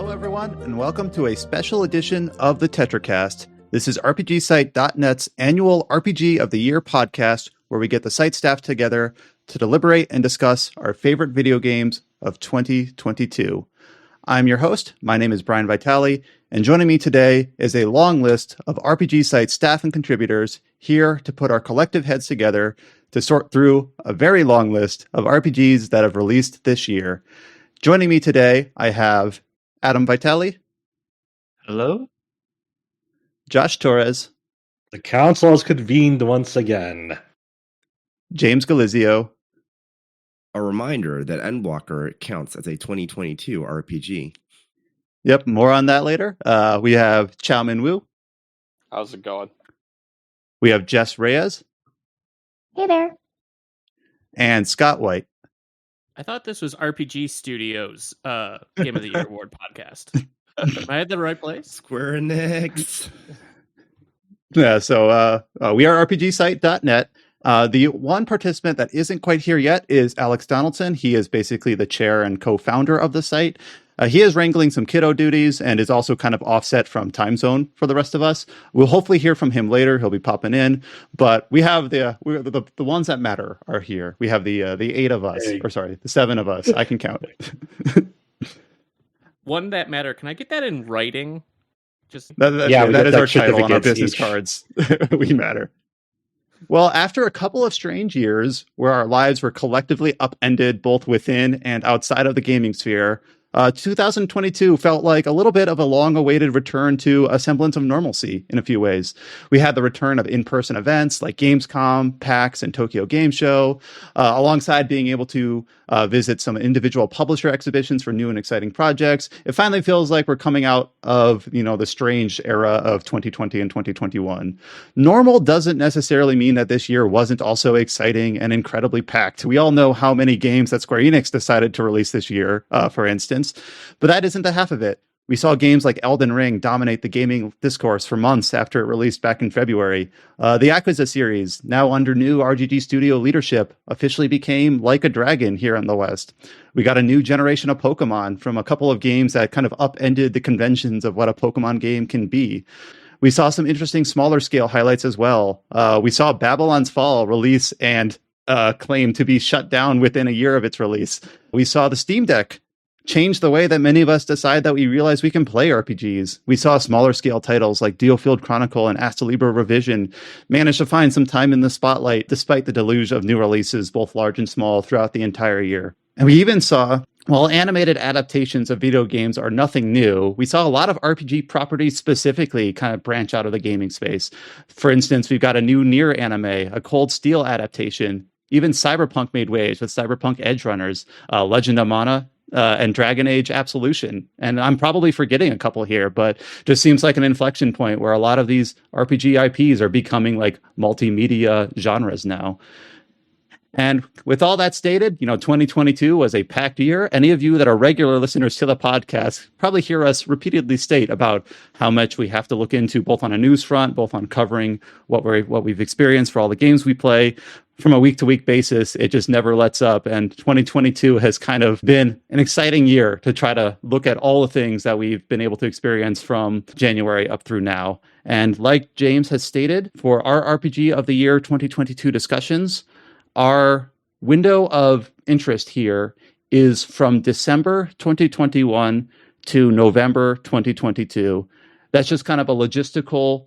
Hello, everyone, and welcome to a special edition of the Tetracast. This is RPGsite.net's annual RPG of the Year podcast, where we get the site staff together to deliberate and discuss our favorite video games of 2022. I'm your host. My name is Brian Vitale, and joining me today is a long list of RPG Site staff and contributors here to put our collective heads together to sort through a very long list of RPGs that have released this year. Joining me today, I have Adam Vitale. Hello? Josh Torres. The council has convened once again. James Galizio. A reminder that Endwalker counts as a 2022 RPG. Yep, more on that later. We have Chow Min Woo. How's it going? We have Jess Reyes. Hey there. And Scott White. I thought this was RPG Studios Game of the Year Award podcast. Am I at the right place? Square Enix. Yeah, so we are RPGsite.net. The one participant that isn't quite here yet is Alex Donaldson. He is basically the chair and co-founder of the site. He is wrangling some kiddo duties and is also kind of offset from time zone for the rest of us. We'll hopefully hear from him later. He'll be popping in, but we have the ones that matter are here. We have the 8 of us, or sorry, the 7 of us. I can count. One that matter. Can I get that in writing? Just that is our title on our business cards. We matter. Well, after a couple of strange years where our lives were collectively upended both within and outside of the gaming sphere, 2022 felt like a little bit of a long-awaited return to a semblance of normalcy in a few ways. We had the return of in-person events like Gamescom, PAX, and Tokyo Game Show, alongside being able to visit some individual publisher exhibitions for new and exciting projects. It finally feels like we're coming out of, the strange era of 2020 and 2021. Normal doesn't necessarily mean that this year wasn't also exciting and incredibly packed. We all know how many games that Square Enix decided to release this year, for instance. But that isn't the half of it. We saw games like Elden Ring dominate the gaming discourse for months after it released back in February. The Yakuza series, now under new RGG Studio leadership, officially became Like a Dragon here in the West. We got a new generation of Pokemon from a couple of games that kind of upended the conventions of what a Pokemon game can be. We saw some interesting smaller scale highlights as well. We saw Babylon's Fall release and claim to be shut down within a year of its release. We saw the Steam Deck change the way that many of us decide that we realize we can play RPGs. We saw smaller scale titles like Diofield Chronicle and Asta Libre Revision manage to find some time in the spotlight despite the deluge of new releases, both large and small, throughout the entire year. And we even saw, while animated adaptations of video games are nothing new, we saw a lot of RPG properties specifically kind of branch out of the gaming space. For instance, we've got a new Nier anime, a Cold Steel adaptation. Even Cyberpunk made waves with Cyberpunk Edgerunners, Legend of Mana, and Dragon Age Absolution. And I'm probably forgetting a couple here, but just seems like an inflection point where a lot of these RPG IPs are becoming like multimedia genres now. And with all that stated, 2022 was a packed year. Any of you that are regular listeners to the podcast probably hear us repeatedly state about how much we have to look into, both on a news front, both on covering what we've experienced for all the games we play. From a week-to-week basis, it just never lets up. And 2022 has kind of been an exciting year to try to look at all the things that we've been able to experience from January up through now. And like James has stated, for our RPG of the Year 2022 discussions, our window of interest here is from December 2021 to November 2022. That's just kind of a logistical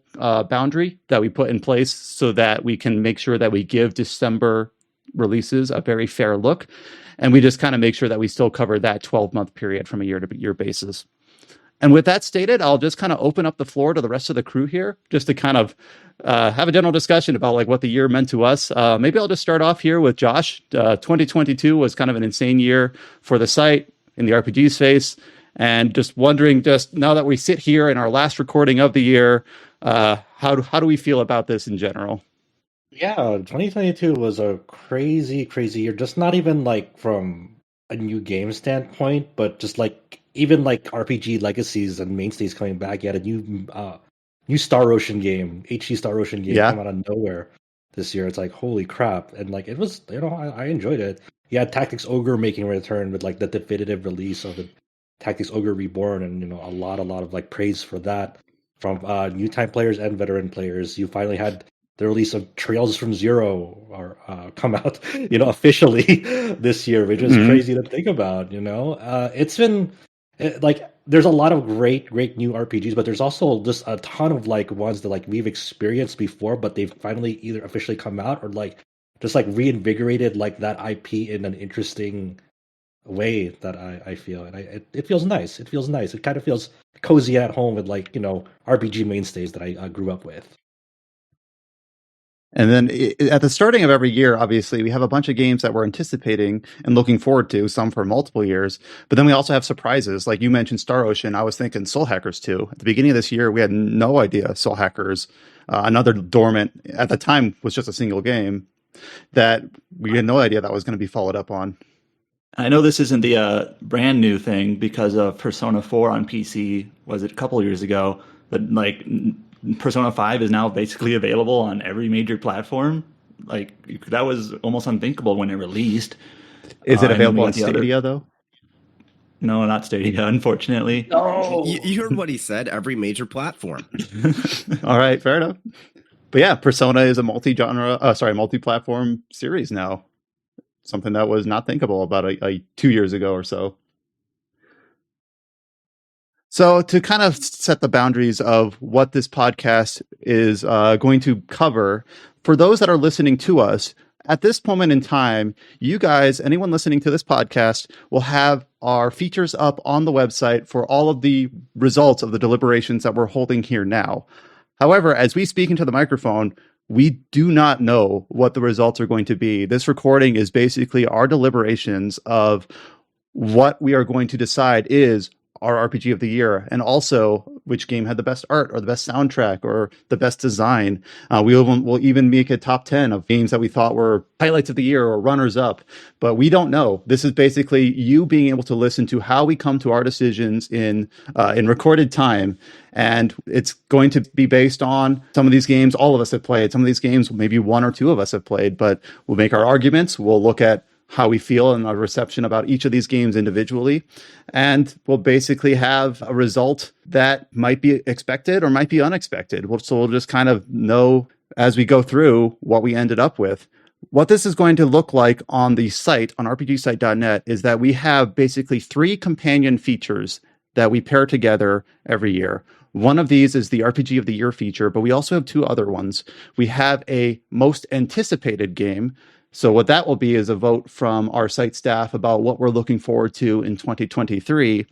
boundary that we put in place so that we can make sure that we give December releases a very fair look. And we just kind of make sure that we still cover that 12-month period from a year-to-year basis. And with that stated, I'll just kind of open up the floor to the rest of the crew here, just to kind of have a general discussion about like what the year meant to us. Maybe I'll just start off here with Josh. 2022 was kind of an insane year for the site in the RPG space. And just wondering, just now that we sit here in our last recording of the year, how do we feel about this in general? Yeah, 2022 was a crazy, crazy year. Just not even like from a new game standpoint, but just like even like RPG legacies and mainstays coming back. You had a new Star Ocean game, HD Star Ocean game, come out of nowhere this year. It's like, holy crap. And like, it was, I enjoyed it. You had Tactics Ogre making a return with like the definitive release of the Tactics Ogre Reborn, and a lot of like praise for that from new time players and veteran players. You finally had the release of Trails from Zero or come out, officially this year, which is crazy to think about. It's been like there's a lot of great new RPGs, but there's also just a ton of like ones that like we've experienced before, but they've finally either officially come out or like just like reinvigorated like that IP in an interesting way that I feel, and it feels nice. It feels nice. It kind of feels cozy at home with like RPG mainstays that I grew up with. And then at the starting of every year, obviously, we have a bunch of games that we're anticipating and looking forward to, some for multiple years. But then we also have surprises. Like you mentioned Star Ocean. I was thinking Soul Hackers 2. At the beginning of this year, we had no idea Soul Hackers, another dormant, at the time, was just a single game, that we had no idea that was going to be followed up on. I know this isn't the brand new thing because of Persona 4 on PC, was it a couple years ago? But like Persona 5 is now basically available on every major platform. Like that was almost unthinkable when it released. Is it available on Stadia though? No, not Stadia, unfortunately. No. You heard what he said. Every major platform. All right, fair enough. But yeah, Persona is a multi-platform series now. Something that was not thinkable about 2 years ago or so. So to kind of set the boundaries of what this podcast is going to cover, for those that are listening to us, at this moment in time, you guys, anyone listening to this podcast, will have our features up on the website for all of the results of the deliberations that we're holding here now. However, as we speak into the microphone, we do not know what the results are going to be. This recording is basically our deliberations of what we are going to decide is our RPG of the year, and also which game had the best art or the best soundtrack or the best design. We'll even make a top 10 of games that we thought were highlights of the year or runners up, but we don't know. This is basically you being able to listen to how we come to our decisions in recorded time. And it's going to be based on some of these games all of us have played. Some of these games maybe one or two of us have played, but we'll make our arguments. We'll look at how we feel and our reception about each of these games individually. And we'll basically have a result that might be expected or might be unexpected. So we'll just kind of know as we go through what we ended up with. What this is going to look like on the site, on rpgsite.net, is that we have basically 3 companion features that we pair together every year. One of these is the RPG of the Year feature, but we also have 2 other ones. We have a most anticipated game. So what that will be is a vote from our site staff about what we're looking forward to in 2023.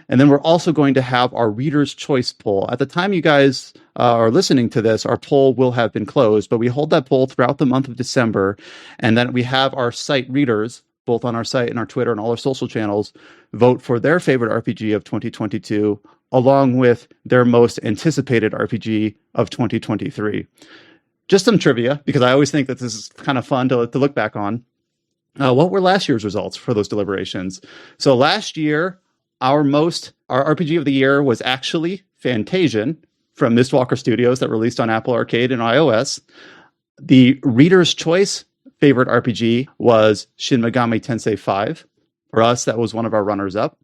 And then we're also going to have our Reader's Choice poll. At the time you guys are listening to this, our poll will have been closed, but we hold that poll throughout the month of December. And then we have our site readers, both on our site and our Twitter and all our social channels, vote for their favorite RPG of 2022, along with their most anticipated RPG of 2023. Just some trivia, because I always think that this is kind of fun to look back on. What were last year's results for those deliberations? So last year, our RPG of the year was actually Fantasian from Mistwalker Studios that released on Apple Arcade and iOS. The Reader's Choice favorite RPG was Shin Megami Tensei 5. For us, that was one of our runners-up.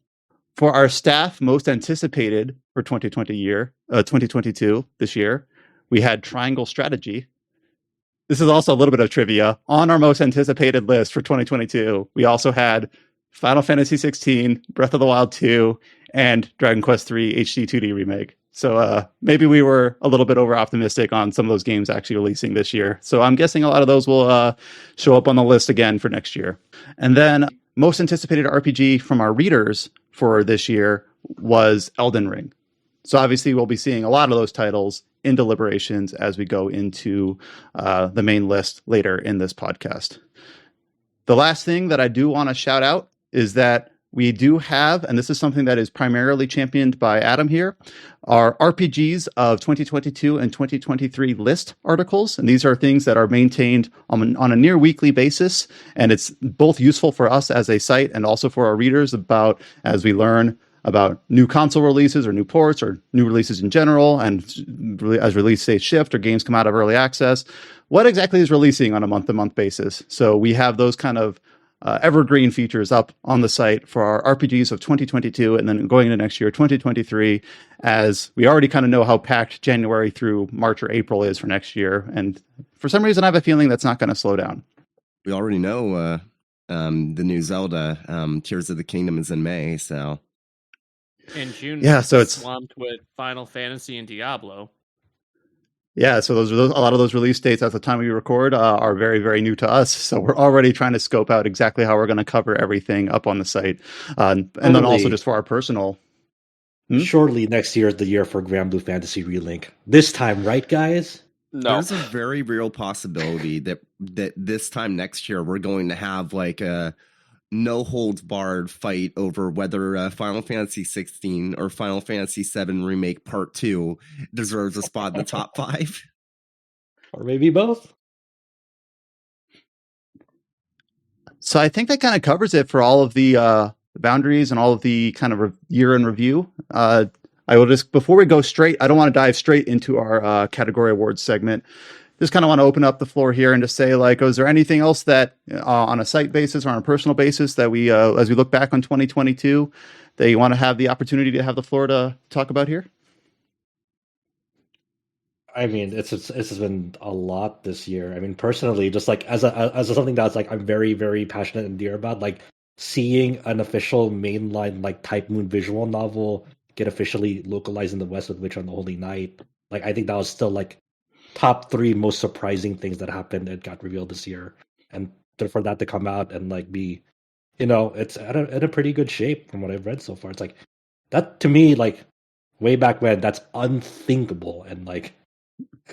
For our staff most anticipated for 2022 this year, we had Triangle Strategy. This is also a little bit of trivia. On our most anticipated list for 2022, we also had Final Fantasy 16, Breath of the Wild 2, and Dragon Quest 3 HD 2D Remake. So maybe we were a little bit over optimistic on some of those games actually releasing this year. So I'm guessing a lot of those will show up on the list again for next year. And then most anticipated RPG from our readers for this year was Elden Ring. So obviously we'll be seeing a lot of those titles in deliberations as we go into the main list later in this podcast. The last thing that I do want to shout out is that we do have, and this is something that is primarily championed by Adam here, our RPGs of 2022 and 2023 list articles. And these are things that are maintained on a near weekly basis. And it's both useful for us as a site and also for our readers about as we learn about new console releases or new ports or new releases in general, and as release dates shift or games come out of early access, what exactly is releasing on a month-to-month basis. So we have those kind of evergreen features up on the site for our RPGs of 2022, and then going into next year, 2023, as we already kind of know how packed January through March or April is for next year. And for some reason, I have a feeling that's not going to slow down. We already know the new Zelda, Tears of the Kingdom, is in May, so... In June, yeah, so it's swamped with Final Fantasy and Diablo. Yeah, so a lot of those release dates at the time we record are very, very new to us. So we're already trying to scope out exactly how we're going to cover everything up on the site. And then also just for our personal... Surely next year is the year for Grand Blue Fantasy Relink. This time, right, guys? No. There's a very real possibility that this time next year we're going to have like a no holds barred fight over whether Final Fantasy 16 or Final Fantasy 7 Remake Part 2 deserves a spot in the top 5. Or maybe both. So I think that kind of covers it for all of the boundaries and all of the kind of year in review. I will just, before we go straight, I don't want to dive straight into our category awards segment. Just kind of want to open up the floor here and just say, like, is there anything else that on a site basis or on a personal basis that we, as we look back on 2022, that you want to have the opportunity to have the floor to talk about here? I mean, it's been a lot this year. I mean, personally, just like as something that's like I'm very, very passionate and dear about, like seeing an official mainline like Type Moon visual novel get officially localized in the West with Witch on the Holy Night. Like, I think that was still like top 3 most surprising things that happened and got revealed this year, and for that to come out and like be, it's at a pretty good shape from what I've read so far. It's like that to me, like way back when, that's unthinkable, and like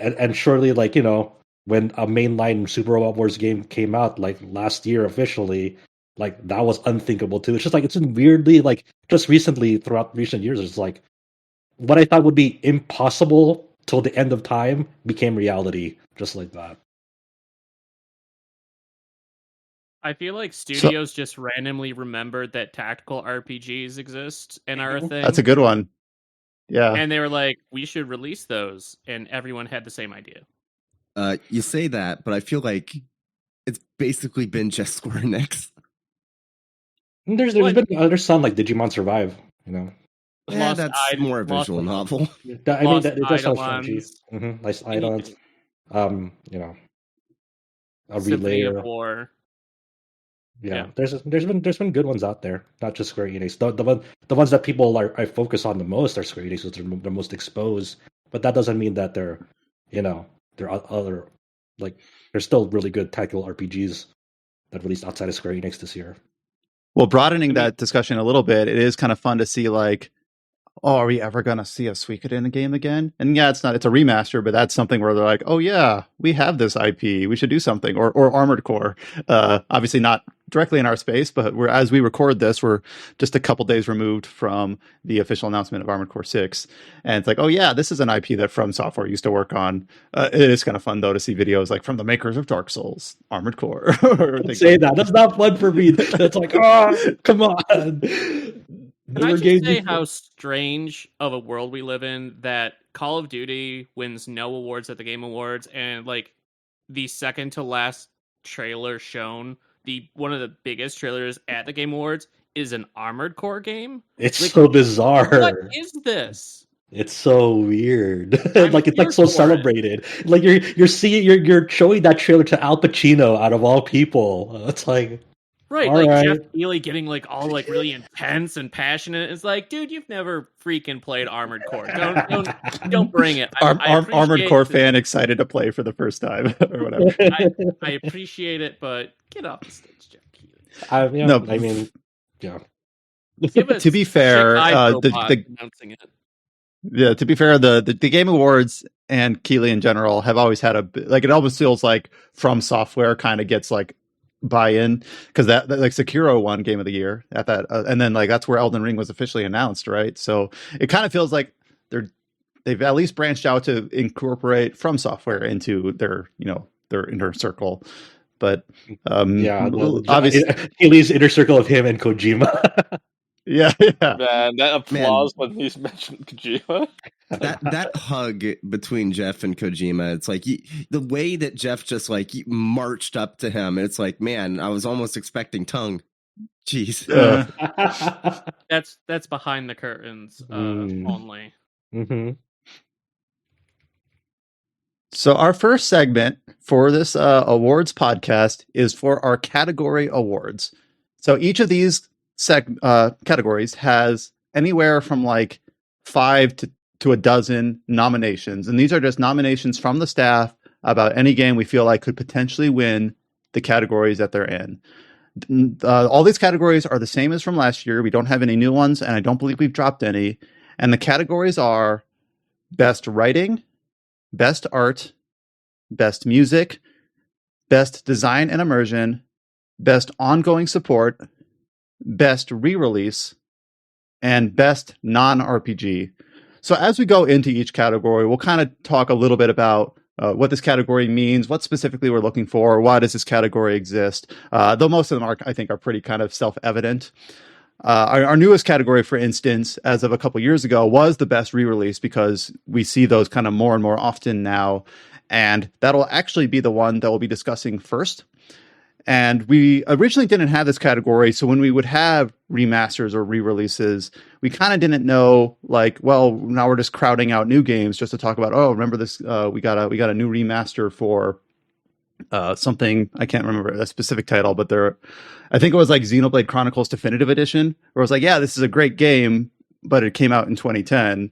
and surely like when a mainline Super Robot Wars game came out like last year officially, like that was unthinkable too. It's just like it's been weirdly like just recently throughout recent years, it's like what I thought would be impossible till the end of time became reality, just like that. I feel like studios just randomly remembered that tactical RPGs exist and are a thing. That's a good one. Yeah. And they were like, we should release those. And everyone had the same idea. You say that, but I feel like it's basically been just Square Enix. There's been other some like Digimon Survive, Yeah, that's more a visual novel. I mean, it does have strategies. Nice Eidolons. A Symphony of Relayer. War. Yeah, there's been good ones out there, not just Square Enix. The ones that people are focus on the most are Square Enix, which are the most exposed. But that doesn't mean that they're other, like, there's still really good tactical RPGs that released outside of Square Enix this year. Well, broadening that discussion a little bit, it is kind of fun to see, like, oh, are we ever going to see a Suikoden in a game again? And yeah, it's a remaster, but that's something where they're like, oh yeah, we have this IP, we should do something. Or Armored Core, obviously not directly in our space, but as we record this, we're just a couple days removed from the official announcement of Armored Core 6. And it's like, oh yeah, this is an IP that From Software used to work on. It is kind of fun though to see videos like from the makers of Dark Souls, Armored Core. Don't say that. That's not fun for me. That's like, oh, come on. Can I just say how strange of a world we live in that Call of Duty wins no awards at the Game Awards, and like the second to last trailer shown, one of the biggest trailers at the Game Awards, is an Armored Core game? It's like, so bizarre. What is this? It's so weird. Like it's like so celebrated. Like you're showing that trailer to Al Pacino out of all people. It's like, right, like right. Jeff Keighley getting like all like really intense and passionate. It's like, dude, you've never freaking played Armored Core. Don't bring it. Armored Core fan excited to play for the first time or whatever. I appreciate it, but get off the stage, Jeff Keighley. To be fair, to be fair, the Game Awards and Keighley in general have always had it almost feels like From Software kind of gets like buy-in, because that like Sekiro won Game of the Year at that, and then like that's where Elden Ring was officially announced, right? So it kind of feels like they've at least branched out to incorporate From Software into their inner circle. But obviously Keighley's inner circle of him and Kojima. Yeah. Man, that applause when he's mentioned Kojima. That hug between Jeff and Kojima, it's like the way that Jeff just like marched up to him. It's like, man, I was almost expecting tongue. Jeez. That's behind the curtains only. Mm-hmm. So our first segment for this awards podcast is for our category awards. So each of these categories has anywhere from like 5 to a dozen nominations. And these are just nominations from the staff about any game we feel like could potentially win the categories that they're in. All these categories are the same as from last year. We don't have any new ones, and I don't believe we've dropped any. And the categories are best writing, best art, best music, best design and immersion, best ongoing support, best re-release, and best non-RPG. So as we go into each category, we'll kind of talk a little bit about what this category means, what specifically we're looking for, why does this category exist, though most of them I think are pretty kind of self-evident. Our newest category, for instance, as of a couple years ago, was the best re-release, because we see those kind of more and more often now. And that'll actually be the one that we'll be discussing first. And we originally didn't have this category. So when we would have remasters or re-releases, we kind of didn't know, like, well, now we're just crowding out new games just to talk about, oh, remember this, we got a new remaster for something, I can't remember a specific title, but I think it was like Xenoblade Chronicles Definitive Edition, where it was like, yeah, this is a great game, but it came out in 2010.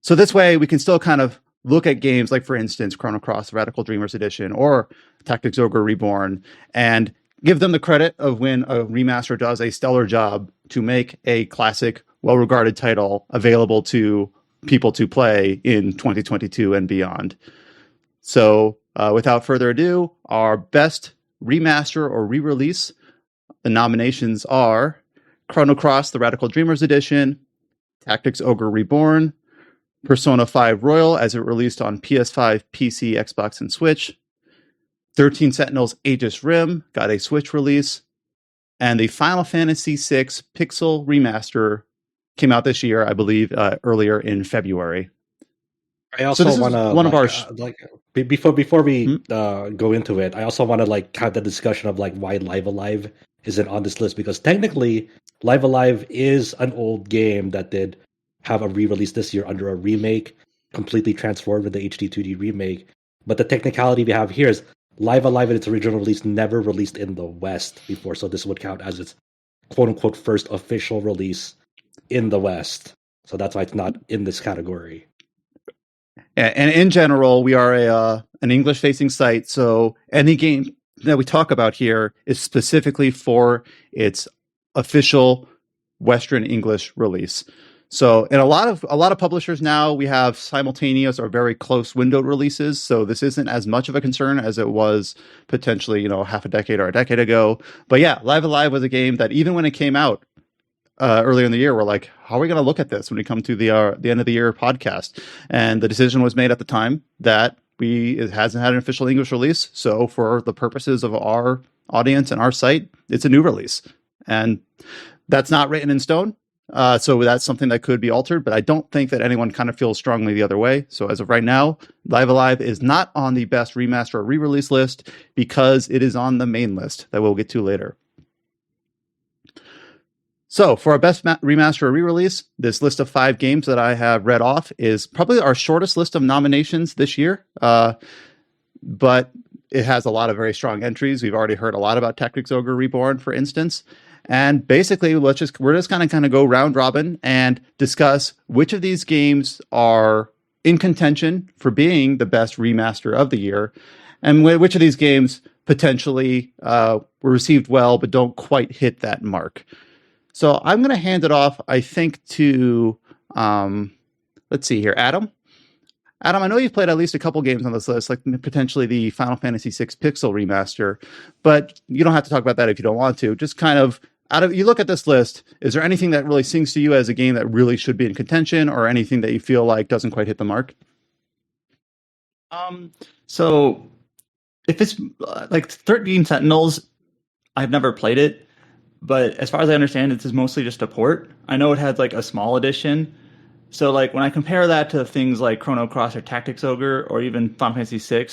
So this way we can still kind of look at games like, for instance, Chrono Cross Radical Dreamers Edition or Tactics Ogre Reborn, and give them the credit of when a remaster does a stellar job to make a classic, well-regarded title available to people to play in 2022 and beyond. So without further ado, our best remaster or re-release, the nominations are Chrono Cross The Radical Dreamers Edition, Tactics Ogre Reborn, Persona 5 Royal as it released on PS5, PC, Xbox, and Switch, 13 Sentinels Aegis Rim got a Switch release, and the Final Fantasy VI Pixel Remaster came out this year, I believe, earlier in February. I also want to one of our before we go into it, I also want to like have the discussion of like why Live Alive isn't on this list, because technically Live Alive is an old game that did have a re-release this year under a remake, completely transformed with the HD 2D remake. But the technicality we have here is Live Alive in its original release never released in the West before, so this would count as its quote-unquote first official release in the West. So that's why it's not in this category. And in general, we are an English-facing site, so any game that we talk about here is specifically for its official Western English release. So in a lot of publishers now, we have simultaneous or very close windowed releases. So this isn't as much of a concern as it was potentially, half a decade or a decade ago. But yeah, Live Alive was a game that even when it came out earlier in the year, we're like, how are we going to look at this when we come to the end of the year podcast? And the decision was made at the time that it hasn't had an official English release. So for the purposes of our audience and our site, it's a new release. And that's not written in stone. So that's something that could be altered, but I don't think that anyone kind of feels strongly the other way. So as of right now, Live Alive is not on the best remaster or re-release list because it is on the main list that we'll get to later. So for our best remaster or re-release, this list of 5 games that I have read off is probably our shortest list of nominations this year. But it has a lot of very strong entries. We've already heard a lot about Tactics Ogre Reborn, for instance. And basically, we're just going to kind of go round robin and discuss which of these games are in contention for being the best remaster of the year, and which of these games potentially were received well but don't quite hit that mark. So I'm going to hand it off, I think, to let's see here, Adam. Adam, I know you've played at least a couple games on this list, like potentially the Final Fantasy VI Pixel Remaster, but you don't have to talk about that if you don't want to. Just kind of, you look at this list, is there anything that really sings to you as a game that really should be in contention, or anything that you feel like doesn't quite hit the mark? So if it's like 13 Sentinels, I've never played it, but as far as I understand, this is mostly just a port. I know it had like a small edition. So like when I compare that to things like Chrono Cross or Tactics Ogre or even Final Fantasy VI,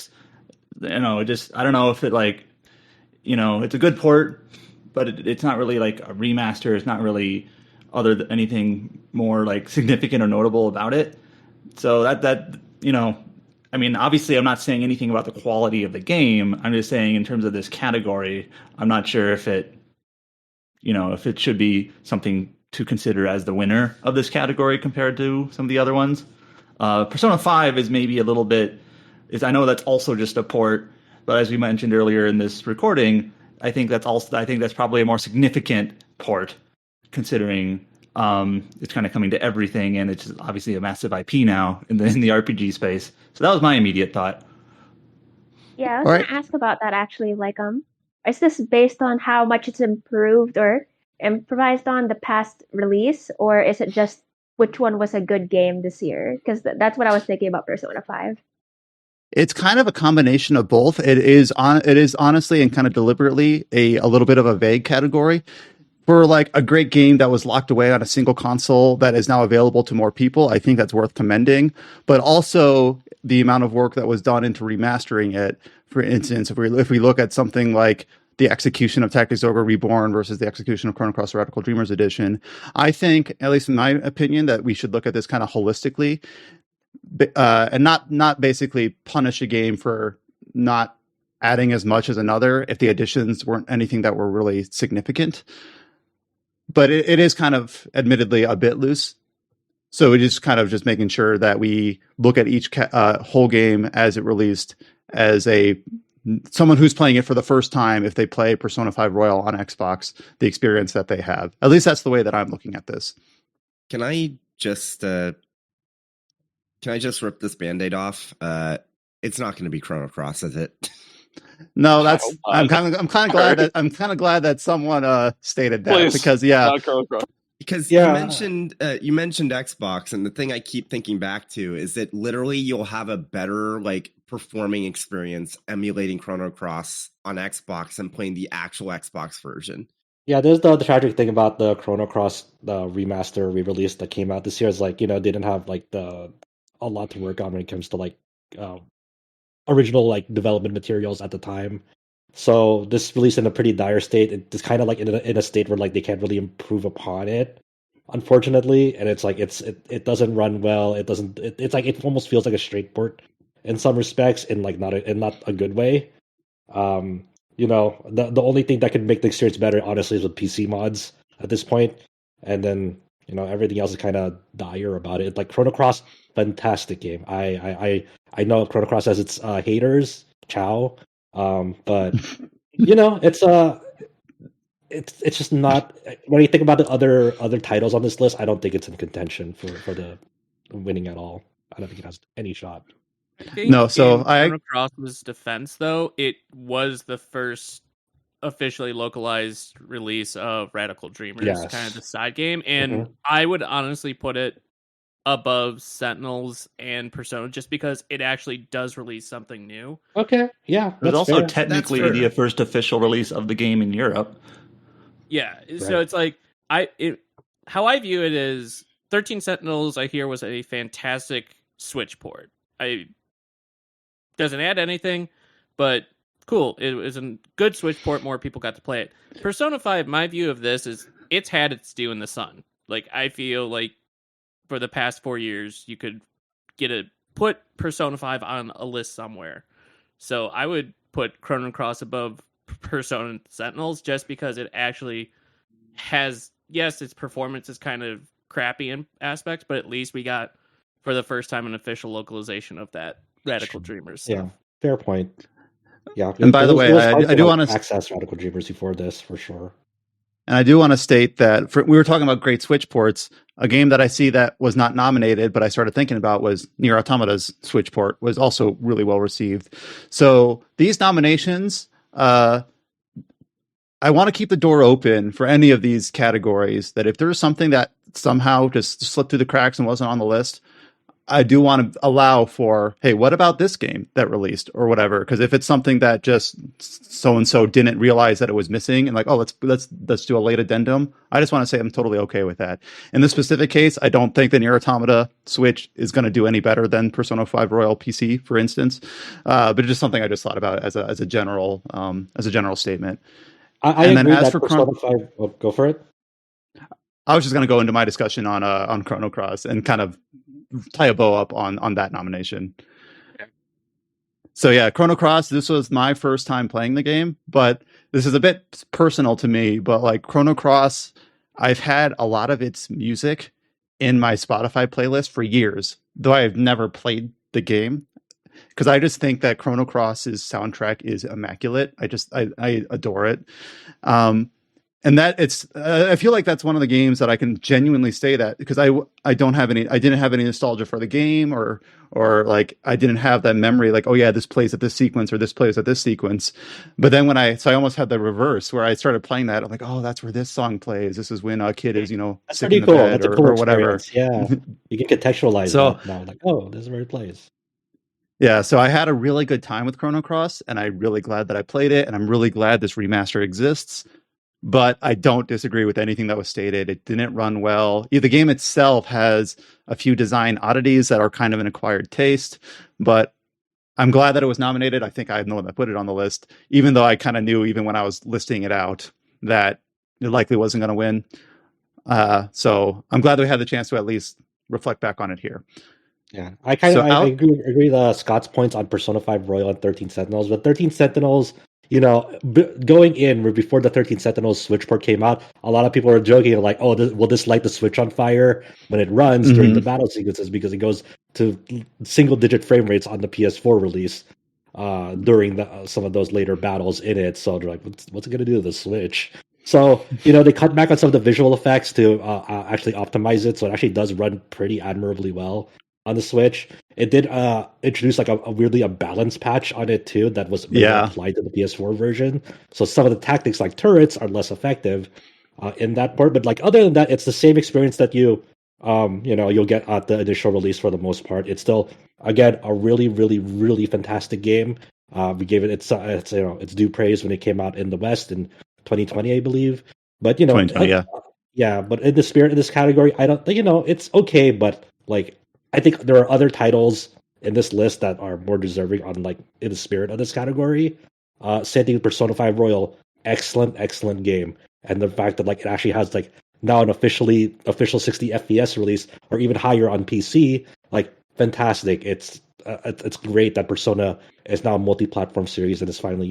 I don't know if it like, it's a good port, but it's not really like a remaster. It's not really anything more like significant or notable about it. So I mean, obviously I'm not saying anything about the quality of the game. I'm just saying in terms of this category, I'm not sure if it should be something to consider as the winner of this category compared to some of the other ones. Persona 5 is maybe a little bit, I know that's also just a port, but as we mentioned earlier in this recording, I think that's probably a more significant port, considering it's kind of coming to everything, and it's obviously a massive IP now in the RPG space. So that was my immediate thought. Yeah, I was going to ask about that actually. Like, is this based on how much it's improved or improvised on the past release, or is it just which one was a good game this year? Because that's what I was thinking about Persona 5. It's kind of a combination of both. It is honestly and kind of deliberately a little bit of a vague category. For like a great game that was locked away on a single console that is now available to more people, I think that's worth commending. But also the amount of work that was done into remastering it. For instance, if we look at something like the execution of Tactics Ogre Reborn versus the execution of Chrono Cross Radical Dreamers Edition, I think, at least in my opinion, that we should look at this kind of holistically, and not basically punish a game for not adding as much as another if the additions weren't anything that were really significant. But it is kind of admittedly a bit loose. So it is kind of just making sure that we look at each whole game as it released as someone who's playing it for the first time. If they play Persona 5 Royal on Xbox, the experience that they have. At least that's the way that I'm looking at this. Can I just rip this Band-Aid off? It's not going to be Chrono Cross, is it? No, I'm kind of glad that someone stated that. Please, because you mentioned Xbox, and the thing I keep thinking back to is that literally you'll have a better like performing experience emulating Chrono Cross on Xbox and playing the actual Xbox version. Yeah, there's the tragic thing about the Chrono Cross remaster re-release that came out this year is like, they didn't have like a lot to work on when it comes to like original like development materials at the time. So this released in a pretty dire state. It's kind of like in a state where like they can't really improve upon it, unfortunately. And it's like it doesn't run well. It's like it almost feels like a straight port in some respects, in like not a good way. The only thing that could make the experience better, honestly, is with PC mods at this point. And then everything else is kind of dire about it. Like Chrono Cross, fantastic game. I know Chrono Cross has its haters, ciao. But it's just not. When you think about the other titles on this list, I don't think it's in contention for the winning at all. I don't think it has any shot. No, so Chrono Cross's defense, though, it was the first officially localized release of Radical Dreamers, kind of the side game, and I would honestly put it above Sentinels and Persona just because it actually does release something new. Okay, yeah. It was also technically the first official release of the game in Europe. Yeah, so it's like how I view it is 13 Sentinels I hear was a fantastic Switch port. Doesn't add anything, but cool. It was a good Switch port, more people got to play it. Persona 5, my view of this is it's had its due in the sun. Like I feel like for the past 4 years, you could put Persona 5 on a list somewhere. So I would put Chrono Cross above Persona Sentinels just because it actually has, yes, its performance is kind of crappy in aspects, but at least we got, for the first time, an official localization of that Radical Dreamers stuff. Yeah, fair point. Yeah, and by the way, I do want to access Radical Dreamers before this for sure. And I do want to state that we were talking about great Switch ports. A game that I see that was not nominated, but I started thinking about was Nier Automata's Switch port was also really well received. So these nominations, I want to keep the door open for any of these categories, that if there's something that somehow just slipped through the cracks and wasn't on the list, I do want to allow for, hey, what about this game that released or whatever? Because if it's something that just so and so didn't realize that it was missing, and like, oh, let's do a late addendum. I just want to say I'm totally okay with that. In this specific case, I don't think the Nier Automata Switch is going to do any better than Persona 5 Royal PC, for instance. But it's just something I just thought about as a general statement. I agree that Persona 5. Oh, go for it. I was just going to go into my discussion on Chrono Cross and kind of tie a bow up on that nomination. So yeah, Chrono Cross, this was my first time playing the game, but this is a bit personal to me, but like Chrono Cross, I've had a lot of its music in my Spotify playlist for years, though I've never played the game, because I just think that Chrono Cross's soundtrack is immaculate. I adore it. And that I feel like that's one of the games that I can genuinely say that, because I didn't have any nostalgia for the game, or like I didn't have that memory like, oh yeah, this plays at this sequence or this plays at this sequence. But then I almost had the reverse where I started playing that. I'm like, oh, that's where this song plays. This is when a kid is, that's sick pretty in the cool. bed That's a cool or whatever. Yeah, you can contextualize that now. Like, oh, this is where it plays. Yeah, so I had a really good time with Chrono Cross, and I'm really glad that I played it, and I'm really glad this remaster exists. But I don't disagree with anything that was stated. It didn't run well. The game itself has a few design oddities that are kind of an acquired taste, but I'm glad that it was nominated. I think I'm the one that put it on the list, even though I kind of knew, even when I was listing it out, that it likely wasn't going to win. So I'm glad that we had the chance to at least reflect back on it here. Yeah, I agree with Scott's points on Persona 5 Royal and 13 Sentinels, but 13 Sentinels, going in before the 13 Sentinels Switch port came out, a lot of people were joking like, oh, will this light the Switch on fire when it runs during the battle sequences, because it goes to single-digit frame rates on the PS4 release during some of those later battles in it. So they're like, what's it going to do to the Switch? So, they cut back on some of the visual effects to actually optimize it, so it actually does run pretty admirably well on the Switch. It did introduce like a weirdly a balance patch on it too that was applied to the PS4 version. So some of the tactics like turrets are less effective in that part. But like other than that, it's the same experience that you'll get at the initial release for the most part. It's still, again, a really, really, really fantastic game. We gave it its due praise when it came out in the West in 2020, I believe. But 2020, yeah. But in the spirit of this category, I don't think it's okay, but like, I think there are other titles in this list that are more deserving on like in the spirit of this category. Same thing with Persona 5 Royal, excellent game, and the fact that like it actually has like now an official 60 FPS release or even higher on PC, like fantastic. It's great that Persona is now a multi-platform series and is finally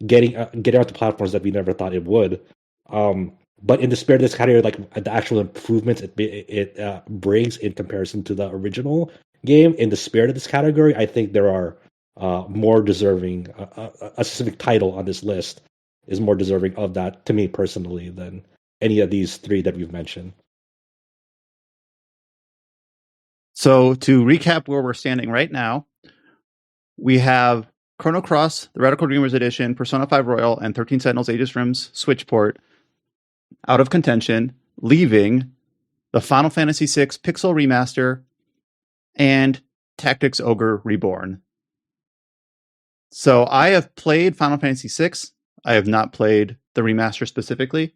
getting out to platforms that we never thought it would. But in the spirit of this category, like the actual improvements it brings in comparison to the original game, in the spirit of this category, I think there are more deserving. A specific title on this list is more deserving of that, to me personally, than any of these three that we've mentioned. So to recap where we're standing right now, we have Chrono Cross, the Radical Dreamers Edition, Persona 5 Royal, and 13 Sentinels Aegis Rim's Switch port out of contention, leaving the Final Fantasy VI Pixel Remaster and Tactics Ogre Reborn. So I have played Final Fantasy VI. I have not played the remaster specifically.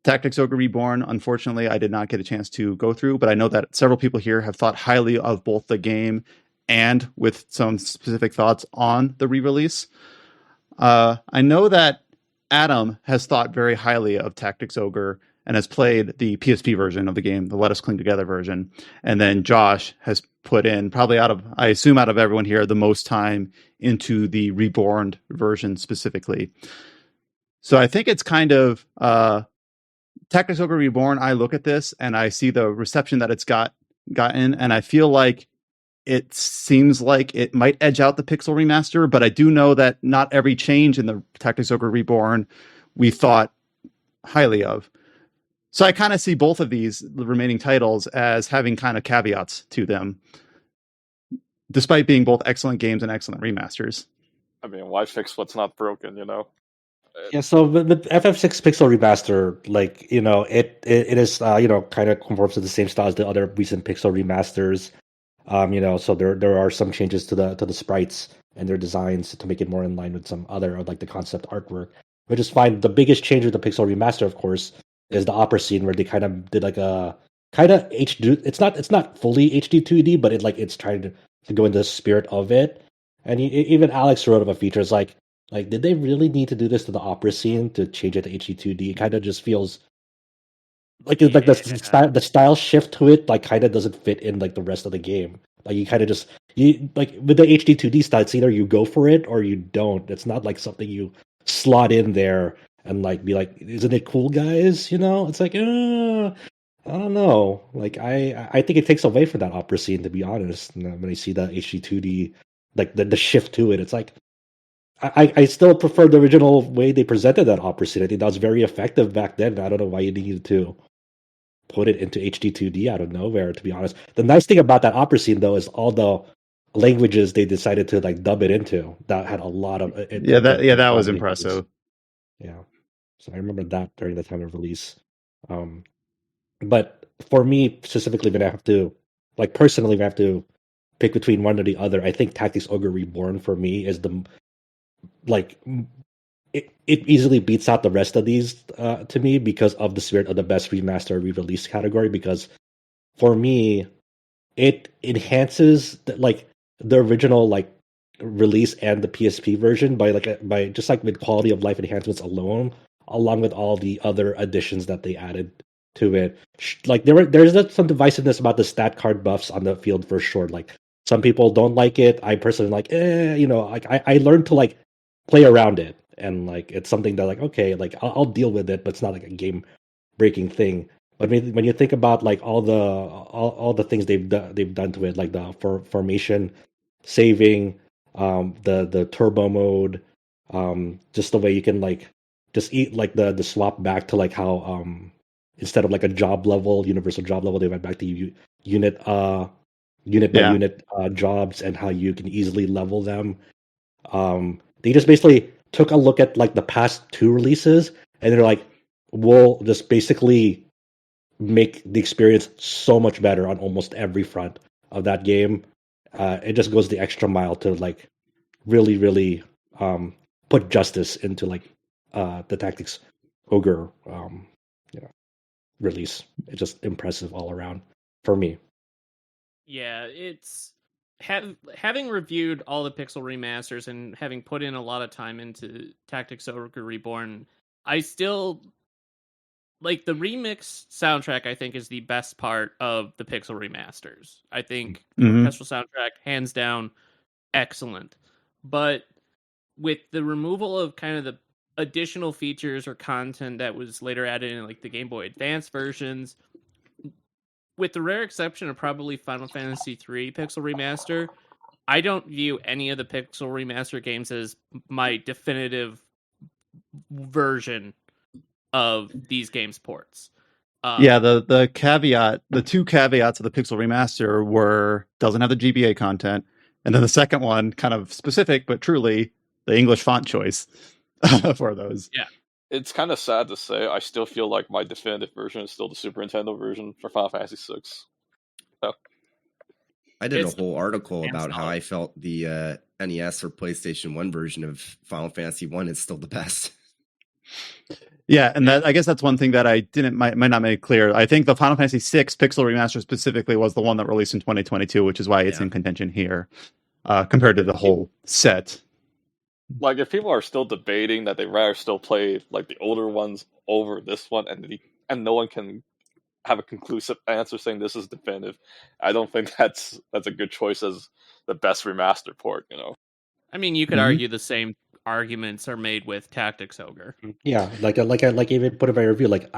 Tactics Ogre Reborn, unfortunately, I did not get a chance to go through, but I know that several people here have thought highly of both the game and with some specific thoughts on the re-release. I know that Adam has thought very highly of Tactics Ogre and has played the PSP version of the game, the Let Us Cling Together version. And then Josh has put in, probably out of everyone here, the most time into the Reborn version specifically. So I think it's kind of Tactics Ogre Reborn. I look at this and I see the reception that it's gotten, and I feel like it seems like it might edge out the Pixel Remaster, but I do know that not every change in the Tactics Ogre Reborn we thought highly of. So I kind of see both of these, the remaining titles, as having kind of caveats to them, despite being both excellent games and excellent remasters. I mean, why fix what's not broken, Yeah, so the FF6 Pixel Remaster, like, it is, kind of conforms to the same style as the other recent Pixel remasters. So there are some changes to the sprites and their designs to make it more in line with some other like the concept artwork, which is fine. The biggest change with the Pixel remaster, of course, is the opera scene where they kind of did like a kind of HD. It's not fully HD 2D, but it's trying to go into the spirit of it. And even Alex wrote up a feature. It's like did they really need to do this to the opera scene to change it to HD 2D? It kind of just feels like the style shift to it like kind of doesn't fit in like the rest of the game. Like you kind of just you like with the HD 2D style, it's either you go for it or you don't. It's not like something you slot in there and like be like, isn't it cool, guys? It's like, I don't know. Like I think it takes away from that opera scene, to be honest. When I see the HD 2D, like the shift to it, it's like I still prefer the original way they presented that opera scene. I think that was very effective back then. I don't know why you needed to put it into HD 2D out of nowhere, to be honest. The nice thing about that opera scene, though, is all the languages they decided to like dub it into. That had a lot of that was impressive. Yeah, so I remember that during the time of release. But for me specifically, when I have to, like personally, when I have to pick between one or the other, I think Tactics Ogre Reborn for me is the like it easily beats out the rest of these to me because of the spirit of the best remaster re-release category. Because for me, it enhances the original like release and the PSP version by just like with quality of life enhancements alone, along with all the other additions that they added to it. Like there's some divisiveness about the stat card buffs on the field for sure. Like some people don't like it. I personally like, like I learned to like play around it, and like it's something that like okay, like I'll deal with it, but it's not like a game breaking thing. But when you think about like all the things they've done to it, like the formation, saving, the turbo mode, just the way you can like just eat like the swap back to like how instead of like a job level, universal job level, they went back to unit by unit jobs, and how you can easily level them. They just basically took a look at like the past two releases, and they're like, we'll just basically make the experience so much better on almost every front of that game. It just goes the extra mile to like really, really put justice into like the Tactics Ogre release. It's just impressive all around for me. Yeah, it's having reviewed all the Pixel remasters and having put in a lot of time into Tactics Ogre Reborn, I still like the remix soundtrack. I think is the best part of the Pixel remasters. I think the orchestral soundtrack, hands down, excellent. But with the removal of kind of the additional features or content that was later added in like the Game Boy Advance versions, with the rare exception of probably Final Fantasy III Pixel Remaster, I don't view any of the Pixel Remaster games as my definitive version of these games' ports. The caveat, the two caveats of the Pixel Remaster were doesn't have the GBA content, and then the second one, kind of specific but truly, the English font choice for those. Yeah. It's kind of sad to say, I still feel like my definitive version is still the Super Nintendo version for Final Fantasy VI. So, I did a whole article about how I felt the NES or PlayStation 1 version of Final Fantasy 1 is still the best. Yeah, and that I guess that's one thing that I might not make clear. I think the Final Fantasy VI Pixel Remaster specifically was the one that released in 2022, which is why it's in contention here compared to the whole set. Like, if people are still debating that they'd rather still play like the older ones over this one, and no one can have a conclusive answer saying this is definitive, I don't think that's a good choice as the best remaster port. I mean, you could argue the same arguments are made with Tactics Ogre. Yeah, like even put in my review. Like,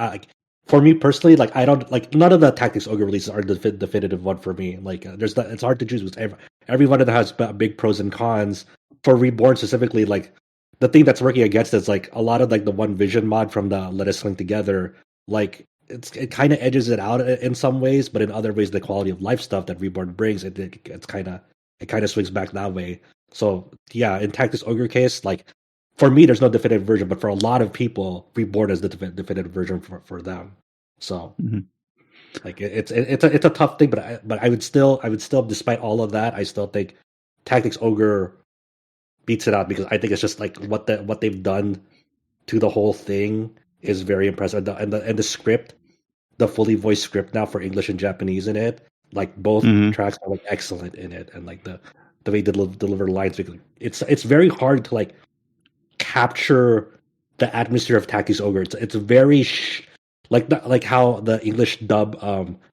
for me personally, like I don't like none of the Tactics Ogre releases are the definitive one for me. Like, it's hard to choose because every one of them has big pros and cons. For Reborn specifically, like the thing that's working against is like a lot of like the One Vision mod from the Let Us Link Together. Like it kind of edges it out in some ways, but in other ways, the quality of life stuff that Reborn brings, it kind of swings back that way. So yeah, in Tactics Ogre case, like for me, there's no definitive version, but for a lot of people, Reborn is the definitive version for them. So Like it's a tough thing, but I would still, despite all of that, I still think Tactics Ogre beats it out because I think it's just like what they've done to the whole thing is very impressive, and the script, the fully voiced script now for English and Japanese in it, like both tracks are like excellent in it, and like the way they deliver lines, because it's very hard to like capture the atmosphere of Tactics Ogre. It's very like how the English dub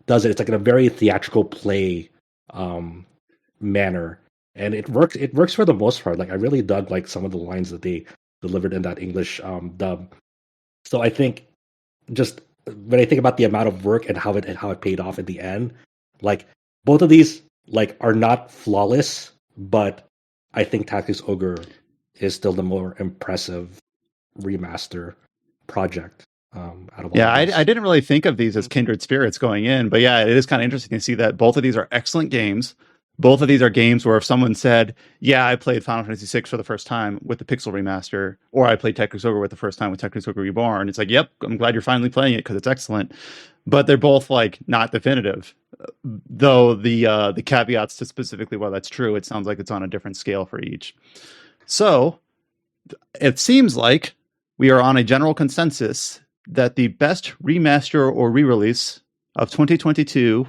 does it. It's like in a very theatrical play manner, and it works. It works for the most part. Like I really dug like some of the lines that they delivered in that English dub. So I think just when I think about the amount of work and how it paid off at the end, like both of these like are not flawless, but I think Tactics Ogre is still the more impressive remaster project out of all. Yeah, I didn't really think of these as kindred spirits going in, but yeah, it is kind of interesting to see that both of these are excellent games. Both of these are games where if someone said, yeah, I played Final Fantasy VI for the first time with the Pixel Remaster, or I played Tactics Ogre with the first time with Tactics Ogre Reborn, it's like, yep, I'm glad you're finally playing it because it's excellent. But they're both like not definitive. Though the caveats to specifically why that's true, it sounds like it's on a different scale for each. So it seems like we are on a general consensus that the best remaster or re-release of 2022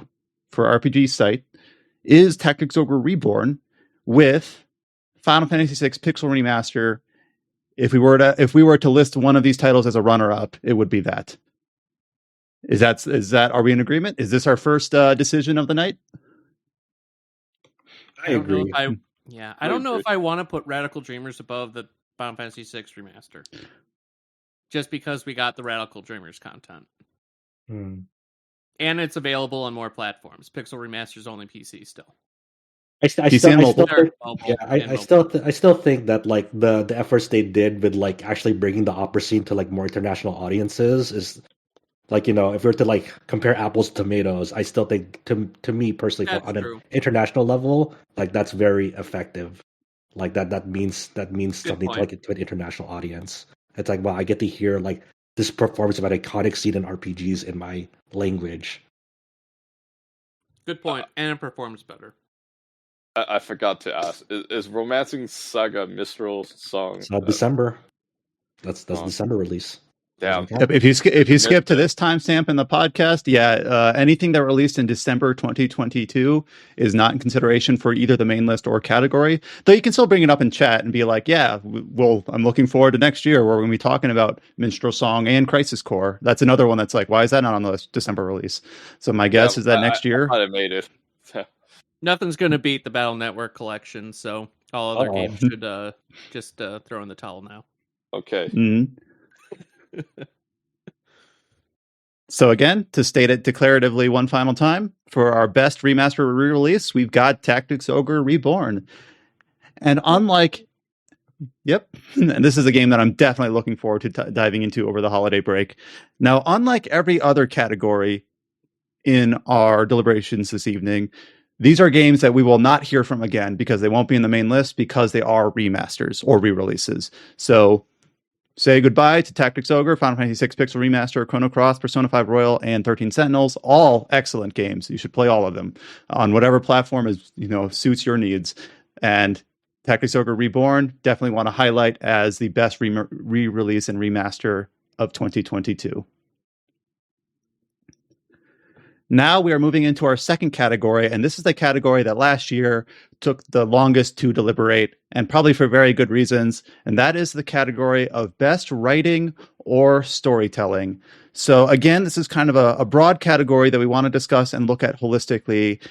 for RPG site is Tactics Ogre Reborn, with Final Fantasy VI Pixel Remaster. If we were to list one of these titles as a runner-up, it would be that. Is that? Are we in agreement? Is this our first decision of the night? I agree. I don't know if I want to put Radical Dreamers above the Final Fantasy VI Remaster, just because we got the Radical Dreamers content. And it's available on more platforms. Pixel Remaster's only PC still. I still think that like the efforts they did with like actually bringing the opera scene to like more international audiences is like, you know, if we were to like compare apples to tomatoes, I still think to me personally on an international level, like that's very effective. Like that means something to an international audience. It's like, wow, I get to hear like this performance of an iconic scene in RPGs in my language. Good point, and it performs better. I forgot to ask: is Romancing Saga Mistral's song? December. That's December release. Damn. If you skip to this timestamp in the podcast, anything that released in December 2022 is not in consideration for either the main list or category. Though you can still bring it up in chat and be like, "Yeah, well, I'm looking forward to next year where we're going to be talking about Minstrel Song and Crisis Core." That's another one that's like, why is that not on the December release? So my guess is that next year, I made it. Nothing's going to beat the Battle Network collection, so all other games should just throw in the towel now. Okay. Mm-hmm. So again, to state it declaratively one final time, for our best remaster re-release, we've got Tactics Ogre Reborn. And unlike, and this is a game that I'm definitely looking forward to diving into over the holiday break. Now, unlike every other category in our deliberations this evening, these are games that we will not hear from again because they won't be in the main list because they are remasters or re-releases. So say goodbye to Tactics Ogre, Final Fantasy VI Pixel Remaster, Chrono Cross, Persona 5 Royal, and 13 Sentinels. All excellent games. You should play all of them on whatever platform suits your needs. And Tactics Ogre Reborn, definitely want to highlight as the best re-release and remaster of 2022. Now we are moving into our second category, and this is the category that last year took the longest to deliberate, and probably for very good reasons, and that is the category of best writing or storytelling. So again, this is kind of a broad category that we want to discuss and look at holistically.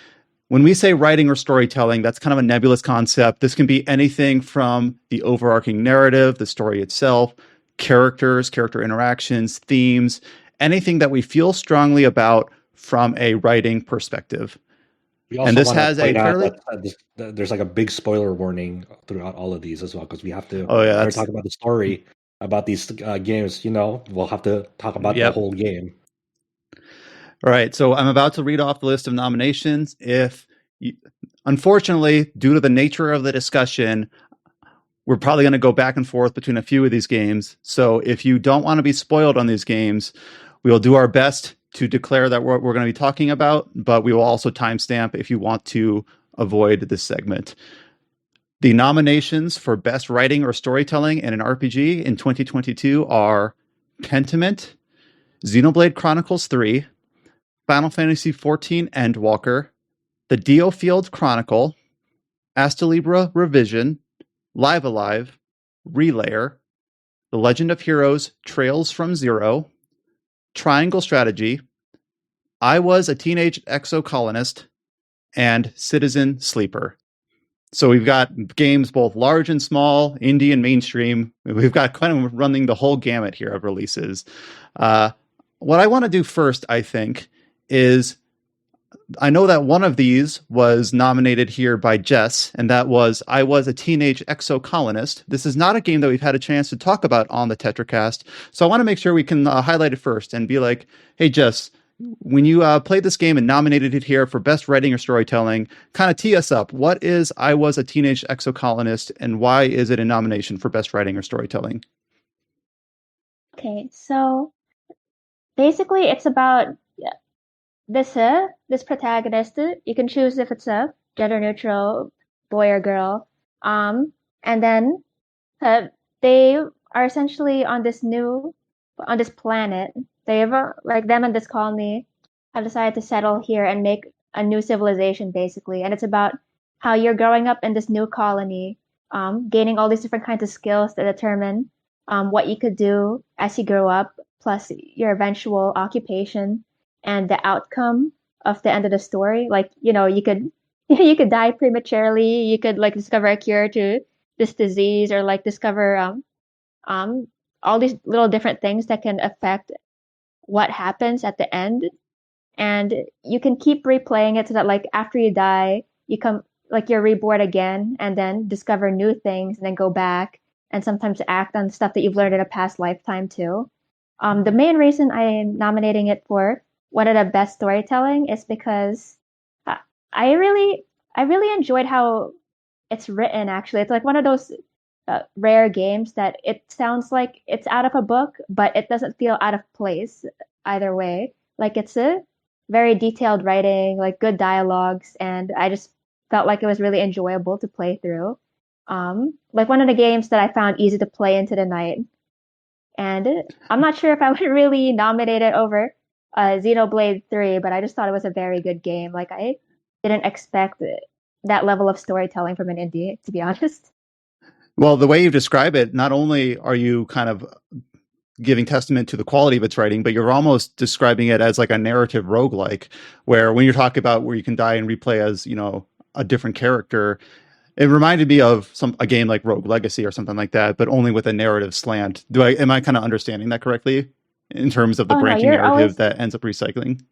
When we say writing or storytelling, that's kind of a nebulous concept. This can be anything from the overarching narrative, the story itself, characters, character interactions, themes, anything that we feel strongly about from a writing perspective. And this has a fairly... there's like a big spoiler warning throughout all of these as well, because we have to talk about the story about these games. We'll have to talk about the whole game. All right, so I'm about to read off the list of nominations. Unfortunately, due to the nature of the discussion, we're probably going to go back and forth between a few of these games. So if you don't want to be spoiled on these games, we will do our best to declare that what we're going to be talking about, but we will also timestamp if you want to avoid this segment. The nominations for Best Writing or Storytelling in an RPG in 2022 are Pentiment, Xenoblade Chronicles 3, Final Fantasy XIV Endwalker, The Diofield Chronicle, Astalibra Revision, Live Alive, Relayer, The Legend of Heroes Trails from Zero, Triangle Strategy, I Was a Teenage Exocolonist, and Citizen Sleeper. So we've got games both large and small, indie and mainstream. We've got kind of running the whole gamut here of releases. What I want to do first, I think, is I know that one of these was nominated here by Jess, and that was I Was a Teenage Exocolonist. This is not a game that we've had a chance to talk about on the Tetracast, so I want to make sure we can highlight it first and be like, hey, Jess, when you played this game and nominated it here for Best Writing or Storytelling, kind of tee us up. What is I Was a Teenage Exocolonist, and why is it a nomination for Best Writing or Storytelling? Okay, so basically it's about this protagonist. You can choose if it's a gender neutral boy or girl. And then they are essentially on this planet. They've like them and this colony have decided to settle here and make a new civilization basically. And it's about how you're growing up in this new colony, gaining all these different kinds of skills that determine what you could do as you grow up, plus your eventual occupation and the outcome of the end of the story. Like, you could you could die prematurely, you could like discover a cure to this disease, or like discover all these little different things that can affect what happens at the end. And you can keep replaying it so that like after you die, you come like you're reborn again and then discover new things and then go back and sometimes act on stuff that you've learned in a past lifetime too. The main reason I'm nominating it for one of the best storytelling is because I really enjoyed how it's written. Actually, it's like one of those rare games that it sounds like it's out of a book, but it doesn't feel out of place either way. Like it's a very detailed writing, like good dialogues, and I just felt like it was really enjoyable to play through. Like one of the games that I found easy to play into the night. And I'm not sure if I would really nominate it over Xenoblade 3, but I just thought it was a very good game. Like I didn't expect that level of storytelling from an indie, to be honest. Well, the way you describe it, not only are you kind of giving testament to the quality of its writing, but you're almost describing it as like a narrative roguelike, where when you're talking about where you can die and replay as, a different character, it reminded me of a game like Rogue Legacy or something like that, but only with a narrative slant. Am I kind of understanding that correctly in terms of the branching narrative that ends up recycling?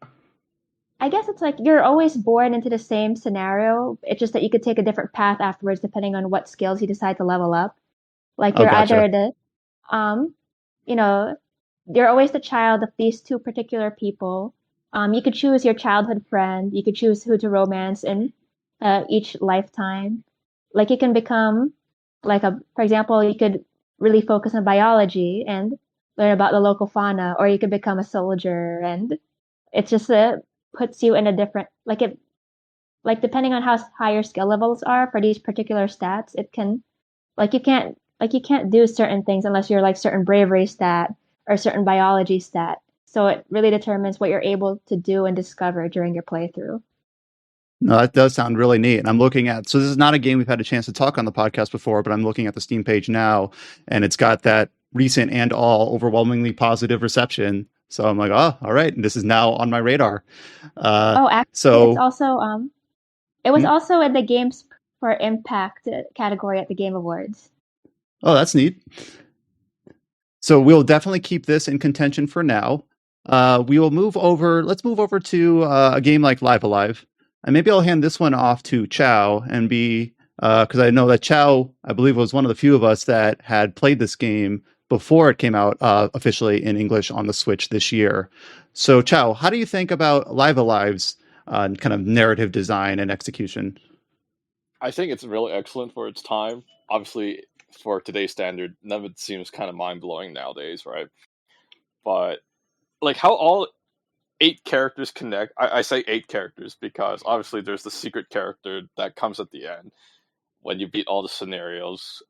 I guess it's like you're always born into the same scenario. It's just that you could take a different path afterwards depending on what skills you decide to level up. Like you're either you're always the child of these two particular people. You could choose your childhood friend. You could choose who to romance in each lifetime. Like you can become for example, you could really focus on biology and learn about the local fauna, or you could become a soldier, and it's just puts you in a different depending on how high your skill levels are for these particular stats, it can you can't do certain things unless you're like certain bravery stat or certain biology stat. So it really determines what you're able to do and discover during your playthrough. No, that does sound really neat. And I'm looking at, so this is not a game we've had a chance to talk on the podcast before, but I'm looking at the Steam page now, and it's got that recent and all overwhelmingly positive reception. So I'm like, oh, all right, this is now on my radar. Actually, it's also it was also in the Games for Impact category at the Game Awards. Oh, that's neat. So we'll definitely keep this in contention for now. We will move over. Let's move over to a game like Live Alive. And maybe I'll hand this one off to Chow and because I know that Chow, I believe, was one of the few of us that had played this game before it came out officially in English on the Switch this year. So Chow, how do you think about Live Alive's kind of narrative design and execution? I think it's really excellent for its time. Obviously, for today's standard, none of it seems kind of mind-blowing nowadays, right? But like how all 8 characters connect. I say 8 characters because obviously there's the secret character that comes at the end when you beat all the scenarios.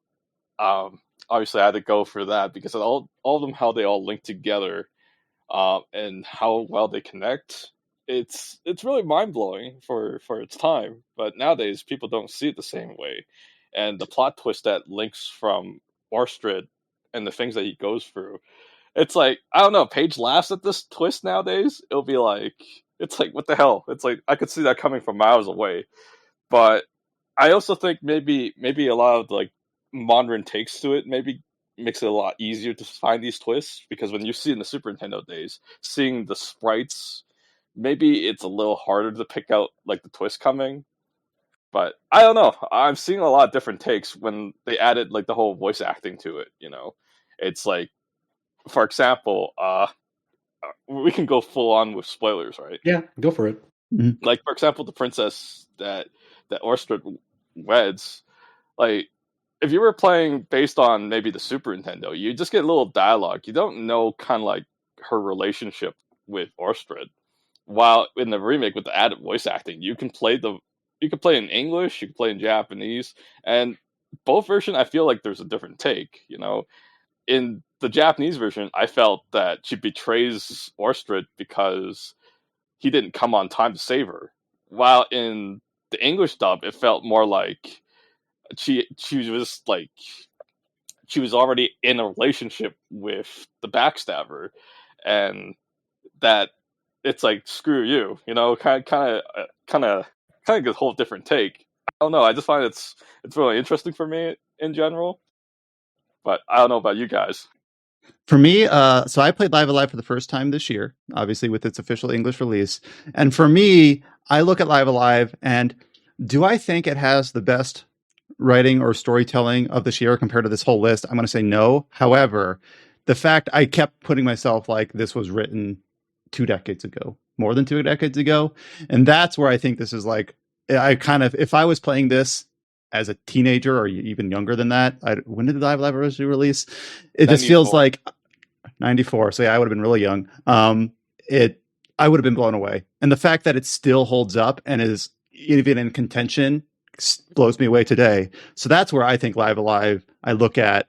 Obviously, I had to go for that because all of them, how they all link together, and how well they connect. It's really mind blowing for its time. But nowadays, people don't see it the same way, and the plot twist that links from Orstrid and the things that he goes through. It's like, I don't know. Paige laughs at this twist nowadays. It'll be like, it's like, what the hell? It's like I could see that coming from miles away. But I also think maybe a lot of like modern takes to it maybe makes it a lot easier to find these twists, because when you see in the Super Nintendo days, seeing the sprites, maybe it's a little harder to pick out like the twist coming. But I don't know. I'm seeing a lot of different takes when they added like the whole voice acting to it. It's like, for example, we can go full on with spoilers, right? Yeah, go for it. Mm-hmm. Like, for example, the princess that Orstrid weds, like, if you were playing based on maybe the Super Nintendo, you just get a little dialogue. You don't know kind of like her relationship with Orstrid. While in the remake with the added voice acting, you can play in English, you can play in Japanese, and both versions I feel like there's a different take. In the Japanese version, I felt that she betrays Orstrid because he didn't come on time to save her. While in the English dub, it felt more like she was like she was already in a relationship with the backstabber, and that it's like, screw you, kind of a whole different take. I don't know. I just find it's really interesting for me in general, but I don't know about you guys. For me, so I played Live Alive for the first time this year, obviously with its official English release. And for me, I look at Live Alive and do I think it has the best writing or storytelling of this year compared to this whole list? I'm going to say no. However, the fact I kept putting myself like this was written 2 decades ago, more than 2 decades ago. And that's where I think this is like, if I was playing this as a teenager or even younger than that, when did Live Alive originally release? It 94. Just feels like 94. So yeah, I would have been really young. I would have been blown away. And the fact that it still holds up and is even in contention blows me away today. So that's where I think Live Alive, I look at,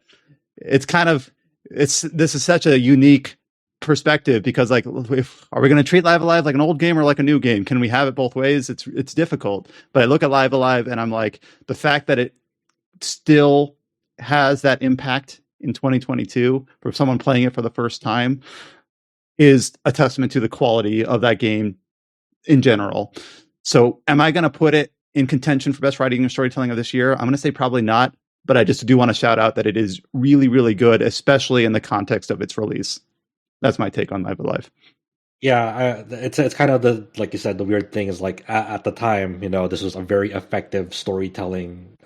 this is such a unique perspective, because like, are we going to treat Live Alive like an old game or like a new game? Can we have it both ways? It's difficult. But I look at Live Alive and I'm like, the fact that it still has that impact in 2022 for someone playing it for the first time is a testament to the quality of that game in general. So am I going to put it in contention for best writing and storytelling of this year? I'm going to say probably not, but I just do want to shout out that it is really, really good, especially in the context of its release. That's my take on Live Alive. Yeah, it's kind of like you said, the weird thing is like at the time, this was a very effective storytelling,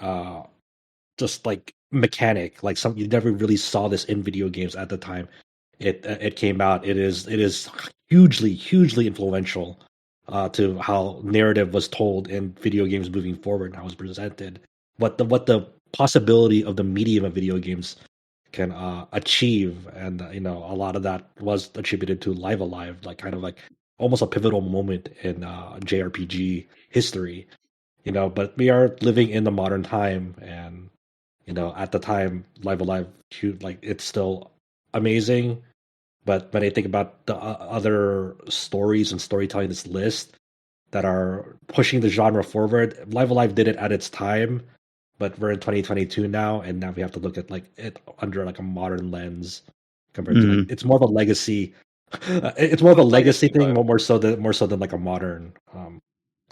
just like mechanic, like you never really saw this in video games at the time. It came out. It is hugely influential to how narrative was told in video games moving forward, how it was presented, what the possibility of the medium of video games can achieve, and a lot of that was attributed to Live Alive, like kind of like almost a pivotal moment in JRPG history, but we are living in the modern time, and at the time Live Alive, like, it's still amazing. But when I think about the other stories and storytelling in this list that are pushing the genre forward, Live Alive did it at its time, but we're in 2022 now, and now we have to look at like it under like a modern lens compared to like, it's more of a legacy. It's more of a legacy thing, more so than like a modern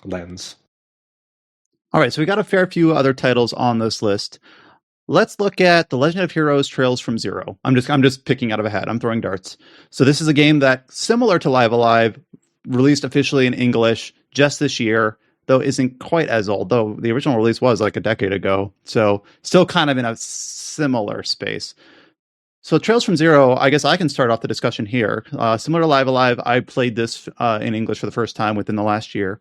lens. All right, so we got a fair few other titles on this list. Let's look at The Legend of Heroes Trails from Zero. I'm just picking out of a hat. I'm throwing darts. So this is a game that, similar to Live Alive, released officially in English just this year, though isn't quite as old, though the original release was like a decade ago. So still kind of in a similar space. So Trails from Zero, I guess I can start off the discussion here. Similar to Live Alive, I played this in English for the first time within the last year.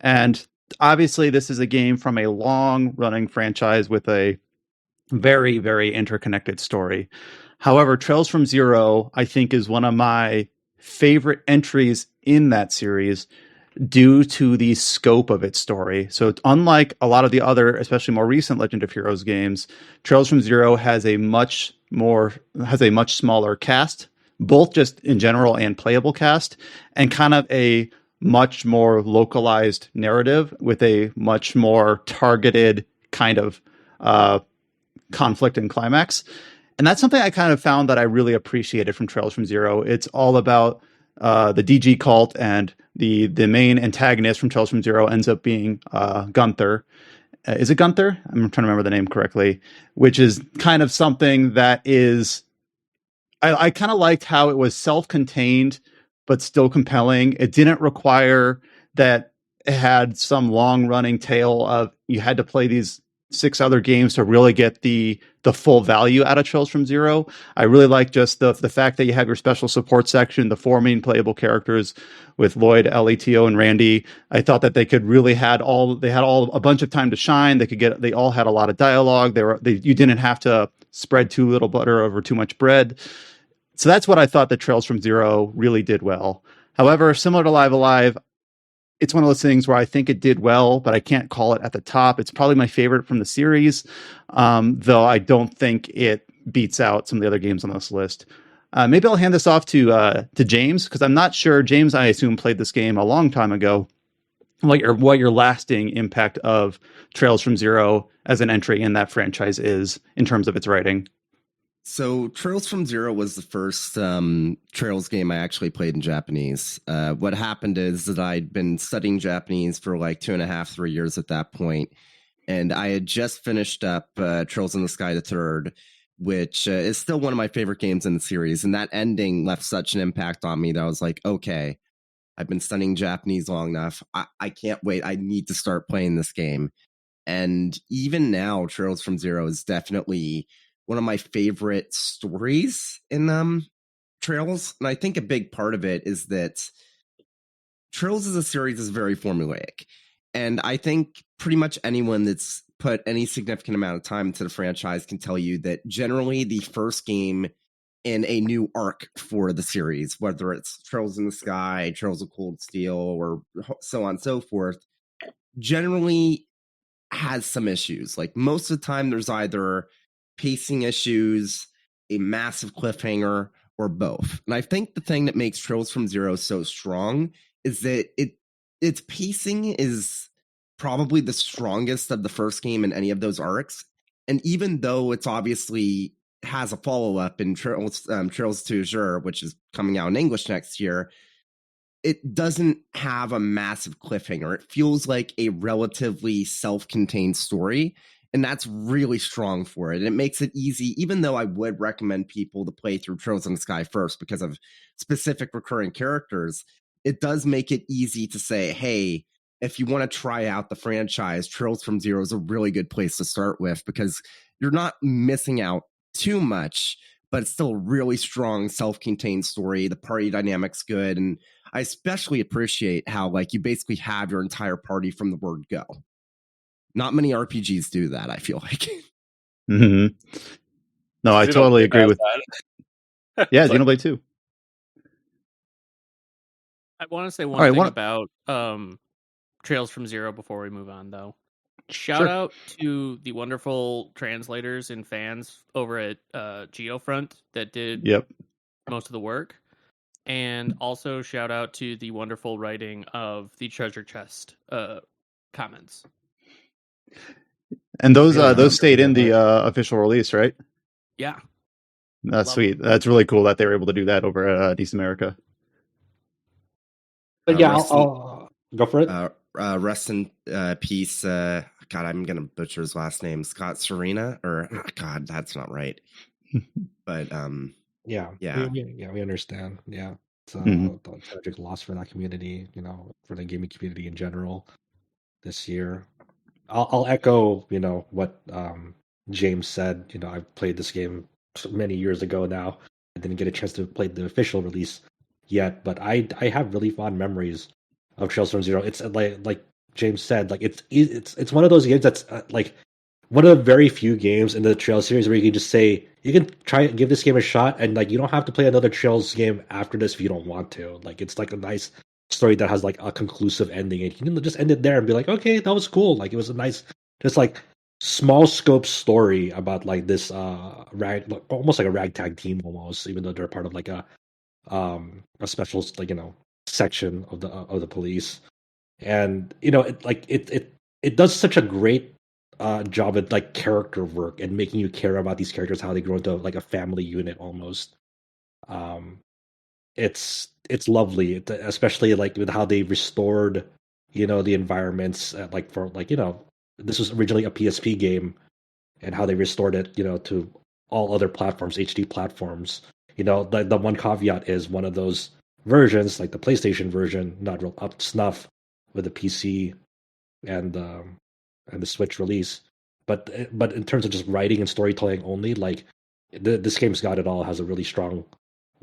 And obviously this is a game from a long-running franchise with a very, very interconnected story. However, Trails from Zero, I think, is one of my favorite entries in that series due to the scope of its story. So unlike a lot of the other, especially more recent Legend of Heroes games, Trails from Zero has a much smaller cast, both just in general and playable cast, and kind of a much more localized narrative with a much more targeted kind of conflict and climax. And that's something I kind of found that I really appreciated from Trails from Zero. It's all about the DG cult, and the main antagonist from Trails from Zero ends up being Gunther. Is it Gunther? I'm trying to remember the name correctly, which is kind of something that is... I kind of liked how it was self-contained, but still compelling. It didn't require that it had some long-running tale of you had to play these 6 other games to really get the full value out of Trails from Zero. I really like just the fact that you have your special support section, the 4 main playable characters with Lloyd, LETO, and Randy. I thought that they could really had all a bunch of time to shine. They all had a lot of dialogue. You didn't have to spread too little butter over too much bread. So that's what I thought that Trails from Zero really did well. However, similar to Live Alive, it's one of those things where I think it did well, but I can't call it at the top. It's probably my favorite from the series, though I don't think it beats out some of the other games on this list. Maybe I'll hand this off to James, because I'm not sure. James, I assume, played this game a long time ago. What your lasting impact of Trails from Zero as an entry in that franchise is in terms of its writing. So Trails from Zero was the first Trails game I actually played in Japanese. What happened is that I'd been studying Japanese for like 2.5, 3 years at that point, and I had just finished up Trails in the Sky the Third, which is still one of my favorite games in the series. And that ending left such an impact on me that I was like, okay, I've been studying Japanese long enough. I can't wait. I need to start playing this game. And even now, Trails from Zero is definitely one of my favorite stories in Trails. And I think a big part of it is that Trails as a series is very formulaic. And I think pretty much anyone that's put any significant amount of time into the franchise can tell you that generally the first game in a new arc for the series, whether it's Trails in the Sky, Trails of Cold Steel, or so on and so forth, generally has some issues. Like most of the time, there's either pacing issues, a massive cliffhanger, or both. And I think the thing that makes Trails from Zero so strong is that its pacing is probably the strongest of the first game in any of those arcs. And even though it's obviously has a follow-up in Trails to Azure, which is coming out in English next year, it doesn't have a massive cliffhanger. It feels like a relatively self-contained story, and that's really strong for it. And it makes it easy, even though I would recommend people to play through Trails in the Sky first because of specific recurring characters. It does make it easy to say, hey, if you want to try out the franchise, Trails from Zero is a really good place to start with because you're not missing out too much, but it's still a really strong self-contained story. The party dynamic's good, and I especially appreciate how like you basically have your entire party from the word go. Not many RPGs do that, I feel like. Mm-hmm. No, I totally agree with that. Yeah, Xenoblade 2. I want to say one thing about Trails from Zero before we move on, though. Shout out to the wonderful translators and fans over at Geofront that did most of the work. And also shout out to the wonderful writing of the Treasure Chest comments. And those stayed in the official release, right? Yeah. That's sweet. That's really cool that they were able to do that over at East America. But yeah, I'll go for it. Rest in peace. God, I'm gonna butcher his last name. Scott Serena, or God, that's not right. But we understand. Yeah, it's a tragic loss for that community. You know, for the gaming community in general this year. I'll echo what James said. You know, I've played this game many years ago now. I didn't get a chance to play the official release yet, but I have really fond memories of Trails from Zero. It's like James said, like it's one of those games that's like one of the very few games in the Trails series where you can just say you can try and give this game a shot, and like you don't have to play another Trails game after this if you don't want to. Like it's like a nice story that has like a conclusive ending, and you can just end it there and be like, okay, that was cool. Like it was a nice, just like small scope story about like this almost like a ragtag team almost, even though they're part of like a special like section of the police. And it does such a great job at like character work and making you care about these characters, how they grow into like a family unit almost. It's lovely, especially like with how they restored the environments, like for like this was originally a PSP game, and how they restored it to all other platforms, HD platforms. The one caveat is one of those versions, like the PlayStation version, not real up to snuff with the PC and the Switch release. But in terms of just writing and storytelling only, like this game's got it all. It has a really strong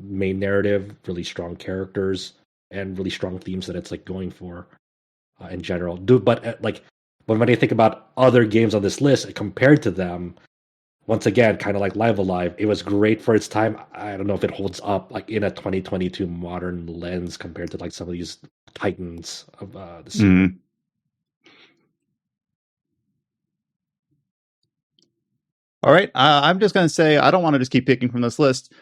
main narrative, really strong characters, and really strong themes that it's like going for in general. But when I think about other games on this list compared to them, once again, kind of like Live Alive, it was great for its time. I don't know if it holds up like in a 2022 modern lens compared to like some of these titans of the series. All right, I'm just going to say I don't want to just keep picking from this list.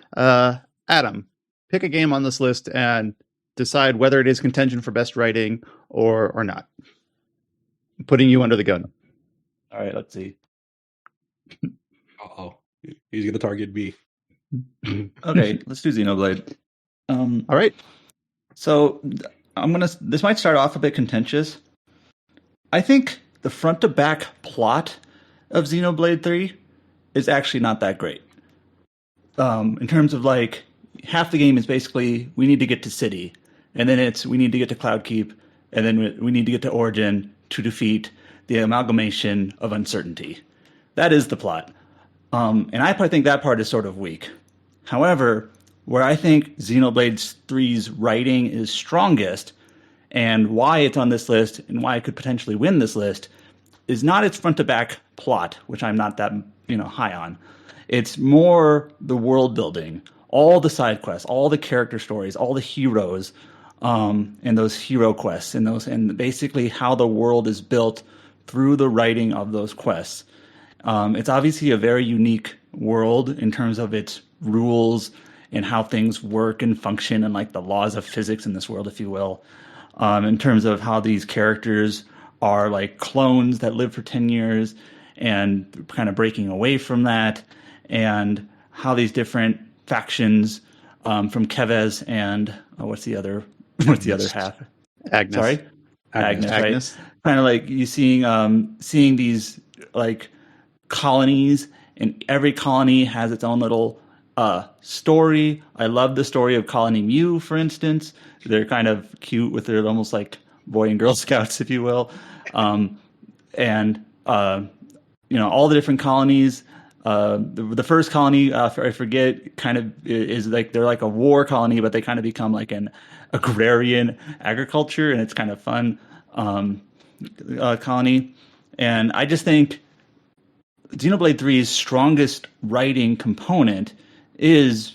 Adam, pick a game on this list and decide whether it is contention for best writing or not. I'm putting you under the gun. All right, let's see. Uh-oh. He's going to target me. Okay, let's do Xenoblade. All right. So this might start off a bit contentious. I think the front to back plot of Xenoblade 3 is actually not that great. In terms of like half the game is basically we need to get to City, and then it's we need to get to Cloudkeep, and then we need to get to Origin to defeat the amalgamation of uncertainty. That is the plot. And I think that part is sort of weak. However, where I think Xenoblade 3's writing is strongest, and why it's on this list, and why it could potentially win this list, is not its front-to-back plot, which I'm not that high on. It's more the world building, all the side quests, all the character stories, all the heroes, and those hero quests, and basically how the world is built through the writing of those quests. It's obviously a very unique world in terms of its rules and how things work and function, and like the laws of physics in this world, if you will. In terms of how these characters are like clones that live for 10 years and kind of breaking away from that, and how these different factions from Kevez and what's the other half? Agnes. Sorry, Agnes. Right? Kind of like you seeing these like colonies, and every colony has its own little story. I love the story of Colony Mew, for instance. They're kind of cute with their almost like Boy and Girl Scouts, if you will. And all the different colonies. The first colony, I forget, kind of is like they're like a war colony, but they kind of become like an agrarian agriculture, and it's kind of fun colony. And I just think Xenoblade 3's strongest writing component is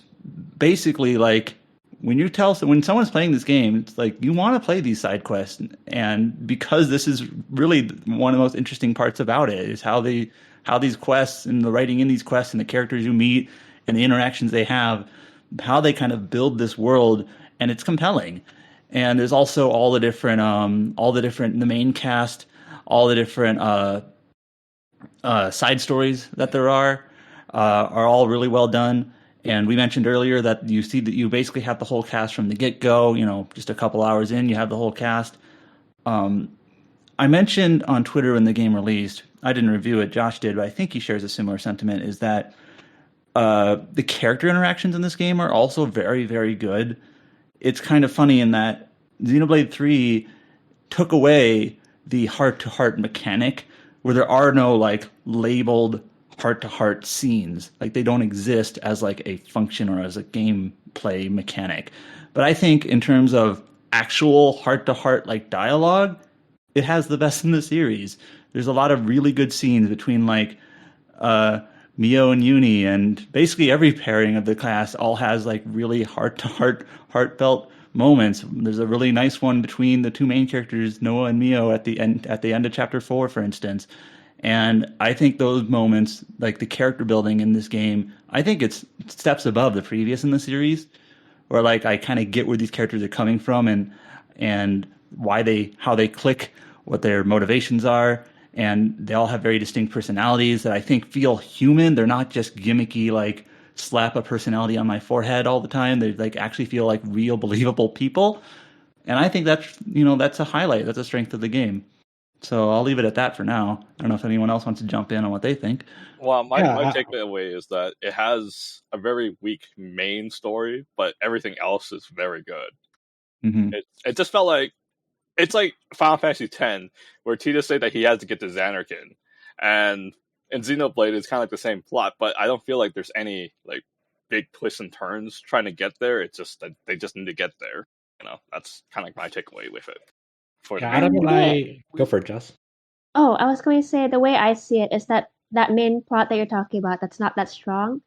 basically like when someone's playing this game, it's like you want to play these side quests, and because this is really one of the most interesting parts about it is how these quests and the writing in these quests and the characters you meet and the interactions they have, how they kind of build this world, and it's compelling. And there's also all the different the main cast, all the different side stories that there are all really well done. And we mentioned earlier that you see that you basically have the whole cast from the get-go, just a couple hours in, you have the whole cast. I mentioned on Twitter when the game released, I didn't review it, Josh did, but I think he shares a similar sentiment, is that the character interactions in this game are also very, very good. It's kind of funny in that Xenoblade 3 took away the heart-to-heart mechanic, where there are no like labeled heart-to-heart scenes. Like they don't exist as like a function or as a gameplay mechanic. But I think in terms of actual heart-to-heart like dialogue, it has the best in the series. There's a lot of really good scenes between like Mio and Uni, and basically every pairing of the class all has like really heart-to-heart, heartfelt moments. There's a really nice one between the two main characters, Noah and Mio, at the end of chapter 4, for instance. And I think those moments, like the character building in this game, I think it's steps above the previous in the series, where like I kind of get where these characters are coming from and how they click, what their motivations are, and they all have very distinct personalities that I think feel human. They're not just gimmicky, like slap a personality on my forehead all the time. They like actually feel like real, believable people. And I think that's a highlight. That's a strength of the game. So I'll leave it at that for now. I don't know if anyone else wants to jump in on what they think. Well, my takeaway is that it has a very weak main story, but everything else is very good. Mm-hmm. It just felt like it's like Final Fantasy X, where Tita said that he has to get to Xanarkin, and in Xenoblade it's kind of like the same plot, but I don't feel like there's any like big twists and turns trying to get there. It's just that they just need to get there. That's kind of like my takeaway with it. Adam and I go for it, Jess. Oh, I was going to say the way I see it is that main plot that you're talking about that's not that strong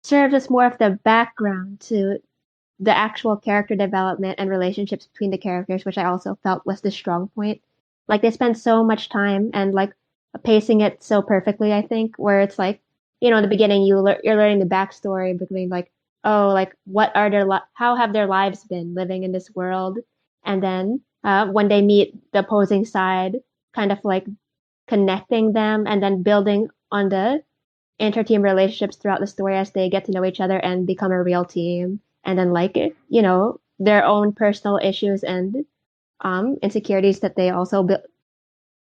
serves as more of the background to the actual character development and relationships between the characters, which I also felt was the strong point. Like they spend so much time and like pacing it so perfectly, I think, where it's like, in the beginning you're learning the backstory between like, oh, like what are how have their lives been living in this world, and then when they meet the opposing side, kind of like connecting them and then building on the inter-team relationships throughout the story as they get to know each other and become a real team. And then like, their own personal issues and insecurities that they also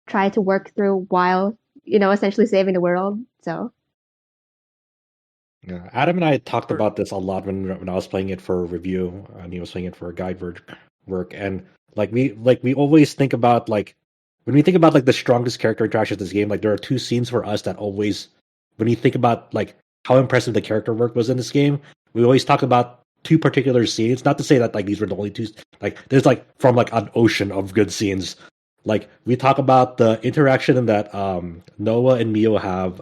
try to work through while, essentially saving the world. So yeah, Adam and I talked about this a lot when I was playing it for review and he was playing it for guide work. And like we always think about like, when we think about like the strongest character interactions in this game, like there are two scenes for us that always, when you think about like how impressive the character work was in this game, we always talk about two particular scenes. Not to say that like these were the only two. Like there's like from like an ocean of good scenes. Like we talk about the interaction that Noah and Mio have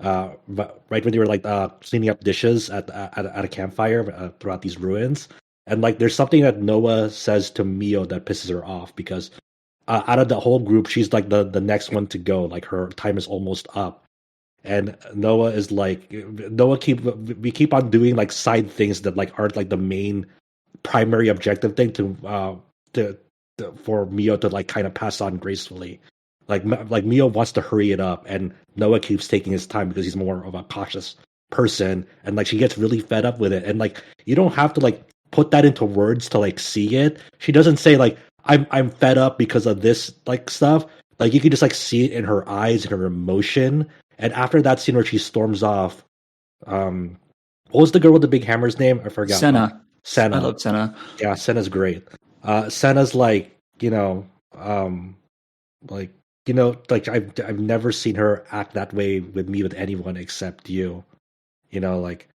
right when they were like cleaning up dishes at a campfire throughout these ruins. And like there's something that Noah says to Mio that pisses her off because out of the whole group, she's like the next one to go. Like her time is almost up, and Noah is like we keep on doing like side things that like aren't like the main primary objective thing to for Mio to like kind of pass on gracefully. Like Mio wants to hurry it up, and Noah keeps taking his time because he's more of a cautious person, and like she gets really fed up with it. And like you don't have to like put that into words to like see it. She doesn't say like I'm fed up because of this like stuff. Like you can just like see it in her eyes and her emotion. And after that scene where she storms off, what was the girl with the big hammer's name? I forgot. Senna. Senna. I love Senna. Yeah, Senna's great. Senna's like, like I've never seen her act that way with me with anyone except you. Like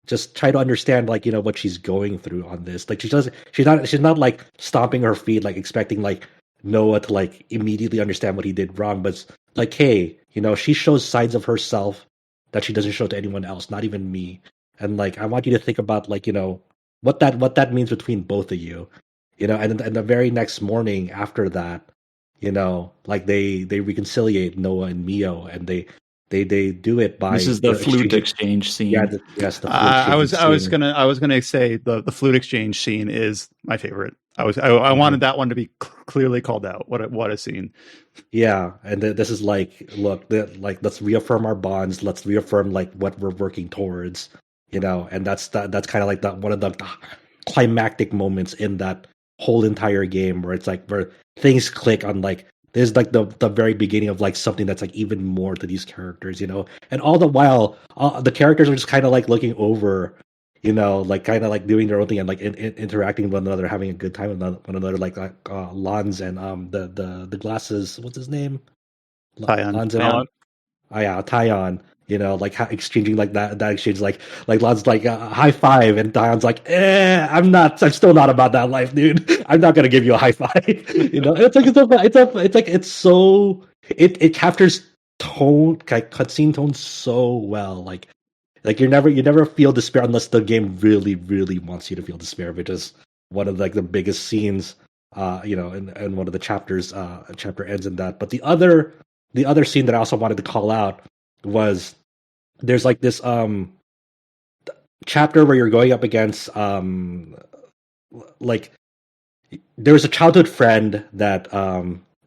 just try to understand like what she's going through on this. Like she's not like stomping her feet like expecting like Noah to like immediately understand what he did wrong, but like hey, she shows sides of herself that she doesn't show to anyone else, not even me. And like I want you to think about like what that means between both of you. And the very next morning after that, like they reconciliate Noah and Mio, and they do it by this is the flute exchange scene. Yeah, yes, the flute I was scene. I was gonna say the flute exchange scene is my favorite. I wanted that one to be clearly called out. What a scene! Yeah, and this is like, look, let's reaffirm our bonds. Let's reaffirm like what we're working towards. And that's kind of like one of the climactic moments in that whole entire game where it's like where things click on like. There's like the very beginning of like something that's like even more to these characters, and all the while the characters are just kind of like looking over, like kind of like doing their own thing and like interacting with one another, having a good time with one another, like Lons and the glasses, what's his name? Tyon. Lons and Tyon. Like exchanging like that exchange, like Lon's like high five, and Dion's like, I'm still not about that life, dude. I'm not gonna give you a high five. It's so it captures tone, like cutscene tone so well. Like you never feel despair unless the game really, really wants you to feel despair, which is one of like the biggest scenes, in one of the chapters. Chapter ends in that. But the other scene that I also wanted to call out was there's like this chapter where you're going up against like there's a childhood friend that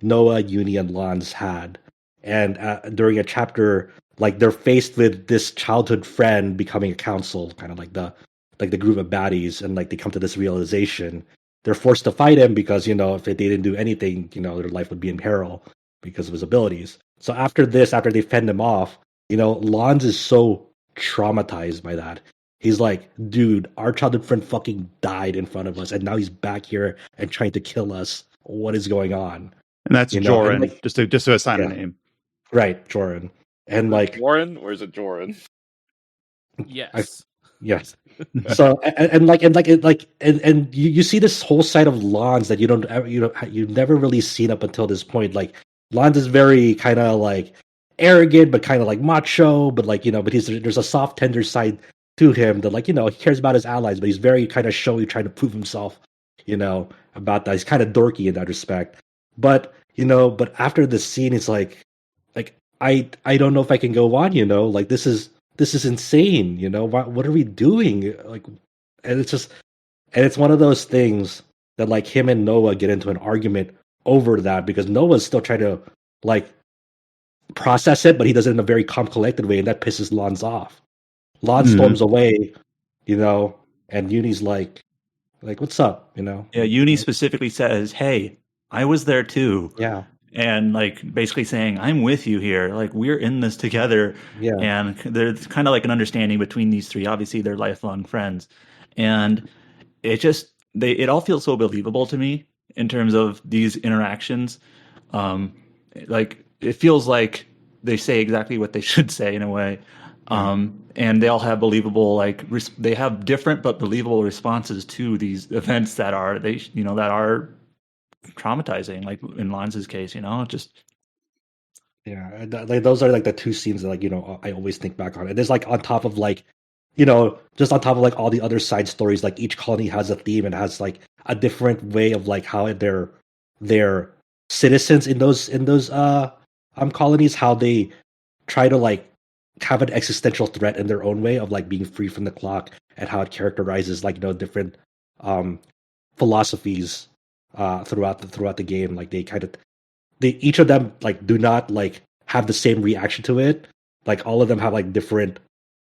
Noah, Uni, and Lons had, and during a chapter, like they're faced with this childhood friend becoming a council, kind of like the group of baddies, and like they come to this realization they're forced to fight him because if they didn't do anything, their life would be in peril because of his abilities. So after this, after they fend him off, Lons is so traumatized by that. He's like, dude, our childhood friend fucking died in front of us, and now he's back here and trying to kill us. What is going on? And that's Joran, like, just to assign a name. Right, Joran. And like Joran, or is it Joran? Yes. Yes. So and you see this whole side of Lons that you've never really seen up until this point. Like Lons is very kind of like arrogant, but kind of like macho, but like but there's a soft, tender side to him that he cares about his allies, but he's very kind of showy, trying to prove himself, about that. He's kind of dorky in that respect. But but after this scene, it's like I don't know if I can go on. Like this is insane. What are we doing? Like, and it's one of those things that like him and Noah get into an argument over that because Noah's still trying to like process it, but he does it in a very calm, collected way, and that pisses Lons off. Lon storms away, and Uni's like, what's up, Yeah, Uni specifically says, "Hey, I was there too." Yeah. And like basically saying, "I'm with you here. Like we're in this together." Yeah. And there's kind of like an understanding between these three. Obviously, they're lifelong friends, and it all feels so believable to me in terms of these interactions. Like it feels like they say exactly what they should say in a way. And they all have believable, they have different but believable responses to these events that are that are traumatizing. Like in Lons's case, just yeah, like those are like the two scenes that I always think back on. And there's like on top of like just on top of like all the other side stories, like each colony has a theme and has like a different way of like how their citizens in those colonies, how they try to like have an existential threat in their own way of like being free from the clock, and how it characterizes like different philosophies throughout the game. Like they each of them like do not like have the same reaction to it. Like all of them have like different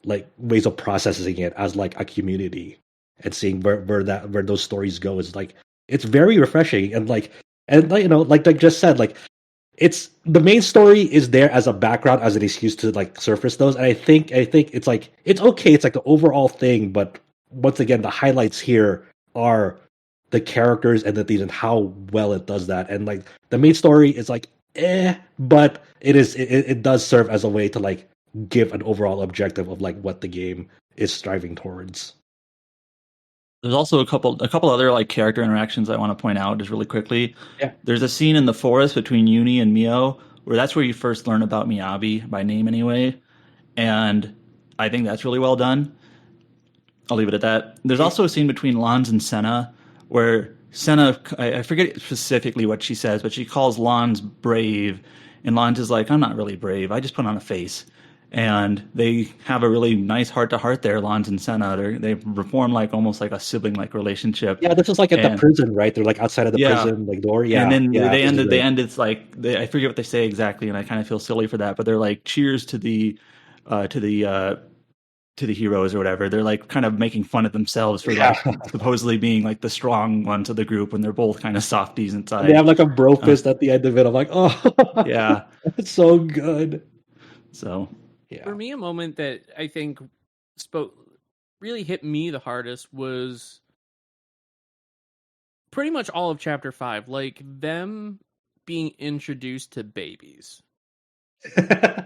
like ways of processing it as like a community, and seeing where those stories go is like it's very refreshing. And like like I just said, like it's the main story is there as a background, as an excuse to like surface those. And I think it's like it's okay, it's like the overall thing, but once again the highlights here are the characters and the themes and how well it does that. And like the main story is like but it does serve as a way to like give an overall objective of like what the game is striving towards. There's also a couple other like character interactions I want to point out just really quickly. Yeah. There's a scene in the forest between Uni and Mio where that's where you first learn about Miyabi by name anyway, and I think that's really well done. I'll leave it at that. There's also a scene between Lons and Senna where Senna, I forget specifically what she says, but she calls Lons brave, and Lons is like, "I'm not really brave. I just put on a face." And they have a really nice heart-to-heart there, Lons and Senna. They form like almost like a sibling-like relationship. Yeah, this is like at the prison, right? They're like outside of the prison, like door. Yeah, and then they end. Great. They end. It's like I forget what they say exactly, and I kind of feel silly for that. But they're like, "Cheers to the heroes," or whatever. They're like kind of making fun of themselves for like supposedly being like the strong ones of the group when they're both kind of softies inside. They have like a bro fist at the end of it. I'm like, oh yeah, it's so good. So yeah, for me, a moment that I think really hit me the hardest was pretty much all of chapter 5, like them being introduced to babies.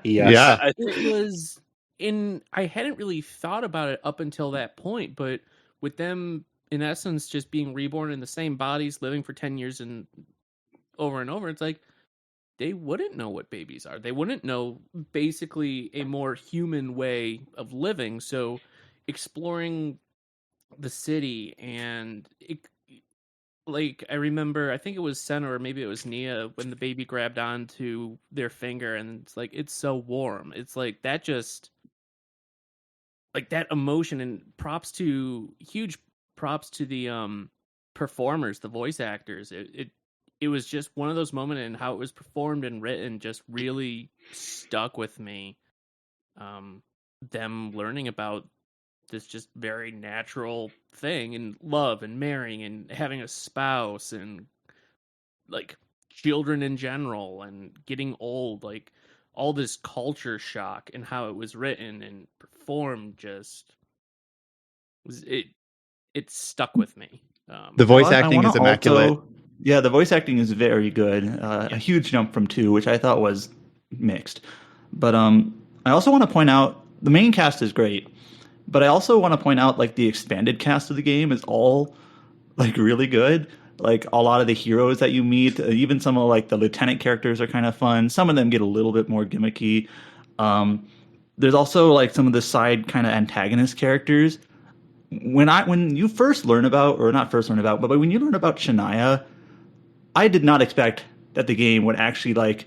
Yes. Yeah, It was I hadn't really thought about it up until that point, but with them in essence just being reborn in the same bodies, living for 10 years and over, it's like they wouldn't know what babies are. They wouldn't know basically a more human way of living. So exploring the city and like I remember, I think it was Senna or maybe it was Nia when the baby grabbed onto their finger, and it's like it's so warm. It's like that just like that emotion, and huge props to the performers, the voice actors. It was just one of those moments, and how it was performed and written just really stuck with me. Them learning about this just very natural thing, and love and marrying and having a spouse and like children in general and getting old, like all this culture shock, and how it was written and performed just was it stuck with me. The voice acting is immaculate. Yeah, the voice acting is very good. A huge jump from 2, which I thought was mixed. But I also want to point out the main cast is great, but I also want to point out like the expanded cast of the game is all like really good. Like a lot of the heroes that you meet, even some of like the lieutenant characters are kind of fun. Some of them get a little bit more gimmicky. There's also like some of the side kind of antagonist characters. When you first learn about, or not first learn about, but when you learn about Shania, I did not expect that the game would actually like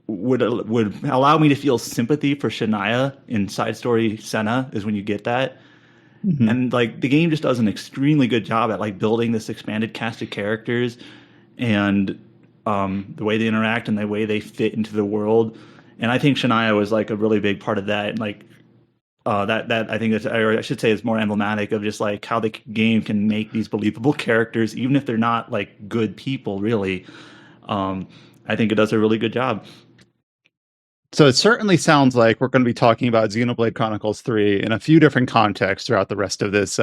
would allow me to feel sympathy for Shania in side story Senna is when you get that. Mm-hmm. And like the game just does an extremely good job at like building this expanded cast of characters and the way they interact and the way they fit into the world. And I think Shania was like a really big part of that. And like that I think that's, or I should say, is more emblematic of just like how the game can make these believable characters, even if they're not like good people, really. I think it does a really good job. So it certainly sounds like we're going to be talking about Xenoblade Chronicles 3 in a few different contexts throughout the rest of this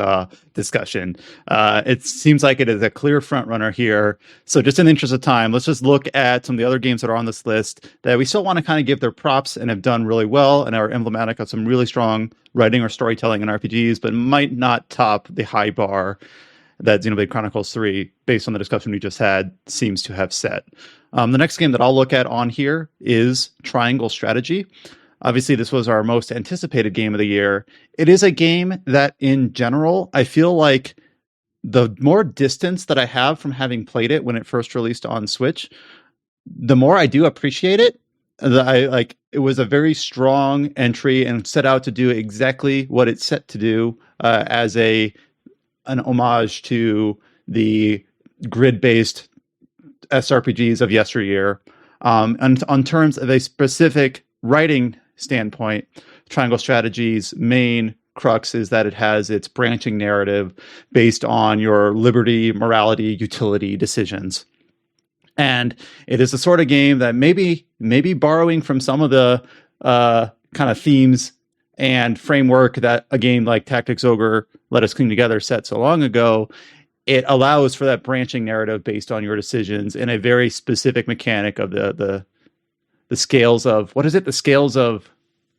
discussion. It seems like it is a clear front runner here. So just in the interest of time, let's just look at some of the other games that are on this list that we still want to kind of give their props and have done really well and are emblematic of some really strong writing or storytelling in RPGs, but might not top the high bar that Xenoblade Chronicles 3, based on the discussion we just had, seems to have set. The next game that I'll look at on here is Triangle Strategy. Obviously, this was our most anticipated game of the year. It is a game that, in general, I feel like the more distance that I have from having played it when it first released on Switch, the more I do appreciate it. It was a very strong entry and set out to do exactly what it's set to do as an homage to the grid-based SRPGs of yesteryear. And on terms of a specific writing standpoint, Triangle Strategy's main crux is that it has its branching narrative based on your liberty, morality, utility decisions. And it is the sort of game that maybe borrowing from some of the kind of themes and framework that a game like Tactics Ogre Let Us Cling Together set so long ago, it allows for that branching narrative based on your decisions in a very specific mechanic of the scales of, what is it? The scales of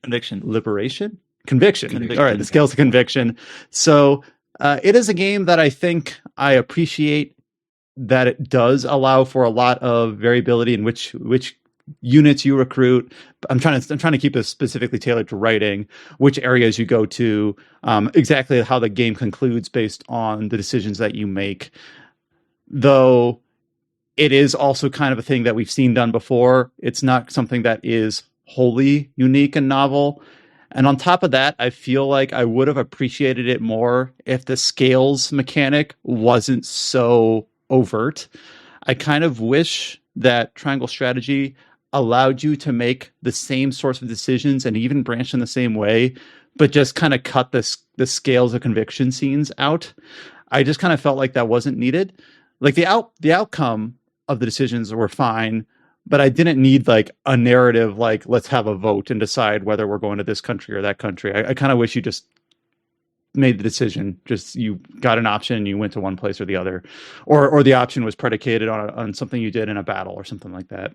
conviction, conviction. All right. The scales of conviction. So it is a game that I think I appreciate that it does allow for a lot of variability in which units you recruit. I'm trying to keep this specifically tailored to writing, which areas you go to, exactly how the game concludes based on the decisions that you make. Though it is also kind of a thing that we've seen done before. It's not something that is wholly unique and novel. And on top of that, I feel like I would have appreciated it more if the scales mechanic wasn't so overt. I kind of wish that Triangle Strategy allowed you to make the same sorts of decisions and even branch in the same way, but just kind of cut the scales of conviction scenes out. I just kind of felt like that wasn't needed. Like the outcome of the decisions were fine, but I didn't need like a narrative like, let's have a vote and decide whether we're going to this country or that country. I kind of wish you just made the decision. Just you got an option, you went to one place or the other, or the option was predicated on something you did in a battle or something like that.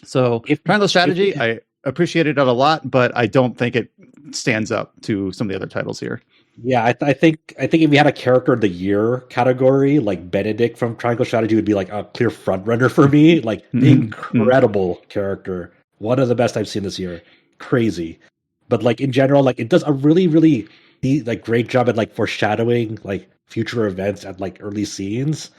So Triangle Strategy, I appreciated it a lot, but I don't think it stands up to some of the other titles here. Yeah, I think if we had a character of the year category, like Benedict from Triangle Strategy would be like a clear front runner for me. Like incredible character, one of the best I've seen this year. Crazy, but like in general, like it does a really, really like great job at like foreshadowing like future events at like early scenes.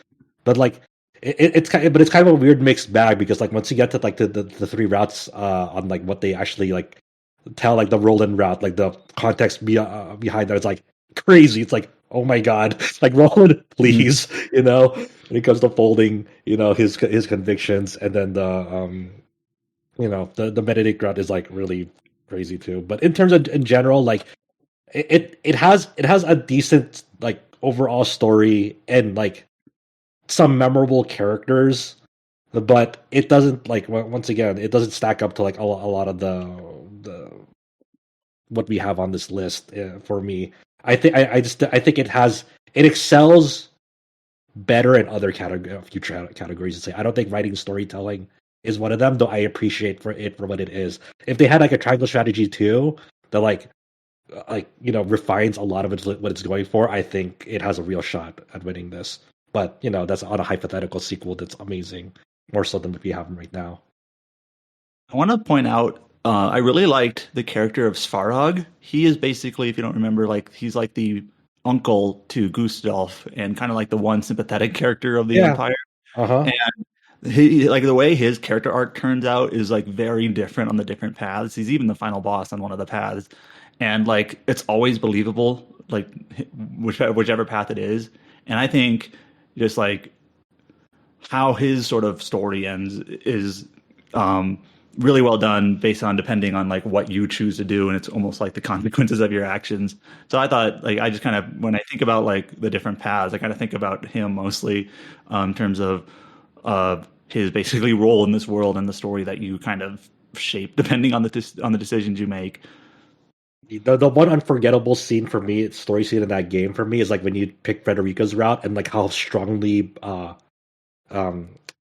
But like it's kind of, but it's kind of a weird mixed bag because like once you get to like the three routes on like what they actually like tell, like the Roland route, like the context behind that is like crazy. It's like, oh my god, like Roland, please, when it comes to folding, his convictions, and then the Benedict route is like really crazy too. But in terms of in general, like it has a decent like overall story and like some memorable characters, but it doesn't like once again it doesn't stack up to like a lot of the what we have on this list for me. I think I think it excels better in other future categories. To say I don't think writing storytelling is one of them, though I appreciate for what it is. If they had like a triangle strategy too, that like refines a lot of what it's going for, I think it has a real shot at winning this. But that's on a hypothetical sequel that's amazing, more so than what we have right now. I want to point out, I really liked the character of Svarog. He is basically, if you don't remember, like he's like the uncle to Gustulf and kind of like the one sympathetic character of the Empire. And he, like the way his character arc turns out is like very different on the different paths. He's even the final boss on one of the paths, and like it's always believable, like whichever path it is. And I think just like how his sort of story ends is really well done, based on depending on like what you choose to do, and it's almost like the consequences of your actions. So I thought, like, I just kind of, when I think about like the different paths, I kind of think about him mostly in terms of his basically role in this world and the story that you kind of shape depending on the decisions you make. The one unforgettable scene for me, story scene in that game for me, is like when you pick Frederica's route and like how strongly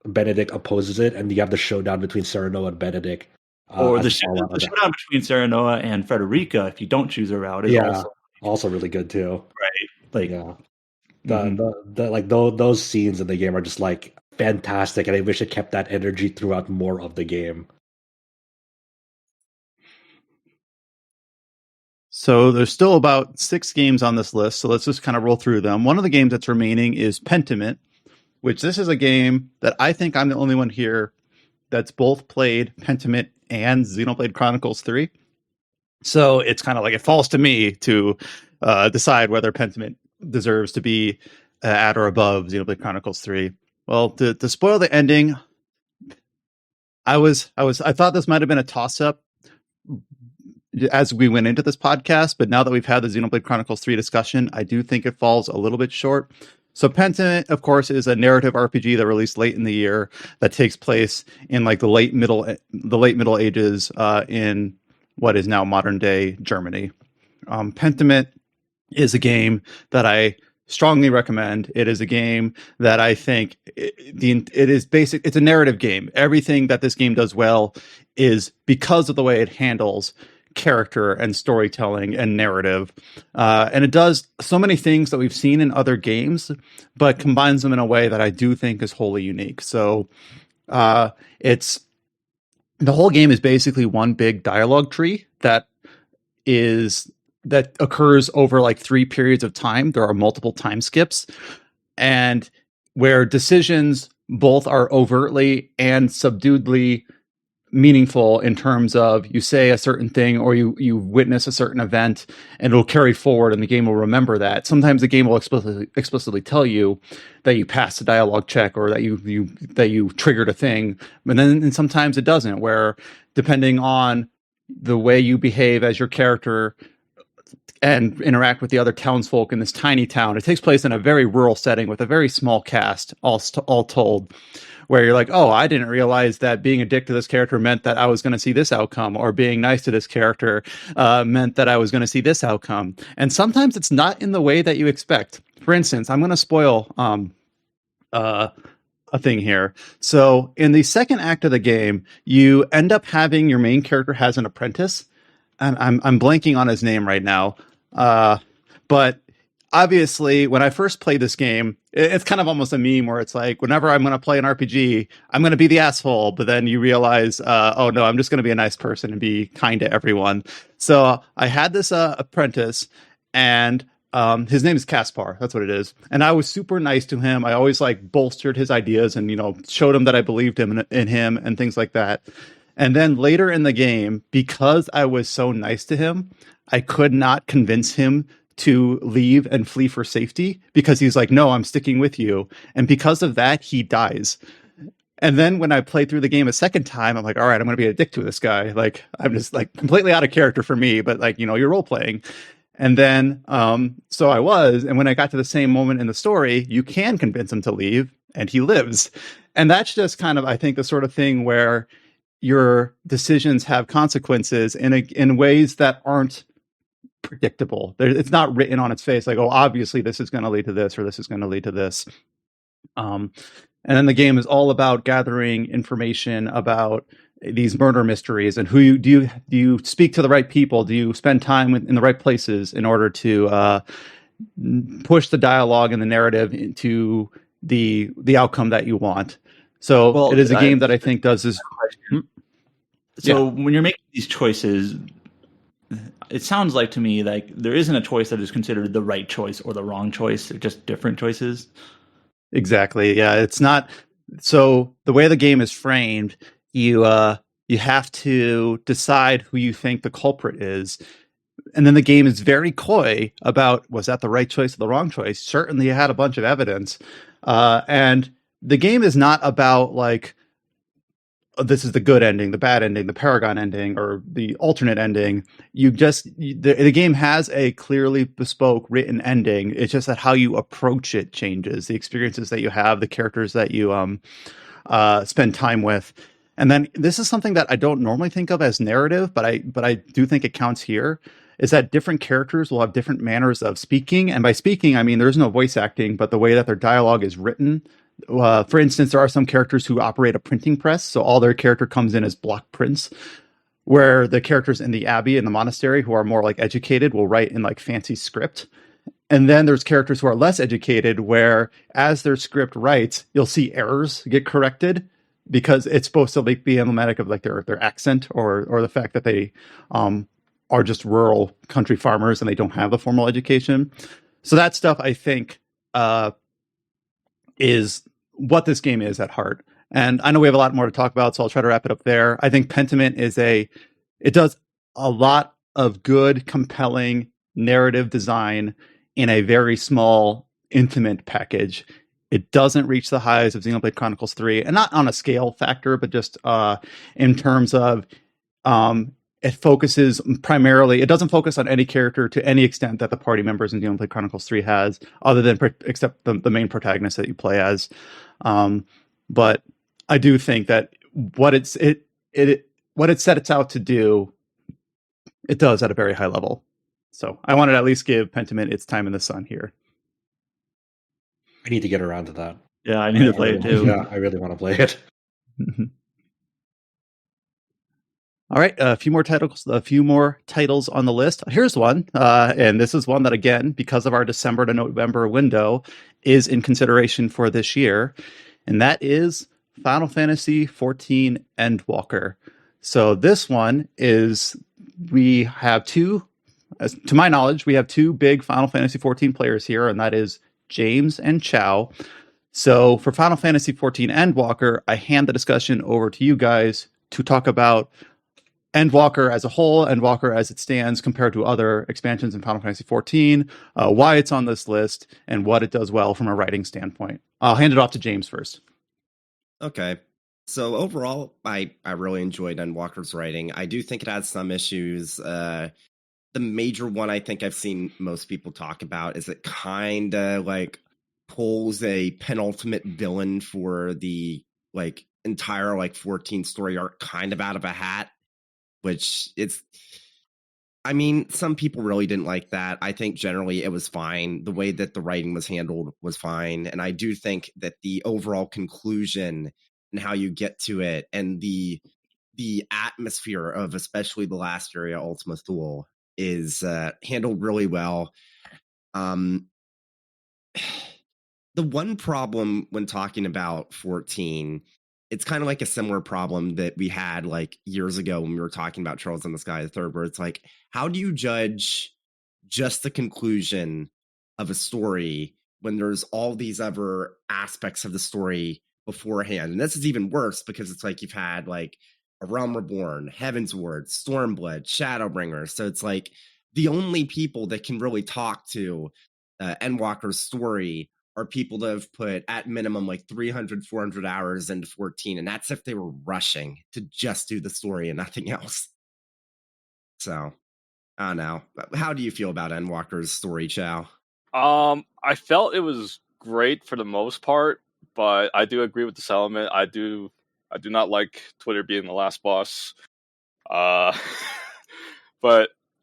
Benedict opposes it, and you have the showdown between Serenoa and Benedict. Or the showdown between Serenoa and Frederica, if you don't choose a route, is also really good too. Right? Like, those scenes in the game are just like fantastic, and I wish it kept that energy throughout more of the game. So there's still about 6 games on this list, so let's just kind of roll through them. One of the games that's remaining is Pentiment, which this is a game that I think I'm the only one here that's both played Pentiment and Xenoblade Chronicles 3. So it's kind of like it falls to me to decide whether Pentiment deserves to be at or above Xenoblade Chronicles 3. Well, to spoil the ending, I thought this might have been a toss-up as we went into this podcast, but now that we've had the Xenoblade Chronicles 3 discussion, I do think it falls a little bit short. So Pentiment, of course, is a narrative RPG that released late in the year that takes place in like the late Middle Ages in what is now modern day Germany. Pentiment is a game that I strongly recommend. It is a game that I think it's a narrative game. Everything that this game does well is because of the way it handles character and storytelling and narrative, and it does so many things that we've seen in other games, but combines them in a way that I do think is wholly unique. So it's the whole game is basically one big dialogue tree that occurs over like 3 periods of time. There are multiple time skips, and where decisions both are overtly and subduedly meaningful in terms of you say a certain thing or you witness a certain event, and it'll carry forward and the game will remember that. Sometimes the game will explicitly tell you that you passed a dialogue check or that you triggered a thing, and sometimes it doesn't, where depending on the way you behave as your character and interact with the other townsfolk in this tiny town. It takes place in a very rural setting with a very small cast, all told, where you're like, oh, I didn't realize that being a dick to this character meant that I was going to see this outcome, or being nice to this character meant that I was going to see this outcome. And sometimes it's not in the way that you expect. For instance, I'm going to spoil a thing here. So in the second act of the game, you end up having your main character has an apprentice, and I'm blanking on his name right now. But obviously, when I first played this game, it's kind of almost a meme where it's like, whenever I'm going to play an RPG, I'm going to be the asshole. But then you realize, oh no, I'm just going to be a nice person and be kind to everyone. So I had this apprentice, and his name is Caspar. That's what it is. And I was super nice to him. I always like bolstered his ideas and, showed him that I believed in him and things like that. And then later in the game, because I was so nice to him, I could not convince him to leave and flee for safety because he's like, no, I'm sticking with you. And because of that, he dies. And then when I played through the game a second time, I'm like, all right, I'm going to be a dick to this guy. Like, I'm just like completely out of character for me, but like, you're role playing. And then, so I was, and when I got to the same moment in the story, you can convince him to leave and he lives. And that's just kind of, I think, the sort of thing where your decisions have consequences in ways that aren't predictable. It's not written on its face like, oh, obviously this is going to lead to this or this is going to lead to this. And then the game is all about gathering information about these murder mysteries and do you speak to the right people? Do you spend time in the right places in order to push the dialogue and the narrative into the outcome that you want? So it is a game that I think does this. So when you're making these choices, it sounds like to me like there isn't a choice that is considered the right choice or the wrong choice. They're just different choices. Exactly. Yeah, it's not. So the way the game is framed, you have to decide who you think the culprit is. And then the game is very coy about, was that the right choice or the wrong choice? Certainly you had a bunch of evidence. And the game is not about like, this is the good ending, the bad ending, the Paragon ending, or the alternate ending. The game has a clearly bespoke written ending. It's just that how you approach it changes. The experiences that you have, the characters that you spend time with. And then this is something that I don't normally think of as narrative, but I do think it counts here, is that different characters will have different manners of speaking. And by speaking, I mean, there's no voice acting, but the way that their dialogue is written. For instance, there are some characters who operate a printing press, so all their character comes in as block prints, where the characters in the abbey and the monastery who are more like educated will write in like fancy script. And then there's characters who are less educated, where as their script writes, you'll see errors get corrected because it's supposed to like be emblematic of like their accent or the fact that they are just rural country farmers and they don't have a formal education. So that stuff, I think, is what this game is at heart. And I know we have a lot more to talk about, so I'll try to wrap it up there. I think Pentiment it does a lot of good, compelling narrative design in a very small, intimate package. It doesn't reach the highs of Xenoblade Chronicles 3, and not on a scale factor, but just in terms of it focuses primarily. It doesn't focus on any character to any extent that the party members in Xenoblade Chronicles 3 has, other than except the main protagonist that you play as. But I do think that what it sets out to do, it does at a very high level. So I wanted to at least give Pentiment its time in the sun here. I need to get around to that. Yeah, I need to play it too. Yeah, I really want to play it. All right, a few more titles on the list. Here's one, and this is one that, again, because of our December to November window, is in consideration for this year, and that is Final Fantasy XIV Endwalker. So this one is, we have to my knowledge, we have two big Final Fantasy XIV players here, and that is James and Chow. So for Final Fantasy XIV Endwalker, I hand the discussion over to you guys to talk about Endwalker as a whole, Endwalker as it stands compared to other expansions in Final Fantasy XIV, why it's on this list, and what it does well from a writing standpoint. I'll hand it off to James first. Okay. So overall, I really enjoyed Endwalker's writing. I do think it has some issues. The major one I think I've seen most people talk about is it kind of like pulls a penultimate villain for the like entire like 14 story arc kind of out of a hat. Which I mean, some people really didn't like that. I think generally it was fine. The way that the writing was handled was fine. And I do think that the overall conclusion and how you get to it and the atmosphere of especially the last area, Ultima Thule, is handled really well. The one problem when talking about 14, it's kind of like a similar problem that we had like years ago when we were talking about Charles in the Sky the Third, where it's like, how do you judge just the conclusion of a story when there's all these other aspects of the story beforehand. And this is even worse because it's like you've had like A Realm Reborn, Heaven's Ward, Stormblood, Shadowbringer. So it's like the only people that can really talk to Endwalker's story are people that have put at minimum like 300, 400 hours into 14. And that's if they were rushing to just do the story and nothing else. So, I don't know. How do you feel about Endwalker's story, Chow? I felt it was great for the most part, but I do agree with this element. I do not like Twitter being the last boss. But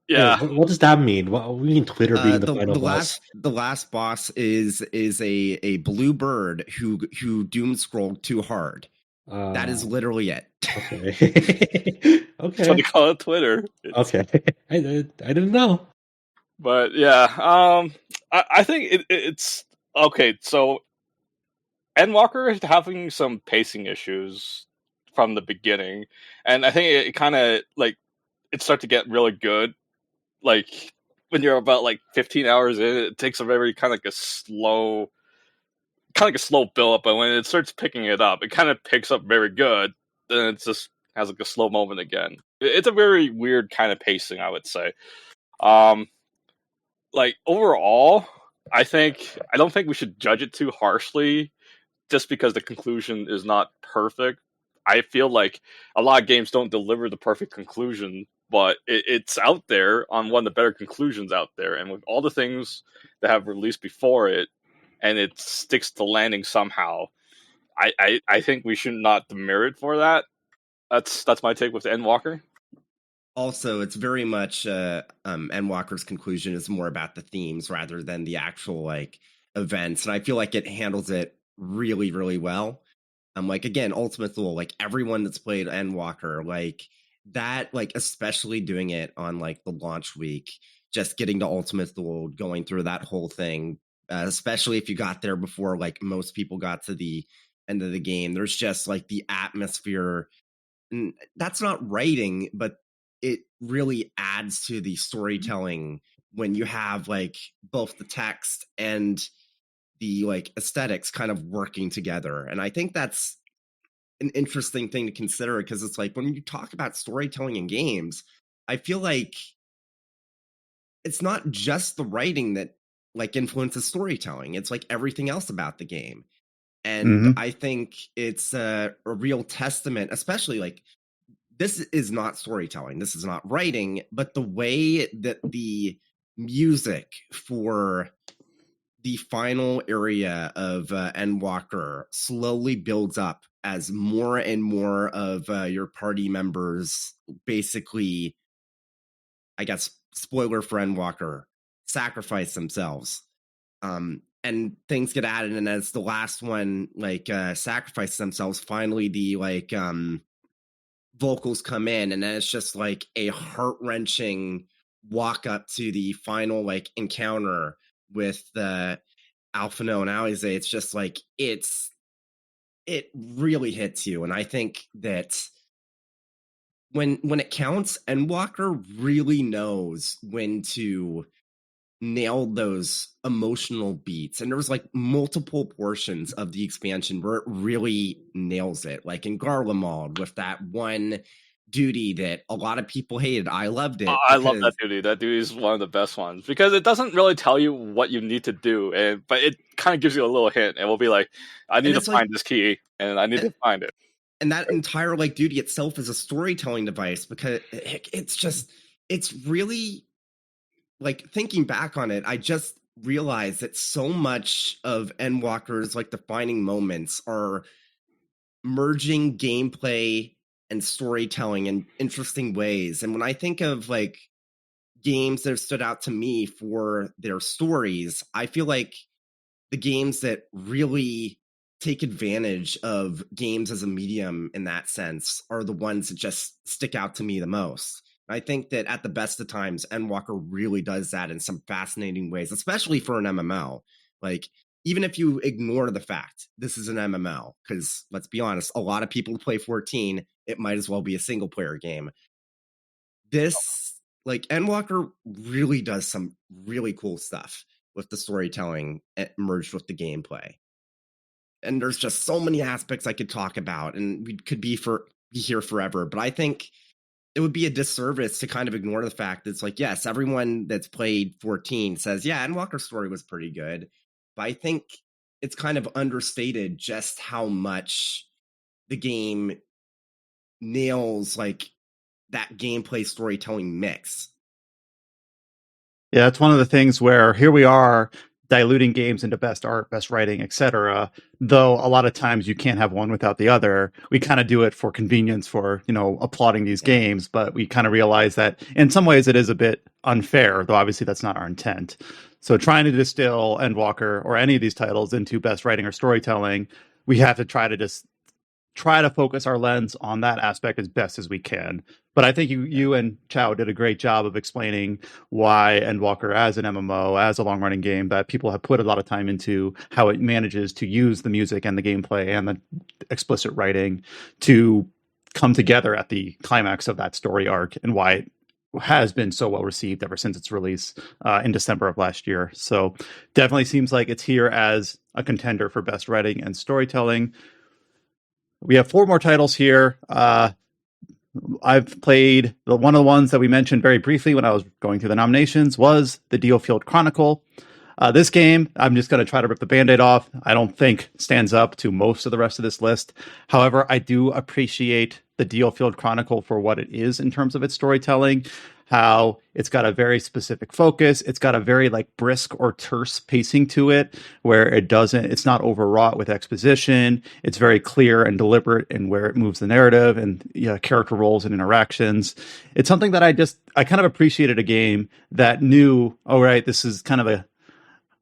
yeah. Hey, what does that mean? What do you mean Twitter being the final boss? The last boss is a blue bird who doom scrolled too hard. That is literally it. Okay. Okay. So they call it Twitter. Okay. I didn't know. But yeah, I think it's okay. So Endwalker is having some pacing issues from the beginning, and I think it kind of like it starts to get really good. Like when you're about like 15 hours in, it takes a very kind of like a slow build up, but when it starts picking it up, it kind of picks up very good. Then it just has like a slow moment again. It's a very weird kind of pacing, I would say. Like overall, I don't think we should judge it too harshly just because the conclusion is not perfect. I feel like a lot of games don't deliver the perfect conclusion, but it's out there on one of the better conclusions out there. And with all the things that have released before it, and it sticks to landing somehow, I think we should not demerit for that. That's my take with Endwalker. Also, it's very much Endwalker's conclusion is more about the themes rather than the actual like events, and I feel like it handles it really, really well. Like again, Ultimate Duel, like everyone that's played Endwalker, like that, like especially doing it on like the launch week, just getting to Ultimate Duel, going through that whole thing, especially if you got there before like most people got to the end of the game. There's just like the atmosphere, and that's not writing, but it really adds to the storytelling when you have like both the text and the like aesthetics kind of working together. And I think that's an interesting thing to consider because it's like when you talk about storytelling in games, I feel like it's not just the writing that like influences storytelling. It's like everything else about the game. And I think it's a real testament, especially like this is not storytelling. This is not writing, but the way that the music for the final area of Endwalker slowly builds up as more and more of your party members basically, I guess, spoiler for Endwalker, sacrifice themselves. And things get added, and as the last one like sacrifice themselves, finally the like vocals come in, and then it's just like a heart-wrenching walk up to the final like encounter with the Alphino and Alize. It's just like it really hits you. And I think that when it counts, Endwalker really knows when to nail those emotional beats, and there's like multiple portions of the expansion where it really nails it, like in Garlemald with that one duty that a lot of people hated. I loved it. I love that duty. That duty is one of the best ones because it doesn't really tell you what you need to do, but it kind of gives you a little hint, and will be like, I need to find this key, and I need to find it. And that entire like duty itself is a storytelling device because it's really like thinking back on it, I just realized that so much of Endwalker's like defining moments are merging gameplay and storytelling in interesting ways. And when I think of like games that have stood out to me for their stories, I feel like the games that really take advantage of games as a medium in that sense are the ones that just stick out to me the most. I think that at the best of times, Endwalker really does that in some fascinating ways, especially for an MMO. Like, even if you ignore the fact this is an MMO, because let's be honest, a lot of people play 14, it might as well be a single player game. This, like, Endwalker really does some really cool stuff. with the storytelling merged with the gameplay. And there's just so many aspects I could talk about, and we could be here forever. But I think it would be a disservice to kind of ignore the fact that it's like, yes, everyone that's played 14 says, yeah, Endwalker's story was pretty good. But I think it's kind of understated just how much the game nails like that gameplay storytelling mix. Yeah, it's one of the things where here we are diluting games into best art, best writing, etc. Though a lot of times you can't have one without the other. We kind of do it for convenience, for applauding these games, but we kind of realize that in some ways it is a bit unfair, though obviously that's not our intent. So trying to distill Endwalker or any of these titles into best writing or storytelling, we have to try to focus our lens on that aspect as best as we can. But I think you and Chow did a great job of explaining why Endwalker as an MMO, as a long-running game that people have put a lot of time into, how it manages to use the music and the gameplay and the explicit writing to come together at the climax of that story arc, and why it has been so well received ever since its release in December of last year. So definitely seems like it's here as a contender for best writing and storytelling. We have 4 more titles here. I've played one of the ones that we mentioned very briefly when I was going through the nominations was the Dealfield Chronicle. This game, I'm just going to try to rip the Band-Aid off. I don't think stands up to most of the rest of this list. However, I do appreciate the Dealfield Chronicle for what it is in terms of its storytelling, how it's got a very specific focus. It's got a very brisk or terse pacing to it, where it's not overwrought with exposition. It's very clear and deliberate in where it moves the narrative and character roles and interactions. It's something that I kind of appreciated a game that knew, all right, this is kind of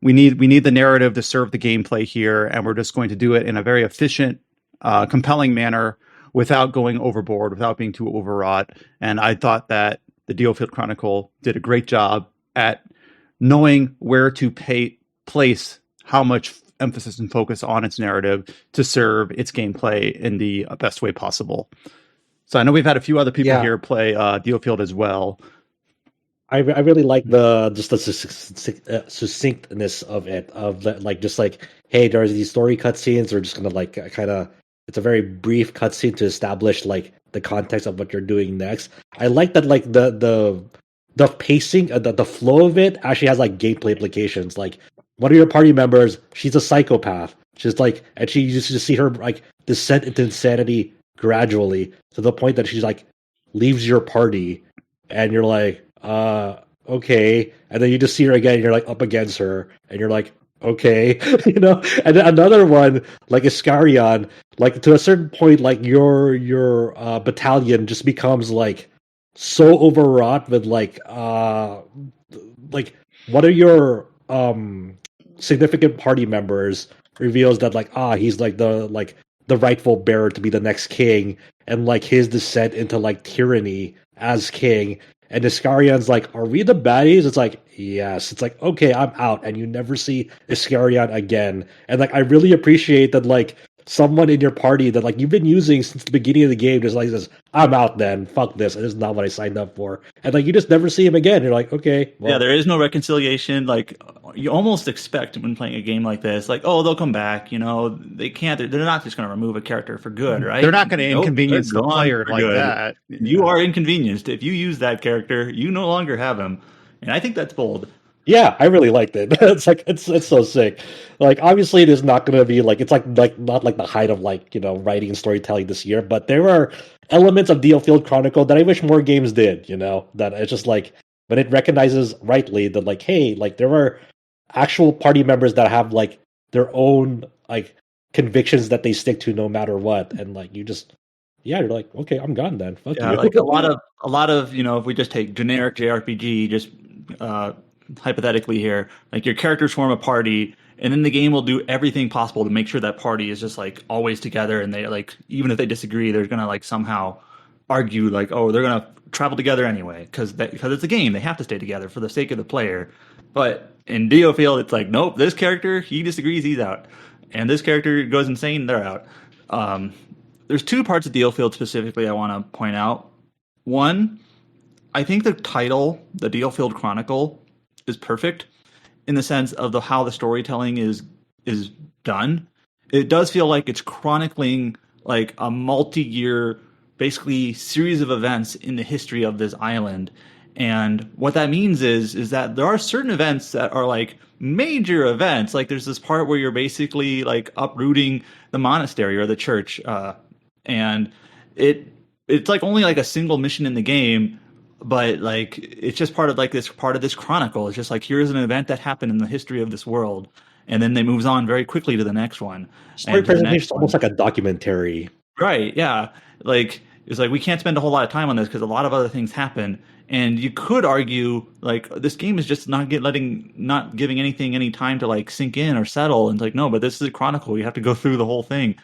we need the narrative to serve the gameplay here, and we're just going to do it in a very efficient, compelling manner without going overboard, without being too overwrought. And I thought that the Dealfield Chronicle did a great job at knowing where to place how much emphasis and focus on its narrative to serve its gameplay in the best way possible. So I know we've had a few other people here play Dealfield as well. I really like the succinctness of it, hey, there's these story cutscenes. We're just gonna it's a very brief cutscene to establish the context of what you're doing next. I like that the pacing, the flow of it actually has gameplay implications. One of your party members, she's a psychopath. She's and she used to see her descent into insanity gradually to the point that she's leaves your party, and you're okay, and then you just see her again, and you're up against her, and you're okay, And then another one, Iskarion, to a certain point, your battalion just becomes so overwrought with one of your significant party members reveals that he's the rightful bearer to be the next king, and his descent into tyranny as king. And Iskarion's are we the baddies? It's yes. It's okay, I'm out. And you never see Iskarion again. And I really appreciate that someone in your party that you've been using since the beginning of the game just says, I'm out then. Fuck this. This is not what I signed up for. And you just never see him again. You're okay. Well. Yeah, there is no reconciliation. You almost expect when playing a game like this, oh, they'll come back. They can't. They're not just going to remove a character for good, right? They're not going to inconvenience the player like that. You are inconvenienced if you use that character. You no longer have him, and I think that's bold. Yeah, I really liked it. It's so sick. Obviously it is not going to be it's not the height of writing and storytelling this year, but there are elements of Dealfield Chronicle that I wish more games did. That it's just when it recognizes rightly that hey, there are actual party members that have their own convictions that they stick to no matter what, and you just. Yeah, you're okay, I'm gone then. Fuck you. a lot of if we just take generic JRPG, just hypothetically here, your characters form a party, and then the game will do everything possible to make sure that party is just always together, and they even if they disagree, they're gonna somehow argue oh, they're gonna travel together anyway because it's a game. They have to stay together for the sake of the player. But in Dealfield, it's nope, this character, he disagrees, he's out, and this character goes insane, they're out. There's 2 parts of Dealfield specifically I want to point out. One, I think the title, the Dealfield Chronicle, is perfect. in the sense of how the storytelling is done. It does feel like it's chronicling like a multi-year, basically series of events in the history of this island. And what that means is that there are certain events that are like major events. Like there's this part where you're basically like uprooting the monastery or the church, and it's like only like a single mission in the game, but like it's just part of this chronicle. It's just like, here's an event that happened in the history of this world, and then they moves on very quickly to the next one. Story presentation is almost like a documentary. Right, yeah. Like it's like we can't spend a whole lot of time on this because a lot of other things happen. And you could argue like this game is just not giving anything any time to like sink in or settle. And it's like, no, but this is a chronicle. You have to go through the whole thing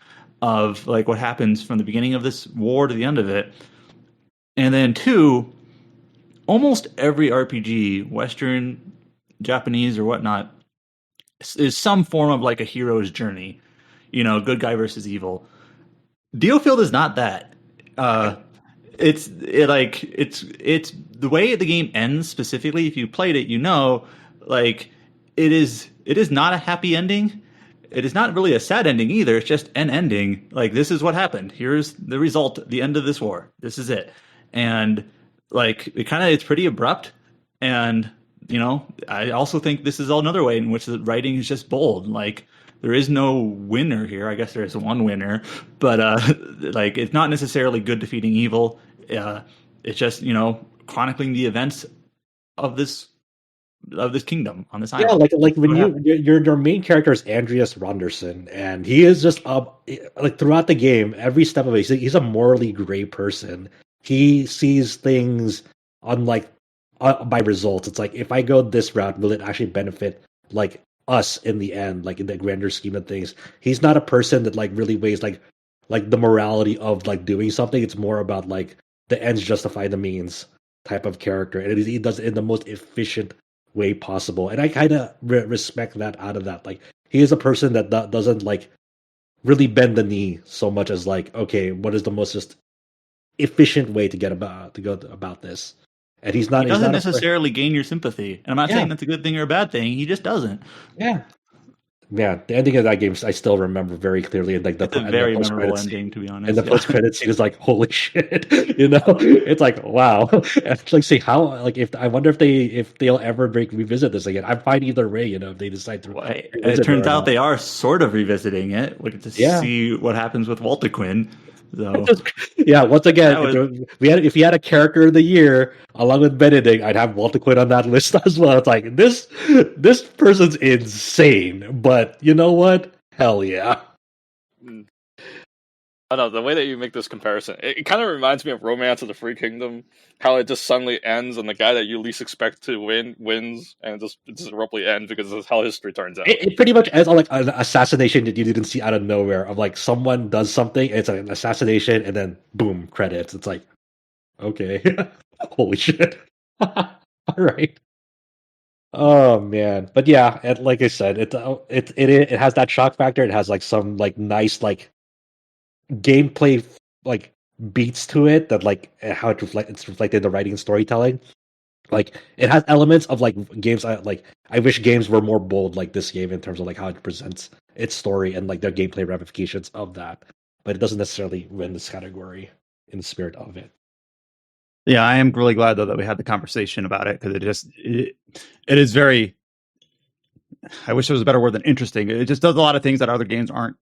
of like what happens from the beginning of this war to the end of it. And then two, almost every RPG, Western, Japanese, or whatnot, is some form of like a hero's journey. You know, good guy versus evil. DioField is not that. It's the way the game ends specifically. If you played it, you know, like it is not a happy ending. It is not really a sad ending either. It's just an ending. Like, this is what happened. Here's the result at the end of this war. This is it. And like it's pretty abrupt. And you know, I also think this is another way in which the writing is just bold. Like, there is no winner here. I guess there is one winner, but like it's not necessarily good defeating evil. It's just, you know, chronicling the events of this kingdom on this island. Yeah, like when your main character is Andreas Ronderson, and he is just like throughout the game, every step of it, he's a morally gray person. He sees things on like by results. It's like, if I go this route, will it actually benefit like us in the end, like in the grander scheme of things? He's not a person that like really weighs like the morality of like doing something. It's more about like the ends justify the means type of character, and he does it in the most efficient way possible. And I kind of respect that out of that. Like, he is a person that doesn't like really bend the knee so much as like, okay, what is the most just efficient way to go about this? And he doesn't necessarily gain your sympathy. And I'm not saying that's a good thing or a bad thing. He just doesn't. Yeah. Yeah, the ending of that game I still remember very clearly. And like it's a very memorable ending, to be honest. And the post-credit scene is like, holy shit, you know? It's like, wow. It's like, see how, like, I wonder if they'll ever revisit this again. I'm fine either way, you know, if they decide to. It turns out they are sort of revisiting it. We get to see what happens with Walter Quinn. So yeah, once again, if we had a character of the year along with Benedict, I'd have Walter Quinn on that list as well. It's like, this person's insane, but you know what? Hell yeah. I know, the way that you make this comparison, it kind of reminds me of Romance of the Free Kingdom, how it just suddenly ends and the guy that you least expect to wins, and it just abruptly ends because that's how history turns out. It pretty much ends on like an assassination that you didn't see out of nowhere, of like someone does something, and it's like an assassination, and then boom, credits. It's like, okay, holy shit. All right. Oh man, but yeah, like I said, it has that shock factor. It has like some like nice like gameplay like beats to it that like how it's reflected in the writing and storytelling. Like, it has elements of like games. I wish games were more bold like this game in terms of like how it presents its story and like the gameplay ramifications of that. But it doesn't necessarily win this category in the spirit of it. Yeah, I am really glad though that we had the conversation about it, because it is very. I wish there was a better word than interesting. It just does a lot of things that other games aren't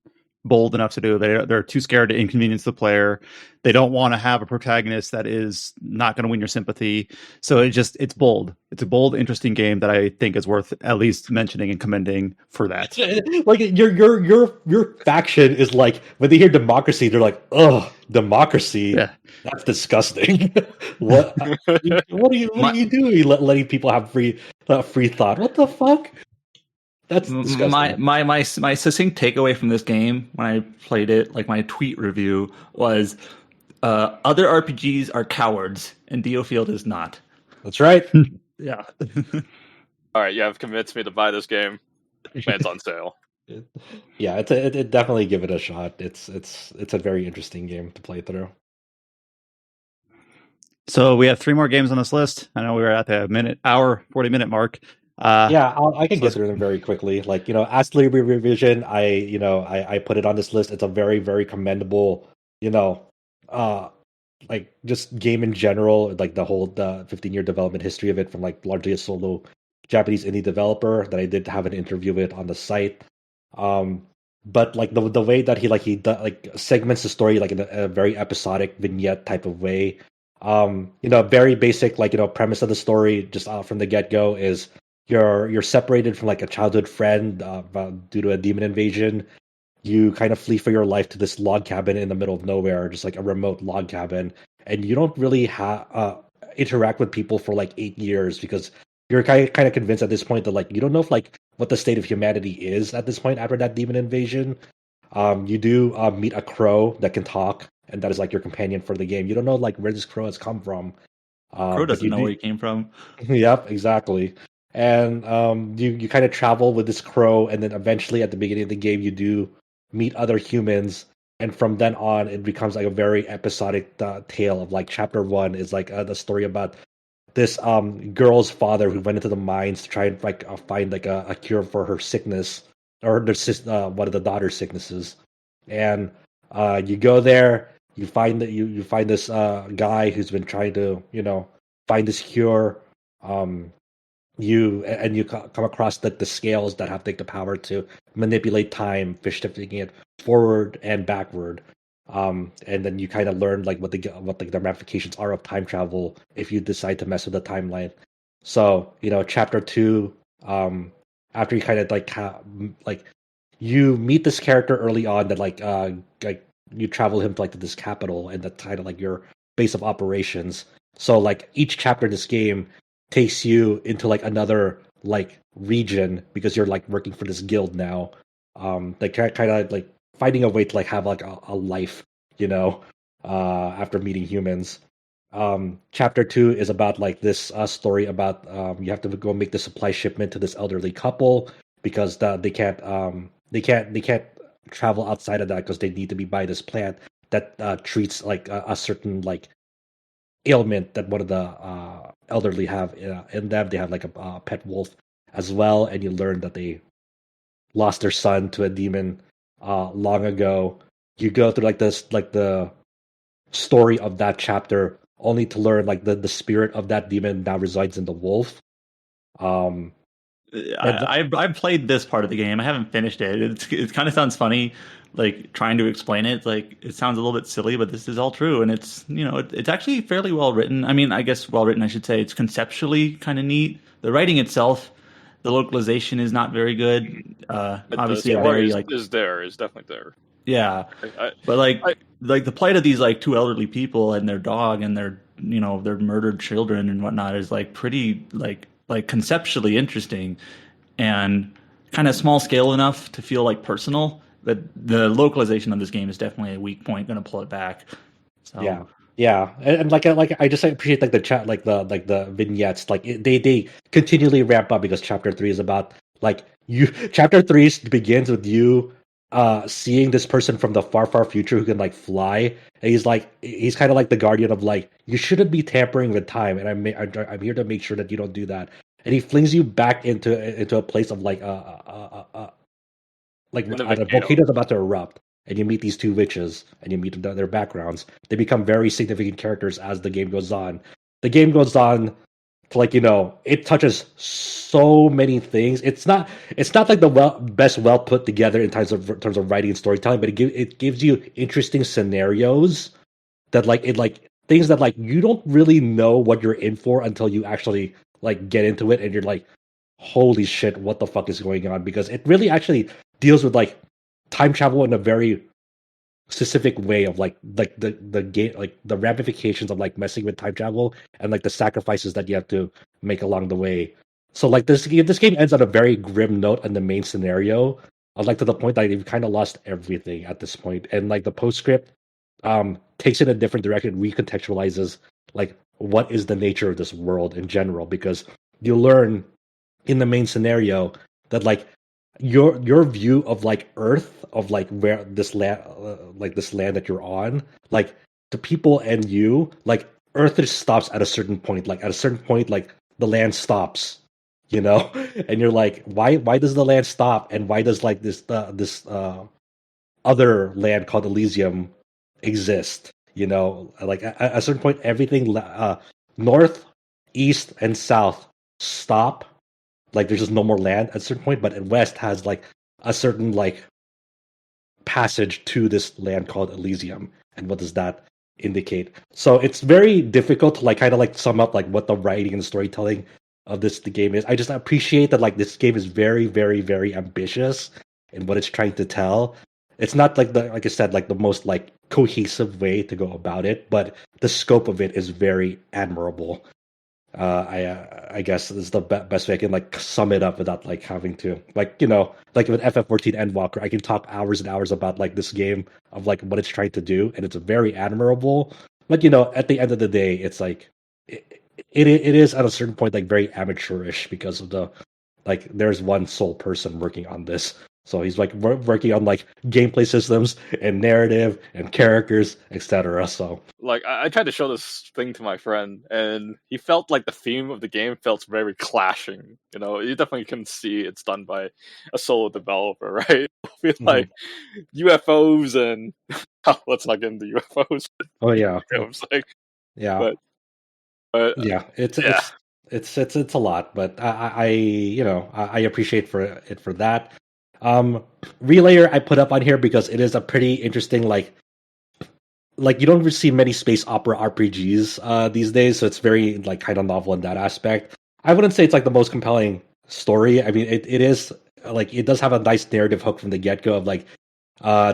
bold enough to do. They're too scared to inconvenience the player. They don't want to have a protagonist that is not going to win your sympathy. So it's bold. It's a bold, interesting game that I think is worth at least mentioning and commending for that. Like, your faction is like, when they hear democracy, they're like, oh, democracy. Yeah. That's disgusting. What are you doing? Letting people have free thought. What the fuck? That's disgusting. My succinct takeaway from this game when I played it, like my tweet review, was other RPGs are cowards and DioField is not. That's right. Yeah. All right, you have convinced me to buy this game. It's on sale. Yeah, it definitely give it a shot. It's a very interesting game to play through. So we have 3 more games on this list. I know we were at the 40-minute mark. I can get through them very quickly. Like, as Libra Revision, I put it on this list. It's a very, very commendable, uh, like just game in general, like the 15-year development history of it from like largely a solo Japanese indie developer that I did have an interview with on the site. But like the way that he segments the story like in a very episodic vignette type of way. Very basic like premise of the story just from the get go is you're separated from like a childhood friend due to a demon invasion. You kind of flee for your life to this log cabin in the middle of nowhere, just like a remote log cabin, and you don't really interact with people for like 8 years because you're kind of convinced at this point that like you don't know if like what the state of humanity is at this point after that demon invasion. You do meet a crow that can talk, and that is like your companion for the game. You don't know like where this crow has come from. Crow doesn't know where he came from. Yep, exactly. And you kind of travel with this crow, and then eventually at the beginning of the game, you do meet other humans, and from then on, it becomes like a very episodic tale of like chapter 1 is like the story about this girl's father who went into the mines to try and like find like a cure for her sickness or one of the daughter's sicknesses, and you go there. You find that you find this guy who's been trying to find this cure. You come across the scales that have like the power to manipulate time, shifting it forward and backward. And then you kind of learn like what the ramifications are of time travel if you decide to mess with the timeline. So chapter 2, after you kind of like you meet this character early on that like you travel him to like to this capital, and that's kind of like your base of operations. So like each chapter in this game takes you into like another like region because you're like working for this guild now. Like kind of like finding a way to like have like a life, after meeting humans. Chapter 2 is about like this story about you have to go make the supply shipment to this elderly couple because they can't travel outside of that because they need to be by this plant that treats like a certain like ailment that one of the elderly have in them. They have like a pet wolf as well, and you learn that they lost their son to a demon long ago. You go through like this, like the story of that chapter, only to learn like the spirit of that demon now resides in the wolf. I've played this part of the game. I haven't finished it. It kind of sounds funny, like trying to explain it. Like it sounds a little bit silly, but this is all true, and it's it's actually fairly well written. I mean, I guess well written, I should say. It's conceptually kind of neat. The writing itself, the localization is not very good. Obviously, is definitely there. Yeah, but like the plight of these like two elderly people and their dog and their their murdered children and whatnot is like pretty like conceptually interesting and kind of small scale enough to feel like personal. But the localization of this game is definitely a weak point. Going to pull it back. So. Yeah, and like I just appreciate like the chat, like the vignettes, like they continually ramp up because chapter 3 is about like you. Chapter 3 begins with you seeing this person from the far future who can like fly, and he's kind of like the guardian of like you shouldn't be tampering with time, and I'm here to make sure that you don't do that. And he flings you back into a place of like a volcano is about to erupt, and you meet these two witches, and you meet their backgrounds. They become very significant characters as the game goes on. The game goes on to like it touches so many things. It's not like the best put together in terms of writing and storytelling, but it gives you interesting scenarios that things that like you don't really know what you're in for until you actually like get into it, and you're like, holy shit, what the fuck is going on? Because it really actually deals with like time travel in a very specific way of like the game, like the ramifications of like messing with time travel and like the sacrifices that you have to make along the way. So like this game ends on a very grim note on the main scenario. Like to the point that you've kind of lost everything at this point, and like the postscript takes it in a different direction, recontextualizes like what is the nature of this world in general, because you learn in the main scenario that like your view of like Earth, of like where this land that you're on, like the people and you, like Earth just stops at a certain point. Like at a certain point, like the land stops, And you're like, why does the land stop, and why does like this other land called Elysium exist? Like at a certain point, everything north, east, and south stop. Like there's just no more land at a certain point, but west has like a certain like passage to this land called Elysium. And what does that indicate? So it's very difficult to like kind of like sum up like what the writing and the storytelling of the game is. I just appreciate that like this game is very, very, very ambitious in what it's trying to tell. It's not like like I said, like the most like cohesive way to go about it, but the scope of it is very admirable. I guess is the best way I can like sum it up without like having to like like with FF14 Endwalker, I can talk hours and hours about like this game of like what it's trying to do, and it's very admirable. But at the end of the day, it's like it is at a certain point like very amateurish because of the like there's one sole person working on this. So he's like working on like gameplay systems and narrative and characters, etc. So like I tried to show this thing to my friend, and he felt like the theme of the game felt very clashing. You definitely can see it's done by a solo developer, right? With like UFOs and let's not get into UFOs. Oh yeah, I'm saying, yeah, but yeah, it's a lot, but I appreciate for that. Relayer I put up on here because it is a pretty interesting like you don't see many space opera RPGs these days, so it's very like kind of novel in that aspect. I wouldn't say it's like the most compelling story. I mean, it is like it does have a nice narrative hook from the get go of like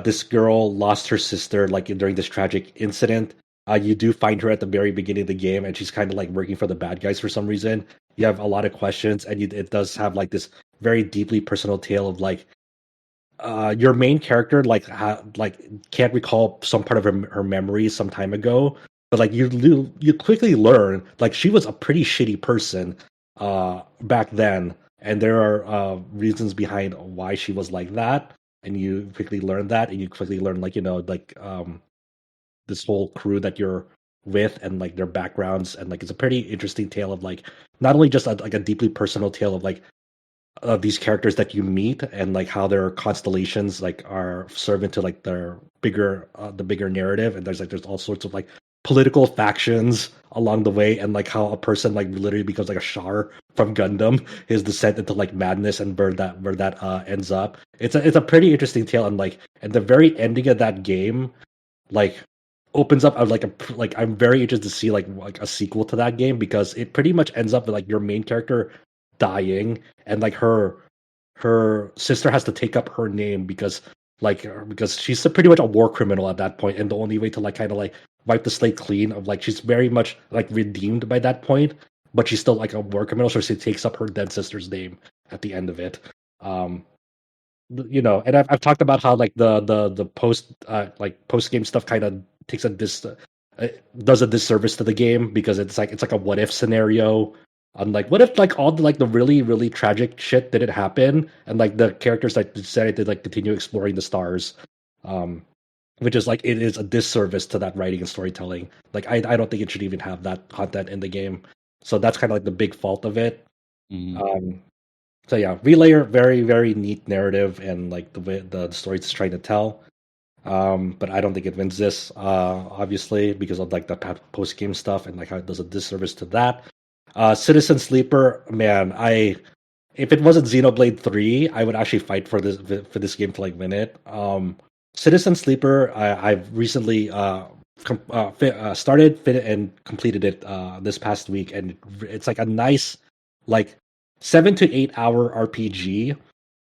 this girl lost her sister like during this tragic incident. You do find her at the very beginning of the game, and she's kind of like working for the bad guys for some reason. You have a lot of questions, and it does have like this very deeply personal tale of like your main character like can't recall some part of her memory some time ago, but like you quickly learn like she was a pretty shitty person back then, and there are reasons behind why she was like that, and you quickly learn that, and you quickly learn like this whole crew that you're with and like their backgrounds, and like it's a pretty interesting tale of like not only just like a deeply personal tale of like of these characters that you meet and like how their constellations like are servant to like their bigger the bigger narrative, and there's all sorts of like political factions along the way, and like how a person like literally becomes like a Char from Gundam, his descent into like madness, and where that ends up. It's a pretty interesting tale, and like at the very ending of that game like opens up like I'm very interested to see like a sequel to that game, because it pretty much ends up with like your main character dying, and like her sister has to take up her name because she's pretty much a war criminal at that point, and the only way to like kind of like wipe the slate clean of like she's very much like redeemed by that point, but she's still like a war criminal, so she takes up her dead sister's name at the end of it. And I've talked about how like the post game stuff kind of takes does a disservice to the game, because it's like a what if scenario. Like what if like all the really really tragic shit didn't happen, and like the characters like decided to like continue exploring the stars, which is like it is a disservice to that writing and storytelling. Like I don't think it should even have that content in the game. So that's kind of like the big fault of it. So yeah, Relayer, very very neat narrative, and like the way the story it's trying to tell. But I don't think it wins this, obviously, because of like the post game stuff and like how it does a disservice to that. Citizen Sleeper, man, if it wasn't Xenoblade 3, I would actually fight for this game to like win it. Citizen Sleeper, I've recently started and completed it this past week, and it's like a nice like 7 to 8 hour RPG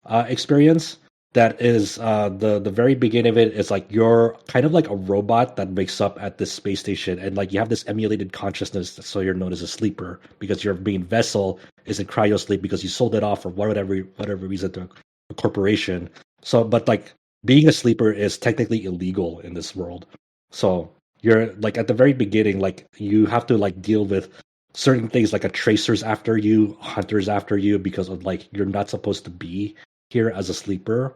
experience. That is the very beginning of it is like you're kind of like a robot that wakes up at this space station, and like you have this emulated consciousness, so you're known as a sleeper because your main vessel is in cryo sleep because you sold it off for whatever reason to a corporation. So, but like being a sleeper is technically illegal in this world. So you're like at the very beginning, like you have to like deal with certain things like a tracer's after you, hunters after you, because of like you're not supposed to be here as a sleeper.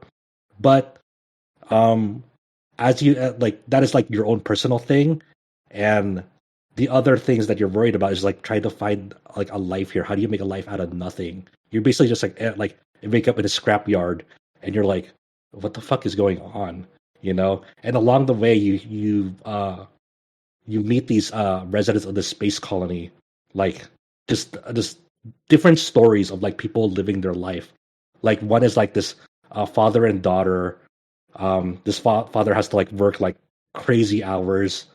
But as you like that is like your own personal thing, and the other things that you're worried about is like trying to find like a life here. How do you make a life out of nothing You're basically just like you wake up in a scrapyard, and you're like, what the fuck is going on? And along the way, you meet these residents of the space colony, like just different stories of like people living their life. Like one is like this father and daughter. This father has to like work like crazy hours,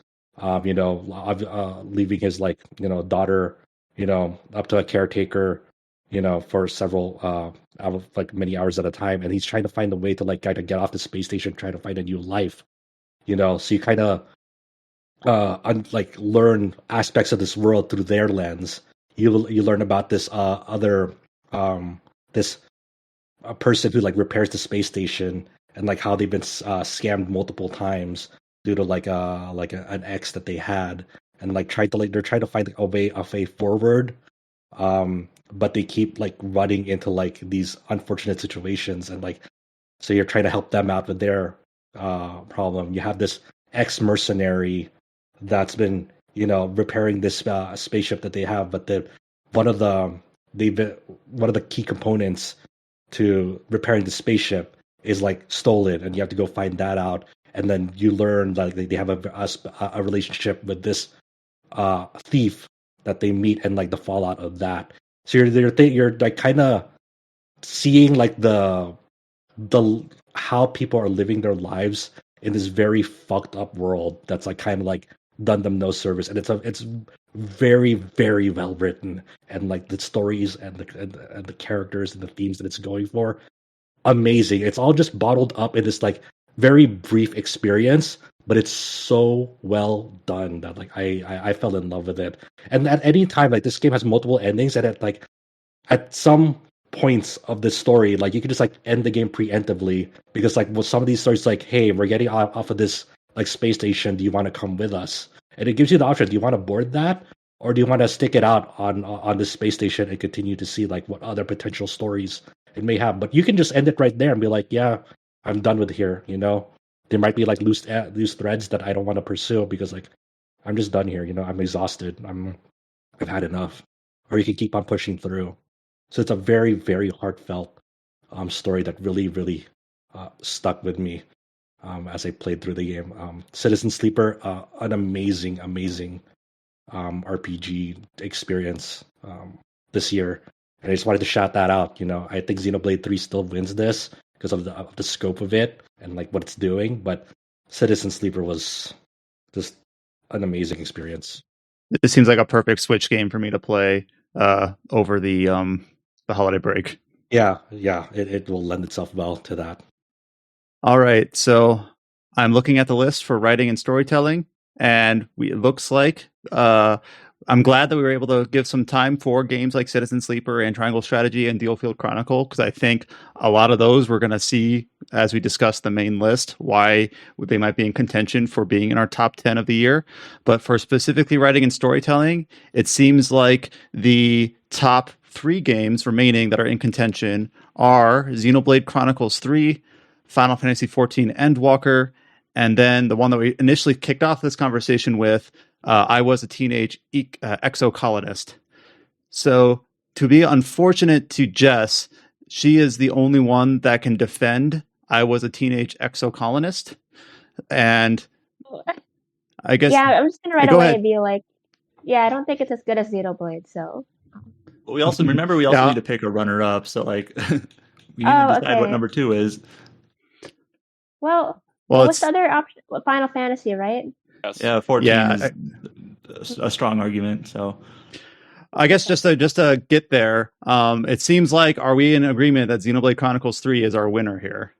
leaving his like daughter, up to a caretaker, for several like many hours at a time, and he's trying to find a way to like kind of get off the space station, try to find a new life. So you kind of like learn aspects of this world through their lens. You learn about this other this a person who like repairs the space station, and like how they've been scammed multiple times due to an ex that they had, and like they're trying to find a way forward, but they keep like running into like these unfortunate situations, and like so you're trying to help them out with their problem. You have this ex mercenary that's been repairing this spaceship that they have, but one of the one of the key components to repairing the spaceship is like stolen, and you have to go find that out. And then you learn like they have a relationship with this thief that they meet, and like the fallout of that. So you're like kind of seeing like the how people are living their lives in this very fucked up world that's like kind of like done them no service, and it's very very well written, and like the stories and the characters and the themes that it's going for, amazing. It's all just bottled up in this like very brief experience, but it's so well done that like I fell in love with it. And at any time, like this game has multiple endings, and at some points of the story, like you can just like end the game preemptively, because like with some of these stories, like, hey, we're getting off of this like space station, do you want to come with us? And it gives you the option, do you want to board that, or do you want to stick it out on the space station and continue to see like what other potential stories it may have? But you can just end it right there and be like, yeah, I'm done with here. There might be like loose threads that I don't want to pursue, because like I'm just done here. I'm exhausted. I've had enough. Or you can keep on pushing through. So it's a very, very heartfelt story that really, really stuck with me as I played through the game. Citizen Sleeper, an amazing, amazing RPG experience this year. And I just wanted to shout that out. I think Xenoblade 3 still wins this because of the scope of it and like what it's doing. But Citizen Sleeper was just an amazing experience. This seems like a perfect Switch game for me to play over the holiday break. Yeah, it will lend itself well to that. All right, so I'm looking at the list for writing and storytelling, and it looks like I'm glad that we were able to give some time for games like Citizen Sleeper and Triangle Strategy and Dealfield Chronicle, because I think a lot of those we're going to see as we discuss the main list, why they might be in contention for being in our top 10 of the year. But for specifically writing and storytelling, it seems like the top 3 games remaining that are in contention are Xenoblade Chronicles 3, Final Fantasy XIV Endwalker, and then the one that we initially kicked off this conversation with, I Was a Teenage Exocolonist. So, to be unfortunate to Jess, she is the only one that can defend I Was a Teenage Exocolonist. And I guess... Yeah, I'm just going to right away and be like, yeah, I don't think it's as good as Xenoblade, so... We also need to pick a runner-up, so like we need to decide what number 2 is. Well, what's the other option? Final Fantasy, right? Yes. Yeah, 14 is a strong argument. So, I guess just to get there, it seems like, are we in agreement that Xenoblade Chronicles 3 is our winner here?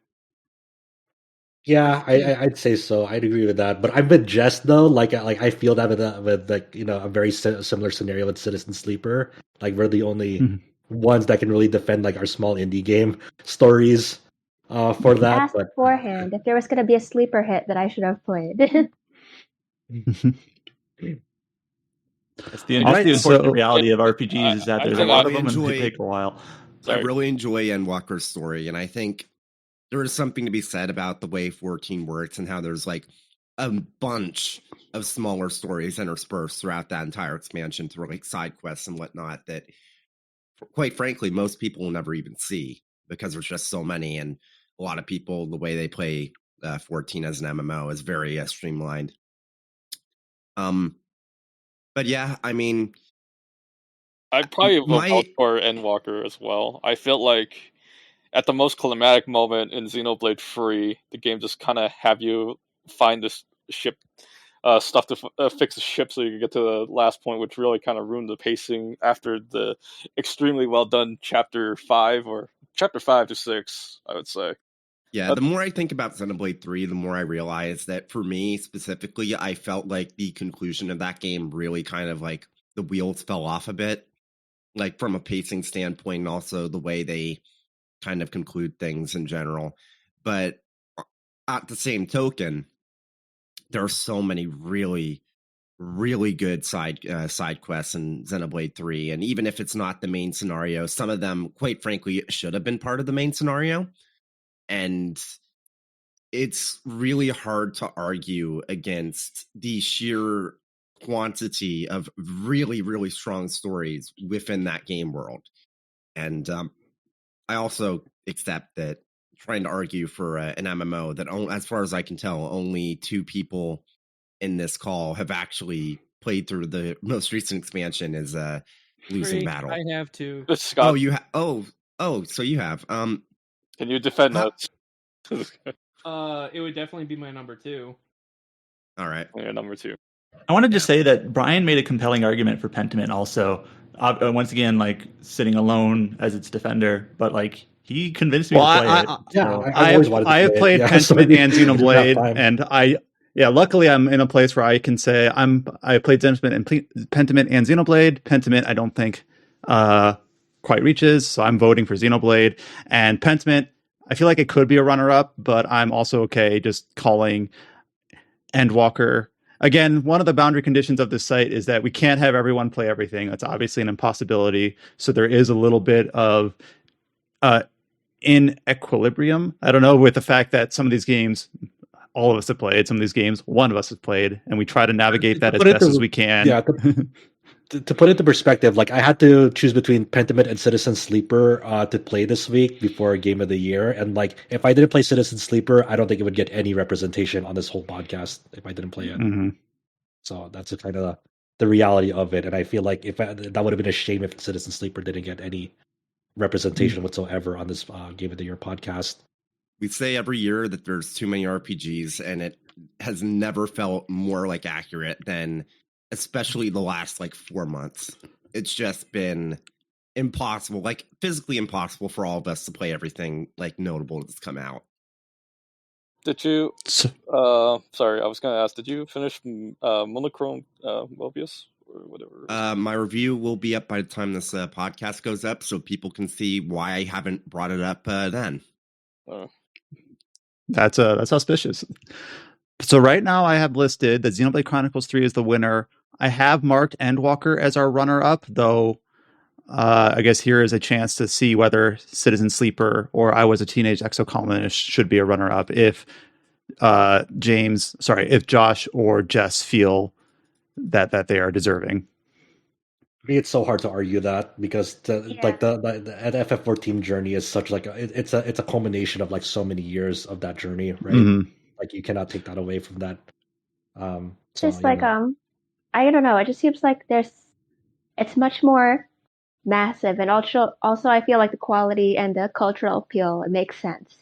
Yeah, I'd say so. I'd agree with that. But I'm with Jess though. Like I feel that with like a very similar scenario with Citizen Sleeper. Like we're the only ones that can really defend like our small indie game stories for that. Asked beforehand if there was going to be a sleeper hit that I should have played. That's the unfortunate reality of RPGs is that there's a lot of them and they take a while. I really enjoy Endwalker's story, and I think there is something to be said about the way 14 works and how there's like a bunch of smaller stories interspersed throughout that entire expansion through like side quests and whatnot that quite frankly, most people will never even see because there's just so many, and a lot of people, the way they play 14 as an MMO is very streamlined. But yeah, I mean, I'd probably vote out for Endwalker as well. I felt like at the most climatic moment in Xenoblade 3, the game just kind of have you find this ship stuff to fix the ship so you can get to the last point, which really kind of ruined the pacing after the extremely well done chapter 5 to 6, I would say. Yeah, the more I think about Xenoblade 3, the more I realize that for me specifically, I felt like the conclusion of that game really kind of like the wheels fell off a bit, like from a pacing standpoint, and also the way they kind of conclude things in general. But at the same token, there are so many really, really good side quests in Xenoblade 3. And even if it's not the main scenario, some of them, quite frankly, should have been part of the main scenario. And it's really hard to argue against the sheer quantity of really, really strong stories within that game world. And I also accept that trying to argue for an MMO that, as far as I can tell, only 2 people in this call have actually played through the most recent expansion is losing battle. I have to. Oh, you have. Oh, so you have. Can you defend us? It would definitely be my number 2. All right. Yeah, number 2. I wanted to say that Brian made a compelling argument for Pentiment also. Once again, like sitting alone as its defender, but like he convinced me to play it. I have played Pentiment and Xenoblade, and luckily I'm in a place where I can say I played Pentiment and Xenoblade. Pentiment I don't think quite reaches, so I'm voting for Xenoblade. And Pentiment, I feel like it could be a runner-up, but I'm also okay just calling Endwalker. Again, one of the boundary conditions of this site is that we can't have everyone play everything. That's obviously an impossibility. So there is a little bit of in equilibrium. I don't know, with the fact that some of these games, all of us have played. Some of these games, one of us has played, and we try to navigate that as best as we can. Yeah. To put it into perspective, like I had to choose between Pentiment and Citizen Sleeper to play this week before Game of the Year, and like if I didn't play Citizen Sleeper, I don't think it would get any representation on this whole podcast if I didn't play it. Mm-hmm. So that's kind of the reality of it, and I feel like that would have been a shame if Citizen Sleeper didn't get any representation whatsoever on this Game of the Year podcast. We say every year that there's too many RPGs, and it has never felt more like accurate than especially the last like 4 months. It's just been impossible, like physically impossible for all of us to play everything like notable that's come out. Did you sorry, I was gonna ask, did you finish Monochrome Mobius or whatever? My review will be up by the time this podcast goes up, so people can see why I haven't brought it up then. That's auspicious. So right now I have listed that Xenoblade Chronicles 3 is the winner. I have marked Endwalker as our runner-up, though I guess here is a chance to see whether Citizen Sleeper or I Was a Teenage Exocolonist should be a runner-up if Josh or Jess feel that they are deserving. I mean, it's so hard to argue that because the FF14 journey is such like it's a culmination of like so many years of that journey, right? Mm-hmm. Like you cannot take that away from that. I don't know. It just seems like it's much more massive, and also I feel like the quality and the cultural appeal, it makes sense.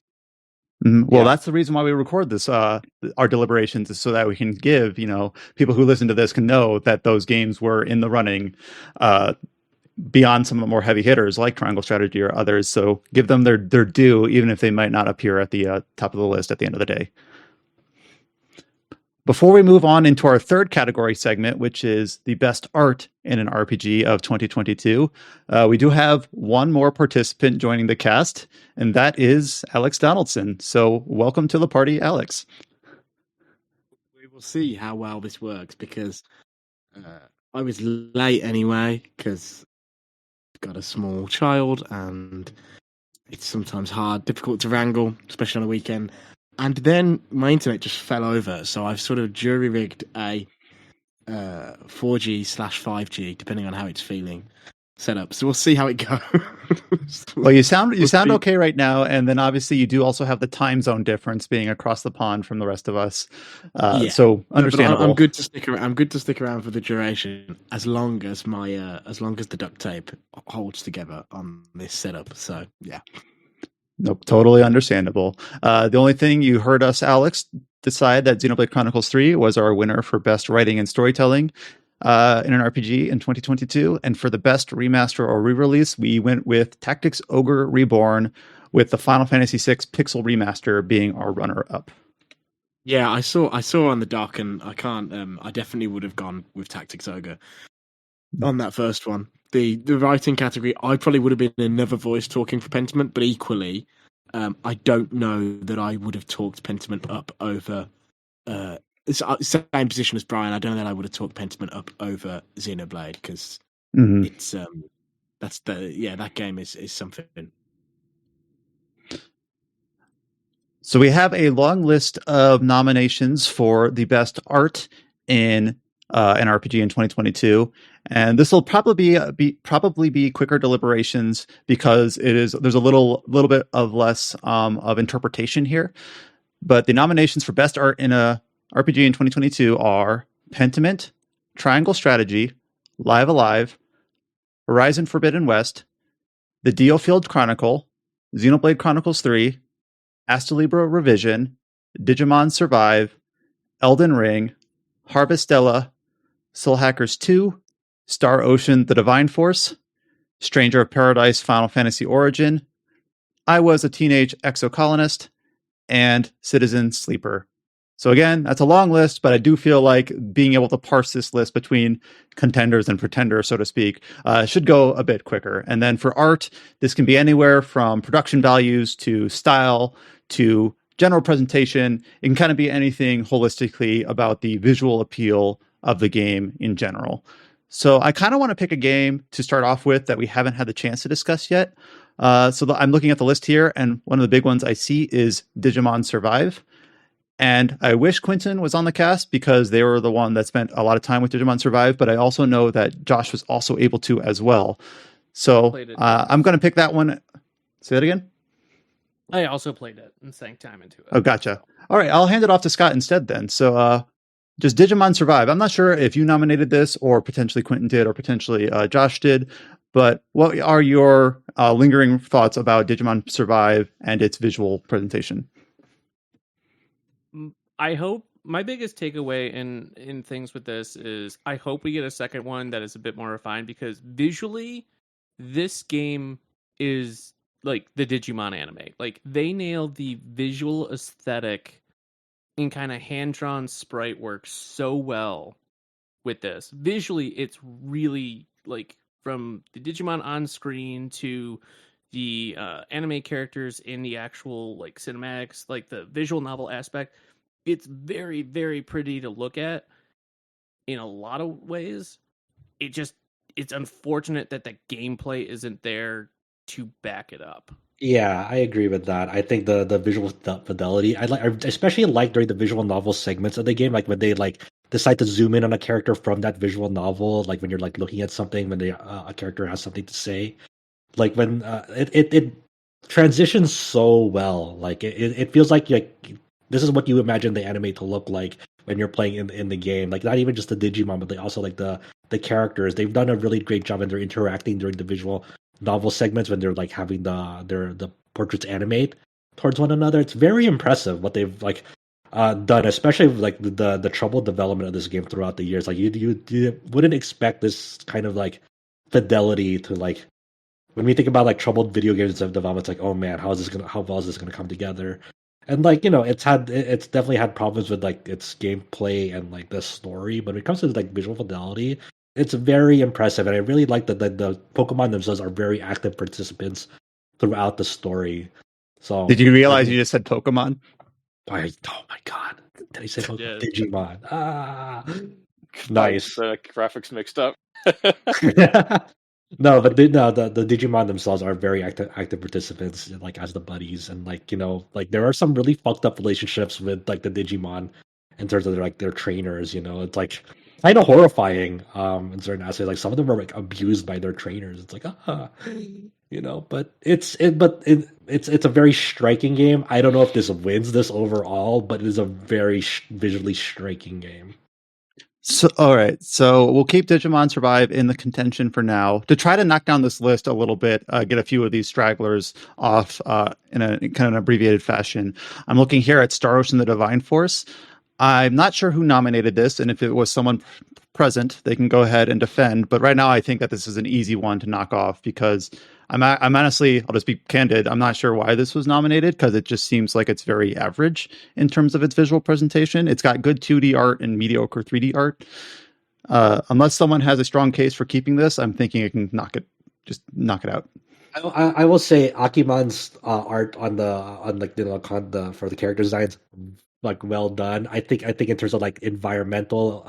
Mm-hmm. Well, that's the reason why we record this. Our deliberations is so that we can give people who listen to this can know that those games were in the running. Beyond some of the more heavy hitters like Triangle Strategy or others, so give them their due, even if they might not appear at the top of the list at the end of the day. Before we move on into our third category segment, which is the best art in an RPG of 2022, we do have one more participant joining the cast, and that is Alex Donaldson. So welcome to the party, Alex. We will see how well this works, because I was late anyway, because I've got a small child, and it's sometimes difficult to wrangle, especially on a weekend. And then my internet just fell over, so I've sort of jury-rigged a 4G/5G, depending on how it's feeling. setup. So we'll see how it goes. Well, you sound okay right now, and then obviously you do also have the time zone difference being across the pond from the rest of us. So understandable. I'm good to stick around. I'm good to stick around for the duration, as long as the duct tape holds together on this setup. So yeah. Nope, totally understandable. The only thing you heard us, Alex, decide that Xenoblade Chronicles 3 was our winner for best writing and storytelling in an RPG in 2022. And for the best remaster or re-release, we went with Tactics Ogre Reborn, with the Final Fantasy VI Pixel Remaster being our runner-up. Yeah, I saw on the dock, and I can't. I definitely would have gone with Tactics Ogre on that first one. The writing category, I probably would have been another voice talking for Pentiment, but equally, I don't know that I would have talked Pentiment up over. Same position as Brian. I don't know that I would have talked Pentiment up over Xenoblade, because it's that game is something. So we have a long list of nominations for the best art in an RPG in 2022, and this will probably be quicker deliberations because there's a little bit of less of interpretation here. But the nominations for best art in a RPG in 2022 are Pentiment, Triangle Strategy, Live Alive, Horizon Forbidden West, The Diofield Chronicle, Xenoblade Chronicles 3, Astalibra Revision, Digimon Survive, Elden Ring, Harvestella, Soul Hackers 2, Star Ocean The Divine Force, Stranger of Paradise Final Fantasy Origin, I Was a Teenage Exocolonist, and Citizen Sleeper. So again, that's a long list, but I do feel like being able to parse this list between contenders and pretenders, so to speak, should go a bit quicker. And then for art, this can be anywhere from production values to style to general presentation. It can kind of be anything holistically about the visual appeal of the game in general. So I kind of want to pick a game to start off with that we haven't had the chance to discuss yet. I'm looking at the list here, and one of the big ones I see is Digimon Survive. And I wish Quentin was on the cast because they were the one that spent a lot of time with Digimon Survive, but I also know that Josh was also able to as well. So I'm going to pick that one. Say that again? I also played it and sank time into it. Oh, gotcha. All right, I'll hand it off to Scott instead then. So just Digimon Survive. I'm not sure if you nominated this or potentially Quentin did or potentially Josh did, but what are your lingering thoughts about Digimon Survive and its visual presentation? I hope my biggest takeaway in things with this is I hope we get a second one that is a bit more refined, because visually this game is like the Digimon anime. Like, they nailed the visual aesthetic and kind of hand-drawn sprite work so well with this. Visually, it's really, like, from the Digimon on screen to the anime characters in the actual, like, cinematics, like the visual novel aspect, it's very, very pretty to look at in a lot of ways. It's unfortunate that the gameplay isn't there to back it up. Yeah, I agree with that. I think the visual fidelity, I especially like during the visual novel segments of the game, like when they like decide to zoom in on a character from that visual novel, like when you're like looking at something, when a character has something to say, like when it transitions so well. Like it feels like this is what you imagine the anime to look like when you're playing in the game. Like, not even just the Digimon, but they also like the characters. They've done a really great job, and they're interacting during the visual novel segments when they're like having the portraits animate towards one another. It's very impressive what they've like done, especially like the troubled development of this game throughout the years. Like you wouldn't expect this kind of like fidelity to, like, when we think about like troubled video games of development, it's like, oh man, how well is this gonna come together? And like, it's definitely had problems with like its gameplay and like the story, but when it comes to like visual fidelity, it's very impressive. And I really like that the Pokemon themselves are very active participants throughout the story. So did you realize you just said Pokemon? Oh my god, did I say Pokemon? Yeah. Digimon. Nice. Graphics mixed up. No, but the Digimon themselves are very active participants, like as the buddies, and like like there are some really fucked up relationships with like the Digimon in terms of their trainers. It's like, oh man, how is this gonna come together? And like, it's had probably kind of horrifying in certain aspects. Like some of them are like abused by their trainers. It's like but it's a very striking game. I don't know if this wins this overall, but it is a very visually striking game. So, all right. So we'll keep Digimon Survive in the contention for now to try to knock down this list a little bit, get a few of these stragglers off in a kind of an abbreviated fashion. I'm looking here at Star Ocean: The Divine Force. I'm not sure who nominated this, and if it was someone present, they can go ahead and defend. But right now, I think that this is an easy one to knock off because I'm honestly, I'll just be candid. I'm not sure why this was nominated because it just seems like it's very average in terms of its visual presentation. It's got good 2D art and mediocre 3D art. Unless someone has a strong case for keeping this, I'm thinking it can knock it out. I will say Akiman's art on for the character designs, like well done. I think in terms of like environmental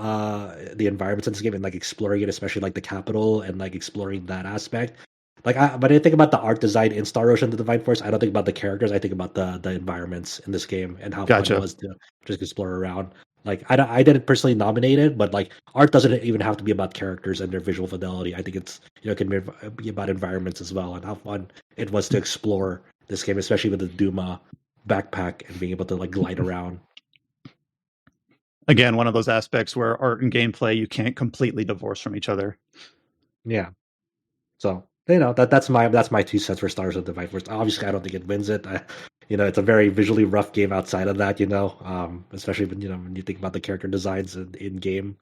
the environments in this game and like exploring it, especially like the capital and like exploring that aspect. But I think about the art design in Star Ocean: The Divine Force. I don't think about the characters. I think about the environments in this game and how fun it was to just explore around. Like I didn't personally nominate it, but like art doesn't even have to be about characters and their visual fidelity. I think it's it can be about environments as well and how fun it was to explore this game, especially with the Duma backpack and being able to like glide around. Again, one of those aspects where art and gameplay you can't completely divorce from each other. Yeah. So that's my 2 cents for Star Ocean: The Divine Force. Obviously, I don't think it wins it. It's a very visually rough game outside of that. Especially when you think about the character designs in game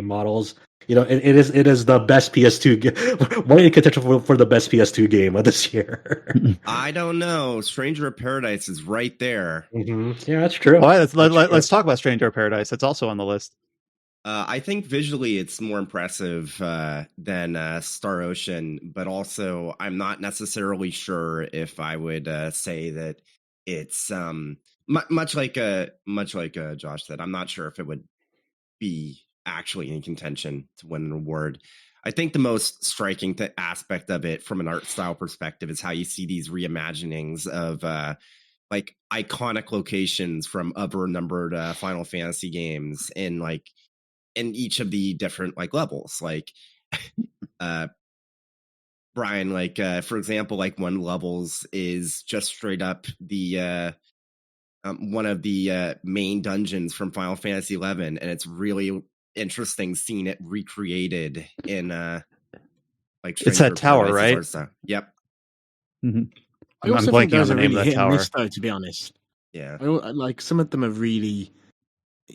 models. It is the best PS2 one in contention for the best PS2 game of this year. I don't know. Stranger of Paradise is right there. Mm-hmm. Yeah, that's true. All right, let's talk about Stranger of Paradise. That's also on the list. I think visually it's more impressive than Star Ocean, but also I'm not necessarily sure if I would say that it's much like Josh said. I'm not sure if it would be actually in contention to win an award. I think the most striking aspect of it from an art style perspective is how you see these reimaginings of like iconic locations from other numbered Final Fantasy games in each of the different like levels. Like Brian, like for example, like one levels is just straight up the one of the main dungeons from Final Fantasy 11, and it's really interesting seeing it recreated in like it's that tower, right? Yep. Mm-hmm. I also think those are really hit and miss, though, to be honest. Yeah, like some of them are really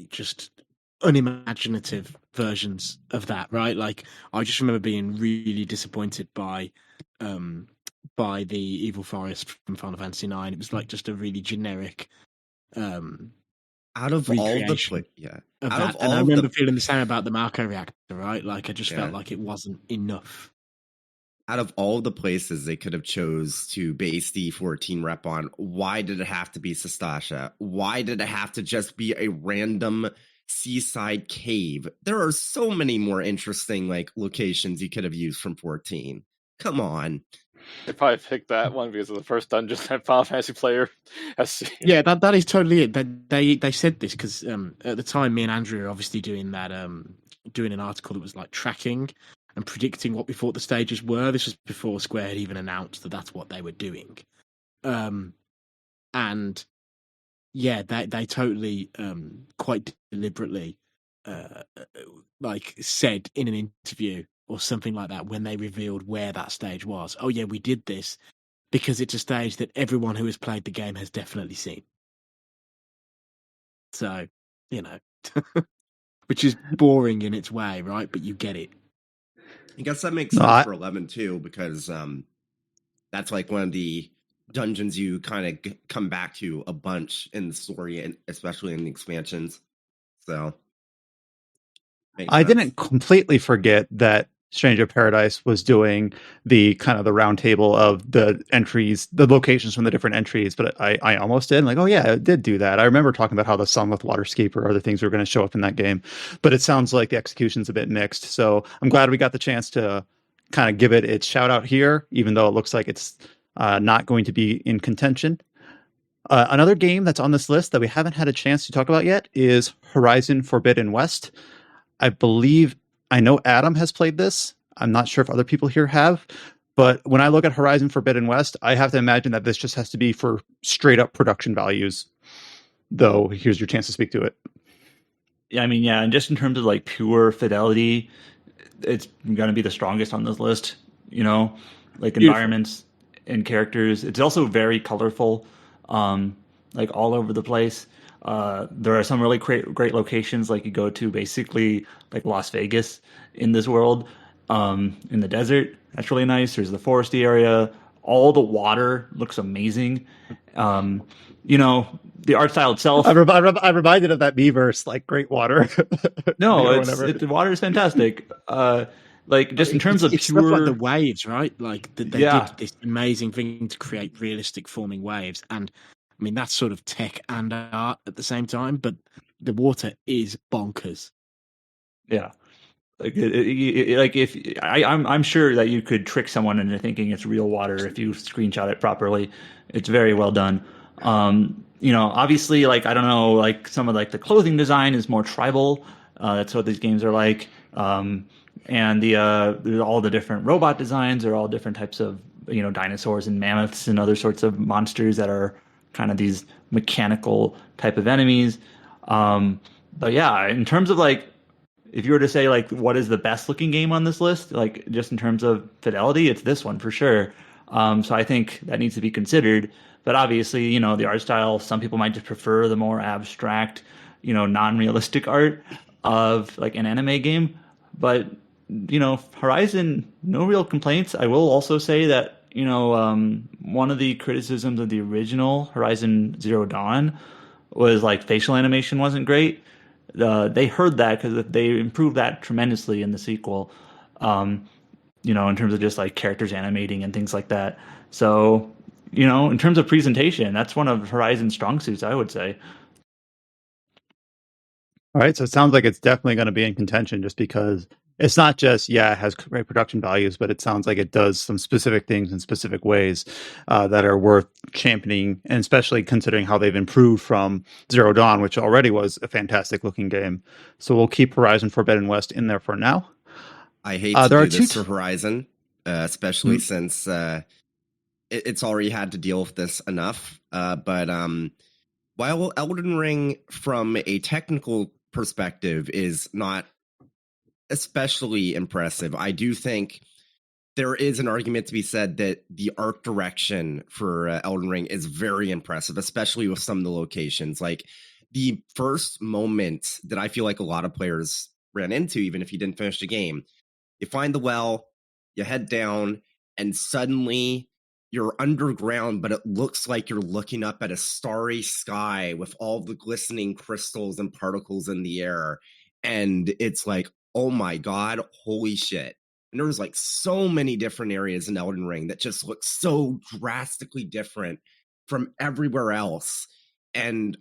just unimaginative versions of that, right? Like I just remember being really disappointed by the Evil Forest from Final Fantasy 9. It was like just a really generic out of all the and I remember feeling the same about the Marco reactor, right? Like I just felt like it wasn't enough. Out of all the places they could have chose to base the 14 rep on, why did it have to be Sastasha? Why did it have to just be a random seaside cave? There are so many more interesting like locations you could have used from 14. Come on. They probably picked that one because of the first dungeon that Final Fantasy player has seen. Yeah, that is totally it. They said this because at the time, me and Andrew were obviously doing that, doing an article that was like tracking and predicting what we thought the stages were. This was before Square had even announced that that's what they were doing. And yeah, they totally quite deliberately like said in an interview or something like that when they revealed where that stage was. Oh yeah, we did this because it's a stage that everyone who has played the game has definitely seen. So, which is boring in its way, right? But you get it. I guess that makes sense for 11 too, because that's like one of the dungeons you kind of come back to a bunch in the story, and especially in the expansions. So I didn't completely forget that Stranger of Paradise was doing the kind of the round table of the entries, the locations from the different entries, but I almost did. I'm like, oh yeah, it did do that. I remember talking about how the Sun with Waterscape or other things were going to show up in that game, but it sounds like the execution's a bit mixed. So I'm glad we got the chance to kind of give it its shout out here, even though it looks like it's not going to be in contention. Another game that's on this list that we haven't had a chance to talk about yet is Horizon Forbidden West. I know Adam has played this. I'm not sure if other people here have, but when I look at Horizon Forbidden West, I have to imagine that this just has to be for straight up production values. Though, here's your chance to speak to it. Yeah, I mean, yeah, and just in terms of like pure fidelity, it's going to be the strongest on this list. You know, like environments and characters. It's also very colorful, like all over the place. There are some really great locations, like you go to basically like Las Vegas in this world, in the desert. That's really nice. There's the foresty area. All the water looks amazing. You know, the art style itself. I'm reminded of that Miiverse, like great water. No, the water is fantastic. Like just in terms of it's pure, stuff like the waves, right? Like they did this amazing thing to create realistic forming waves, and I mean that's sort of tech and art at the same time. But the water is bonkers. Yeah, like if I'm sure that you could trick someone into thinking it's real water if you screenshot it properly. It's very well done. You know, obviously, like I don't know, like some of like the clothing design is more tribal. That's what these games are like. And all the different robot designs are all different types of, you know, dinosaurs and mammoths and other sorts of monsters that are kind of these mechanical type of enemies. But yeah, in terms of like, if you were to say like what is the best looking game on this list, like just in terms of fidelity, it's this one for sure. So I think that needs to be considered. But obviously, you know, the art style, some people might just prefer the more abstract, you know, non-realistic art of like an anime game. But, you know, Horizon, no real complaints. I will also say that, you know, one of the criticisms of the original Horizon Zero Dawn was like facial animation wasn't great. They heard that because they improved that tremendously in the sequel, you know, in terms of just like characters animating and things like that. So, you know, in terms of presentation, that's one of Horizon's strong suits, I would say. All right, so it sounds like it's definitely going to be in contention just because it's not just, it has great production values, but it sounds like it does some specific things in specific ways that are worth championing, and especially considering how they've improved from Zero Dawn, which already was a fantastic looking game. So we'll keep Horizon Forbidden West in there for now. I hate to do this for Horizon, especially since it's already had to deal with this enough. But while Elden Ring, from a technical perspective, is not especially impressive, I do think there is an argument to be said that the art direction for Elden Ring is very impressive, especially with some of the locations. Like the first moment that I feel like a lot of players ran into, even if you didn't finish the game, you find the well, you head down, and suddenly you're underground, but it looks like you're looking up at a starry sky with all the glistening crystals and particles in the air. And it's like, oh my God, holy shit. And there was like so many different areas in Elden Ring that just look so drastically different from everywhere else. And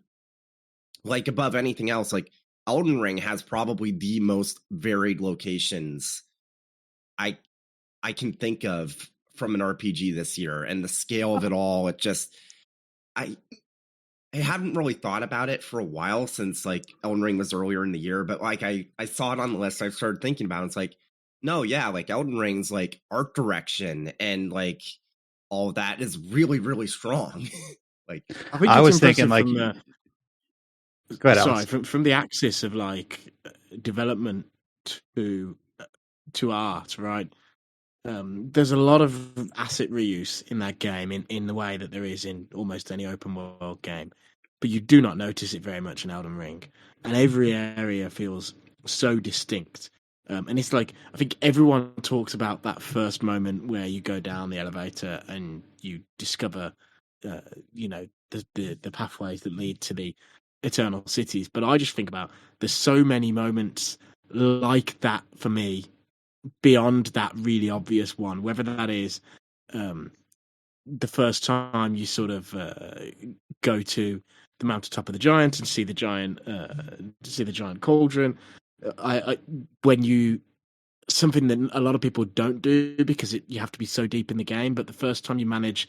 like above anything else, like Elden Ring has probably the most varied locations I can think of from an RPG this year, and the scale of it all. It just, I hadn't really thought about it for a while since like Elden Ring was earlier in the year, but like I saw it on the list. I started thinking about it. It's like, no, yeah, like Elden Ring's like art direction and like all of that is really, really strong. Like I was thinking like, go ahead, from the axis of like development to art, right? There's a lot of asset reuse in that game in the way that there is in almost any open world game, but you do not notice it very much in Elden Ring, and every area feels so distinct. And it's like, I think everyone talks about that first moment where you go down the elevator and you discover, you know, the pathways that lead to the eternal cities. But I just think about there's so many moments like that for me beyond that really obvious one, whether that is the first time you sort of go to the mountaintop of the giant and see the giant cauldron. When you, something that a lot of people don't do because you have to be so deep in the game, but the first time you manage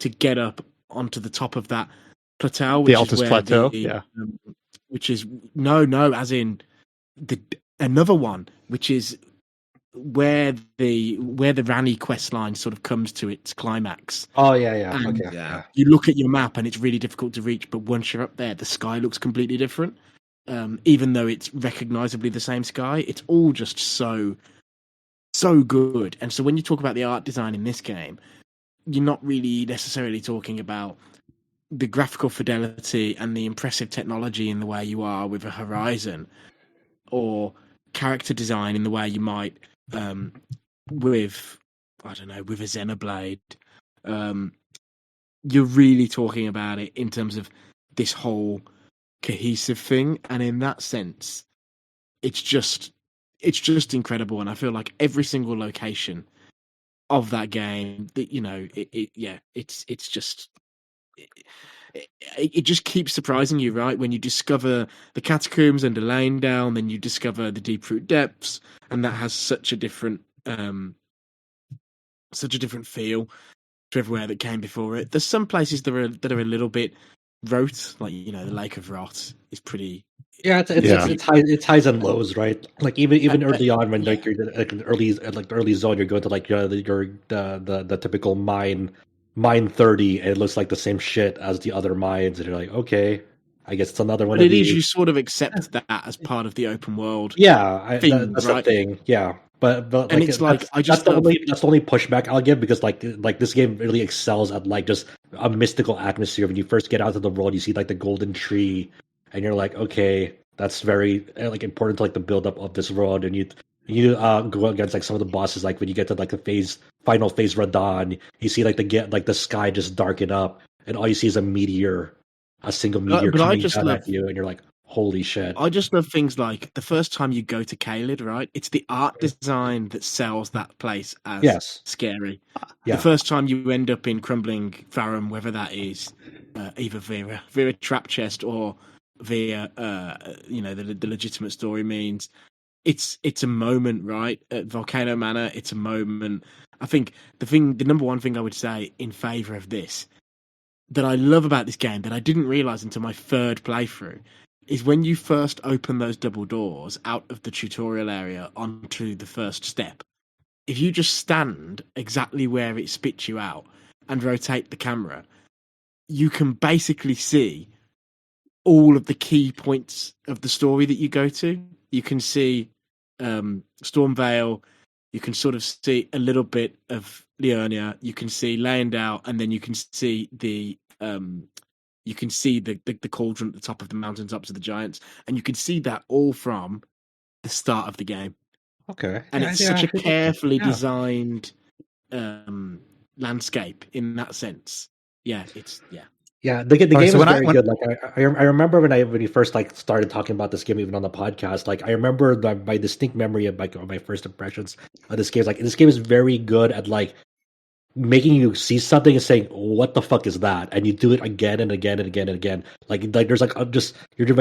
to get up onto the top of that plateau, which the Altus Plateau, which is no, as in another one, which is where the Rani quest line sort of comes to its climax. Oh yeah. And Okay. Yeah. you look at your map and it's really difficult to reach, but once you're up there, the sky looks completely different. Even though it's recognizably the same sky, it's all just so good. And so when you talk about the art design in this game, you're not really necessarily talking about the graphical fidelity and the impressive technology in the way you are with a Horizon, or character design in the way you might with, I don't know, with a Xenoblade. You're really talking about it in terms of this whole cohesive thing, and in that sense, it's just incredible. And I feel like every single location of that game, that it's just. It just keeps surprising you, right? When you discover the catacombs under Lane Down, then you discover the Deep Root Depths, and that has such a different feel to everywhere that came before it. There's some places that are a little bit rote, like the Lake of Rot is pretty. Yeah, it's highs and lows, right? Like even early on when like you're like the early zone, you're going to like the typical mine 30, and it looks like the same shit as the other mines, and you're like, okay, I guess it's another one. But of these. you sort of accept that as part of the open world. Yeah, that's right? the thing. Yeah, but and it's like that's the only pushback I'll give, because like this game really excels at like just a mystical atmosphere. When you first get out of the world, you see like the golden tree, and you're like, okay, that's very like important to like the build up of this world. And you go against like some of the bosses, like when you get to like the final phase Radon, you see like the sky just darken up, and all you see is a single meteor coming down at you, and you're like, holy shit. I just love things like the first time you go to Caelid, right? It's the art design that sells that place as scary. Yeah. The first time you end up in Crumbling Farum, whether that is either via Trap Chest or via the legitimate story means, it's a moment, right? At Volcano Manor, it's a moment. I think the number one thing I would say in favor of this that I love about this game that I didn't realize until my third playthrough is when you first open those double doors out of the tutorial area onto the first step. If you just stand exactly where it spits you out and rotate the camera, you can basically see all of the key points of the story that you go to. You can see Stormvale, you can sort of see a little bit of Leonia, you can see Leyendale, and then you can see the cauldron at the top of the mountaintops of the giants, and you can see that all from the start of the game. Okay, and it's such a carefully designed landscape in that sense. Yeah, the game is very good. Like I remember when you first like started talking about this game, even on the podcast. Like I remember my distinct memory of like my first impressions of this game. Like this game is very good at like making you see something and saying, "What the fuck is that?" And you do it again and again and again and again. Like there's like when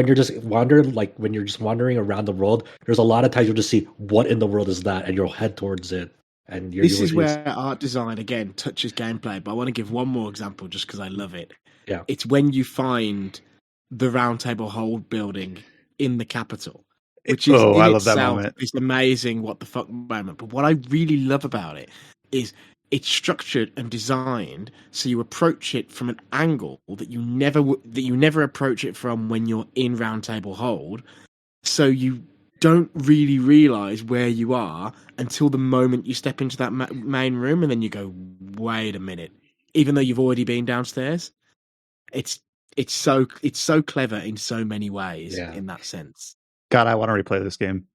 you're just wandering around the world. There's a lot of times you'll just see, "What in the world is that?" And you'll head towards it. And this is where art design again touches gameplay. But I want to give one more example just because I love it. Yeah, it's when you find the Round Table Hold building in the capital, which is I love that moment. It's amazing what the fuck moment. But what I really love about it is it's structured and designed so you approach it from an angle that you never approach it from when you're in Round Table Hold. So you don't really realize where you are until the moment you step into that main room, and then you go, wait a minute, even though you've already been downstairs. It's so clever in so many ways in that sense. God, I want to replay this game.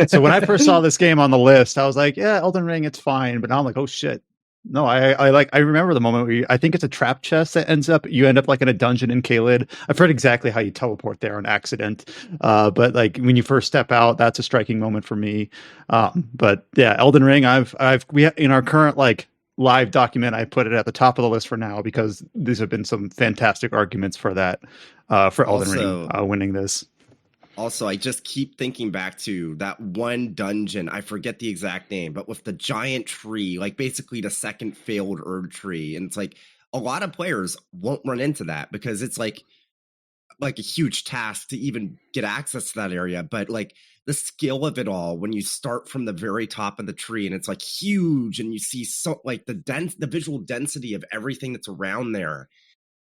So when I first saw this game on the list, I was like, yeah, Elden Ring, it's fine. But now I'm like, oh shit. No, I remember the moment where I think it's a trap chest that you end up like in a dungeon in Caelid. I've heard exactly how you teleport there on accident. But like when you first step out, that's a striking moment for me. But yeah, Elden Ring, we in our current like live document, I put it at the top of the list for now because these have been some fantastic arguments for that, for Elden Ring winning this. Also, I just keep thinking back to that one dungeon. I forget the exact name, but with the giant tree, like basically the second failed herb tree. And it's like a lot of players won't run into that because it's like a huge task to even get access to that area. But like the scale of it all when you start from the very top of the tree and it's like huge, and you see so like the visual density of everything that's around there.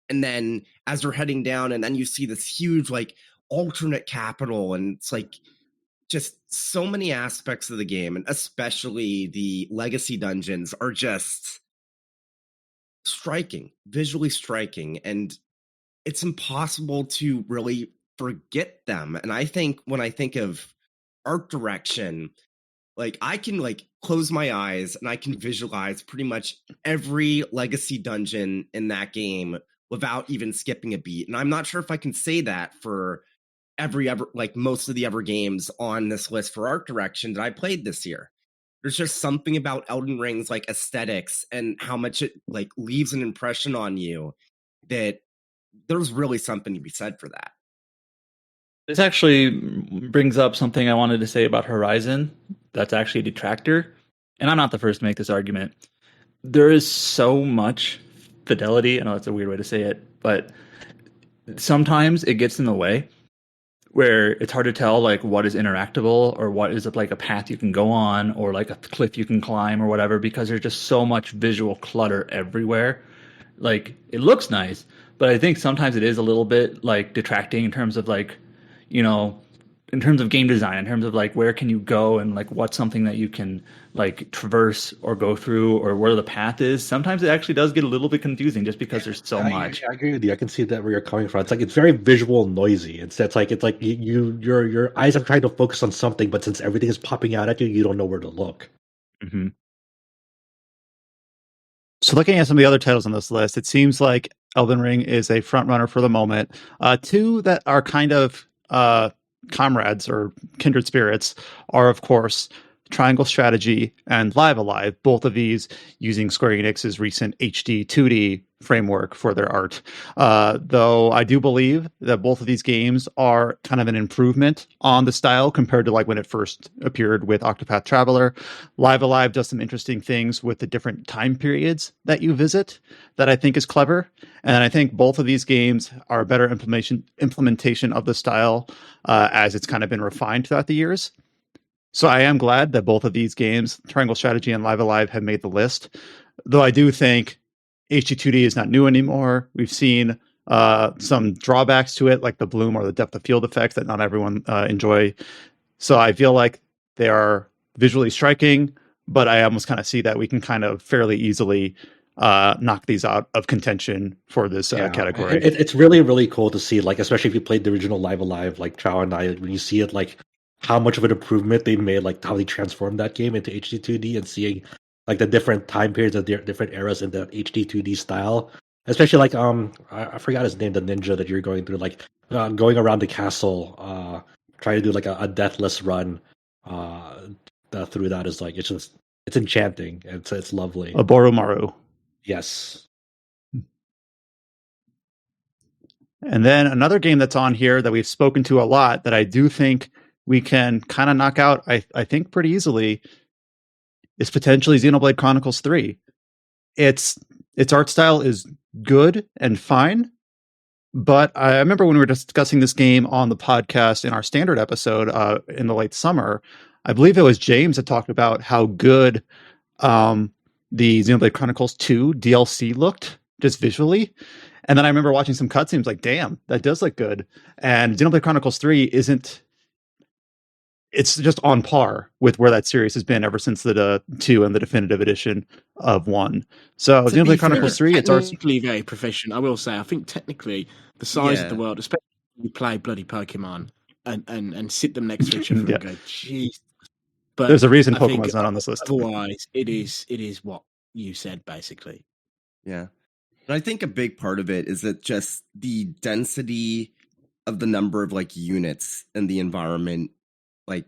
And then as you're heading down, and then you see this huge like alternate capital, and it's like just so many aspects of the game, and especially the legacy dungeons are just striking, visually striking, and it's impossible to really forget them. And I think when I think of art direction, like I can like close my eyes and I can visualize pretty much every legacy dungeon in that game without even skipping a beat. And I'm not sure if I can say that for most of the ever games on this list for art direction that I played this year. There's just something about Elden Ring's like aesthetics and how much it like leaves an impression on you that there's really something to be said for that. This actually brings up something I wanted to say about Horizon that's actually a detractor. And I'm not the first to make this argument. There is so much fidelity. I know that's a weird way to say it, but sometimes it gets in the way where it's hard to tell like what is interactable or what is like a path you can go on or like a cliff you can climb or whatever, because there's just so much visual clutter everywhere. Like it looks nice, but I think sometimes it is a little bit like detracting in terms of like, you know, in terms of game design, in terms of like where can you go and like what's something that you can like traverse or go through or where the path is. Sometimes it actually does get a little bit confusing just because there's so much. I agree with you. I can see that where you're coming from. It's like it's very visual and noisy. It's like your eyes are trying to focus on something, but since everything is popping out at you, you don't know where to look. Mm-hmm. So looking at some of the other titles on this list, it seems like Elden Ring is a front runner for the moment. Two that are kind of comrades or kindred spirits are, of course, Triangle Strategy and Live Alive, both of these using Square Enix's recent HD 2D framework for their art. Though I do believe that both of these games are kind of an improvement on the style compared to like when it first appeared with Octopath Traveler. Live Alive does some interesting things with the different time periods that you visit that I think is clever. And I think both of these games are a better implementation of the style as it's kind of been refined throughout the years. So I am glad that both of these games, Triangle Strategy and Live Alive, have made the list. Though I do think HD2D is not new anymore. We've seen some drawbacks to it, like the bloom or the depth of field effects that not everyone enjoy. So I feel like they are visually striking, but I almost kind of see that we can kind of fairly easily knock these out of contention for this category. It's really, really cool to see, like, especially if you played the original Live Alive, like Chow and I, when you see it, like, how much of an improvement they made, like how they transformed that game into HD2D and seeing like the different time periods of different eras in the HD2D style. Especially like I forgot his name, the ninja that you're going through, like going around the castle, trying to do like a deathless run through that is like it's enchanting. It's lovely. Boromaru. Yes. And then another game that's on here that we've spoken to a lot that I do think we can kind of knock out, I think, pretty easily, is potentially Xenoblade Chronicles 3. Its art style is good and fine, but I remember when we were discussing this game on the podcast in our standard episode in the late summer, I believe it was James that talked about how good the Xenoblade Chronicles 2 DLC looked, just visually. And then I remember watching some cutscenes like, damn, that does look good. And Xenoblade Chronicles 3 isn't... It's just on par with where that series has been ever since the 2 and the definitive edition of 1. So Xenoblade Chronicles 3, it's technically very proficient. I will say, I think technically the size of the world, especially when you play bloody Pokemon and sit them next to each other and go, jeez. But there's a reason Pokemon's not on this list. Otherwise, it is what you said basically. Yeah, and I think a big part of it is that just the density of the number of like units in the environment. Like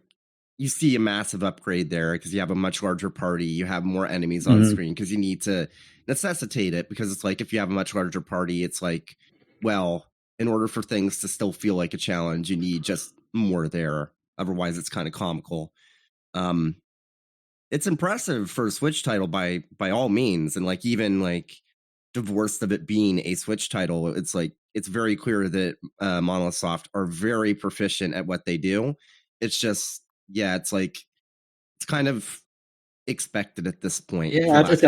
you see a massive upgrade there because you have a much larger party, you have more enemies on screen because you need to necessitate it, because it's like if you have a much larger party, it's like, well, in order for things to still feel like a challenge, you need just more there. Otherwise, it's kind of comical. It's impressive for a Switch title by all means, and like even like divorced of it being a Switch title, it's like it's very clear that Monolith Soft are very proficient at what they do. It's just yeah, it's kind of expected at this point. Yeah, it's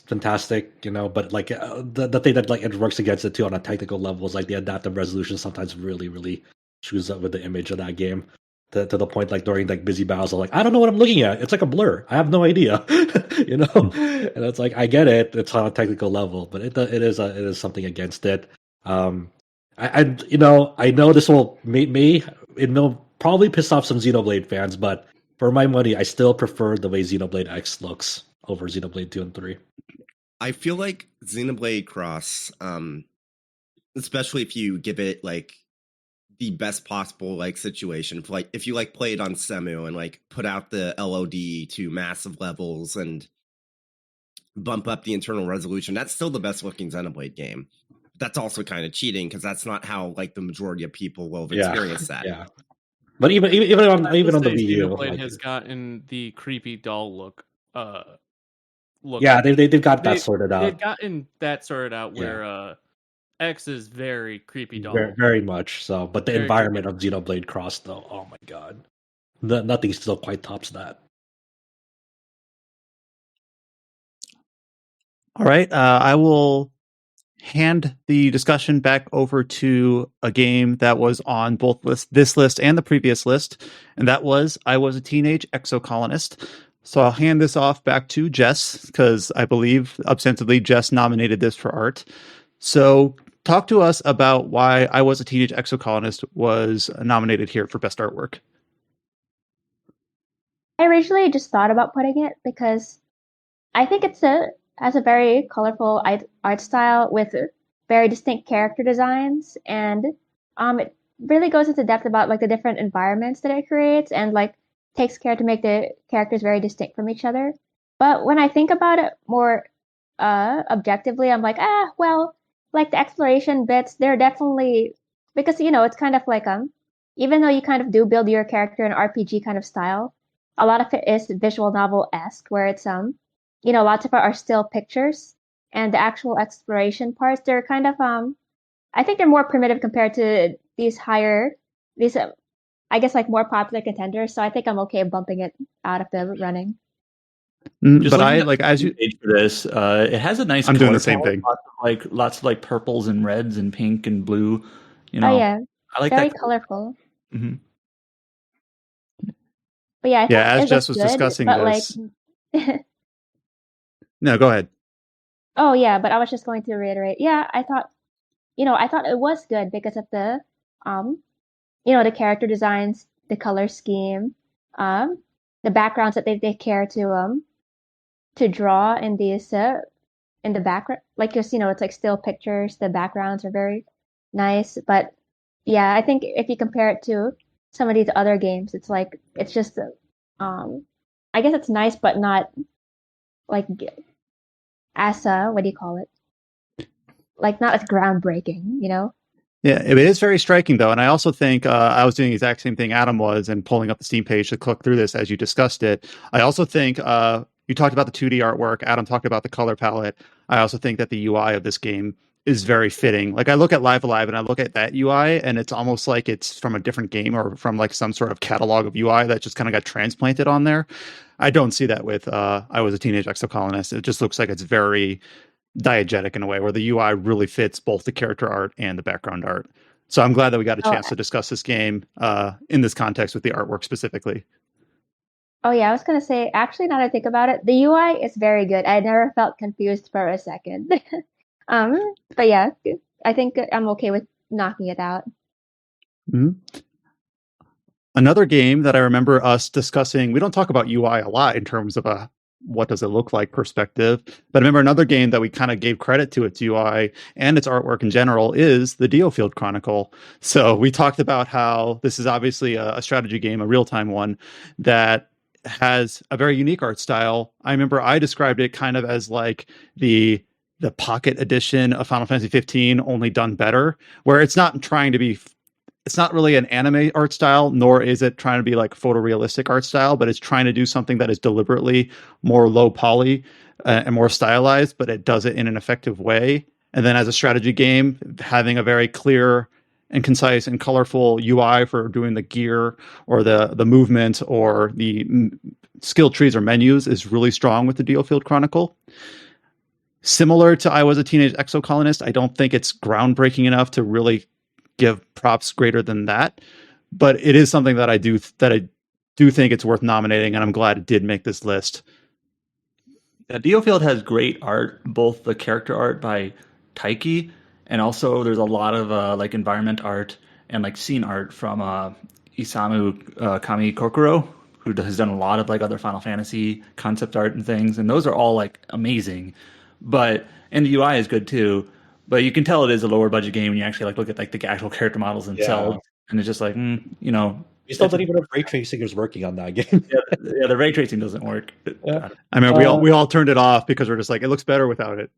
fantastic, but the thing that it works against it too on a technical level is the adaptive resolution sometimes really screws up with the image of that game. To the point during busy battles, I'm I don't know what I'm looking at. It's like a blur. I have no idea, And it's I get it. It's on a technical level, but it is something against it. I know this will probably piss off some Xenoblade fans, but for my money, I still prefer the way Xenoblade X looks over Xenoblade 2 and 3. I feel like Xenoblade Cross, especially if you give it the best possible situation, if you play it on Semu and put out the LOD to massive levels and bump up the internal resolution, that's still the best looking Xenoblade game. That's also kind of cheating because that's not how the majority of people will have experienced that. Yeah. But even on the Wii U, Xenoblade has gotten the creepy doll look. Yeah, they've got that sorted out. They've gotten that sorted out where X is very creepy doll. Very, very much so. But the environment of Xenoblade Cross, though, oh my god, nothing still quite tops that. All right, I will hand the discussion back over to a game that was on both this list and the previous list, and that was I Was a Teenage Exocolonist. So I'll hand this off back to Jess, because I believe ostensibly Jess nominated this for art. So talk to us about why I Was a Teenage Exocolonist was nominated here for best artwork. I originally just thought about putting it because I think it has a very colorful art style with very distinct character designs, and it really goes into depth about the different environments that it creates, and takes care to make the characters very distinct from each other. But when I think about it more objectively, I'm well, the exploration bits, they're definitely, because it's kind of even though you kind of do build your character in an RPG kind of style, a lot of it is visual novel-esque, where it's lots of it are still pictures, and the actual exploration parts, they're kind of I think they're more primitive compared to these I guess more popular contenders. So I think I'm okay bumping it out of the running. But I as you for this, it has a nice. I'm doing the same thing. Lots of purples and reds and pink and blue. Oh yeah, I like very that colorful. Mm-hmm. But yeah, as Jess was discussing this. No, go ahead. Oh yeah, but I was just going to reiterate. Yeah, I thought it was good because of the the character designs, the color scheme, the backgrounds that they care to draw in these in the background, just it's still pictures. The backgrounds are very nice, but yeah, I think if you compare it to some of these other games, it's it's just I guess it's nice, but not as what do you call it? Not as groundbreaking, Yeah, it is very striking, though. And I also think I was doing the exact same thing Adam was and pulling up the Steam page to click through this as you discussed it. I also think you talked about the 2D artwork. Adam talked about the color palette. I also think that the UI of this game is very fitting. I look at Live Alive and I look at that UI and it's almost like it's from a different game or from some sort of catalog of UI that just kind of got transplanted on there. I don't see that with I Was a Teenage Exocolonist. It just looks like it's very diegetic in a way where the UI really fits both the character art and the background art. So I'm glad that we got a chance to discuss this game in this context with the artwork specifically. Oh yeah, I was gonna say, actually, now that I think about it, the UI is very good. I never felt confused for a second. But yeah, I think I'm okay with knocking it out. Mm-hmm. Another game that I remember us discussing, we don't talk about UI a lot in terms of what does it look like perspective, but I remember another game that we kind of gave credit to its UI and its artwork in general is the Diofield Chronicle. So we talked about how this is obviously a strategy game, a real-time one that has a very unique art style. I remember I described it kind of as the pocket edition of Final Fantasy 15 only done better, where it's not trying to be, it's not really an anime art style, nor is it trying to be photorealistic art style, but it's trying to do something that is deliberately more low poly and more stylized, but it does it in an effective way. And then as a strategy game, having a very clear and concise and colorful UI for doing the gear or the movement or the skill trees or menus is really strong with the DioField Chronicle. Similar to I Was a Teenage Exocolonist, I don't think it's groundbreaking enough to really give props greater than that, but it is something that I do think it's worth nominating, and I'm glad it did make this list. Yeah, DioField has great art, both the character art by Taiki, and also there's a lot of like environment art and like scene art from Isamu Kami Kokoro, who has done a lot of like other Final Fantasy concept art and things, and those are all like amazing. And the UI is good too, but you can tell it is a lower budget game when you actually like look at like the actual character models themselves, and it's just like You still don't even have ray tracing is working on that game. yeah, the ray tracing doesn't work. Yeah. I mean, we all turned it off because we're just like, it looks better without it.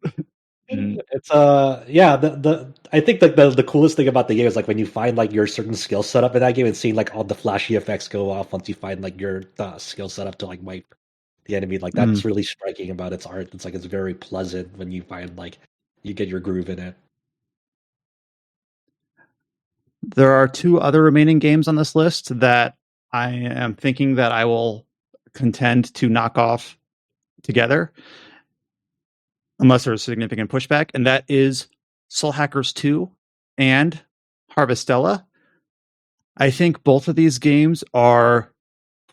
It's I think like the coolest thing about the game is like when you find like your certain skill setup in that game and seeing like all the flashy effects go off once you find like your skill setup to like wipe the enemy. Like that's really striking about its art. It's like it's very pleasant when you find like you get your groove in it. There are 2 other remaining games on this list that I am thinking that I will contend to knock off together, unless there's significant pushback, and that is Soul Hackers 2 and Harvestella. I think both of these games are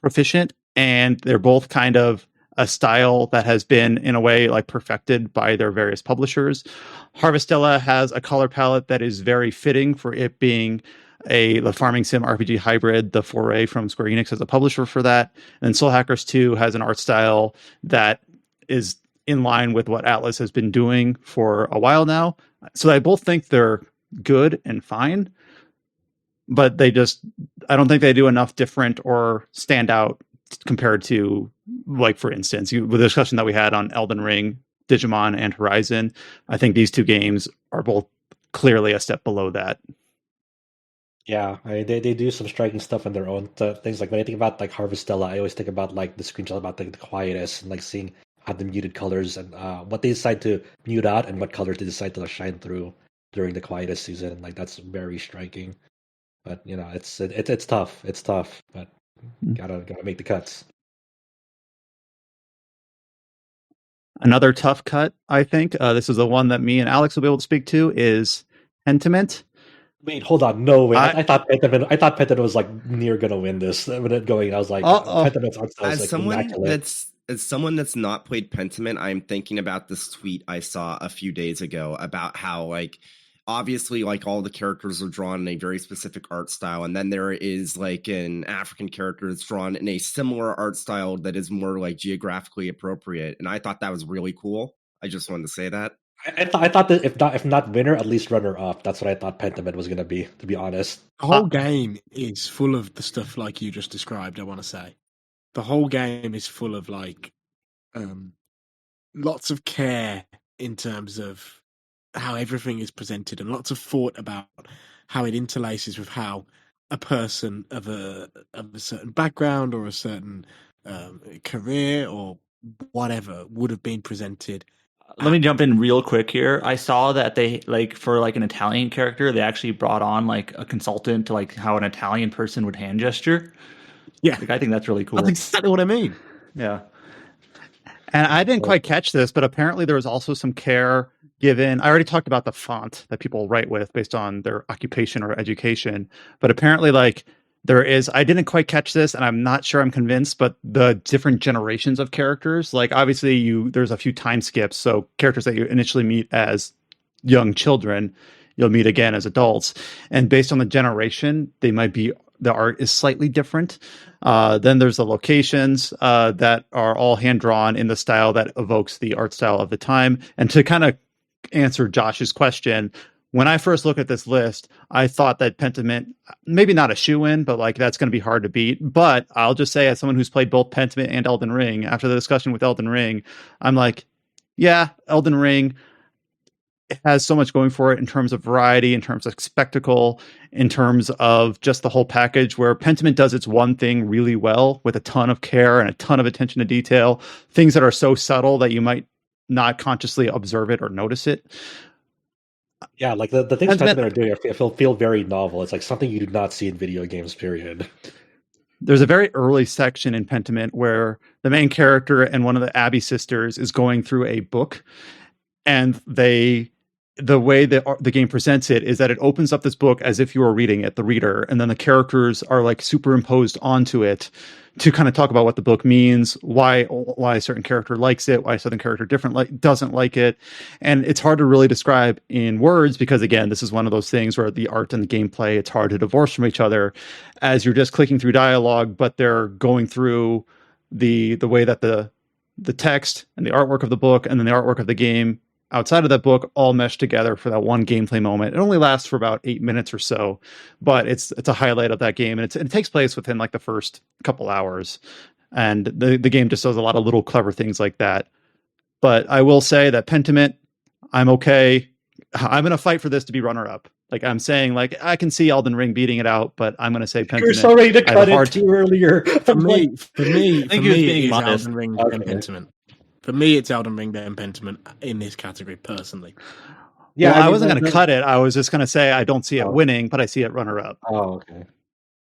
proficient, and they're both kind of a style that has been, in a way, like perfected by their various publishers. Harvestella has a color palette that is very fitting for it being the farming sim RPG hybrid, the foray from Square Enix as a publisher for that. And Soul Hackers 2 has an art style that is in line with what Atlas has been doing for a while now. So I both think they're good and fine, but I don't think they do enough different or stand out compared to, like, for instance, the discussion that we had on Elden Ring, Digimon, and Horizon. I think these 2 games are both clearly a step below that. Yeah, they do some striking stuff in their own things. Like when I think about like Harvestella, I always think about like the screenshot about the quietness and like seeing how the muted colors and what they decide to mute out and what colors they decide to shine through during the quietest season. And like that's very striking. But it's tough. It's tough, but gotta make the cuts. Another tough cut, I think. This is the one that me and Alex will be able to speak to, is Pentiment. Wait, hold on. No way. I thought Pentiment was like near gonna win this. When it going, I was like, Pentiment's art style is like immaculate. As someone that's not played Pentiment, I'm thinking about this tweet I saw a few days ago about how like obviously like all the characters are drawn in a very specific art style, and then there is like an African character that's drawn in a similar art style that is more like geographically appropriate, and I thought that was really cool. I just wanted to say that. I thought that if not winner, at least runner up. That's what I thought Pentiment was gonna be, to be honest. The whole game is full of the stuff like you just described. I want to say the whole game is full of like lots of care in terms of how everything is presented and lots of thought about how it interlaces with how a person of a certain background or a certain career or whatever would have been presented. Let me jump in real quick here. I saw that they like for like an Italian character, they actually brought on like a consultant to like how an Italian person would hand gesture. Yeah, like, I think that's really cool. That's exactly what I mean. Yeah. And I didn't quite catch this, but apparently there was also some care given. I already talked about the font that people write with based on their occupation or education, but apparently like there is, I didn't quite catch this and I'm not sure I'm convinced, but the different generations of characters, like obviously there's a few time skips. So characters that you initially meet as young children, you'll meet again as adults. And based on the generation, the art is slightly different. Then there's the locations that are all hand-drawn in the style that evokes the art style of the time. And to kind of answer Josh's question, when I first looked at this list, I thought that Pentiment, maybe not a shoe-in, but like that's going to be hard to beat. But I'll just say, as someone who's played both Pentiment and Elden Ring, after the discussion with Elden Ring, I'm like, yeah, Elden Ring has so much going for it in terms of variety, in terms of spectacle, in terms of just the whole package, where Pentiment does its one thing really well with a ton of care and a ton of attention to detail, things that are so subtle that you might not consciously observe it or notice it. Yeah, like the things Pentiment- Pentiment are doing feel very novel. It's like something you do not see in video games, period. There's a very early section in Pentiment where the main character and one of the Abbey sisters is going through a book, and the way that the game presents it is that it opens up this book as if you were reading it, the reader, and then the characters are like superimposed onto it to kind of talk about what the book means, why a certain character likes it, why a certain character doesn't like it. And it's hard to really describe in words because, again, this is one of those things where the art and the gameplay, it's hard to divorce from each other as you're just clicking through dialogue, but they're going through the way that the text and the artwork of the book and then the artwork of the game outside of that book all mesh together for that one gameplay moment. It only lasts for about 8 minutes or so, but it's a highlight of that game, and it takes place within like the first couple hours. And the game just does a lot of little clever things like that. But I will say that Pentiment, I'm okay. I'm going to fight for this to be runner-up. Like I'm saying, like I can see Elden Ring beating it out, but I'm going to say Pentiment. You're so ready to cut it too earlier. For me, I think he was being it's modest. Elden Ring then Pentiment. For me, it's Elden Ring then Pentiment in this category, personally. Yeah, well, I wasn't going to cut it. I was just going to say I don't see it winning, but I see it runner-up. Oh, okay.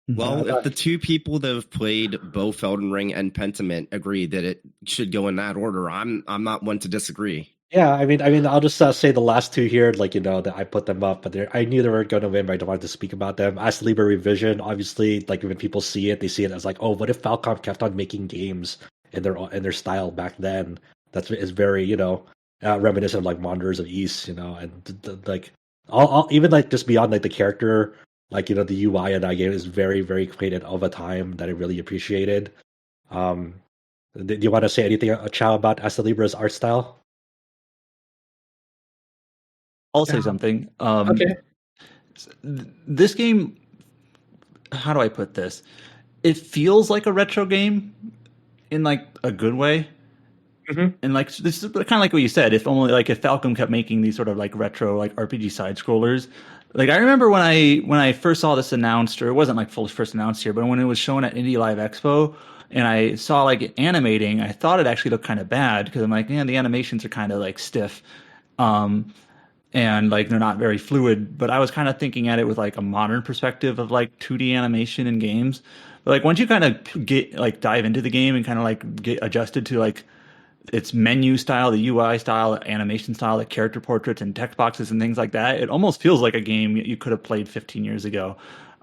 Well, if the two people that have played both Elden Ring and Pentiment agree that it should go in that order, I'm not one to disagree. Yeah, I mean, I'll just say the last two here, like that I put them up, but I knew they were going to win, but I don't want to speak about them. As Liber Revision, obviously, like when people see it, they see it as like, oh, what if Falcom kept on making games in their style back then? Is very reminiscent of like Wanderers of East, and like all even like just beyond like the character, like the UI of that game is very very creative of a time that I really appreciated. Do you want to say anything, Chow, about Hasta Libra's art style? I'll say something. Okay. This game, how do I put this? It feels like a retro game in like a good way. Mm-hmm. And like this is kind of like what you said. If Falcom kept making these sort of like retro like RPG side scrollers. Like I remember when I first saw this announced, or it wasn't like fully first announced here, but when it was shown at Indie Live Expo, and I saw like it animating, I thought it actually looked kind of bad because I'm like, man, the animations are kind of like stiff. And like they're not very fluid, but I was kind of thinking at it with like a modern perspective of like 2D animation in games. But like once you kind of get like dive into the game and kind of like get adjusted to like its menu style, the UI style, the animation style, the character portraits and text boxes and things like that, it almost feels like a game you could have played 15 years ago.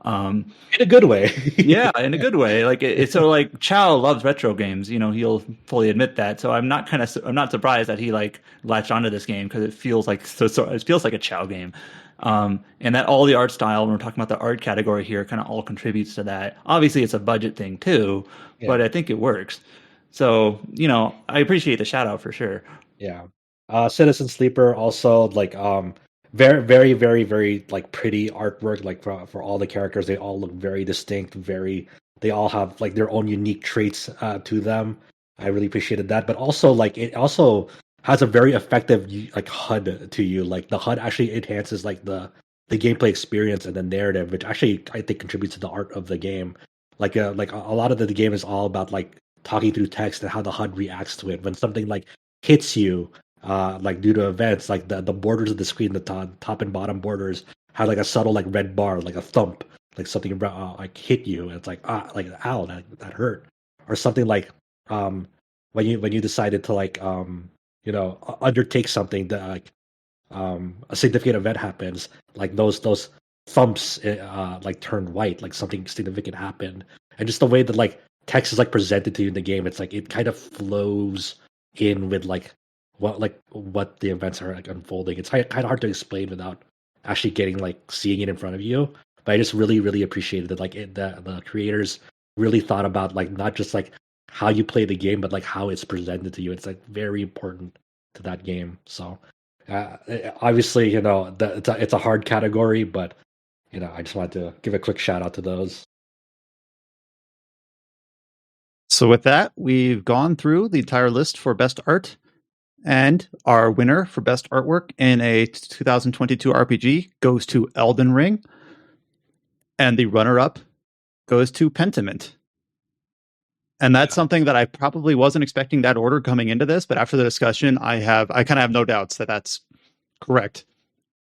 In a good way. Yeah, in a good way. Like it's so like Chow loves retro games. He'll fully admit that. So I'm not surprised that he like latched onto this game because it feels like it feels like a Chow game. And that all the art style, when we're talking about the art category here, kind of all contributes to that. Obviously, it's a budget thing too, but I think it works. So I appreciate the shout out for sure. Yeah. Citizen Sleeper also like very very very very like pretty artwork, like for all the characters. They all look very distinct, they all have like their own unique traits to them. I really appreciated that, but also like it also has a very effective like HUD to you. Like the HUD actually enhances like the gameplay experience and the narrative, which actually I think contributes to the art of the game. Like a lot of the game is all about like talking through text and how the HUD reacts to it when something like hits you. Like due to events, like the borders of the screen, the top and bottom borders have like a subtle like red bar, like a thump, like something like hit you. And it's like like ow, that hurt, or something like when you decided to like undertake something that like a significant event happens, like those thumps like turned white, like something significant happened, and just the way that like text is like presented to you in the game, it's like it kind of flows in with like what the events are like unfolding. It's kind of hard to explain without actually seeing it in front of you. But I just really really appreciated that the creators really thought about like not just like how you play the game, but like how it's presented to you. It's like very important to that game. So obviously it's a hard category, but I just wanted to give a quick shout out to those. So with that, we've gone through the entire list for best art. And our winner for best artwork in a 2022 RPG goes to Elden Ring. And the runner-up goes to Pentiment. And that's something that I probably wasn't expecting that order coming into this, but after the discussion, I kind of have no doubts that that's correct.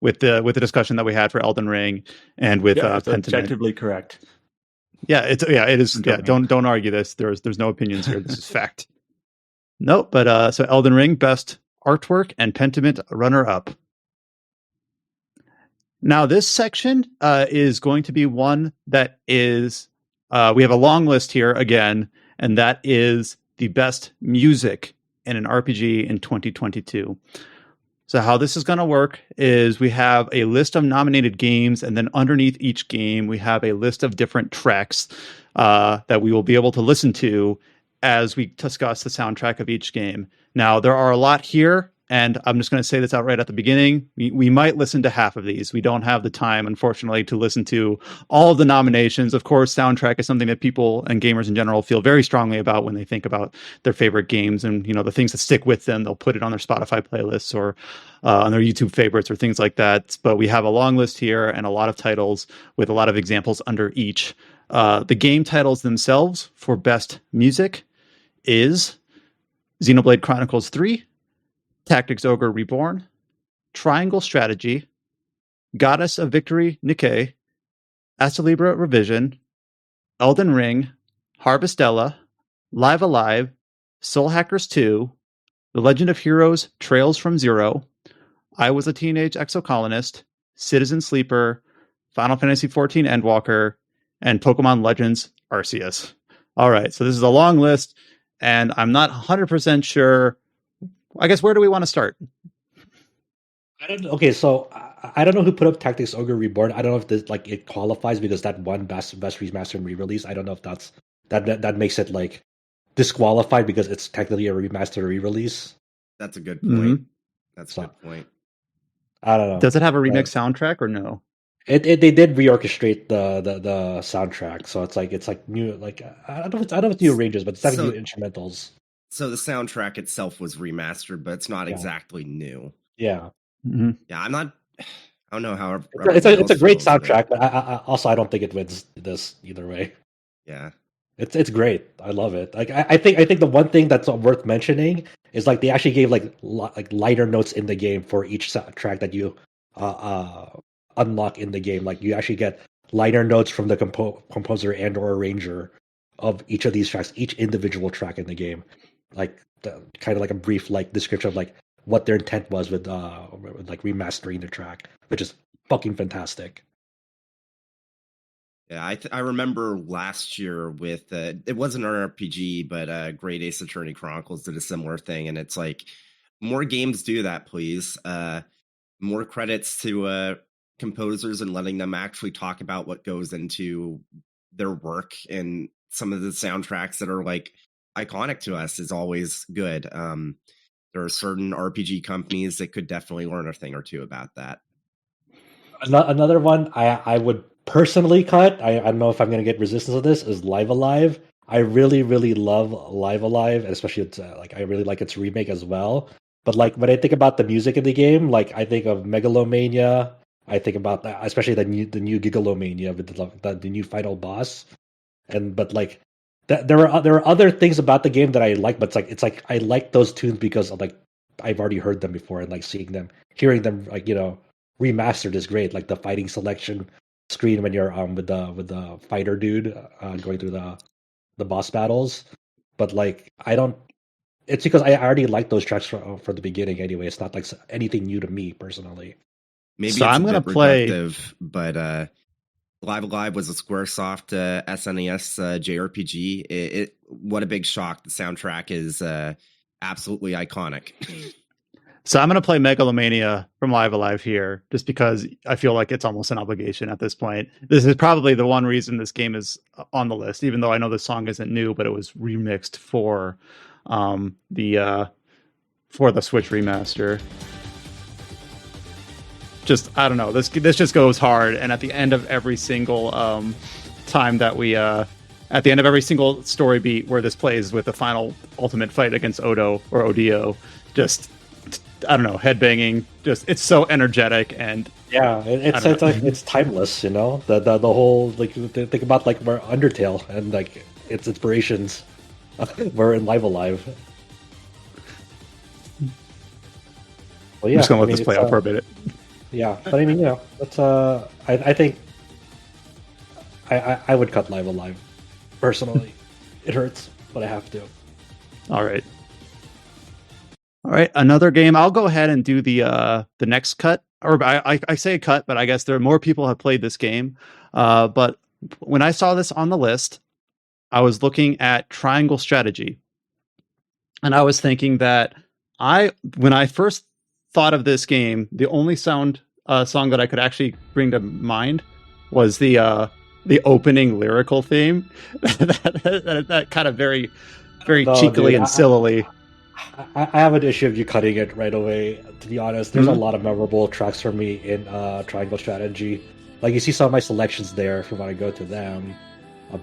with the discussion that we had for Elden Ring and with it's Pentiment. objectively correct. It is. Yeah, don't argue this. There's no opinions here. This is fact. Nope. But so Elden Ring best artwork and Pentiment runner up. Now this section is going to be one that is we have a long list here again, and that is the best music in an RPG in 2022. So how this is going to work is we have a list of nominated games, and then underneath each game, we have a list of different tracks that we will be able to listen to as we discuss the soundtrack of each game. Now, there are a lot here, and I'm just going to say this outright at the beginning. We might listen to half of these. We don't have the time, unfortunately, to listen to all of the nominations. Of course, soundtrack is something that people and gamers in general feel very strongly about when they think about their favorite games and, the things that stick with them. They'll put it on their Spotify playlists or on their YouTube favorites or things like that. But we have a long list here and a lot of titles with a lot of examples under each. The game titles themselves for best music is Xenoblade Chronicles 3, Tactics Ogre Reborn, Triangle Strategy, Goddess of Victory Nikkei, Astalibra Revision, Elden Ring, Harvestella, Live Alive, Soul Hackers 2, The Legend of Heroes Trails from Zero, I Was a Teenage Exocolonist, Citizen Sleeper, Final Fantasy XIV Endwalker, and Pokemon Legends Arceus. All right, so this is a long list, and I'm not 100% sure. I guess where do we want to start? So I don't know who put up Tactics Ogre Reborn. I don't know if this it qualifies because that one best remaster and re-release. I don't know if that makes it disqualified because it's technically a remaster re-release. That's a good point. Mm-hmm. That's a good point. I don't know. Does it have a remix soundtrack or no? They did reorchestrate the soundtrack, so it's new. I don't know if new arrangements, but it's having new instrumentals. So the soundtrack itself was remastered, but it's not exactly new. Yeah. Mm-hmm. Yeah, I don't know how. It's a great soundtrack, but I don't think it wins this either way. Yeah. It's great. I love it. I think the one thing that's worth mentioning is they actually gave lighter notes in the game for each track that you unlock in the game. You actually get liner notes from the composer and or arranger of each of these tracks, each individual track in the game. Kind of a brief description of what their intent was with remastering the track, which is fucking fantastic. Yeah, I remember last year with it wasn't an RPG, but Great Ace Attorney Chronicles did a similar thing, and it's more games do that, please. More credits to composers and letting them actually talk about what goes into their work, and some of the soundtracks that are iconic to us is always good. There are certain RPG companies that could definitely learn a thing or two about that. Another one I would personally cut. I don't know if I'm going to get resistance of this. Is Live Alive. I really really love Live Alive, and especially it's I really like its remake as well. But when I think about the music in the game, I think of Megalomania. I think about that, especially the new Gigalomania with the new final boss. There are other things about the game that I like, but I like those tunes because I've already heard them before, and hearing them remastered is great. The fighting selection screen when you're with the fighter dude going through the boss battles. But I don't. It's because I already like those tracks from the beginning anyway. It's not anything new to me personally. Maybe so I'm going to play, but Live Alive was a SquareSoft SNES JRPG. What a big shock! The soundtrack is absolutely iconic. So I'm going to play Megalomania from Live Alive here, just because I feel like it's almost an obligation at this point. This is probably the one reason this game is on the list, even though I know the song isn't new, but it was remixed for the Switch remaster. Just, I don't know, this just goes hard, and at the end of every single time that we at the end of every single story beat where this plays with the final ultimate fight against Odo or Odio, just, I don't know, headbanging, just, it's so energetic, and yeah, it's timeless, the whole think about where Undertale and its inspirations were in Live Alive. Well, yeah, I'm just gonna let this play out for a minute. Yeah, but I mean, that's I think I would cut Live Alive personally. It hurts, but I have to. All right. Another game. I'll go ahead and do the next cut, or I say cut, but I guess there are more people have played this game. But when I saw this on the list, I was looking at Triangle Strategy, and I was thinking that when I first thought of this game, the only song that I could actually bring to mind was the opening lyrical theme, that kind of very cheekily and sillily. I have an issue of you cutting it right away. To be honest, there's a lot of memorable tracks for me in Triangle Strategy. Like you see some of my selections there if you want to go to them.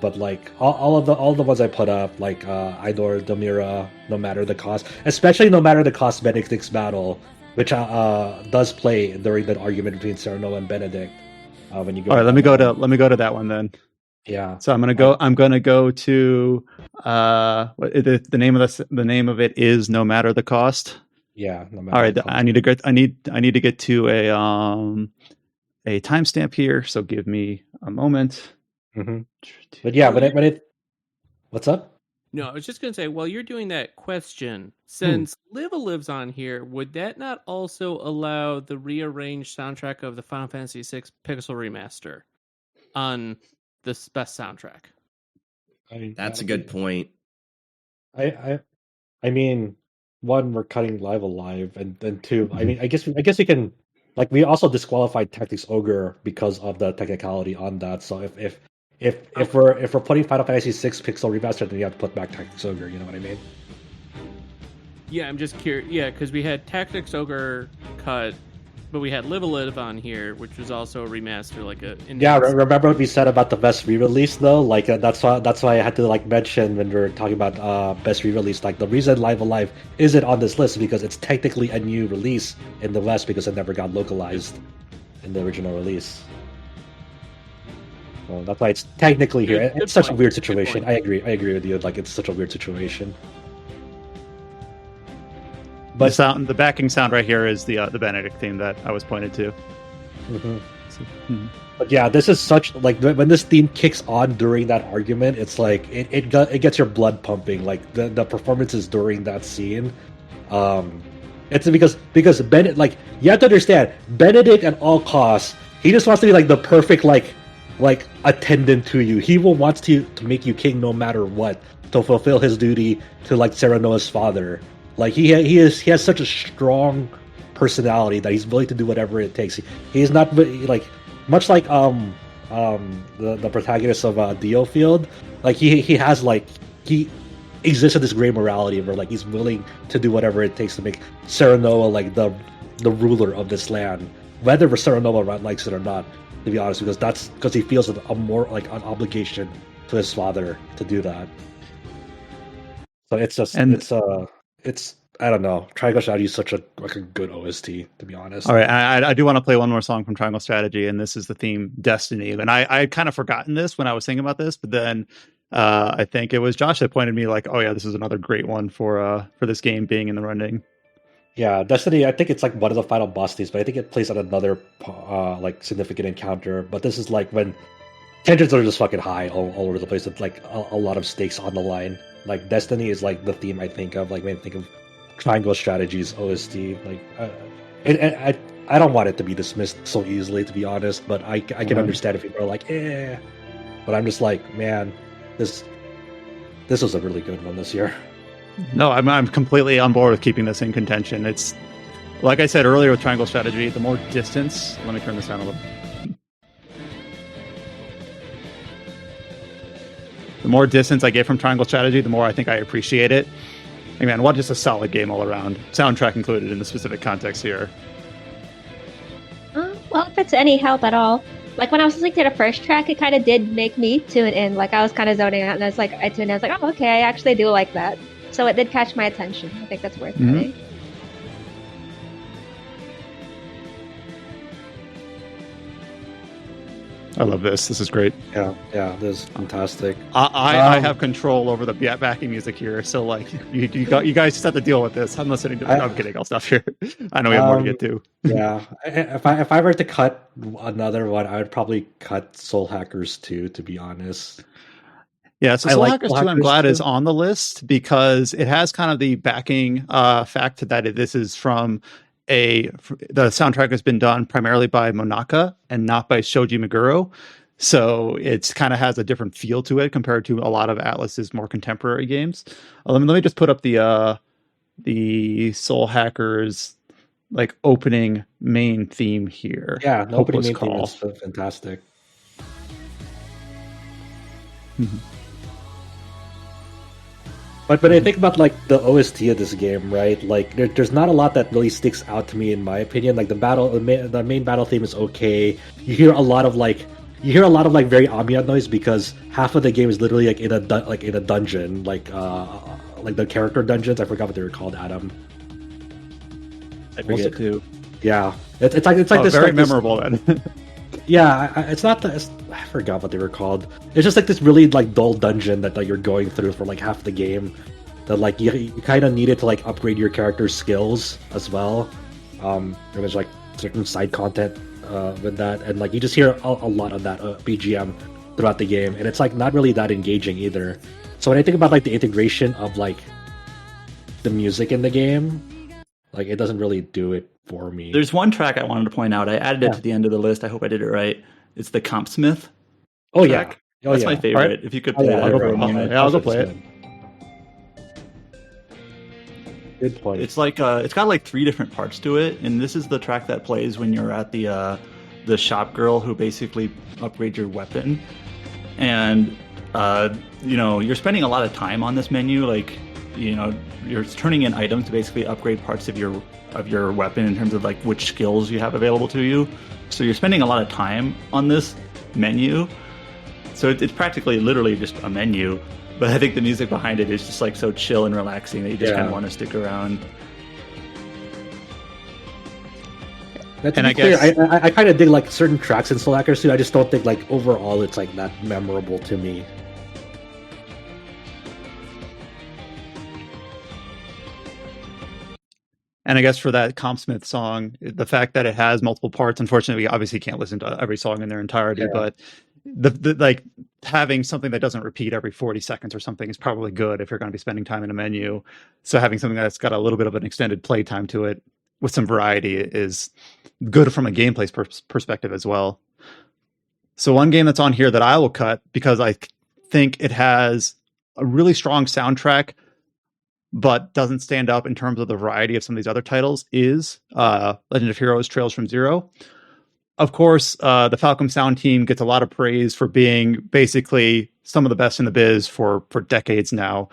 But like all the ones I put up, like Idor, Demira, No Matter the Cost, especially No Matter the Cost, Benedict's Battle, which does play during that argument between Cyrano and Benedict. When you go. All right, let me go to that one then. Yeah. So I'm gonna go to the name of it is No Matter the Cost. Yeah. No matter. All right, I need to get to a timestamp here. So give me a moment. Mm-hmm. But yeah, when it what's up? No, I was just going to say, while you're doing that question, since Liva lives on here, would that not also allow the rearranged soundtrack of the Final Fantasy VI Pixel Remaster on the best soundtrack? That's a good point. I mean, one, we're cutting Live Alive, and then two, I mean, I guess we can, like, we also disqualified Tactics Ogre because of the technicality on that. So if we're putting Final Fantasy VI Pixel Remaster, then you have to put back Tactics Ogre. You know what I mean? Yeah, I'm just curious. Yeah, because we had Tactics Ogre cut, but we had Live a Live on here, which was also a remaster, like a. Yeah, remember what we said about the best re-release though? Like that's why I had to like mention when we were talking about best re-release. Like the reason Live Alive isn't on this list is because it's technically a new release in the West because it never got localized in the original release. Well, that's why it's technically here. It's such a weird situation. I agree with you. Like it's such a weird situation. But the backing sound right here is the Benedict theme that I was pointed to. Mm-hmm. But yeah, this is such like when this theme kicks on during that argument, it's like it gets your blood pumping. Like the performances during that scene, it's because Benedict, like you have to understand, Benedict at all costs, he just wants to be like the perfect like attendant to you. He will wants to make you king no matter what, to fulfill his duty to like Serenoa's father. Like he has such a strong personality that he's willing to do whatever it takes. He's not like much like the protagonist of Dio Field. Like he has like he exists in this gray morality where like he's willing to do whatever it takes to make Serenoa like the ruler of this land, whether Serenoa likes it or not. To be honest, because he feels a more like an obligation to his father to do that. So it's just it's I don't know. Triangle Strategy is such a good OST, to be honest. All right, I do want to play one more song from Triangle Strategy, and this is the theme Destiny. And I had kind of forgotten this when I was thinking about this, but then I think it was Josh that pointed me like, oh yeah, this is another great one for this game being in the running. Yeah, Destiny. I think it's like one of the final boss themes, but I think it plays on another like significant encounter. But this is like when tensions are just fucking high all over the place. With like a lot of stakes on the line. Like Destiny is like the theme I think of. Like when I think of Triangle Strategies OST, like I don't want it to be dismissed so easily, to be honest. But I can understand if people are like, but I'm just like, man, this was a really good one this year. No, I'm completely on board with keeping this in contention. It's like I said earlier with Triangle Strategy, the more distance. Let me turn this down a little. The more distance I get from Triangle Strategy, the more I think I appreciate it. Hey man, what just a solid game all around. Soundtrack included in the specific context here. Well, if it's any help at all, like when I was listening to the first track, it kind of did make me tune in. Like I was kind of zoning out, and I tuned in. I was like, oh, okay, I actually do like that. So it did catch my attention. I think that's worth noting. I love this. This is great. Yeah, this is fantastic. I have control over the backing music here, so like you guys just have to deal with this. I'm listening to. I'm kidding. I'll stop here. I know we have more to get to. Yeah, if I were to cut another one, I would probably cut Soul Hackers 2. To be honest. Yeah, so Soul Hackers 2, I'm glad is on the list because it has kind of the backing fact that this is from the soundtrack has been done primarily by Monaka and not by Shoji Meguro. So it's kind of has a different feel to it compared to a lot of Atlus's more contemporary games. Let me just put up the Soul Hackers like opening main theme here. Yeah, the opening main theme is fantastic. But I think about like the OST of this game, right? Like there's not a lot that really sticks out to me in my opinion. Like the main battle theme is okay. You hear a lot of like very ambient noise because half of the game is literally like in a dungeon, like the character dungeons. I forgot what they were called, Adam. I forget too. Yeah, it's like this very memorable then. Yeah, it's not I forgot what they were called. It's just like this really like dull dungeon that you're going through for like half the game. That like you kind of needed to like upgrade your character's skills as well. And there's like certain side content with that, and like you just hear a lot of that BGM throughout the game, and it's like not really that engaging either. So when I think about like the integration of like the music in the game, like it doesn't really do it for me. There's one track I wanted to point out. I added it to the end of the list. I hope I did it right. It's the Compsmith. Oh track. Yeah, that's my favorite. Right. If you could play that for a moment, I'll go play it. Good point. It's like it's got like 3 different parts to it, and this is the track that plays when you're at the shop girl who basically upgrades your weapon, and you're spending a lot of time on this menu. Like you're turning in items to basically upgrade parts of your weapon in terms of like which skills you have available to you. So you're spending a lot of time on this menu. So it's practically literally just a menu, but I think the music behind it is just like so chill and relaxing that you just kind of want to stick around. And I guess I kind of dig like certain tracks in Soul Hackers too. I just don't think like overall it's like that memorable to me. And I guess for that Compsmith song, the fact that it has multiple parts, unfortunately, we obviously can't listen to every song in their entirety, but the like having something that doesn't repeat every 40 seconds or something is probably good if you're going to be spending time in a menu. So having something that's got a little bit of an extended play time to it with some variety is good from a gameplay perspective as well. So one game that's on here that I will cut because I think it has a really strong soundtrack, but doesn't stand up in terms of the variety of some of these other titles is Legend of Heroes Trails from Zero. Of course, the Falcom sound team gets a lot of praise for being basically some of the best in the biz for decades now.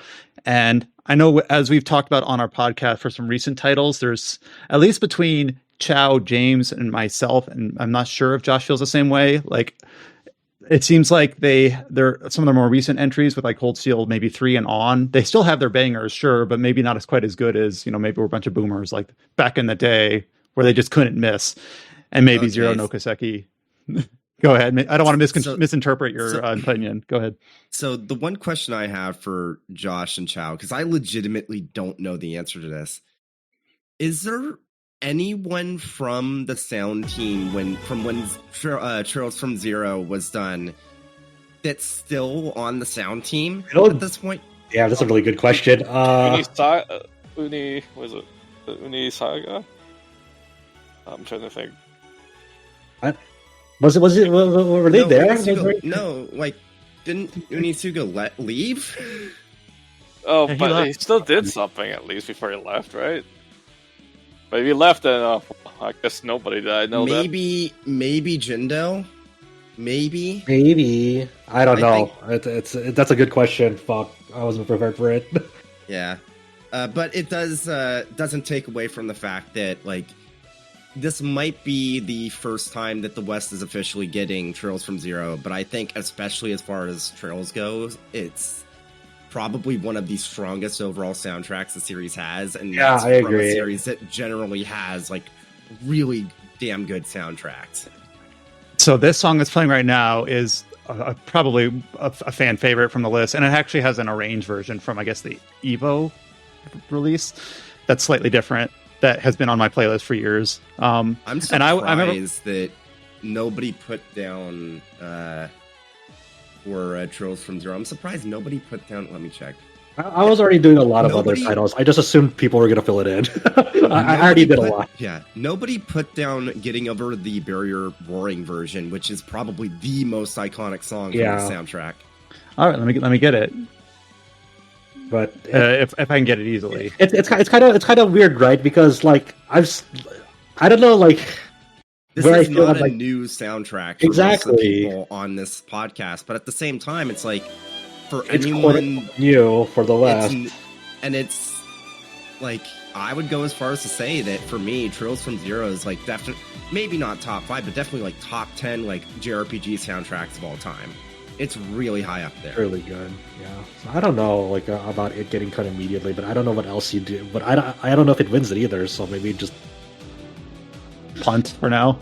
And I know as we've talked about on our podcast for some recent titles, there's at least between Chow, James, and myself, and I'm not sure if Josh feels the same way, like it seems like they're some of the more recent entries with like Cold Steel, maybe 3 and on. They still have their bangers, sure, but maybe not as quite as good as, maybe we're a bunch of boomers like back in the day where they just couldn't miss. And maybe Zero no Kaseki. Go ahead. I don't want to misinterpret your opinion. Go ahead. So the one question I have for Josh and Chow, because I legitimately don't know the answer to this, is there anyone from the sound team when Trails from Zero was done that's still on the sound team at this point? Yeah, that's a really good question. Uni Saga? I'm trying to think. Were they there? No, like didn't Unisuga leave? Oh, but he still did something at least before he left, right? But if he left, then I guess nobody did. I know maybe Jindo. Maybe I don't know. That's a good question. Fuck, I wasn't prepared for it. Yeah, but it doesn't take away from the fact that like this might be the first time that the West is officially getting Trails from Zero. But I think, especially as far as Trails goes, it's probably one of the strongest overall soundtracks the series has, and yeah, I agree. A series that generally has like really damn good soundtracks. So this song that's playing right now is probably a fan favorite from the list, and it actually has an arranged version from, I guess, the Evo release that's slightly different, that has been on my playlist for years. I'm surprised and I remember that nobody put down for Trails from Zero. I'm surprised nobody put down. Let me check. I was already doing a lot of other titles. I just assumed people were going to fill it in. I already did a lot. Yeah, nobody put down Getting Over the Barrier Roaring version, which is probably the most iconic song from the soundtrack. All right, let me get it. But if I can get it easily, it's kind of weird, right? Because like I don't know, like this is not a new soundtrack for most of the people on this podcast, but at the same time, it's like for anyone new for the West, and it's like I would go as far as to say that for me, Trails from Zero is like definitely, maybe not top 5, but definitely like top 10 like JRPG soundtracks of all time. It's really high up there. Really good, yeah. So I don't know like about it getting cut immediately, but I don't know what else you do. But I don't know if it wins it either. So maybe just punt for now.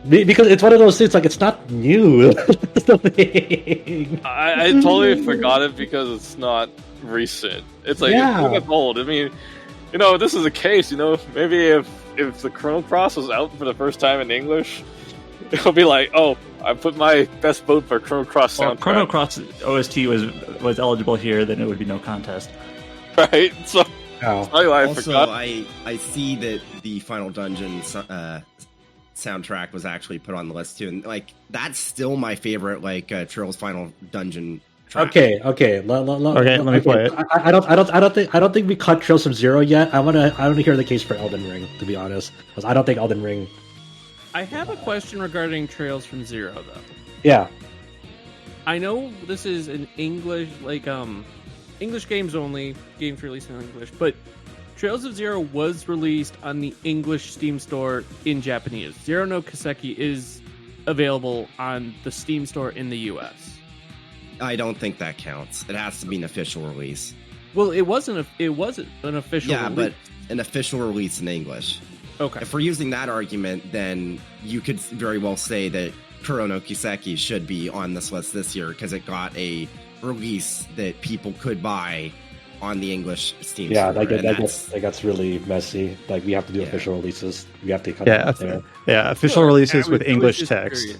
Because it's one of those things, like, it's not new. That's the thing. I totally forgot it because it's not recent. It's like, it's old. I mean, this is a case, maybe if the Chrono Cross was out for the first time in English, it'll be like, oh, I put my best vote for Chrono Cross soundtrack. If Chrono Cross OST was eligible here, then it would be no contest. Right? So, I forgot. I see that the Final Dungeon soundtrack was actually put on the list too, and like that's still my favorite Trails Final Dungeon track. Okay, let me play it. I don't think we cut Trails from Zero yet. I want to hear the case for Elden Ring, to be honest, because I don't think Elden Ring. I have a question regarding Trails from Zero though. Yeah, I know this is an English English games only, games released in English, but Trails of Zero was released on the English Steam store in Japanese. Zero no Kiseki is available on the Steam store in the US. I don't think that counts. It has to be an official release. Well, it wasn't an official release. But an official release in English. Okay. If we're using that argument, then you could very well say that Kuro no Kiseki should be on this list this year because it got a release that people could buy on the English Steam store. That gets really messy. Like, we have to do official releases. We have to cut it there. Yeah, official releases with English text.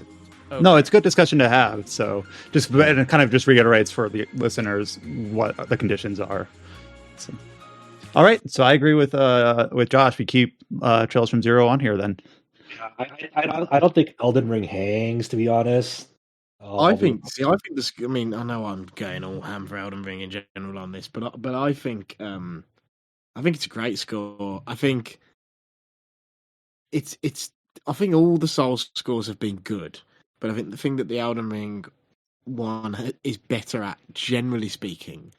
Okay. No, it's good discussion to have. So and it kind of just reiterates for the listeners what the conditions are. So, all right, so I agree with Josh. We keep Trails from Zero on here then. I don't think Elden Ring hangs, to be honest. I think this. I mean, I know I'm going all ham for Elden Ring in general on this, but I think it's a great score. I think it's. I think all the Souls scores have been good, but I think the thing that the Elden Ring one is better at, generally speaking,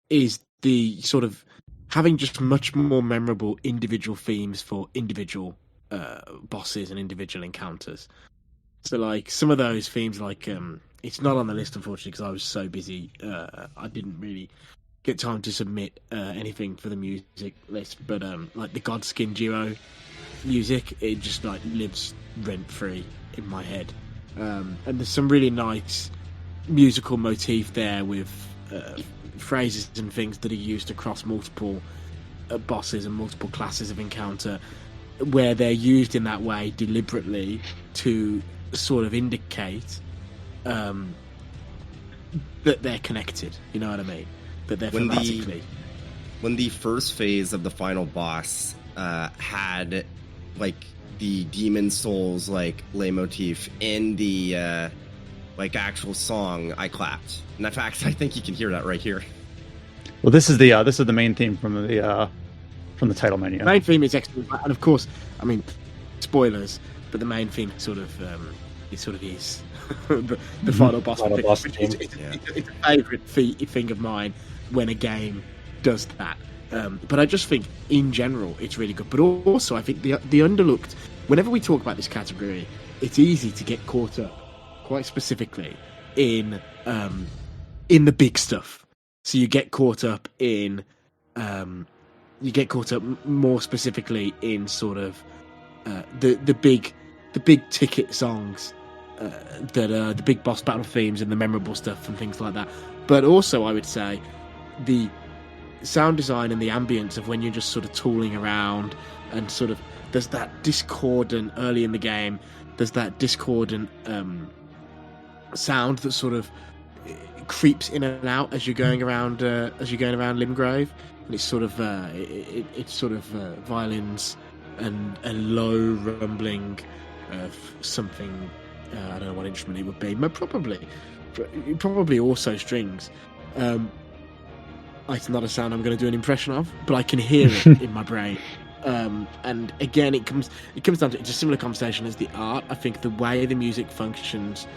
is the sort of having just much more memorable individual themes for individual bosses and individual encounters. So, like, some of those themes, like, it's not on the list, unfortunately, because I was so busy. I didn't really get time to submit anything for the music list. But, like, the Godskin duo music, it just, like, lives rent-free in my head. And there's some really nice musical motif there with phrases and things that are used across multiple bosses and multiple classes of encounter, where they're used in that way deliberately to sort of indicate that they're connected. You know what I mean? That they're thematically. When the first phase of the final boss had like the demon souls like leitmotif in the like actual song, I clapped. And in fact, I think you can hear that right here. Well, this is the main theme from the title menu. The main theme is excellent, and of course, I mean, spoilers, but the main theme sort of is the final boss. It's a favourite thing of mine when a game does that. But I just think, in general, it's really good. But also, I think the underlooked. Whenever we talk about this category, it's easy to get caught up, quite specifically, in the big stuff. So you get caught up in. You get caught up more specifically in sort of the big big ticket songs, that are the big boss battle themes and the memorable stuff and things like that. But also, I would say the sound design and the ambience of when you're just sort of tooling around and sort of there's that discordant early in the game. There's that discordant sound that sort of creeps in and out as you're going around Limgrave, and it's sort of violins and a low rumbling of something. I don't know what instrument it would be, but probably also strings. It's not a sound I'm going to do an impression of, but I can hear it in my brain. And again, it comes down to, it's a similar conversation as the art. I think the way the music functions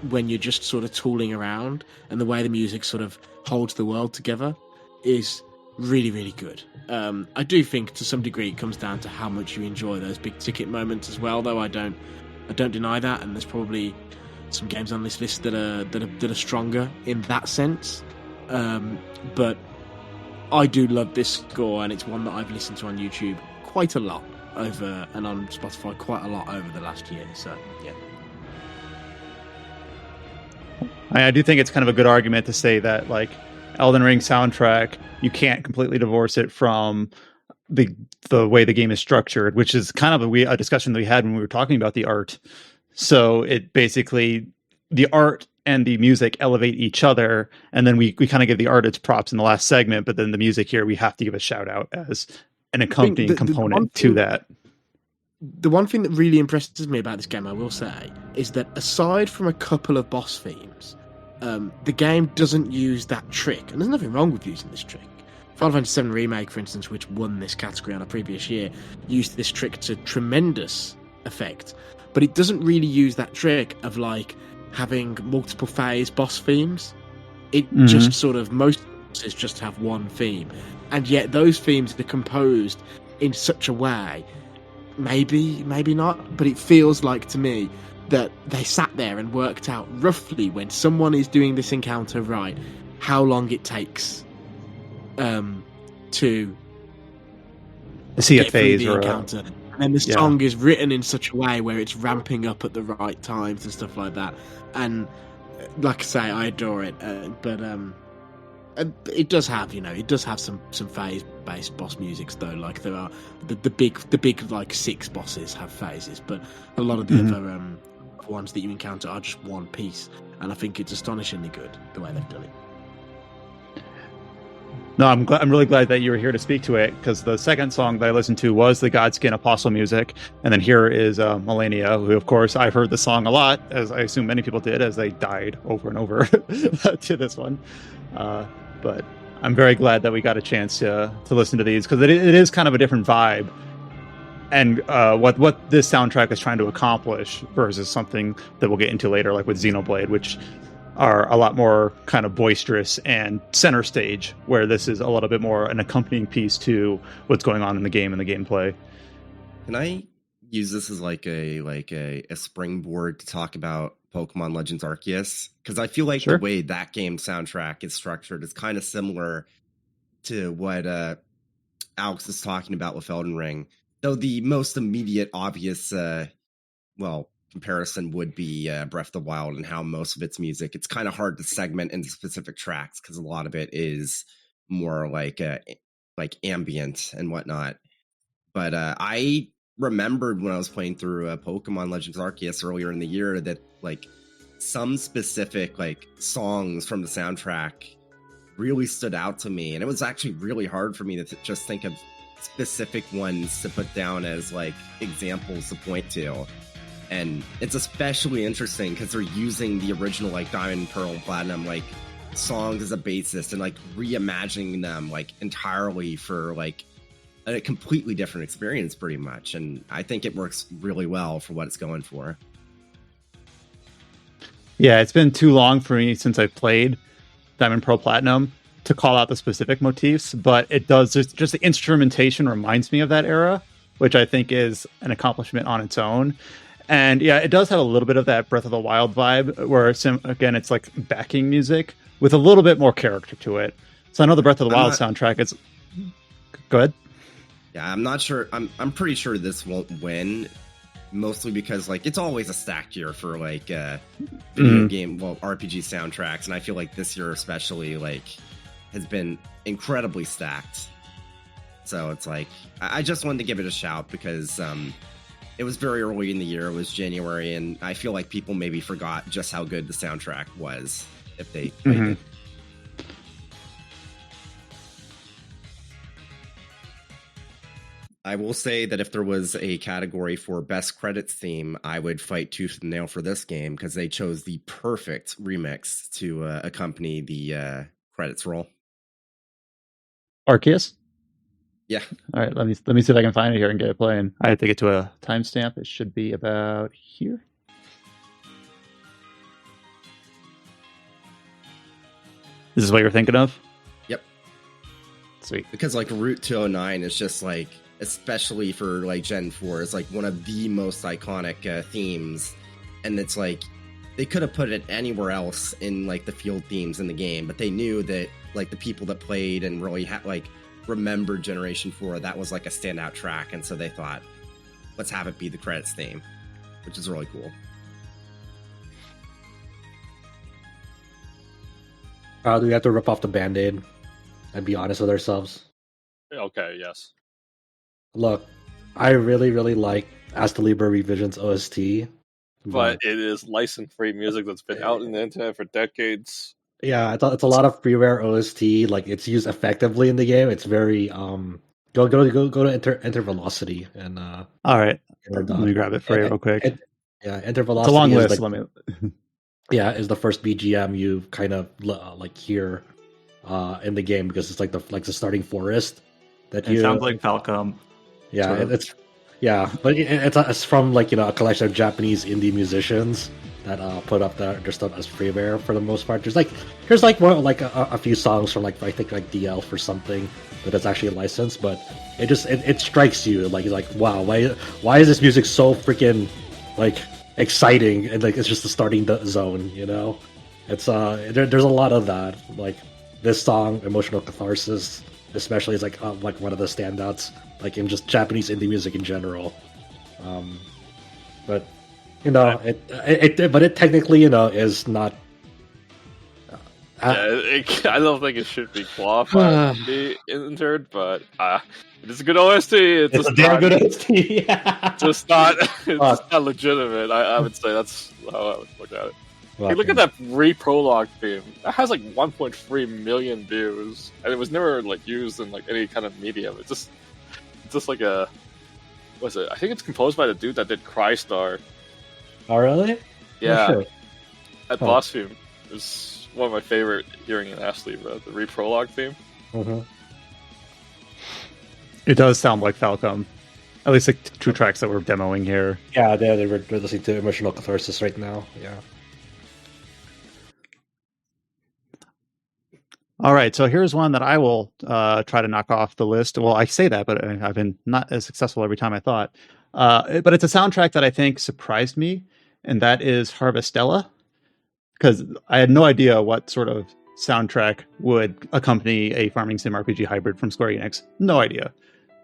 when you're just sort of tooling around, and the way the music sort of holds the world together is really, really good. I do think to some degree it comes down to how much you enjoy those big ticket moments as well, though I don't deny that, and there's probably some games on this list that are stronger in that sense. But I do love this score, and it's one that I've listened to on YouTube quite a lot and on Spotify quite a lot over the last year. So yeah. I do think it's kind of a good argument to say that, like, Elden Ring soundtrack, you can't completely divorce it from the way the game is structured, which is kind of a discussion that we had when we were talking about the art. So it basically, the art and the music elevate each other, and then we kind of give the art its props in the last segment, but then the music here we have to give a shout out as an accompanying component to that. The one thing that really impresses me about this game, I will say, is that aside from a couple of boss themes, the game doesn't use that trick, and there's nothing wrong with using this trick. Final Fantasy VII Remake, for instance, which won this category on a previous year, used this trick to tremendous effect, but it doesn't really use that trick of like having multiple phase boss themes. It just sort of, most bosses just have one theme, and yet those themes are composed in such a way, maybe not, but it feels like to me that they sat there and worked out roughly, when someone is doing this encounter right, how long it takes to see a phase the or encounter. And the song is written in such a way where it's ramping up at the right times and stuff like that. And like I say, I adore it. But it does have, some phase-based boss musics though. Like there are the big like 6 bosses have phases, but a lot of the other ones that you encounter are just one piece. And I think it's astonishingly good the way they've done it. No, I'm really glad that you were here to speak to it, because the second song that I listened to was the Godskin Apostle music, and then here is Melania, who, of course, I've heard the song a lot, as I assume many people did, as they died over and over to this one. But I'm very glad that we got a chance to listen to these, because it is kind of a different vibe, and what this soundtrack is trying to accomplish versus something that we'll get into later, like with Xenoblade, which are a lot more kind of boisterous and center stage, where this is a little bit more an accompanying piece to what's going on in the game and the gameplay. Can I use this as like a springboard to talk about Pokemon Legends Arceus? Because I feel like the way that game soundtrack is structured is kind of similar to what Alex is talking about with Elden Ring. Though the most immediate, obvious, comparison would be Breath of the Wild, and how most of its music, it's kind of hard to segment into specific tracks because a lot of it is more like ambient and whatnot. But I remembered when I was playing through Pokemon Legends Arceus earlier in the year that like some specific like songs from the soundtrack really stood out to me, and it was actually really hard for me to just think of specific ones to put down as like examples to point to. And it's especially interesting because they're using the original like Diamond, Pearl, and Platinum like songs as a basis, and like reimagining them like entirely for like a completely different experience pretty much. And I think it works really well for what it's going for. Yeah, it's been too long for me since I played Diamond, Pearl, Platinum to call out the specific motifs, but it does just the instrumentation reminds me of that era, which I think is an accomplishment on its own. And yeah, it does have a little bit of that Breath of the Wild vibe, where again, it's like backing music with a little bit more character to it. So I know the Breath of the Wild soundtrack is... Go ahead. Yeah, I'm not sure. I'm pretty sure this won't win mostly because like it's always a stacked year for like video game, RPG soundtracks, and I feel like this year especially like has been incredibly stacked. So it's like I just wanted to give it a shout because it was very early in the year. It was January, and I feel like people maybe forgot just how good the soundtrack was if they played it. I will say that if there was a category for best credits theme, I would fight tooth and nail for this game because they chose the perfect remix to accompany the credits roll. Arceus? Yeah. All right, let me see if I can find it here and get it playing. I have to get to a timestamp. It should be about here. This is what you're thinking of? Yep. Sweet. Because like Route 209 is just like, especially for like Gen 4, is like one of the most iconic themes, and it's like they could have put it anywhere else in like the field themes in the game, but they knew that like the people that played and really remembered Generation 4, that was like a standout track, and so they thought, let's have it be the credits theme, which is really cool. Do we have to rip off the Band-Aid and be honest with ourselves? Okay, yes. Look, I really, really like As the Libra Revisions OST. But it is license-free music that's been out in the internet for decades. Yeah, it's a lot of freeware OST. Like, it's used effectively in the game. It's very go to Enter Velocity and all right. Let me grab it for you real quick. Enter Velocity. It's a long list. Is the first BGM you kind of like hear in the game because it's like the starting forest. It sounds like Falcom. Yeah, but it's from like a collection of Japanese indie musicians that put up their stuff as freeware for the most part. Here's a few songs from like I think like DL for something that is actually licensed, but it strikes you like wow, why is this music so freaking like exciting, and like it's just the starting zone, it's there's a lot of that. Like this song, Emotional Catharsis, especially is like one of the standouts like in just Japanese indie music in general. But it technically is not. I don't think it should be qualified to be entered, but it is a good OST. It's a damn good OST. It's not legitimate. I would say that's how I would look at it. Hey, look at that re-prologue theme. That has like 1.3 million views, and it was never like used in like any kind of medium. It's just like a. What's it? I think it's composed by the dude that did Crystar. Oh really? Yeah. Oh, sure. That boss theme is one of my favorite hearing in Ashley, the re-prologue theme. Mm-hmm. It does sound like Falcom. At least like 2 tracks that we're demoing here. Yeah, they were listening to Emotional Catharsis right now. Yeah. All right, so here's one that I will try to knock off the list. Well, I say that, but I've been not as successful every time I thought. But it's a soundtrack that I think surprised me, and that is Harvestella, because I had no idea what sort of soundtrack would accompany a farming sim RPG hybrid from Square Enix. No idea.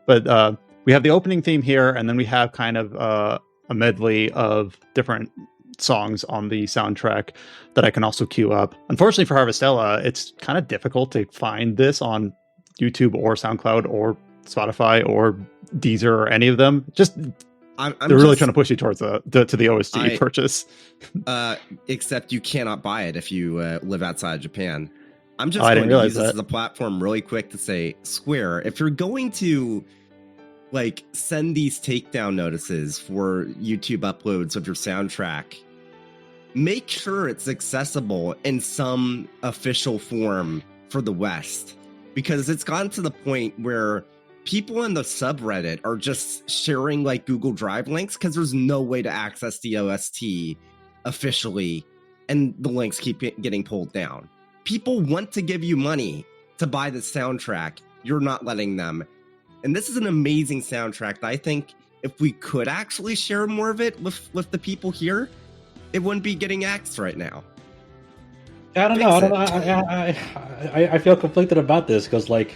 But we have the opening theme here, and then we have kind of a medley of different songs on the soundtrack that I can also queue up. Unfortunately for Harvestella, it's kind of difficult to find this on YouTube or SoundCloud or Spotify or Deezer or any of them. They're really trying to push you towards to the OST purchase. Except you cannot buy it if you live outside Japan. I'm just going to use this as a platform really quick to say, Square, if you're going to like send these takedown notices for YouTube uploads of your soundtrack, make sure it's accessible in some official form for the West, because it's gotten to the point where people in the subreddit are just sharing like Google Drive links because there's no way to access the OST officially, and the links keep getting pulled down. People want to give you money to buy the soundtrack. You're not letting them. And this is an amazing soundtrack that I think if we could actually share more of it with the people here, it wouldn't be getting axed right now. I don't know. I feel conflicted about this because like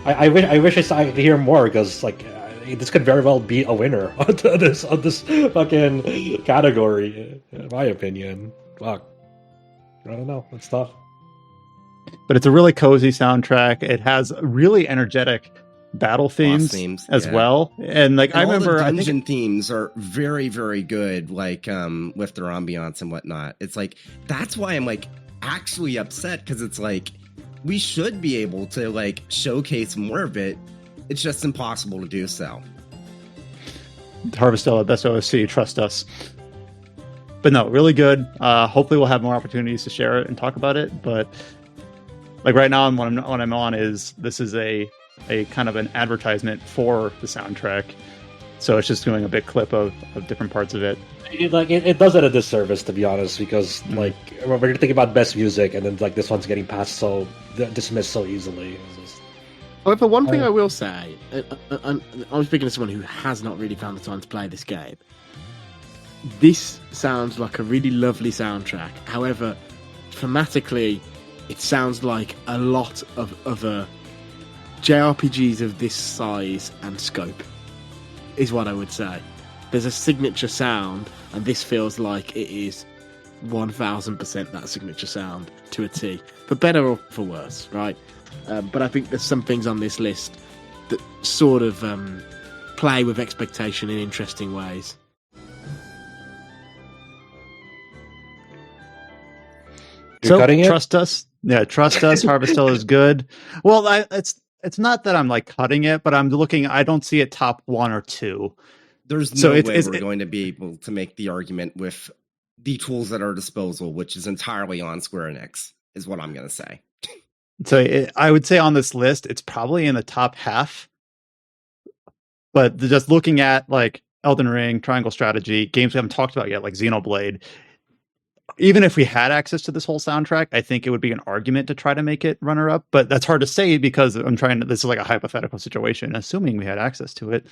I wish I could hear more because like this could very well be a winner on this fucking category, in my opinion. Fuck. I don't know. It's tough. But it's a really cozy soundtrack. It has really energetic battle themes as well. And like, I remember, the dungeon themes are very, very good, like with their ambiance and whatnot. It's like, that's why I'm like actually upset, because it's like, we should be able to like showcase more of it. It's just impossible to do so. Harvestella, best OST, trust us. But no, really good. Hopefully we'll have more opportunities to share it and talk about it. But like right now, what I'm on is, this is a kind of an advertisement for the soundtrack. So it's just doing a bit clip of different parts of it. It does it a disservice, to be honest, because like when you're thinking about best music, and then like this one's getting dismissed so easily. However, one thing I will say, I'm speaking to someone who has not really found the time to play this game. This sounds like a really lovely soundtrack. However, thematically, it sounds like a lot of other JRPGs of this size and scope, is what I would say. There's a signature sound, and this feels like it is 1000% that signature sound to a T, for better or for worse, right? But I think there's some things on this list that sort of play with expectation in interesting ways. So trust us. Yeah, trust us. Harvestella is good. Well, it's not that I'm like cutting it, but I'm looking. I don't see it top 1 or 2. There's no way we're going to be able to make the argument with the tools at our disposal, which is entirely on Square Enix, is what I'm going to say. So I would say on this list, it's probably in the top half. But just looking at like Elden Ring, Triangle Strategy, games we haven't talked about yet, like Xenoblade, even if we had access to this whole soundtrack, I think it would be an argument to try to make it runner up. But that's hard to say, because this is like a hypothetical situation, assuming we had access to it.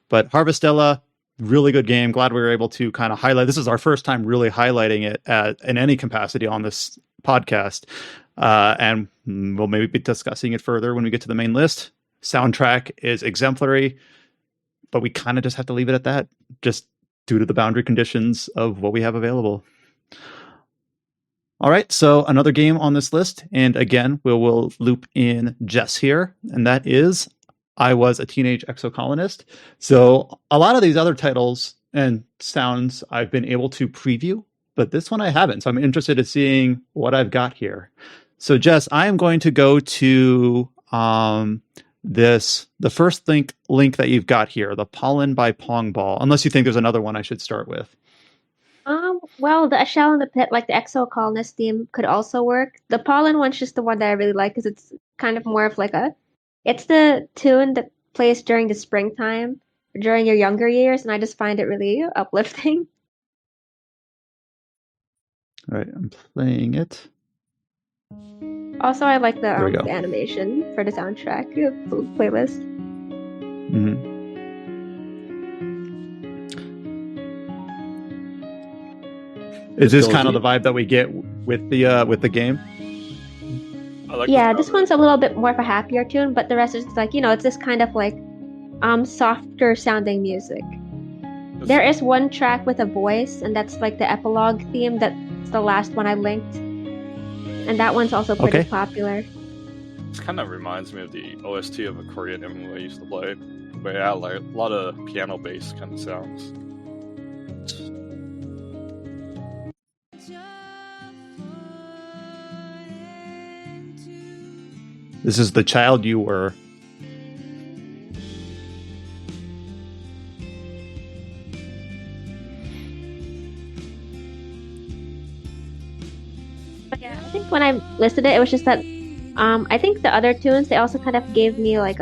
But Harvestella, really good game. Glad we were able to kind of highlight. This is our first time really highlighting it in any capacity on this podcast. And we'll maybe be discussing it further when we get to the main list. Soundtrack is exemplary, but we kind of just have to leave it at that, just due to the boundary conditions of what we have available. All right, so another game on this list, and again, we'll loop in Jess here, and that is I Was a Teenage Exocolonist. So a lot of these other titles and sounds I've been able to preview, but this one I haven't. So I'm interested in seeing what I've got here. So Jess, I am going to go to the first link that you've got here, the Pollen by Pong Ball, unless you think there's another one I should start with. Well, the A Shell in the Pit, like the Exocolonist theme, could also work. The Pollen one's just the one that I really like, because it's kind of more of like it's the tune that plays during the springtime, during your younger years, and I just find it really uplifting. All right, I'm playing it. Also, I like the animation for the soundtrack playlist. Mm-hmm. Is this kind of the vibe that we get with the game? This one's a little bit more of a happier tune, but the rest is like, it's this kind of like softer sounding music. There is one track with a voice, and that's like the epilogue theme. That's the last one I linked, and that one's also pretty popular. This kind of reminds me of the OST of a Korean MMO I used to play, but yeah, like a lot of piano bass kind of sounds. This is The Child You Were. But yeah, I think when I listed it, it was just that I think the other tunes, they also kind of gave me like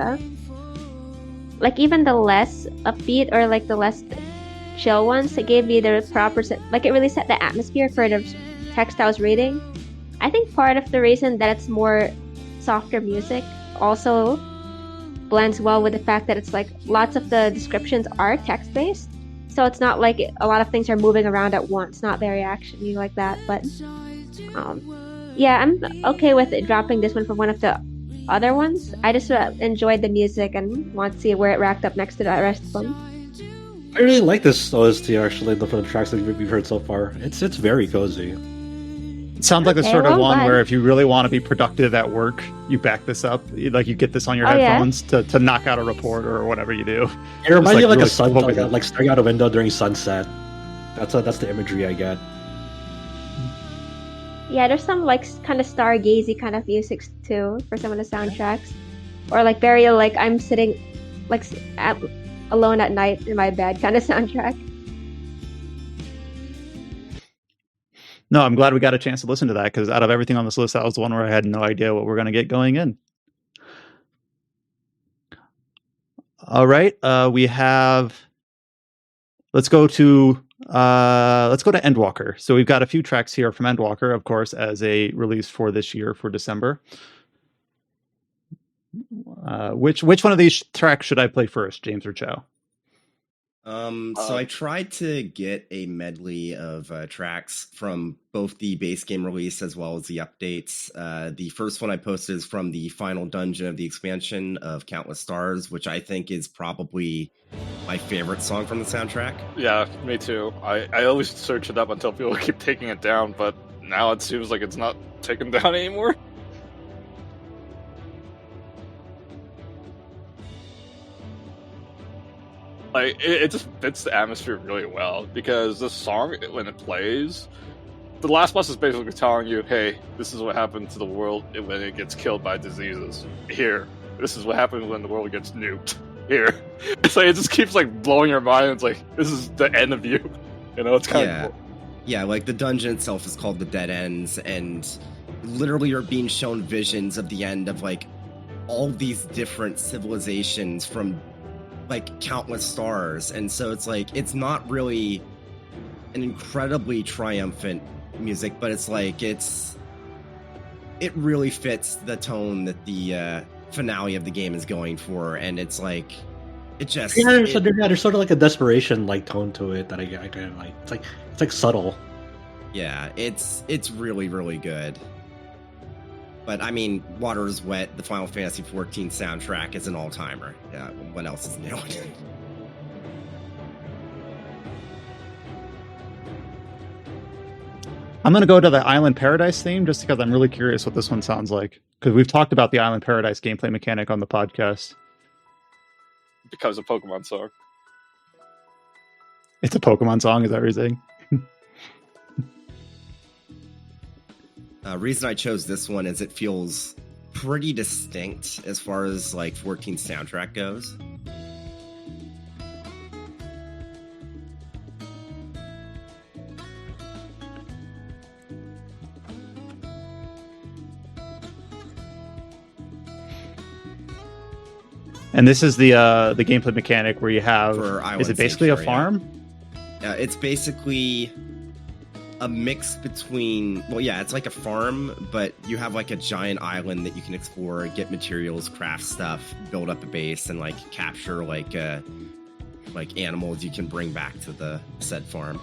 even the less upbeat or like the less chill ones, it gave me the proper it really set the atmosphere for the text I was reading. I think part of the reason that it's more softer music also blends well with the fact that it's like lots of the descriptions are text-based, so it's not like a lot of things are moving around at once, not very actiony like that. But I'm okay with it dropping this one from one of the other ones. I just enjoyed the music and want to see where it racked up next to the rest of them. I really like this OST actually, from the tracks that we've heard so far. It's very cozy. It sounds like the sort of one where if you really want to be productive at work, you back this up. Like you get this on your headphones to knock out a report or whatever you do. It reminds me of like a sun, like staring out a window during sunset. That's the imagery I get. Yeah, there's some like kind of stargazy kind of music too for some of the soundtracks, or like very like I'm sitting like alone at night in my bed kind of soundtrack. No, I'm glad we got a chance to listen to that, because out of everything on this list, that was the one where I had no idea what we're going to get going in. All right, we have. Let's go to Endwalker. So we've got a few tracks here from Endwalker, of course, as a release for this year for December. Which one of these tracks should I play first, James or Chow? So I tried to get a medley of tracks from both the base game release as well as the updates. The first one I posted is from the final dungeon of the expansion of Countless Stars, which I think is probably my favorite song from the soundtrack. Yeah, me too. I always search it up until people keep taking it down, but now it seems like it's not taken down anymore. Like, it just fits the atmosphere really well, because this song, when it plays, the last boss is basically telling you, hey, this is what happens to the world when it gets killed by diseases. Here. This is what happens when the world gets nuked. Here. It's like, it just keeps like blowing your mind. It's like, this is the end of you. You know, it's kind of cool. Yeah, like the dungeon itself is called the Dead Ends, and literally you're being shown visions of the end of like all these different civilizations from like Countless Stars. And so it's like, it's not really an incredibly triumphant music, but it's like it really fits the tone that the finale of the game is going for. And it's like there's sort of like a desperation like tone to it that I kind of like. It's like subtle. Yeah, it's really, really good. But I mean, Water is Wet, the Final Fantasy XIV soundtrack, is an all-timer. Yeah, what else is new? I'm going to go to the Island Paradise theme just because I'm really curious what this one sounds like. Because we've talked about the Island Paradise gameplay mechanic on the podcast. Because of Pokemon song. It's a Pokemon song, is that what you're saying? Reason I chose this one is it feels pretty distinct as far as like 14 soundtrack goes. And this is the gameplay mechanic where you have. Is it basically a farm? It's basically a mix between, well, yeah, it's like a farm, but you have like a giant island that you can explore, get materials, craft stuff, build up a base, and like capture like animals you can bring back to the said farm.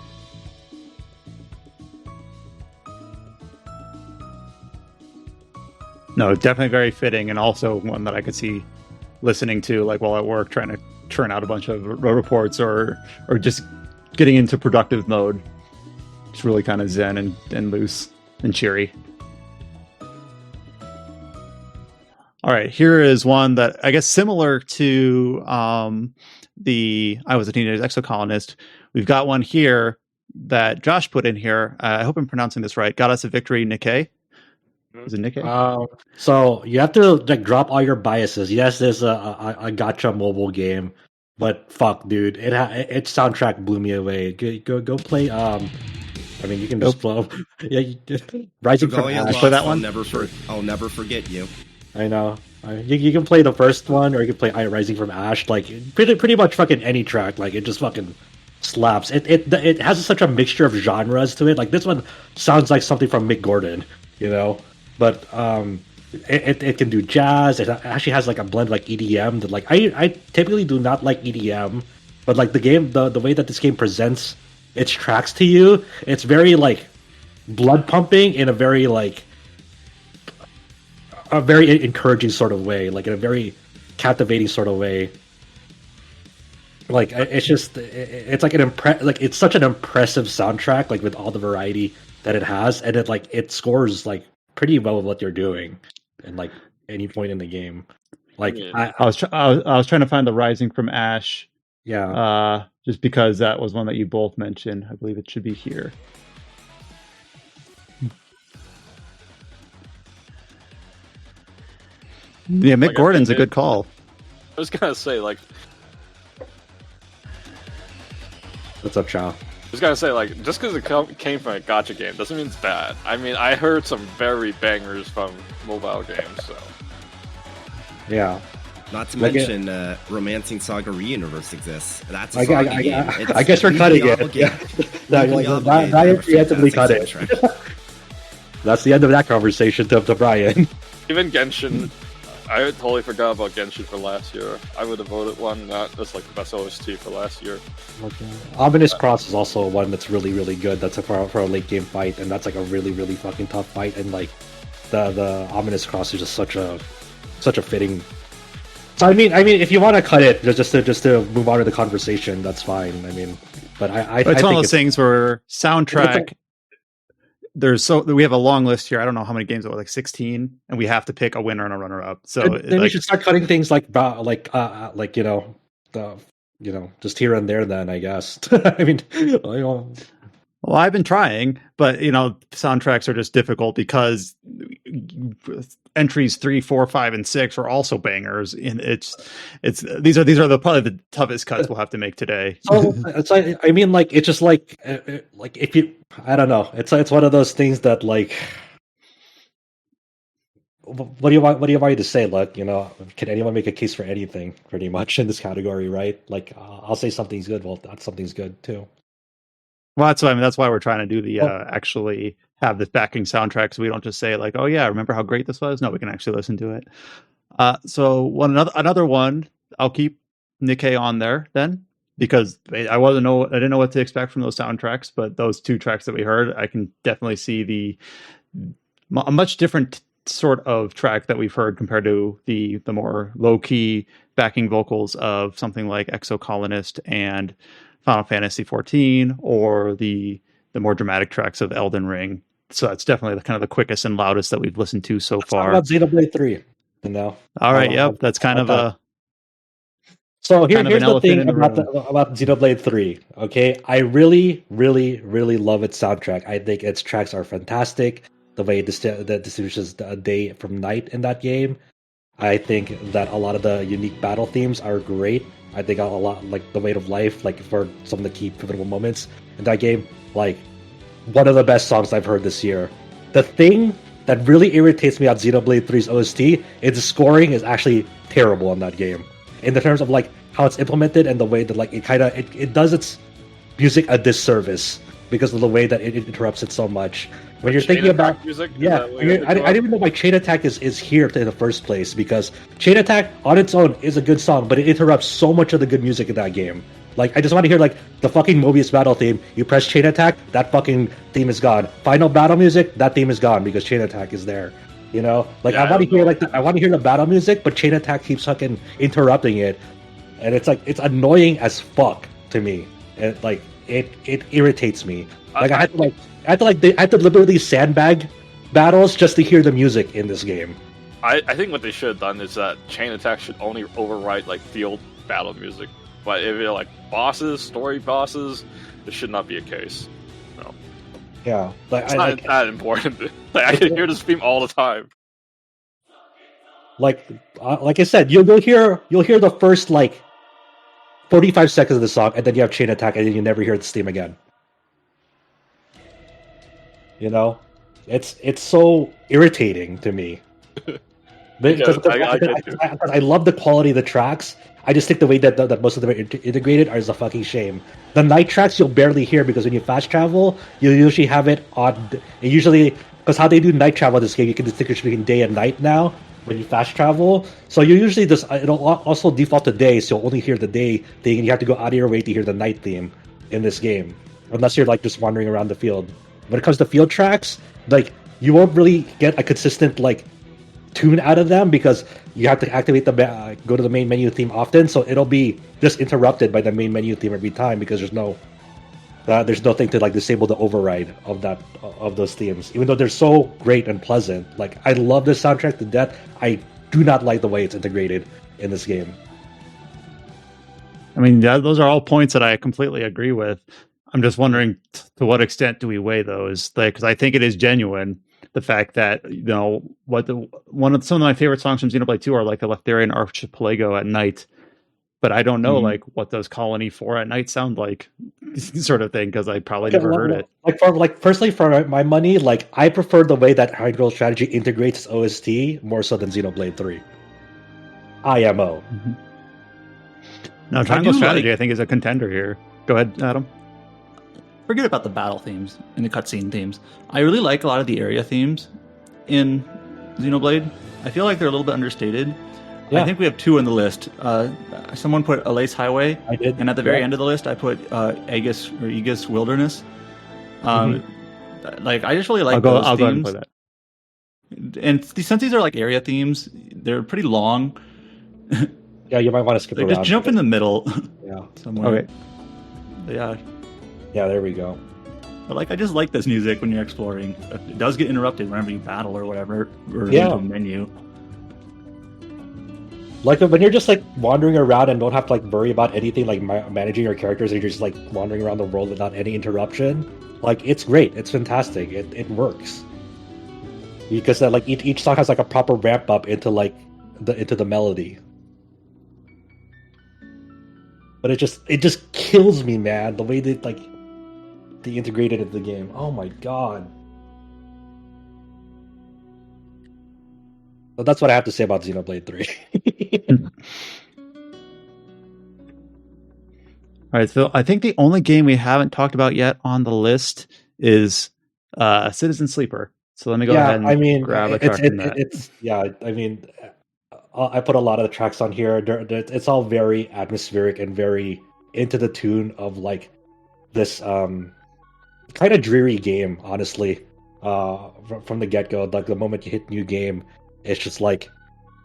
No, definitely very fitting, and also one that I could see listening to like while at work, trying to churn out a bunch of reports or just getting into productive mode. It's really kind of zen and loose and cheery. All right, here is one that I guess similar to the I Was a Teenage Exocolonist. We've got one here that Josh put in here. I hope I'm pronouncing this right. Got Us a Victory, Nikkei. Is it Nikkei? So you have to like drop all your biases. Yes, there's a gacha mobile game, but fuck, dude, its soundtrack blew me away. Go play. I mean, you can just play. Rising from Ash. Play that one. I'll never forget you. I know. You can play the first one, or you can play Rising from Ash. Like pretty much fucking any track. Like it just fucking slaps. It has such a mixture of genres to it. Like this one sounds like something from Mick Gordon, you know. But it can do jazz. It actually has like a blend of like EDM. That like I typically do not like EDM, but like the way that this game presents its tracks to you, it's very like blood pumping in a very like a very encouraging sort of way, like in a very captivating sort of way. Like it's just it's like it's such an impressive soundtrack, like with all the variety that it has, and it scores like pretty well with what you're doing, and like any point in the game. Like I was trying to find the Rising from Ash. Yeah. Just because that was one that you both mentioned. I believe it should be here. Yeah, Mick Gordon's a good call. I was gonna say, like, what's up, Chow? I was gonna say, like, just because it came from a gacha game doesn't mean it's bad. I mean, I heard some very bangers from mobile games, so. Yeah. Not to mention, Romancing Saga Reuniverse exists. That's a Saga game. I guess we're cutting it. Yeah. Now you preemptively cut it. That's the end of that conversation to Brian. Even Genshin, I totally forgot about Genshin for last year. I would have voted one that's like the best OST for last year. Okay. Ominous Cross is also one that's really, really good. That's for a late game fight, and that's like a really, really fucking tough fight. And like the Ominous Cross is just such a fitting. So I mean, if you want to cut it just to move on to the conversation, that's fine. I mean, but it's one of those things where soundtrack. We have a long list here. I don't know how many games, like 16, and we have to pick a winner and a runner-up. So then we should start cutting things like just here and there. Then I guess. I mean, well, I've been trying, but soundtracks are just difficult because entries 3, 4, 5, and 6 are also bangers, and these are probably the toughest cuts we'll have to make today. So it's like, I mean, like it's just like if you, I don't know, it's one of those things that like, what do you want me to say? Like, can anyone make a case for anything pretty much in this category, right? Like, I'll say something's good. Well, that something's good too. Well, that's why we're trying to do the actually have this backing soundtrack, so we don't just say like, "Oh yeah, remember how great this was?" No, we can actually listen to it. So another one, I'll keep Nikkei on there then, because I didn't know what to expect from those soundtracks, but those two tracks that we heard, I can definitely see a much different sort of track that we've heard compared to the more low key backing vocals of something like Exocolonist and Final Fantasy XIV, or the more dramatic tracks of Elden Ring. So that's definitely kind of the quickest and loudest that we've listened to so far. Talk about Xenoblade 3. All right, yep, that's kind of a. So here's the thing about Xenoblade 3. Okay, I really, really, really love its soundtrack. I think its tracks are fantastic. The way it distinguishes the day from night in that game. I think that a lot of the unique battle themes are great. I think a lot, like The Weight of Life, like for some of the key pivotal moments in that game, like one of the best songs I've heard this year. The thing that really irritates me about Xenoblade 3's OST is the scoring is actually terrible in that game. In the terms of like how it's implemented and the way that like it does its music a disservice because of the way that it interrupts it so much. When you're thinking about music, I didn't even know why Chain Attack is here in the first place, because Chain Attack on its own is a good song, but it interrupts so much of the good music in that game. Like, I just want to hear like the fucking Mobius battle theme. You press Chain Attack, that fucking theme is gone. Final battle music, that theme is gone because Chain Attack is there. Like I want to hear I want to hear the battle music, but Chain Attack keeps fucking interrupting it, and it's like it's annoying as fuck to me. And like it irritates me. Like I had to deliberately sandbag battles just to hear the music in this game. I think what they should have done is that Chain Attack should only overwrite like field battle music. But if you're like bosses, story bosses, this should not be a case. No. Yeah, it's not that important. Like I can hear this theme all the time. Like I said, you'll hear the first like 45 seconds of the song, and then you have Chain Attack, and then you never hear this theme again. It's so irritating to me. Because I love the quality of the tracks. I just think the way that most of them are integrated is a fucking shame. The night tracks you'll barely hear because when you fast travel, you usually have it on. Because how they do night travel in this game, you can distinguish between day and night now when you fast travel. So you usually it'll also default to day, so you'll only hear the day thing, and you have to go out of your way to hear the night theme in this game, unless you're like just wandering around the field. When it comes to field tracks, like you won't really get a consistent like tune out of them because you have to activate go to the main menu theme often, so it'll be just interrupted by the main menu theme every time because there's nothing to like disable the override of those themes, even though they're so great and pleasant. Like, I love this soundtrack to death. I do not like the way it's integrated in this game. I mean, those are all points that I completely agree with. I'm just wondering to what extent do we weigh those? Because I think it is genuine. The fact that, some of my favorite songs from Xenoblade 2 are like Eleftherion Archipelago at night, but I don't know like what those Colony 4 at night sound like, sort of thing, because I probably never heard it. Personally, for my money, like, I prefer the way that High Girl Strategy integrates OST more so than Xenoblade 3. IMO. Mm-hmm. Now, Triangle Strategy, I think, is a contender here. Go ahead, Adam. Forget about the battle themes and the cutscene themes. I really like a lot of the area themes in Xenoblade. I feel like they're a little bit understated. Yeah. I think we have 2 on the list. Someone put Alace Highway. I did. And at the very end of the list, I put Aegis Wilderness. Like, I just really like those themes. I'll go ahead and play that. And since these are like area themes, they're pretty long. Yeah, you might want to skip around. Just jump in the middle. Yeah. Somewhere. Okay. Yeah. Yeah, there we go. But I just like this music when you're exploring. It does get interrupted whenever you battle or whatever, or yeah. a menu. Like, when you're just like wandering around and don't have to like worry about anything, like managing your characters, and you're just like wandering around the world without any interruption. Like, it's great. It's fantastic. It works because like each song has like a proper ramp up into like into the melody. But it just kills me, man. The way they integrated into the game. Oh my god. So that's what I have to say about Xenoblade 3. All right, so I think the only game we haven't talked about yet on the list is Citizen Sleeper. So let me go ahead and grab a track from that. I put a lot of the tracks on here. It's all very atmospheric and very into the tune of like this kind of dreary game, honestly. From the get-go, like the moment you hit new game, it's just like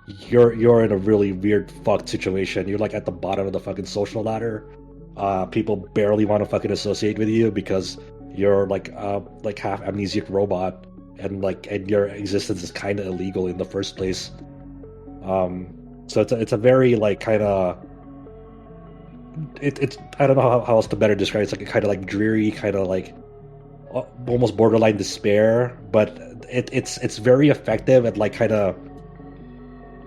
you're in a really weird fucked situation. You're like at the bottom of the fucking social ladder. People barely want to fucking associate with you because you're like half amnesiac robot, and your existence is kind of illegal in the first place. So it's a very like kind of it's I don't know how else to better describe it. It's like a kind of like dreary, kind of like almost borderline despair, but it's very effective at like kind of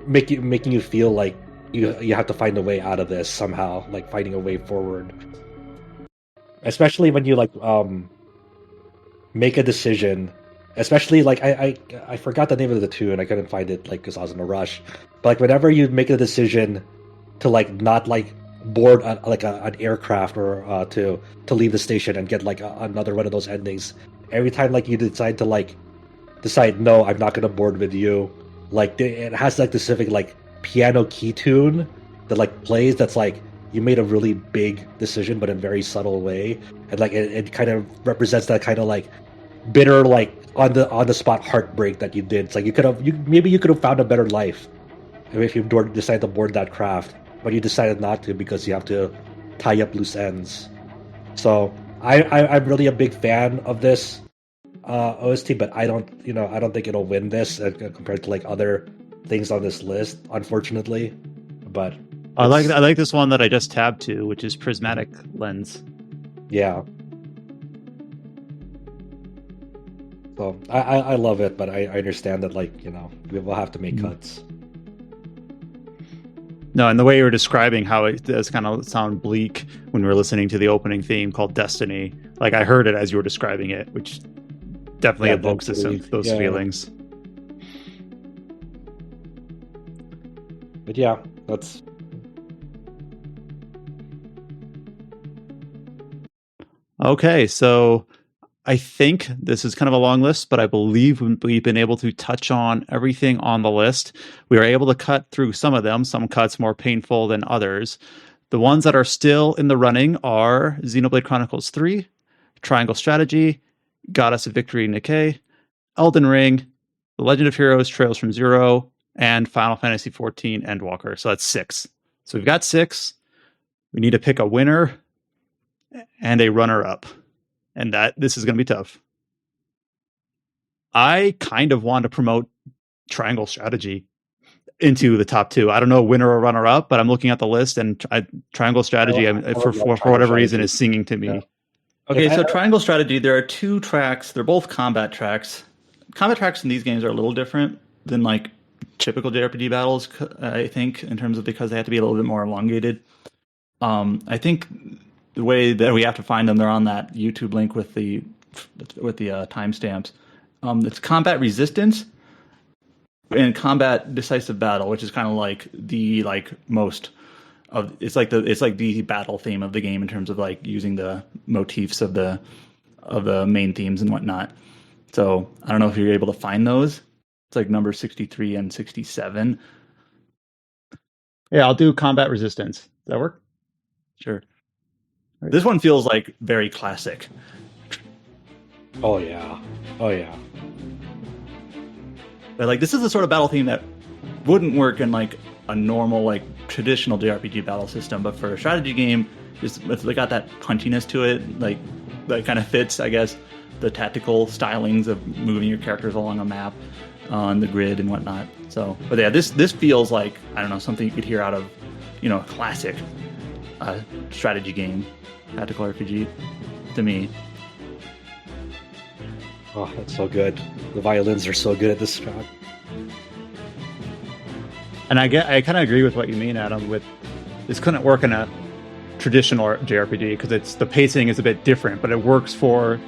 making you feel like you have to find a way out of this somehow, like finding a way forward. Especially when you like make a decision. Especially like I forgot the name of the tune. I couldn't find it like because I was in a rush. But like whenever you make a decision to like not like board an aircraft or to leave the station and get like another one of those endings, every time like you decide no, I'm not gonna board with you, like it has like the specific like piano key tune that like plays. That's like you made a really big decision but in a very subtle way, and like it kind of represents that kind of like bitter like on the spot heartbreak that you did. It's like you could have found a better life if you decided to board that craft, but you decided not to because you have to tie up loose ends. So I'm really a big fan of this OST, but I don't think it'll win this compared to like other things on this list, unfortunately. But I like this one that I just tabbed to, which is Prismatic Lens. Yeah. So I love it, but I understand that we will have to make cuts. No, and the way you were describing how it does kind of sound bleak when we were listening to the opening theme called Destiny, like I heard it as you were describing it, which definitely evokes those feelings. But yeah, that's... Okay, so I think this is kind of a long list, but I believe we've been able to touch on everything on the list. We were able to cut through some of them, some cuts more painful than others. The ones that are still in the running are Xenoblade Chronicles 3, Triangle Strategy, Goddess of Victory Nikkei, Elden Ring, The Legend of Heroes Trails from Zero, and Final Fantasy 14 Endwalker. So that's 6. So we've got 6. We need to pick a winner and a runner-up. And this is going to be tough. I kind of want to promote Triangle Strategy into the top 2. I don't know winner or runner up, but I'm looking at the list and Triangle Strategy, for whatever reason, is singing to me. Yeah. Okay, so Triangle Strategy, there are 2 tracks. They're both combat tracks. Combat tracks in these games are a little different than like typical JRPG battles, I think, in terms of because they have to be a little bit more elongated. I think the way that we have to find them, they're on that YouTube link with the timestamps. It's combat resistance and combat decisive battle, which is kind of like the most of it's like the battle theme of the game in terms of like using the motifs of the main themes and whatnot. So I don't know if you're able to find those. It's like number 63 and 67. Yeah, I'll do combat resistance. Does that work? Sure. Right. This one feels like very classic. Oh yeah. But like this is the sort of battle theme that wouldn't work in like a normal like traditional JRPG battle system, but for a strategy game, they got that punchiness to it, like that kind of fits, I guess, the tactical stylings of moving your characters along a map on the grid and whatnot. So, but yeah, this feels like, I don't know, something you could hear out of, a classic strategy game, tactical RPG to me. Oh, that's so good. The violins are so good at this track. And I kind of agree with what you mean, Adam, with this couldn't work in a traditional JRPG because the pacing is a bit different, but it works for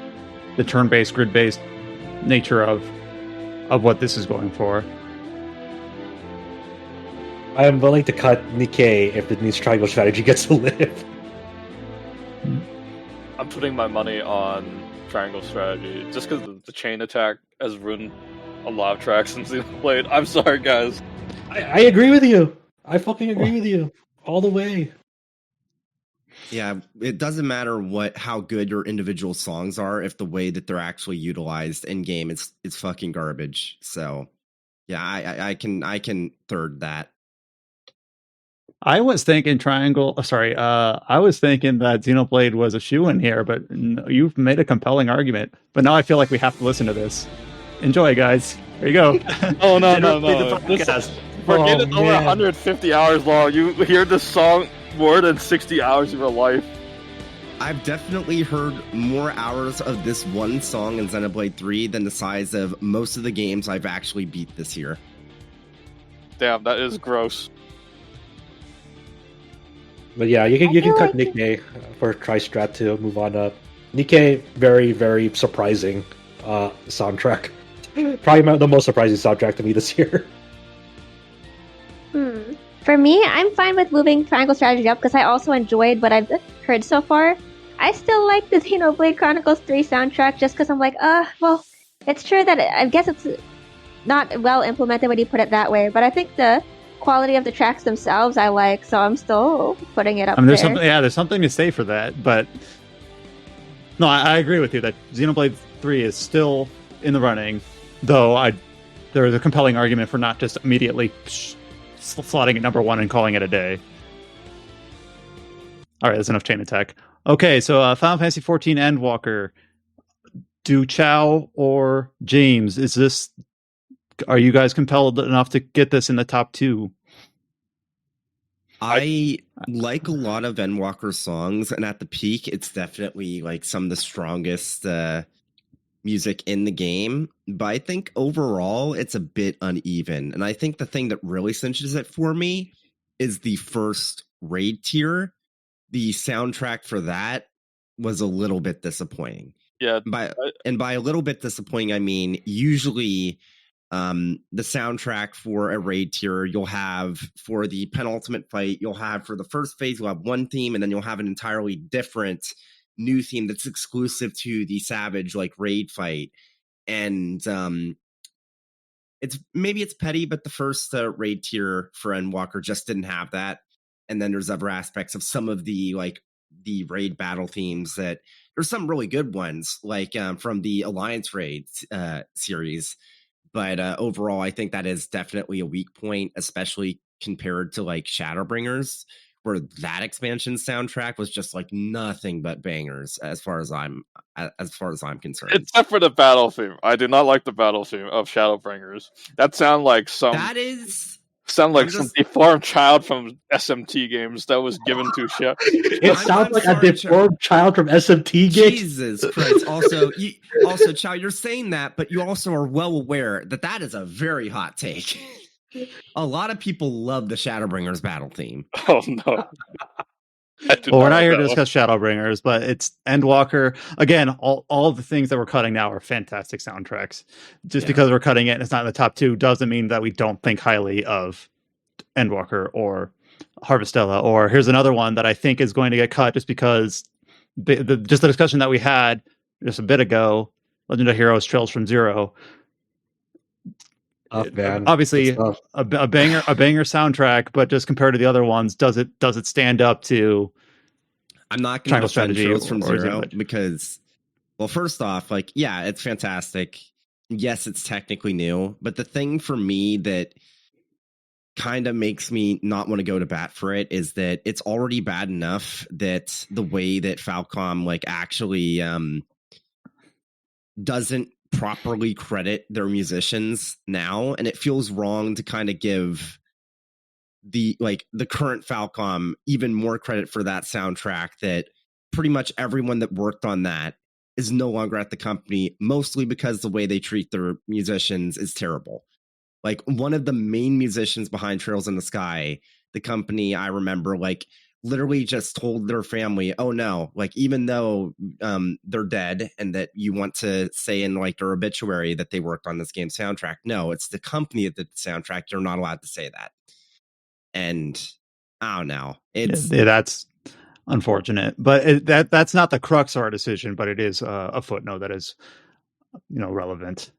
the turn-based, grid-based nature of what this is going for. I am willing to cut Nikkei if it means Triangle Strategy gets to live. I'm putting my money on Triangle Strategy just because the chain attack has ruined a lot of tracks in Xenoblade. I'm sorry, guys. I agree with you. I fucking agree with you all the way. Yeah, it doesn't matter how good your individual songs are if the way that they're actually utilized in game it's fucking garbage. So, yeah, I can third that. I was thinking Triangle. I was thinking that Xenoblade was a shoe-in here, but you've made a compelling argument. But now I feel like we have to listen to this. Enjoy, guys. There you go. Oh no! We're getting over 150 hours long. You hear this song more than 60 hours of your life. I've definitely heard more hours of this one song in Xenoblade 3 than the size of most of the games I've actually beat this year. Damn, that is gross. But yeah, you can cut Nikkei for Tri-Strat to move on up. Nikkei, very, very surprising soundtrack. Probably the most surprising soundtrack to me this year. For me, I'm fine with moving Triangle Strategy up because I also enjoyed what I've heard so far. I still like the Xenoblade Chronicles 3 soundtrack just because I'm like, well, it's true that I guess it's not well implemented when you put it that way, but I think the quality of the tracks themselves I like, so I'm still putting it up there. There's something to say for that, but no, I agree with you that Xenoblade 3 is still in the running, though there is a compelling argument for not just immediately slotting at number 1 and calling it a day. All right, that's enough chain attack. Okay, so Final Fantasy 14 Endwalker. Do Chow or James, are you guys compelled enough to get this in the top 2? I like a lot of Endwalker songs, and at the peak, it's definitely like some of the strongest music in the game. But I think overall, it's a bit uneven. And I think the thing that really cinches it for me is the first raid tier. The soundtrack for that was a little bit disappointing. Yeah. By a little bit disappointing, I mean, usually the soundtrack for a raid tier, you'll have for the penultimate fight, you'll have for the first phase, you'll have one theme, and then you'll have an entirely different new theme that's exclusive to the Savage like raid fight. And it's petty, but the first raid tier for Endwalker just didn't have that. And then there's other aspects of some of the raid battle themes that there's some really good ones, like from the Alliance raid series. But overall, I think that is definitely a weak point, especially compared to like Shadowbringers, where that expansion soundtrack was just like nothing but bangers as far as I'm concerned. Except for the battle theme. I did not like the battle theme of Shadowbringers. That sounded like some some deformed child from SMT games that was given to Chef. It sounds like a deformed child from SMT games. Jesus Christ! Also, Chow, you're saying that, but you also are well aware that that is a very hot take. A lot of people love the Shadowbringers battle theme. Oh no. Well, we're not here to discuss Shadowbringers, but it's Endwalker. Again, all the things that we're cutting now are fantastic soundtracks. Just because we're cutting it and it's not in the top 2 doesn't mean that we don't think highly of Endwalker or Harvestella. Or here's another one that I think is going to get cut just because just the discussion that we had just a bit ago, Legend of Heroes Trails from Zero. Obviously a banger soundtrack, but just compared to the other ones, does it stand up to I'm not going to defend Trails from Zero because, well, first off, like, yeah, it's fantastic. Yes, it's technically new, but the thing for me that kind of makes me not want to go to bat for it is that it's already bad enough that the way that Falcom like actually doesn't properly credit their musicians now, and it feels wrong to kind of give the current Falcom even more credit for that soundtrack that pretty much everyone that worked on that is no longer at the company, mostly because the way they treat their musicians is terrible. Like, one of the main musicians behind Trails in the Sky, the company, I remember, like, literally just told their family, oh no, like, even though they're dead and that you want to say in like their obituary that they worked on this game's soundtrack, no, it's the company that did the soundtrack. You're not allowed to say that. And I don't know. That's unfortunate, but that's not the crux of our decision, but it is a footnote that is, relevant.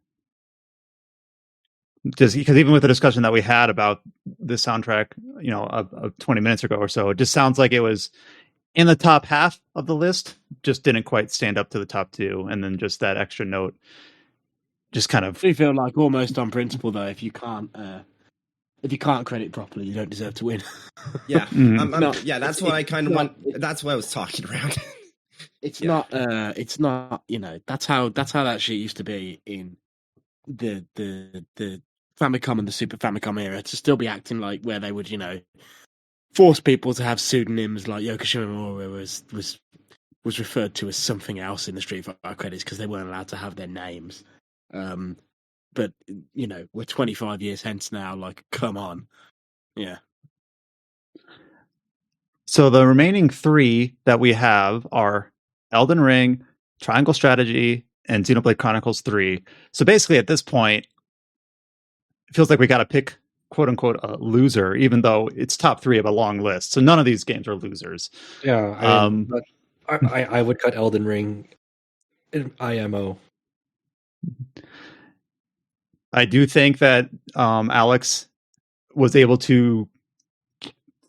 Just because even with the discussion that we had about the soundtrack, of 20 minutes ago or so, it just sounds like it was in the top half of the list, just didn't quite stand up to the top 2. And then just that extra note, just kind of. We feel like almost on principle, though, if you can't credit properly, you don't deserve to win. Yeah. That's what I kind of want. That's what I was talking around. It's not, that's how that shit used to be in the Famicom and the Super Famicom era, to still be acting like where they would, force people to have pseudonyms like Yoko Shimomura was referred to as something else in the Street Fighter credits because they weren't allowed to have their names. But we're 25 years hence now. Like, come on, yeah. So the remaining 3 that we have are Elden Ring, Triangle Strategy, and Xenoblade Chronicles 3. So basically, at this point, it feels like we got to pick, quote unquote, a loser, even though it's top 3 of a long list. So none of these games are losers. Yeah, but I would cut Elden Ring in IMO. I do think that Alex was able to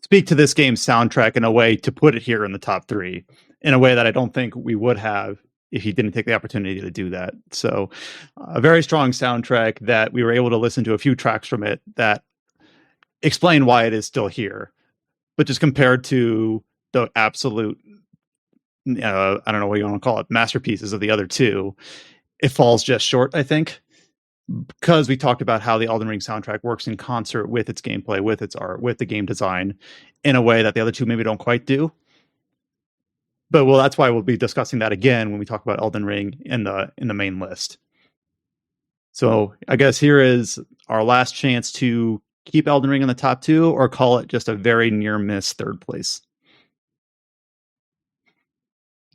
speak to this game's soundtrack in a way to put it here in the top 3, in a way that I don't think we would have if he didn't take the opportunity to do that. So a very strong soundtrack that we were able to listen to a few tracks from it that explain why it is still here. But just compared to the absolute, I don't know what you want to call it, masterpieces of the other 2, it falls just short, I think. Because we talked about how the Elden Ring soundtrack works in concert with its gameplay, with its art, with the game design, in a way that the other 2 maybe don't quite do. But that's why we'll be discussing that again when we talk about Elden Ring in the main list. So I guess here is our last chance to keep Elden Ring in the top 2 or call it just a very near miss 3rd place.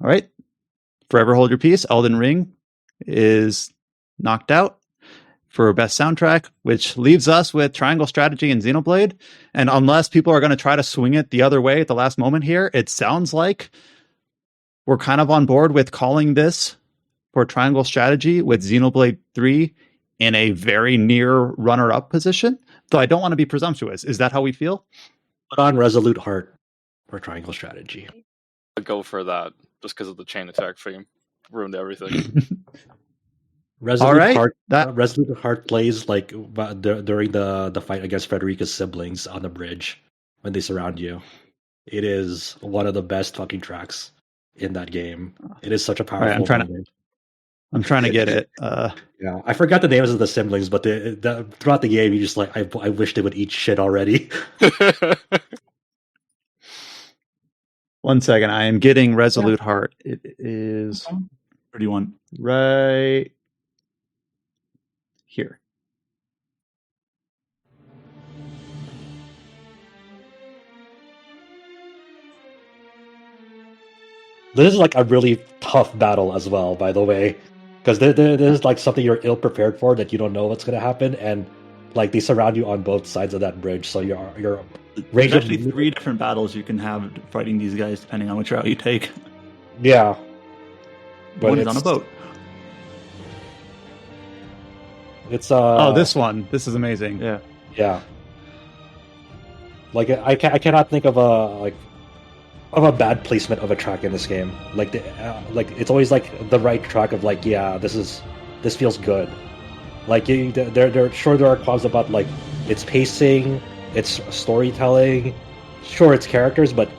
All right. Forever hold your peace. Elden Ring is knocked out for best soundtrack, which leaves us with Triangle Strategy and Xenoblade. And unless people are going to try to swing it the other way at the last moment here, it sounds like we're kind of on board with calling this for Triangle Strategy with Xenoblade 3 in a very near runner-up position. Though I don't want to be presumptuous. Is that how we feel? Put on Resolute Heart for Triangle Strategy. I'd go for that just because of the chain attack theme. Ruined everything. Resolute Heart plays like during the fight against Frederica's siblings on the bridge when they surround you. It is one of the best fucking tracks in that game. It is such a powerful moment. I'm trying to get it. Yeah, I forgot the names of the siblings, but throughout the game, you just like, I wish they would eat shit already. 1 second, I am getting Resolute Heart. It is 31 right here. This is like a really tough battle as well, by the way, because there's like something you're ill prepared for that you don't know what's going to happen, and like they surround you on both sides of that bridge, so you're There's actually 3 different battles you can have fighting these guys depending on which route you take. Yeah, one is on a boat. It's this one. This is amazing. Yeah. Like I cannot think of a bad placement of a track in this game. Like it's always like the right track of like, yeah, this feels good. Like there are qualms about like its pacing, its storytelling. Sure, its characters, but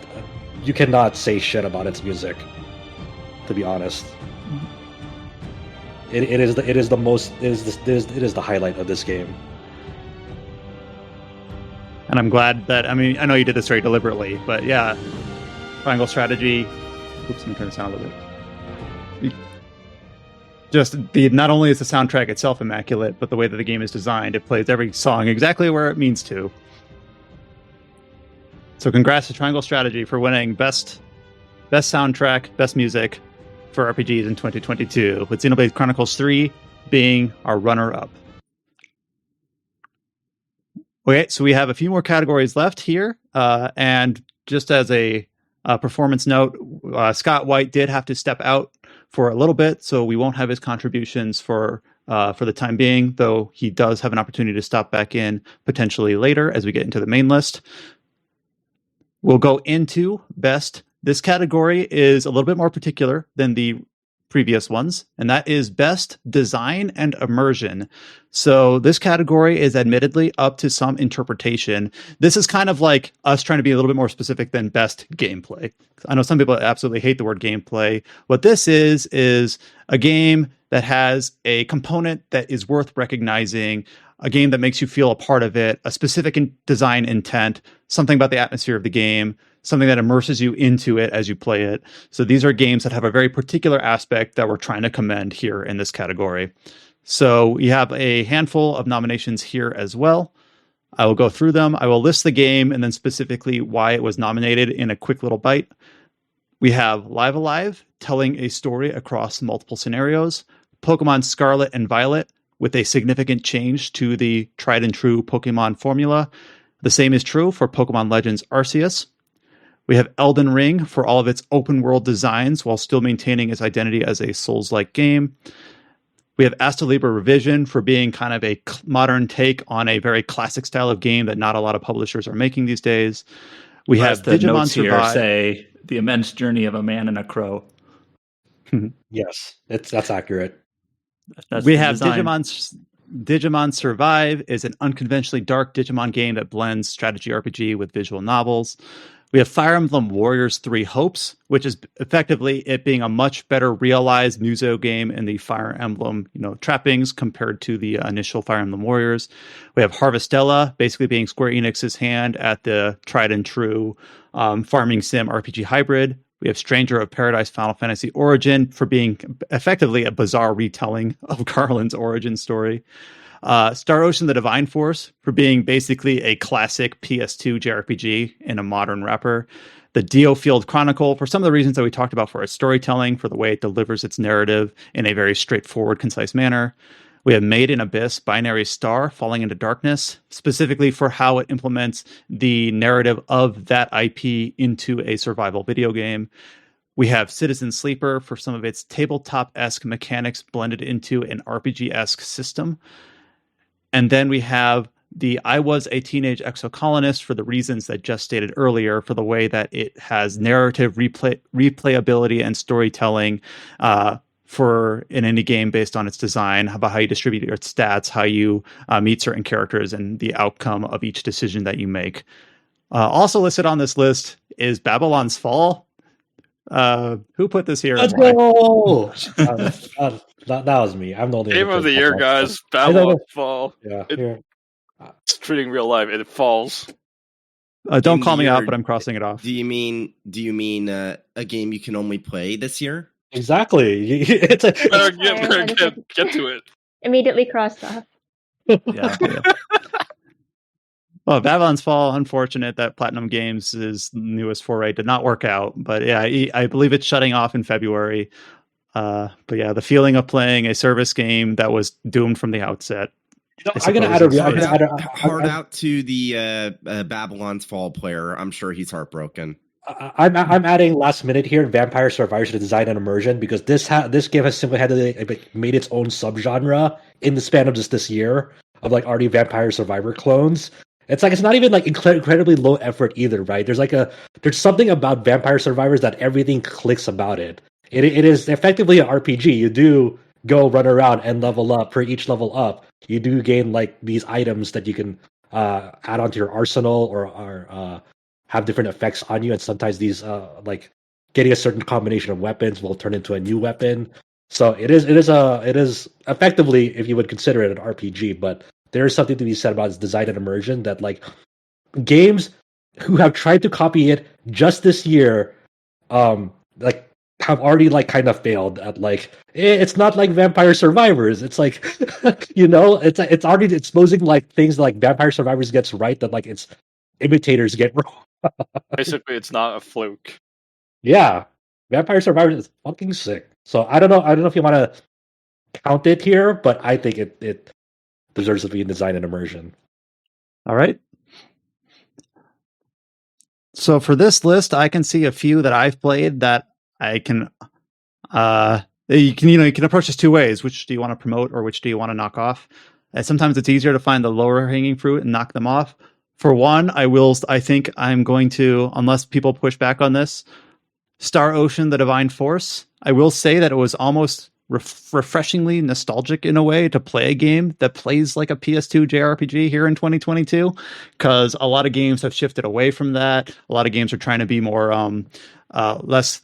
you cannot say shit about its music. To be honest, it is the highlight of this game. And I'm glad that, I mean, I know you did this very deliberately, but yeah, Triangle Strategy. Oops, let me turn the sound a little bit. Not only is the soundtrack itself immaculate, but the way that the game is designed, it plays every song exactly where it means to. So congrats to Triangle Strategy for winning best soundtrack, best music for RPGs in 2022, with Xenoblade Chronicles 3 being our runner-up. Okay, so we have a few more categories left here, and just as a performance note, Scott White did have to step out for a little bit, so we won't have his contributions for the time being, though he does have an opportunity to stop back in potentially later as we get into the main list. We'll go into best. This category is a little bit more particular than the previous ones, and that is best design and immersion. So this category is admittedly up to some interpretation. This is kind of like us trying to be a little bit more specific than best gameplay. I know some people absolutely hate the word gameplay. What this is a game that has a component that is worth recognizing, a game that makes you feel a part of it, a specific design intent, something about the atmosphere of the game, something that immerses you into it as you play it. So these are games that have a very particular aspect that we're trying to commend here in this category. So we have a handful of nominations here as well. I will go through them. I will list the game and then specifically why it was nominated in a quick little bite. We have Live Alive, telling a story across multiple scenarios. Pokemon Scarlet and Violet, with a significant change to the tried and true Pokemon formula. The same is true for Pokemon Legends Arceus. We have Elden Ring for all of its open world designs while still maintaining its identity as a Souls-like game. We have Asta Libre Revision for being kind of a modern take on a very classic style of game that not a lot of publishers are making these days. We have the Digimon notes Survive. Here say the immense journey of a man and a crow. Yes, that's accurate. We have Digimon Survive is an unconventionally dark Digimon game that blends strategy RPG with visual novels. We have Fire Emblem Warriors 3 Hopes, which is effectively it being a much better realized Muso game in the Fire Emblem, trappings compared to the initial Fire Emblem Warriors. We have Harvestella, basically being Square Enix's hand at the tried and true farming sim RPG hybrid. We have Stranger of Paradise Final Fantasy Origin for being effectively a bizarre retelling of Garland's origin story. Star Ocean The Divine Force for being basically a classic PS2 JRPG in a modern wrapper. The Dio Field Chronicle for some of the reasons that we talked about for its storytelling, for the way it delivers its narrative in a very straightforward, concise manner. We have Made in Abyss, Binary Star, Falling into Darkness, specifically for how it implements the narrative of that IP into a survival video game. We have Citizen Sleeper for some of its tabletop-esque mechanics blended into an RPG-esque system. And then we have the I Was a Teenage Exocolonist for the reasons that just stated earlier, for the way that it has narrative replayability and storytelling for an indie game based on its design, about how you distribute your stats, how you meet certain characters, and the outcome of each decision that you make. Also listed on this list is Babylon's Fall. Who put this here? Let's go! That was me. I'm the only Game of the year, guys. Babylon's Fall. Yeah, it's treating real life. It falls. Don't call me out, but I'm crossing it off. Do you mean a game you can only play this year? Exactly. Get to it. Immediately crossed off. Yeah. Well, Babylon's Fall, unfortunate that Platinum Games' newest foray did not work out. But yeah, I believe it's shutting off in February. But yeah, the feeling of playing a service game that was doomed from the outset. I'm gonna add a hard out to the Babylon's Fall player. I'm sure he's heartbroken. I'm adding last minute here Vampire Survivors to design and immersion because this game has single-handedly made its own subgenre in the span of just this year of like already Vampire Survivor clones. It's like it's not even like incredibly low effort either, right? There's something about Vampire Survivors that everything clicks about it. It is effectively an RPG. You do go run around and level up. For each level up, you do gain like these items that you can add onto your arsenal or have different effects on you. And sometimes these like getting a certain combination of weapons will turn into a new weapon. So it is effectively, if you would consider it, an RPG, but there is something to be said about its design and immersion that like games who have tried to copy it just this year, like have already like kind of failed at like it's not like Vampire Survivors. It's like it's already exposing like things like Vampire Survivors gets right that like its imitators get wrong. Basically, it's not a fluke. Yeah, Vampire Survivors is fucking sick. So I don't know if you want to count it here, but I think it deserves to be in design and immersion. All right. So for this list, I can see a few that I've played that I can. You can approach this two ways. Which do you want to promote, or which do you want to knock off? And sometimes it's easier to find the lower hanging fruit and knock them off. For one, I think I'm going to, unless people push back on this, Star Ocean: The Divine Force. I will say that it was almost refreshingly nostalgic in a way to play a game that plays like a PS2 JRPG here in 2022, because a lot of games have shifted away from that. A lot of games are trying to be more less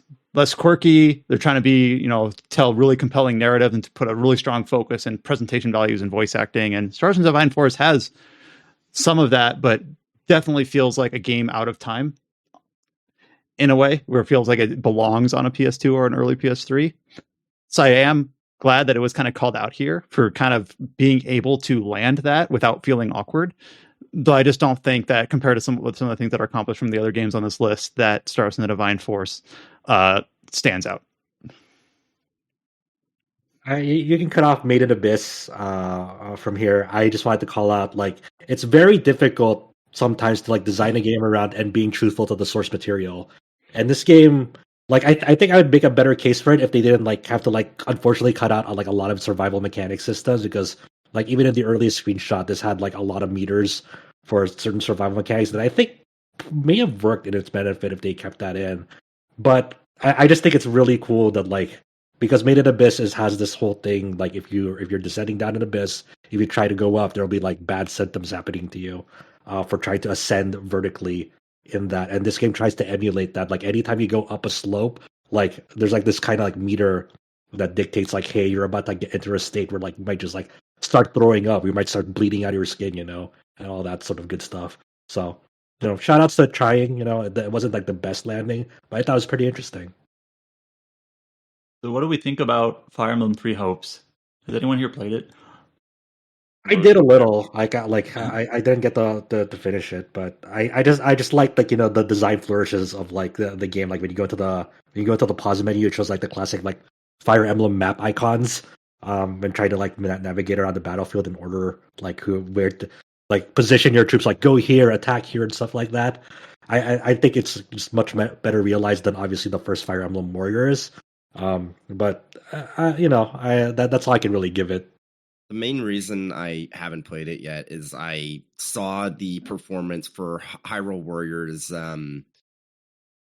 quirky. They're trying to be, tell really compelling narrative and to put a really strong focus and presentation values and voice acting. And Star Ocean: Divine Force has some of that, but definitely feels like a game out of time in a way where it feels like it belongs on a PS2 or an early PS3. So I am glad that it was kind of called out here for kind of being able to land that without feeling awkward. Though I just don't think that compared to some of the things that are accomplished from the other games on this list, that Star Ocean: The Divine Force stands out. You can cut off Made in Abyss from here. I just wanted to call out, like, it's very difficult sometimes to like design a game around and being truthful to the source material. And this game, like, I think I would make a better case for it if they didn't like have to like unfortunately cut out like a lot of survival mechanic systems, because like even in the earliest screenshot, this had like a lot of meters for certain survival mechanics that I think may have worked in its benefit if they kept that in. But I just think it's really cool that like, because Made in Abyss has this whole thing like if you're descending down an abyss, if you try to go up, there'll be like bad symptoms happening to you for trying to ascend vertically in that. And this game tries to emulate that. Like anytime you go up a slope, like there's like this kind of like meter that dictates like, hey, you're about to enter a state where like you might just like start throwing up, you might start bleeding out of your skin, and all that sort of good stuff. So, shout outs to trying. It wasn't like the best landing, but I thought it was pretty interesting. So what do we think about Fire Emblem Three Hopes? Has anyone here played it? I did a little. I got like I didn't get to finish it, but I just like the design flourishes of like the game. Like when you go to the pause menu, it shows like the classic like Fire Emblem map icons. And try to like navigate around the battlefield in order like where to like position your troops, like go here, attack here, and stuff like that. I think it's just much better realized than obviously the first Fire Emblem Warriors. But that's all I can really give it. The main reason I haven't played it yet is I saw the performance for Hyrule Warriors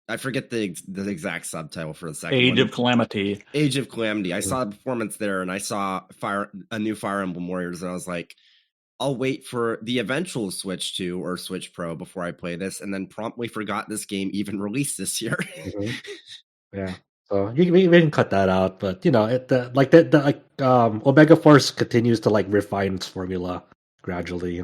I forget the exact subtitle for the second Age one. of Calamity. Age of Calamity. I saw the performance there, and I saw a new Fire Emblem Warriors, and I was like, I'll wait for the eventual Switch 2 or Switch Pro before I play this, and then promptly forgot this game even released this year. Yeah. So we can cut that out, but Omega Force continues to like refine its formula gradually.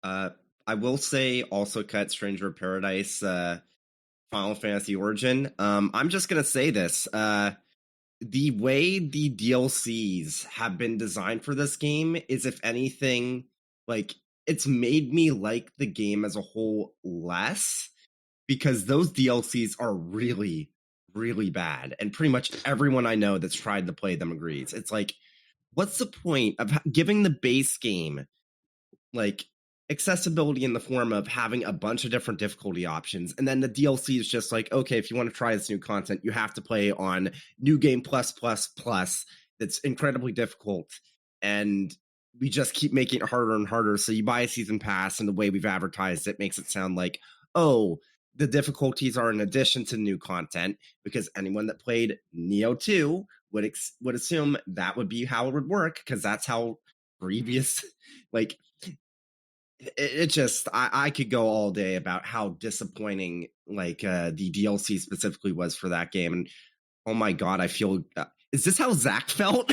I will say also cut Stranger of Paradise, Final Fantasy Origin. I'm just gonna say this. The way the DLCs have been designed for this game is, if anything, like it's made me like the game as a whole less, because those DLCs are really, really bad. And pretty much everyone I know that's tried to play them agrees. It's like, what's the point of giving the base game like accessibility in the form of having a bunch of different difficulty options, and then the DLC is just like, okay, if you want to try this new content, you have to play on New Game Plus that's incredibly difficult, and we just keep making it harder and harder. So you buy a season pass, and the way we've advertised it makes it sound like, oh, the difficulties are in addition to new content, because anyone that played Neo 2 would assume that would be how it would work, because that's how previous like it just I could go all day about how disappointing like the DLC specifically was for that game, and oh my god, I feel is this how Zach felt?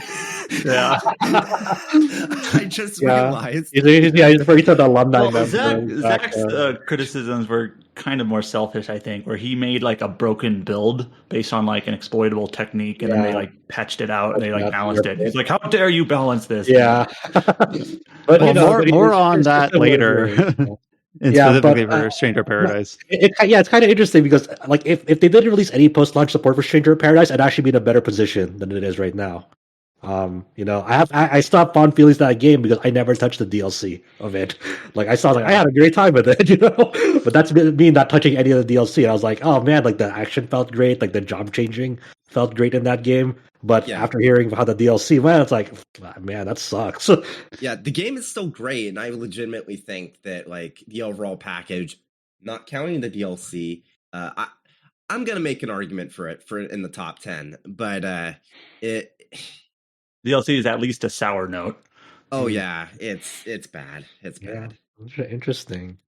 Yeah. I just realized. He's for the alumni member. Zach's criticisms were kind of more selfish, I think, where he made like a broken build based on like an exploitable technique, and then they like patched it out and they like balanced it. He's like, "How dare you balance this?" Yeah. But more on that later. Specifically for Stranger of Paradise. It's kind of interesting because like if they didn't release any post-launch support for Stranger of Paradise, I'd actually be in a better position than it is right now. I still have fond feelings to that game because I never touched the DLC of it. Like I had a great time with it, but that's me not touching any of the DLC. And I was like, oh man, like the action felt great, like the job changing felt great in that game. But after hearing how the DLC went, it's like, man, that sucks. Yeah, the game is still great, and I legitimately think that like the overall package, not counting the DLC, I'm gonna make an argument for it in the top 10. But DLC is at least a sour note. Oh yeah, it's bad. It's bad. Interesting.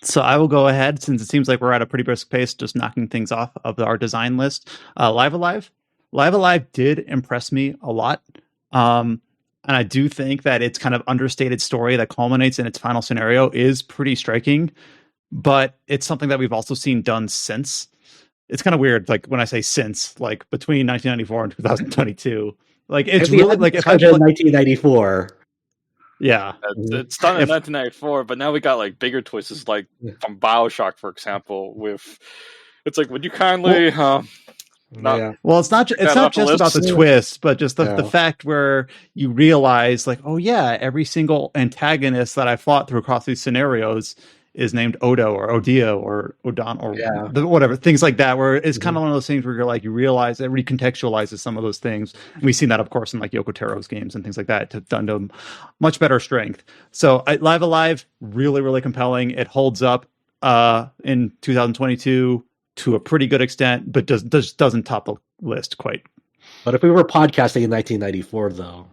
So I will go ahead, since it seems like we're at a pretty brisk pace, just knocking things off of our design list. Live Alive did impress me a lot. And I do think that its kind of understated story that culminates in its final scenario is pretty striking, but it's something that we've also seen done since. It's kind of weird, like when I say since, like between 1994 and 2022. Like it's really like if I 1994. Yeah, it's done in 1994, but now we got like bigger twists, like from BioShock, for example. With it's like, would you kindly? Well, it's not just about the twist, but just the fact where you realize, like, oh yeah, every single antagonist that I fought through across these scenarios is named Odo or Odia or Odon or whatever, things like that, where it's kind of one of those things where you're like, you realize it recontextualizes some of those things. And we've seen that, of course, in like Yoko Taro's games and things like that, to done to much better strength. So Live Alive, really, really compelling. It holds up in 2022 to a pretty good extent, but doesn't top the list quite. But if we were podcasting in 1994, though,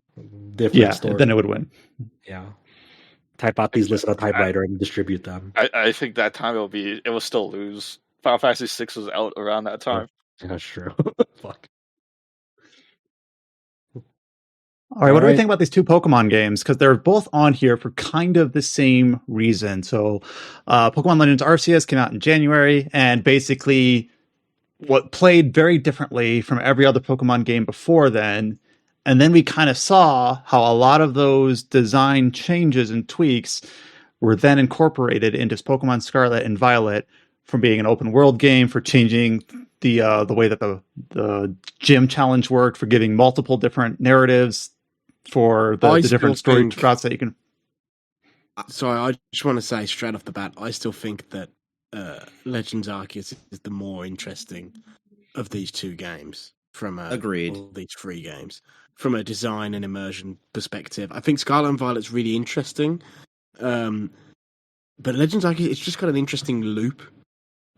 different story. Then it would win. Yeah. Type out these lists on a typewriter and distribute them. I think that time it will still lose. Final Fantasy VI was out around that time. That's true. Fuck. All right, what do we think about these two Pokemon games? Because they're both on here for kind of the same reason. So Pokemon Legends Arceus came out in January, and basically what played very differently from every other Pokemon game before then. And then we kind of saw how a lot of those design changes and tweaks were then incorporated into Pokemon Scarlet and Violet, from being an open world game, for changing the way that the gym challenge worked, for giving multiple different narratives, for the different story routes that you can. So I just want to say straight off the bat, I still think that Legends Arceus is the more interesting of these two games. Agreed. All these three games, from a design and immersion perspective, I think Scarlet and Violet's really interesting. But Legends Arceus, it's just got an interesting loop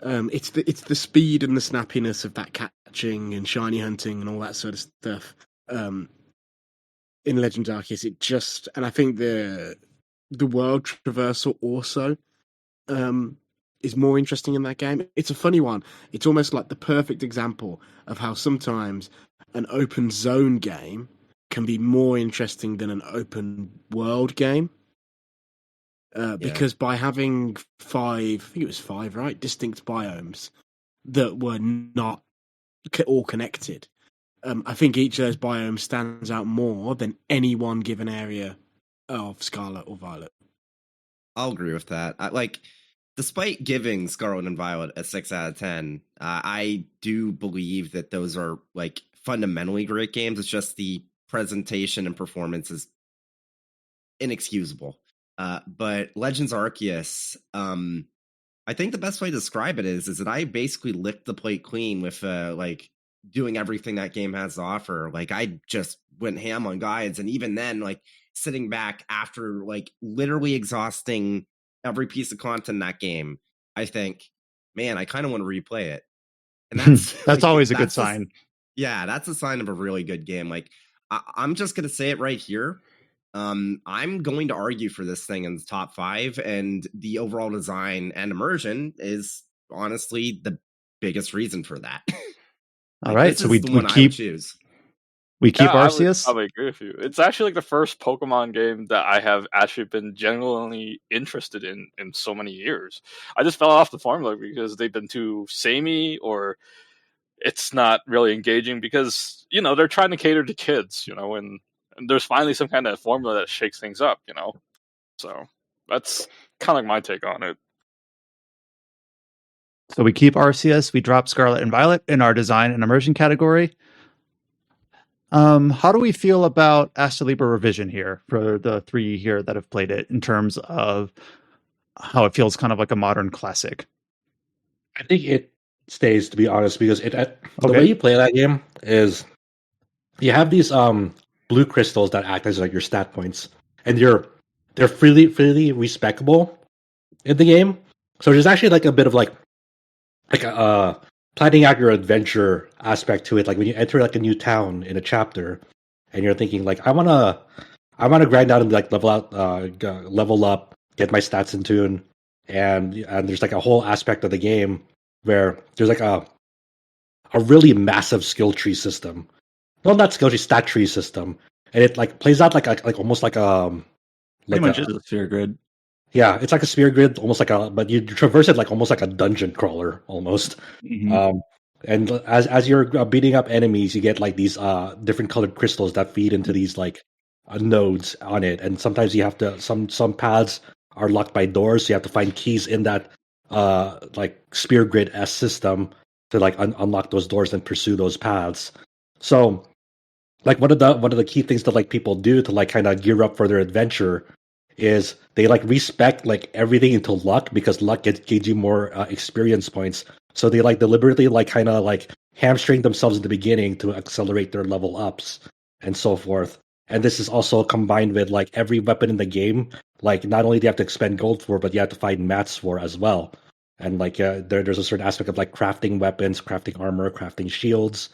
It's the speed and the snappiness of that catching and shiny hunting and all that sort of stuff. In Legends Arceus, and I think the world traversal also is more interesting in that game. It's a funny one. It's almost like the perfect example of how sometimes an open zone game can be more interesting than an open world game. Because by having five, right, distinct biomes that were not all connected, I think each of those biomes stands out more than any one given area of Scarlet or Violet. I'll agree with that. Despite giving Scarlet and Violet a 6 out of 10, I do believe that those are like fundamentally great games. It's just the presentation and performance is inexcusable. But Legends Arceus, I think the best way to describe it is that I basically licked the plate clean with like doing everything that game has to offer. Like I just went ham on guides, and even then, like sitting back after like literally exhausting every piece of content in that game, I think, man, I kind of want to replay it. And that's that's like, always a good sign. That's a sign of a really good game. Like I'm just gonna say it right here. I'm going to argue for this thing in the top 5, and the overall design and immersion is honestly the biggest reason for that. All right, so we keep choose. We keep Arceus. I would agree with you. It's actually like the first Pokemon game that I have actually been genuinely interested in so many years. I just fell off the formula because they've been too samey, or it's not really engaging because, you know, they're trying to cater to kids, you know, and there's finally some kind of formula that shakes things up, you know. So that's kind of like my take on it. So we keep Arceus, we drop Scarlet and Violet in our design and immersion category. How do we feel about Asta Libre Revision here for the 3 here that have played it in terms of how it feels kind of like a modern classic? I think it stays, to be honest, because the way you play that game is you have these blue crystals that act as like your stat points, and they're freely respecable in the game. So there's actually like a bit of like a planning out your adventure aspect to it. Like when you enter like a new town in a chapter, and you're thinking like I wanna grind out and like level up, get my stats in tune, and there's like a whole aspect of the game where there's like a really massive skill tree system. Well, not skill tree, stat tree system, and it like plays out like almost like pretty much is a sphere grid. Yeah, it's like a sphere grid, almost but you traverse it like almost like a dungeon crawler, almost. Mm-hmm. And as you're beating up enemies, you get like these different colored crystals that feed into these like nodes on it, and sometimes you have to some paths are locked by doors, so you have to find keys in that like sphere grid S system to like unlock those doors and pursue those paths. So, like one of the key things that like people do to like kind of gear up for their adventure is they like respect like everything into luck, because luck gives you more experience points. So they like deliberately like kind of like hamstring themselves in the beginning to accelerate their level ups and so forth. And this is also combined with like every weapon in the game. Like not only do you have to expend gold for, but you have to find mats for as well. And like there's a certain aspect of like crafting weapons, crafting armor, crafting shields,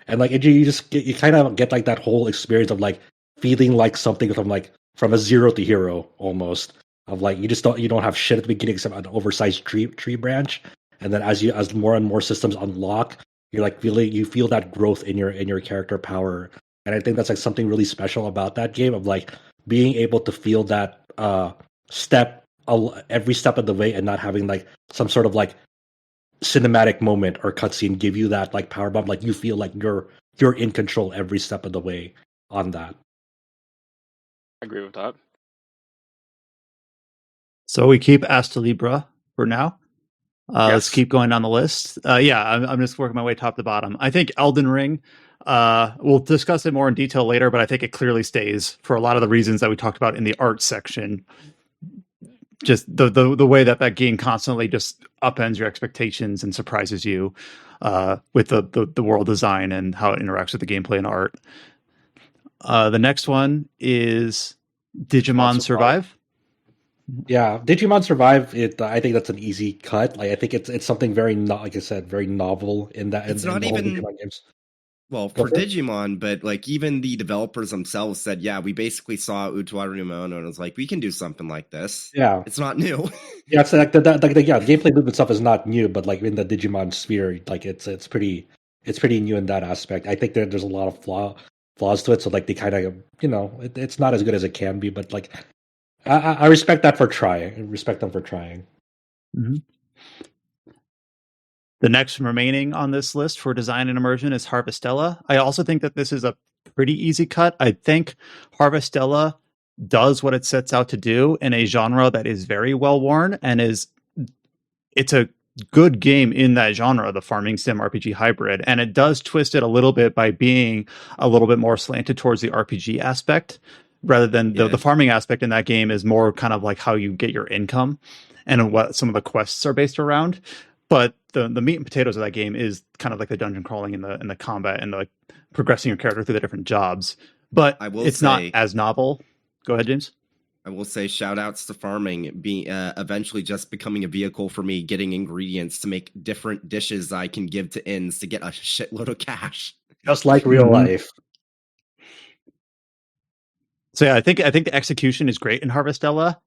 and like you kind of get like that whole experience of like feeling like something from a zero to hero almost, of like you don't have shit at the beginning except an oversized tree branch, and then as more and more systems unlock, you feel that growth in your character power. And I think that's like something really special about that game, of like being able to feel that step every step of the way, and not having like some sort of like cinematic moment or cutscene give you that like power bump. Like you feel like you're in control every step of the way on that. I agree with that. So we keep Asta Libre for now. Yes. Let's keep going down the list. I'm just working my way top to bottom. I think Elden Ring, we'll discuss it more in detail later, but I think it clearly stays for a lot of the reasons that we talked about in the art section. Just the way that game constantly just upends your expectations and surprises you with the world design and how it interacts with the gameplay and art. The next one is Digimon Survive. Yeah, Digimon Survive. I think that's an easy cut. Like I think it's something very like I said, very novel in that It's in not the whole even Digimon games. well Go for for it. Digimon, but like even the developers themselves said, yeah, we basically saw Utuarumon and was like, we can do something like this. Yeah, It's not new. yeah. It's like the gameplay loop itself is not new, but like in the Digimon sphere, like it's pretty new in that aspect. I think there's a lot of flaws to it, so like they kind of it's not as good as it can be, but like I respect that for trying. I respect them for trying. Mm-hmm. The next remaining on this list for design and immersion is Harvestella. I also think that this is a pretty easy cut. I think Harvestella does what it sets out to do in a genre that is very well worn and it's a good game in that genre, the farming sim RPG hybrid, and it does twist it a little bit by being a little bit more slanted towards the RPG aspect rather than the farming aspect in that game is more kind of like how you get your income and what some of the quests are based around. But the meat and potatoes of that game is kind of like the dungeon crawling and the combat and the progressing your character through the different jobs. But it's not as novel. Go ahead, James. I will say shout outs to farming being eventually just becoming a vehicle for me getting ingredients to make different dishes I can give to inns to get a shitload of cash. Just like real life. So yeah, I think the execution is great in Harvestella.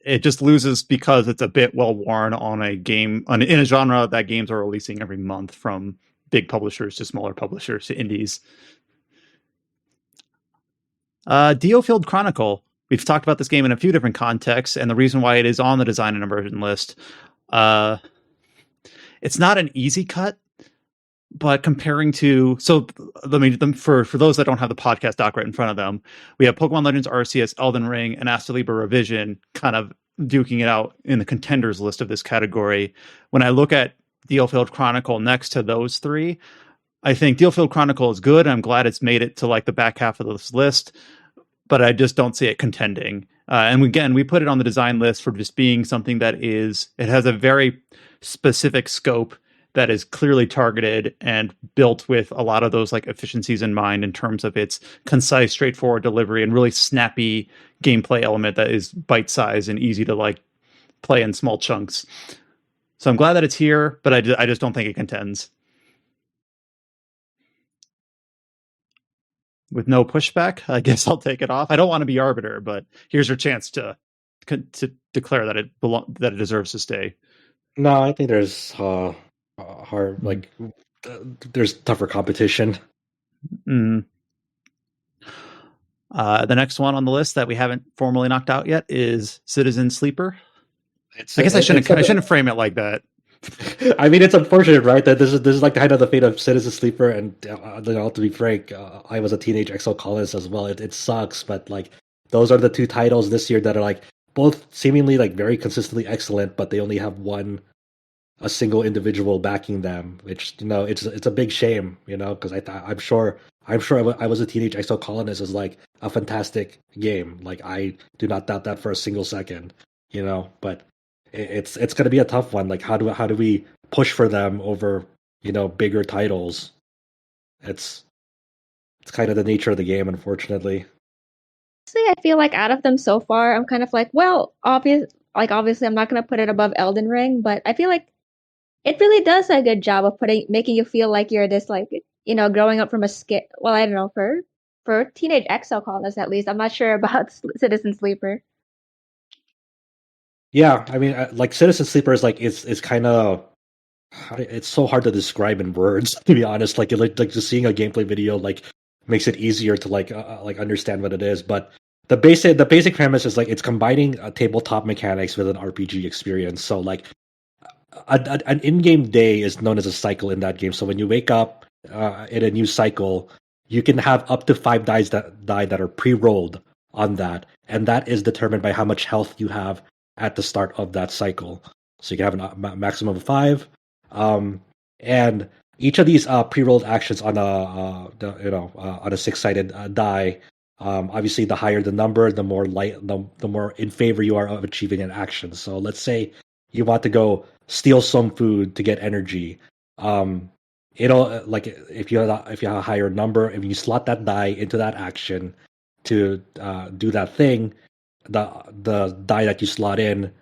It just loses because it's a bit well worn on a game in a genre that games are releasing every month, from big publishers to smaller publishers to indies. Diofield Chronicle. We've talked about this game in a few different contexts, and the reason why it is on the design and immersion list. It's not an easy cut, but comparing to for those that don't have the podcast doc right in front of them, we have Pokemon Legends Arceus, Elden Ring, and Asta Libre Revision kind of duking it out in the contenders list of this category. When I look at Diofield Chronicle next to those three, I think Diofield Chronicle is good. I'm glad it's made it to like the back half of this list, but I just don't see it contending. And again, we put it on the design list for just being something that it has a very specific scope that is clearly targeted and built with a lot of those like efficiencies in mind in terms of its concise, straightforward delivery and really snappy gameplay element that is bite-sized and easy to like play in small chunks. So I'm glad that it's here, but I just don't think it contends. With no pushback, I guess I'll take it off. I don't want to be arbiter, but here's your chance to declare that it deserves to stay. No, I think there's there's tougher competition. The next one on the list that we haven't formally knocked out yet is Citizen Sleeper. I guess I shouldn't frame it like that. I mean, it's unfortunate, right? That this is like kind of the fate of Citizen Sleeper, and to be frank, I was a teenage exocolonist as well. It sucks, but like those are the two titles this year that are like both seemingly like very consistently excellent, but they only have a single individual backing them, which it's a big shame, because I'm sure I was a teenage exocolonist is like a fantastic game. Like I do not doubt that for a single second, but it's going to be a tough one. Like how do we push for them over bigger titles? It's kind of the nature of the game, unfortunately. I feel like out of them so far, I'm kind of like, well, obviously I'm not going to put it above Elden Ring, but I feel like it really does a good job of making you feel like you're this like growing up from a skit. Well, I don't know, for teenage exocolonists at least. I'm not sure about Citizen Sleeper. Yeah, I mean, like Citizen Sleeper is like it's kind of it's so hard to describe in words, to be honest. Like just seeing a gameplay video like makes it easier to like understand what it is. But the basic premise is like it's combining tabletop mechanics with an RPG experience. So like an in-game day is known as a cycle in that game. So when you wake up in a new cycle, you can have up to 5 die that are pre-rolled on that, and that is determined by how much health you have at the start of that cycle. So you can have a maximum of 5, and each of these pre-rolled actions on a on a 6-sided die. Obviously, the higher the number, the more the more in favor you are of achieving an action. So let's say you want to go steal some food to get energy. It'll like if you have a higher number, if you slot that die into that action to do that thing, the die that you slot in,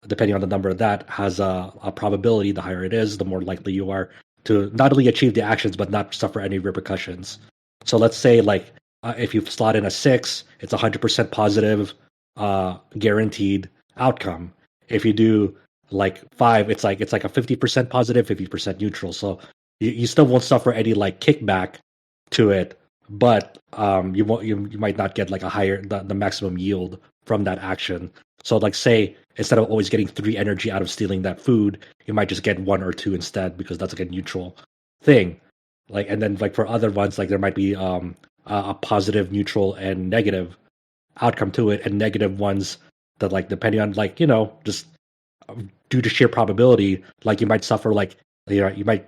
depending on the number of that, has a probability. The higher it is, the more likely you are to not only achieve the actions but not suffer any repercussions. So let's say like if you slot in a 6, it's 100% positive, guaranteed outcome. If you do like 5, it's like a 50% positive, 50% neutral. So you still won't suffer any like kickback to it, but you might not get like a higher the maximum yield from that action. So like say instead of always getting 3 energy out of stealing that food, you might just get 1 or 2 instead because that's like a neutral thing. Like and then like for other ones, like there might be a positive, neutral, and negative outcome to it, and negative ones that like depending on like just due to sheer probability, like you might suffer like you might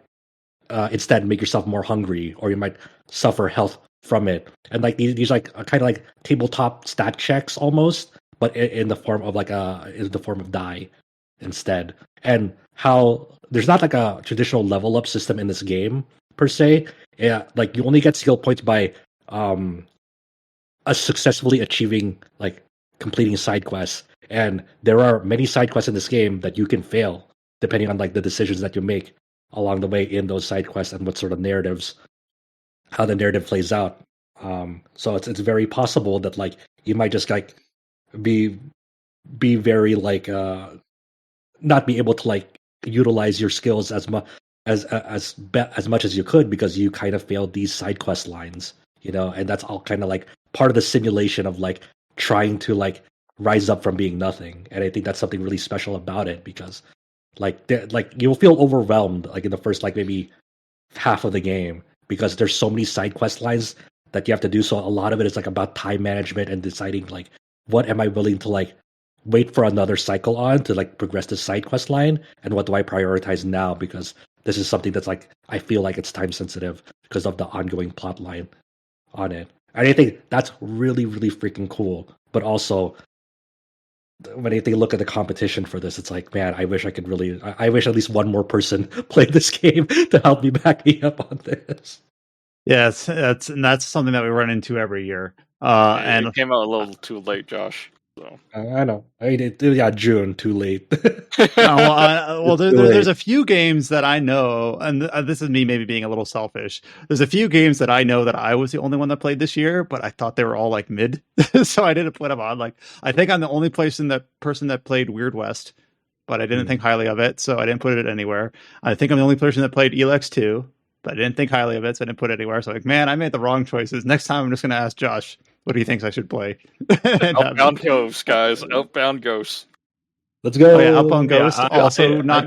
instead make yourself more hungry, or you might suffer health from it. And like these like kind of like tabletop stat checks almost, but in the form of in the form of die instead. And how there's not like a traditional level up system in this game per se. Yeah, like you only get skill points by successfully achieving like completing side quests. And there are many side quests in this game that you can fail depending on like the decisions that you make along the way in those side quests and what sort of narratives, how the narrative plays out. So it's very possible that like you might just like be very like not be able to like utilize your skills as much as much as you could because you kind of failed these side quest lines, and that's all kind of like part of the simulation of like trying to like rise up from being nothing. And I think that's something really special about it because like you'll feel overwhelmed like in the first like maybe half of the game because there's so many side quest lines that you have to do. So a lot of it is like about time management and deciding like what am I willing to like wait for another cycle on to like progress this side quest line, and what do I prioritize now because this is something that's like I feel like it's time sensitive because of the ongoing plot line on it. And I think that's really really freaking cool. But also when I look at the competition for this, it's like, man, I wish I could really. I wish at least one more person played this game to help me back me up on this. Yes, that's something that we run into every year. And it came out a little too late, Josh. So I know. I mean, June, too late. There's a few games that I know, and this is me maybe being a little selfish. There's a few games that I know that I was the only one that played this year, but I thought they were all like mid, so I didn't put them on. Like, I think I'm the only person that played Weird West, but I didn't think highly of it, so I didn't put it anywhere. I think I'm the only person that played Elex 2, but I didn't think highly of it, so I didn't put it anywhere. So like, man, I made the wrong choices. Next time, I'm just going to ask Josh what he thinks I should play. Outbound Ghosts, guys. Outbound Ghosts. Let's go. Oh yeah, Outbound Ghost. I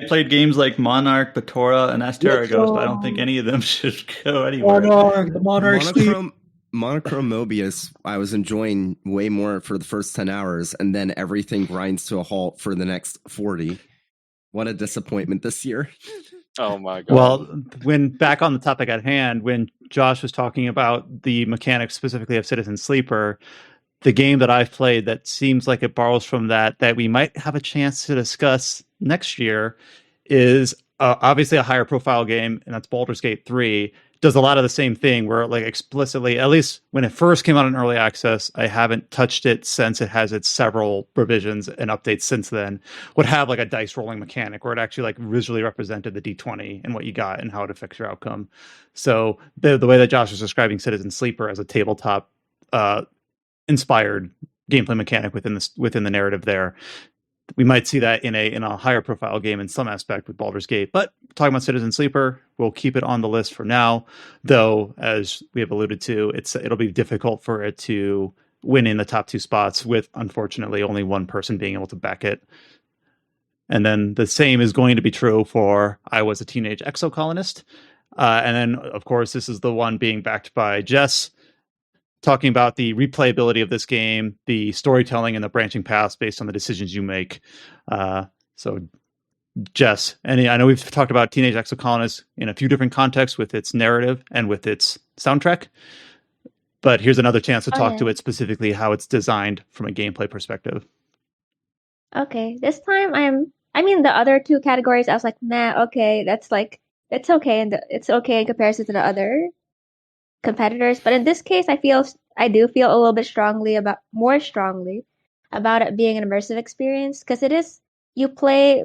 played games like Monarch, Batora, and Astera Ghost, but I don't think any of them should go anywhere. Monochrome Mobius, I was enjoying way more for the first 10 hours, and then everything grinds to a halt for the next 40. What a disappointment this year. Oh my god. Well, when back on the topic at hand, when Josh was talking about the mechanics specifically of Citizen Sleeper, the game that I've played that seems like it borrows from that we might have a chance to discuss next year is obviously a higher profile game, and that's Baldur's Gate 3. Does a lot of the same thing where like explicitly, at least when it first came out in early access, I haven't touched it since it has its several revisions and updates since then, would have like a dice rolling mechanic where it actually like visually represented the D20 and what you got and how it affects your outcome. So the way that Josh was describing Citizen Sleeper as a tabletop inspired gameplay mechanic within the narrative there, we might see that in a higher profile game in some aspect with Baldur's Gate. But talking about Citizen Sleeper, we'll keep it on the list for now, though as we have alluded to, it'll be difficult for it to win in the top 2 spots with unfortunately only one person being able to back it. And then the same is going to be true for I Was a Teenage Exocolonist. And then of course this is the one being backed by Jess, talking about the replayability of this game, the storytelling, and the branching paths based on the decisions you make. So, Jess, I know we've talked about Teenage Exocolonist in a few different contexts with its narrative and with its soundtrack, but here's another chance to talk to it specifically how it's designed from a gameplay perspective. Okay, this time the other 2 categories, I was like, nah, okay, that's like, it's okay, and it's okay in comparison to the other competitors, but in this case I do feel a little bit more strongly about it being an immersive experience, because it is, you play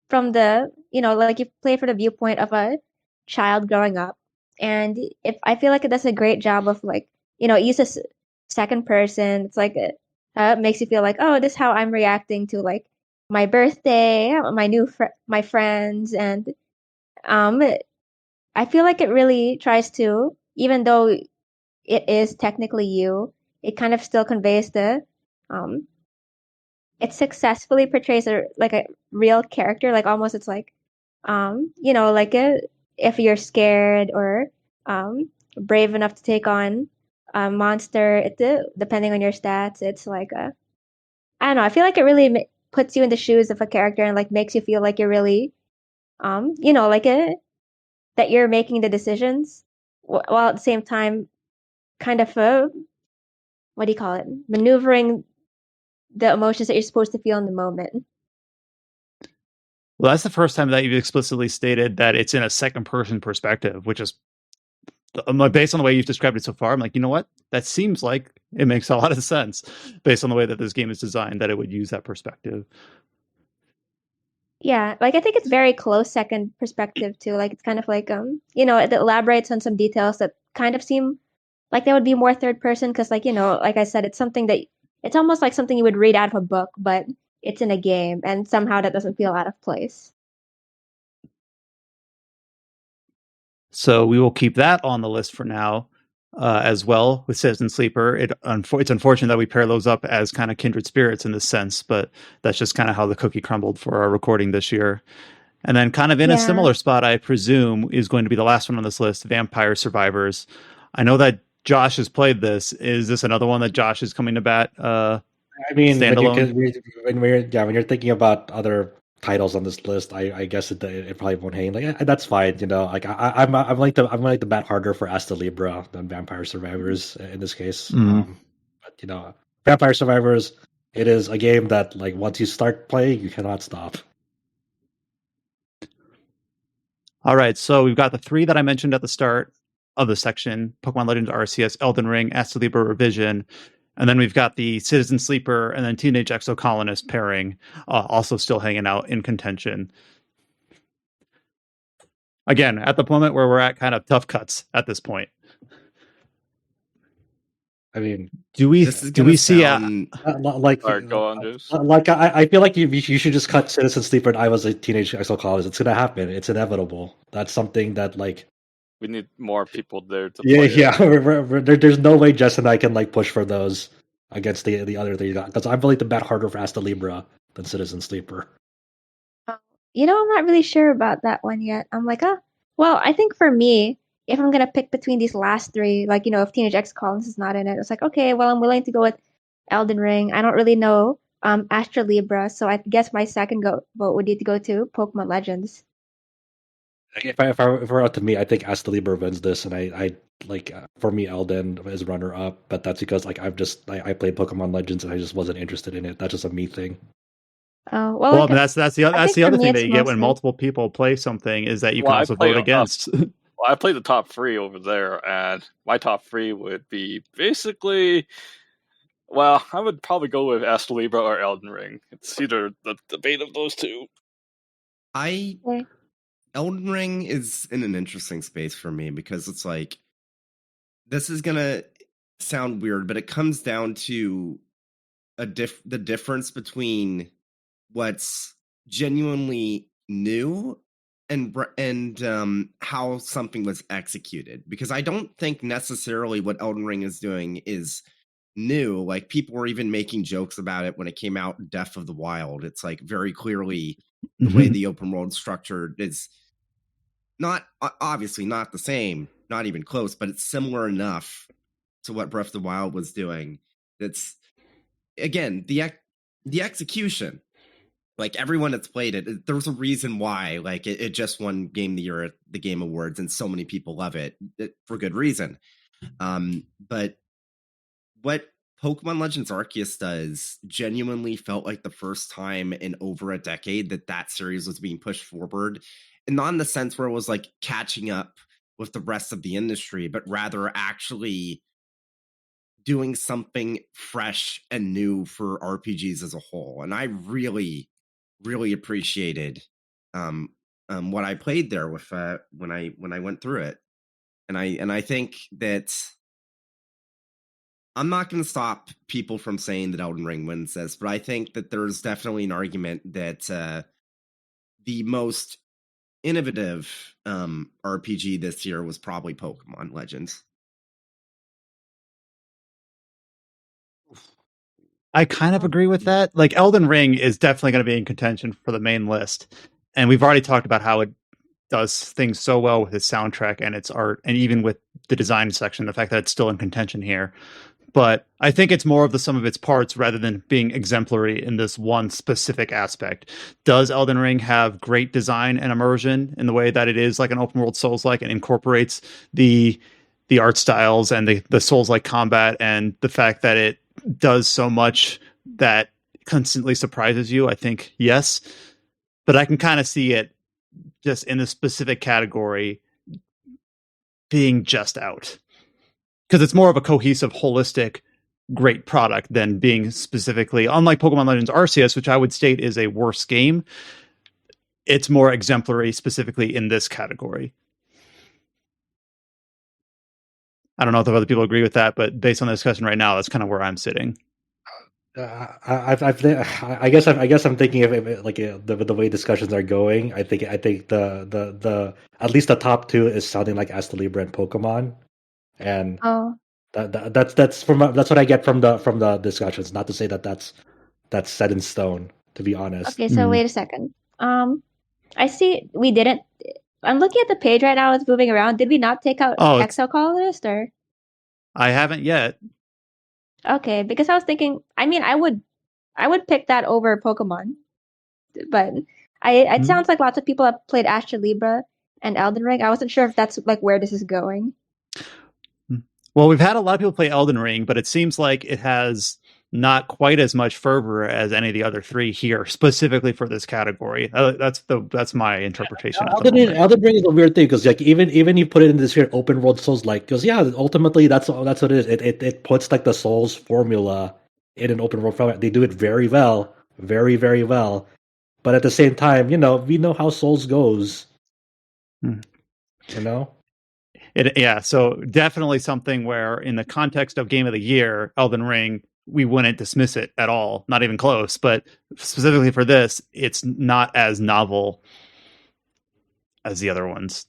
from the, like you play from the viewpoint of a child growing up. And if I feel like it does a great job of like, it uses second person. It's like it makes you feel like, oh, this is how I'm reacting to like my birthday, my friends, and um, I feel like it really tries to, even though it is technically you, it kind of still conveys um, it successfully portrays a real character, like almost it's like, like if you're scared or brave enough to take on a monster, depending on your stats, it's like I don't know. I feel like it really puts you in the shoes of a character and like makes you feel like you're really, like that you're making the decisions while at the same time kind of what do you call it? Maneuvering the emotions that you're supposed to feel in the moment. Well, that's the first time that you've explicitly stated that it's in a second person perspective, which is based on the way you've described it so far. I'm like, you know what? That seems like it makes a lot of sense based on the way that this game is designed, that it would use that perspective. Yeah, like I think it's very close second perspective too. Like it's kind of like it elaborates on some details that kind of seem like they would be more third person because like like I said, it's something that it's almost like something you would read out of a book, but it's in a game, and somehow that doesn't feel out of place. So we will keep that on the list for now, as well with Citizen Sleeper. It's unfortunate that we pair those up as kind of kindred spirits in this sense, but that's just kind of how the cookie crumbled for our recording this year. And then kind of in a similar spot, I presume, is going to be the last one on this list, Vampire Survivors. I know that Josh has played this. Is this another one that Josh is coming to bat? I mean, standalone? when you're thinking about other titles on this list, I guess it probably won't hang. Like that's fine, Like I'm like the bat harder for Asta Libra than Vampire Survivors in this case. But Vampire Survivors, it is a game that like once you start playing, you cannot stop. All right, so we've got the three that I mentioned at the start of the section: Pokemon Legends Arceus, Elden Ring, Asta Libra Revision. And then we've got the Citizen Sleeper and then Teenage Exocolonist pairing, also still hanging out in contention. Again, at the moment where we're at, kind of tough cuts at this point. I mean, do we see like go on, Juice. Like I feel like you should just cut Citizen Sleeper and I was a Teenage Exocolonist. It's gonna happen. It's inevitable. That's something that like we need more people there to play. There's no way Jess and I can like push for those against the other three because I'm willing to bet harder for Asta Libra than Citizen Sleeper. I'm not really sure about that one yet. I'm like, well, I think for me, if I'm gonna pick between these last three, like if Teenage Exocolonist is not in it, it's like okay, well, I'm willing to go with Elden Ring. I don't really know Astra Libra, so I guess my second vote would need to go to Pokemon Legends. If it were up to me, I think Asta Libra wins this, and I like for me Elden is runner up, but that's because like I played Pokemon Legends and I just wasn't interested in it. That's just a me thing. Oh well, that's the other thing that you get when multiple people play something is that you can also vote against. Well, I played the top three over there, and my top three would be basically. Well, I would probably go with Asta Libra or Elden Ring. It's either the debate of those two. Elden Ring is in an interesting space for me because it's like this is gonna sound weird, but it comes down to the difference between what's genuinely new and how something was executed. Because I don't think necessarily what Elden Ring is doing is new. Like people were even making jokes about it when it came out, Death of the Wild. It's like very clearly the way the open world structured is not obviously not the same, not even close, but it's similar enough to what Breath of the Wild was doing. That's again the execution. Like everyone that's played it, there was a reason why. Like it just won Game of the Year at the Game Awards, and so many people love it for good reason. But what Pokemon Legends Arceus does genuinely felt like the first time in over a decade that series was being pushed forward, and not in the sense where it was like catching up with the rest of the industry, but rather actually doing something fresh and new for RPGs as a whole. And I really, really appreciated what I played there with when I went through it. And I think that I'm not going to stop people from saying that Elden Ring wins this, but I think that there's definitely an argument that the most innovative RPG this year was probably Pokemon Legends. I kind of agree with that. Like Elden Ring is definitely going to be in contention for the main list. And we've already talked about how it does things so well with its soundtrack and its art, and even with the design section, the fact that it's still in contention here. But I think it's more of the sum of its parts rather than being exemplary in this one specific aspect. Does Elden Ring have great design and immersion in the way that it is like an open world Souls-like and incorporates the art styles and the Souls-like combat and the fact that it does so much that constantly surprises you? I think yes, but I can kind of see it just in the specific category being just out, because it's more of a cohesive, holistic, great product than being specifically, unlike Pokemon Legends Arceus, which I would state is a worse game. It's more exemplary specifically in this category. I don't know if other people agree with that, but based on the discussion right now, that's kind of where I'm sitting. I guess I'm thinking of it like the way discussions are going. I think the at least the top two is sounding like Asta Libra and Pokemon, and that's what I get from the discussions. Not to say that that's set in stone, to be honest. Okay, so wait a second. I see we didn't. I'm looking at the page right now. It's moving around. Did we not take out Exo Colonist or? I haven't yet. Okay, because I was thinking. I mean, I would pick that over Pokemon, but it sounds like lots of people have played Astra Libra and Elden Ring. I wasn't sure if that's like where this is going. Well, we've had a lot of people play Elden Ring, but it seems like it has not quite as much fervor as any of the other three here, specifically for this category. That's my interpretation. Elden Ring is a weird thing because like even you put it in this here open world Souls like, because ultimately that's what it is. It puts like the Souls formula in an open world format. They do it very well, very very well. But at the same time, we know how Souls goes. So definitely something where in the context of Game of the Year, Elden Ring, we wouldn't dismiss it at all, not even close. But specifically for this, it's not as novel as the other ones.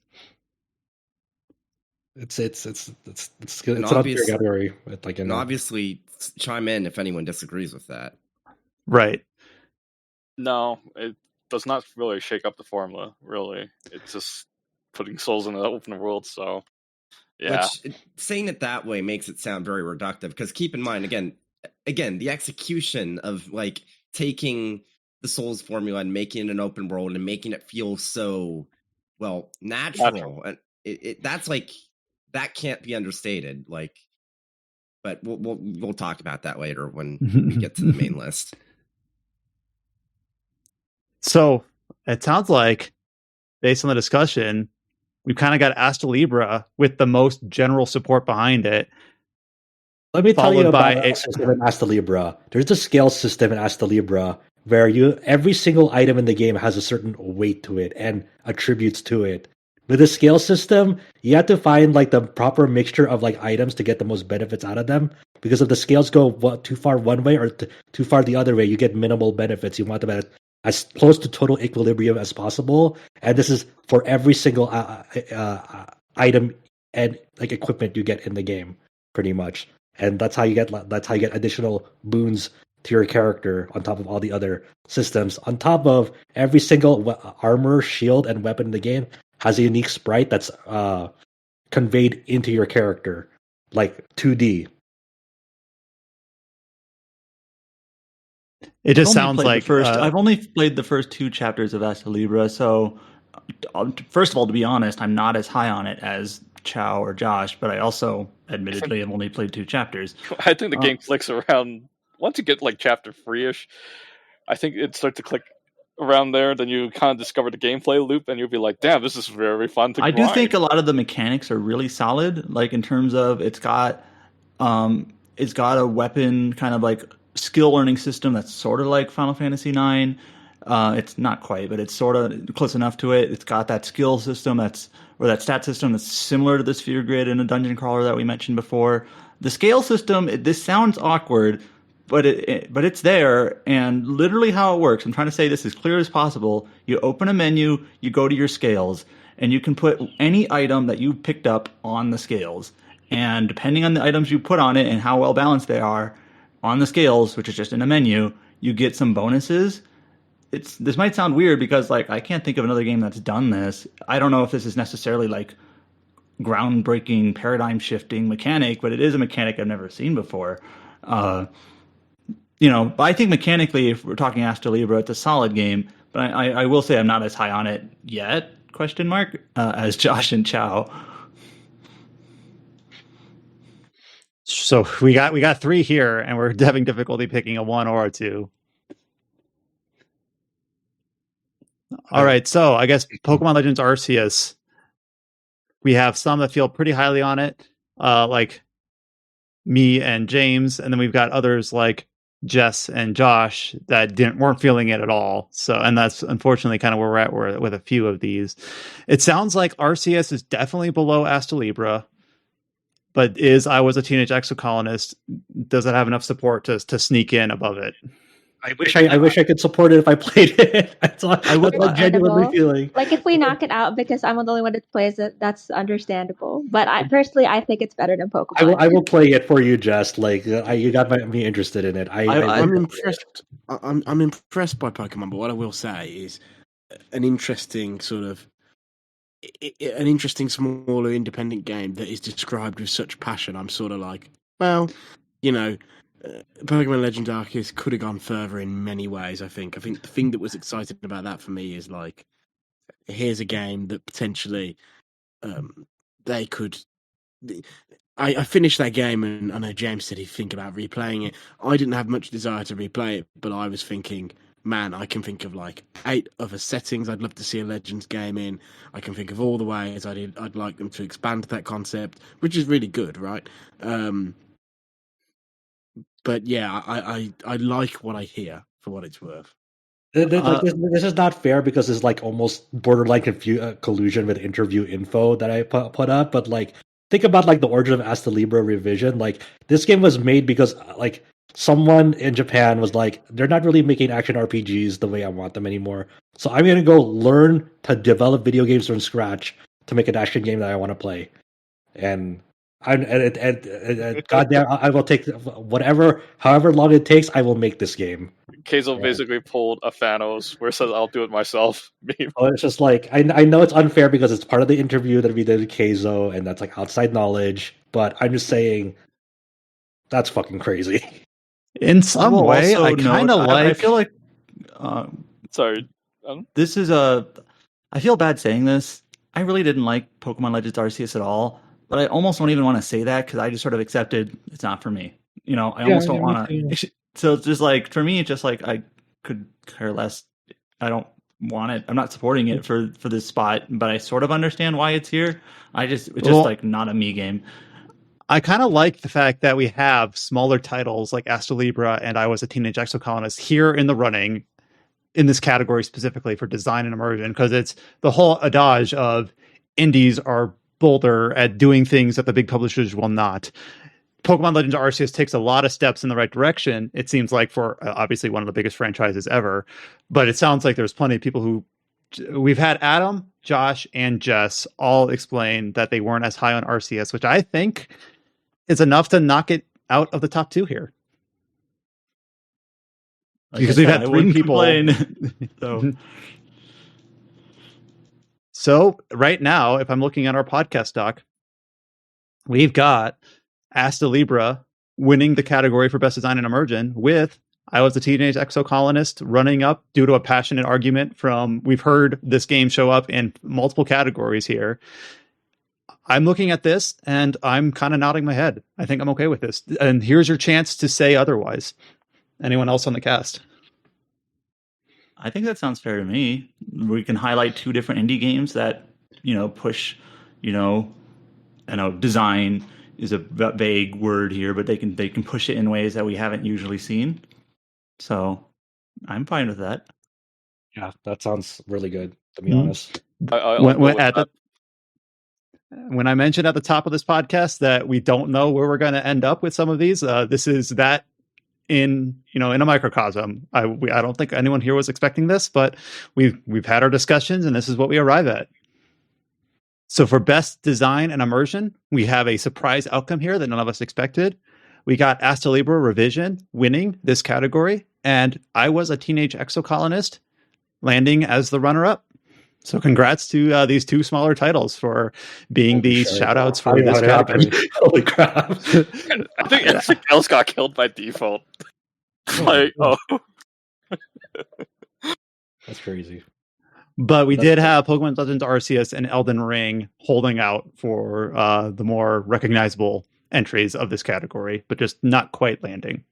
It's an obvious category. And obviously, chime in if anyone disagrees with that. Right. No, it does not really shake up the formula. Really, it's just putting Souls in the open world. So, yeah. Which, saying it that way makes it sound very reductive. Because keep in mind, again, the execution of like taking the Souls formula and making it an open world and making it feel so natural. And that's like that can't be understated. Like, but we'll talk about that later when we get to the main list. So it sounds like, based on the discussion, we've kind of got Asta Libra with the most general support behind it. Let me tell you about a system in Asta Libra. There's a scale system in Asta Libra where every single item in the game has a certain weight to it and attributes to it. With the scale system, you have to find like the proper mixture of like items to get the most benefits out of them. Because if the scales go too far one way or too far the other way, you get minimal benefits. You want them as close to total equilibrium as possible. And this is for every single item and like equipment you get in the game, pretty much. And that's how you get additional boons to your character on top of all the other systems. On top of every single armor, shield, and weapon in the game has a unique sprite that's conveyed into your character, like 2D. It just sounds like I've only played the first 2 chapters of Asta Libra, so first of all, to be honest, I'm not as high on it as Chow or Josh, but I also admittedly have only played 2 chapters. I think the game clicks around once you get like chapter 3-ish. I think it starts to click around there. Then you kind of discover the gameplay loop, and you'll be like, "Damn, this is very fun to grind." I do think a lot of the mechanics are really solid. Like in terms of it's got It's got a weapon kind of like skill learning system that's sort of like Final Fantasy IX. It's not quite, but it's sort of close enough to it. It's got that skill system or that stat system that's similar to the sphere grid in a dungeon crawler that we mentioned before. The scale system, this sounds awkward, but it's there, and literally how it works. I'm trying to say this as clear as possible. You open a menu, you go to your scales, and you can put any item that you picked up on the scales. And depending on the items you put on it and how well balanced they are on the scales, which is just in a menu, you get some bonuses. This might sound weird because like I can't think of another game that's done this. I don't know if this is necessarily like groundbreaking, paradigm shifting mechanic, but it is a mechanic I've never seen before. But I think mechanically, if we're talking Astra Libra, it's a solid game. But I will say I'm not as high on it yet? As Josh and Chow. So we got 3 here, and we're having difficulty picking a 1 or a 2. All right, so I guess Pokemon Legends Arceus. We have some that feel pretty highly on it, like me and James, and then we've got others like Jess and Josh that weren't feeling it at all. So, and that's unfortunately kind of where we're at with a few of these. It sounds like Arceus is definitely below Asta Libra, but I Was a Teenage Exocolonist, does it have enough support to sneak in above it? I wish I could support it if I played it. That's what I'm genuinely feeling. Like if we knock it out because I'm the only one that plays it, that's understandable. But I think it's better than Pokemon. I will play it for you, Jess. Like you got me interested in it. I'm impressed. I'm impressed by Pokemon, but what I will say is an interesting smaller independent game that is described with such passion. I'm sort of like, well, Pokemon Legends Arceus could have gone further in many ways. I think the thing that was exciting about that for me is like, here's a game that potentially they could. I finished that game, and I know James said he'd think about replaying it. I didn't have much desire to replay it, but I was thinking, man, I can think of like 8 other settings I'd love to see a Legends game in. I can think of all the ways I'd like them to expand that concept, which is really good, right? But yeah, I like what I hear for what it's worth. This is not fair because it's like almost borderline collusion with interview info that I put up. But like, think about like the origin of Asta Libra revision. Like this game was made because like someone in Japan was like, they're not really making action RPGs the way I want them anymore. So I'm gonna go learn to develop video games from scratch to make an action game that I want to play. And goddamn, I will take however long it takes. I will make this game. Keizo basically pulled a Thanos where it says, "I'll do it myself." Oh, it's just like I know it's unfair because it's part of the interview that we did with Keizo, and that's like outside knowledge. But I'm just saying, that's fucking crazy. In some way, I kind of like. I feel like. Sorry. This is I feel bad saying this. I really didn't like Pokemon Legends Arceus at all. But I almost don't even want to say that because I just sort of accepted it's not for me. I almost don't want to. So it's just like, for me, it's just like I could care less. I don't want it. I'm not supporting it for this spot, but I sort of understand why it's here. It's just like not a me game. I kind of like the fact that we have smaller titles like Asta Libra and I Was a Teenage Exocolonist here in the running in this category specifically for design and immersion, because it's the whole adage of indies are bolder at doing things that the big publishers will not. Pokemon Legends Arceus takes a lot of steps in the right direction, it seems like, for obviously one of the biggest franchises ever. But it sounds like there's plenty of people who... We've had Adam, Josh, and Jess all explain that they weren't as high on Arceus, which I think is enough to knock it out of the top 2 here. Because we've had 3 people... So right now, if I'm looking at our podcast doc, we've got Asta Libra winning the category for Best Design and Immersion with I Was a Teenage Exocolonist running up due to a passionate argument from... We've heard this game show up in multiple categories here. I'm looking at this and I'm kind of nodding my head. I think I'm okay with this. And here's your chance to say otherwise. Anyone else on the cast? I think that sounds fair to me. We can highlight 2 different indie games that, push, design is a vague word here, but they can push it in ways that we haven't usually seen. So I'm fine with that. Yeah, that sounds really good, to be honest. When I mentioned at the top of this podcast that we don't know where we're going to end up with some of these, this is that in a microcosm. I don't think anyone here was expecting this, but we've had our discussions, and this is what we arrive at. So for best design and immersion, we have a surprise outcome here that none of us expected. We got Asta Libra Revision winning this category, and I Was a Teenage Exocolonist landing as the runner-up. So congrats to these two smaller titles for being these shout-outs for this category. Holy crap. I think everything else got killed by default. That's crazy. But we did have Pokemon Legends Arceus and Elden Ring holding out for the more recognizable entries of this category, but just not quite landing.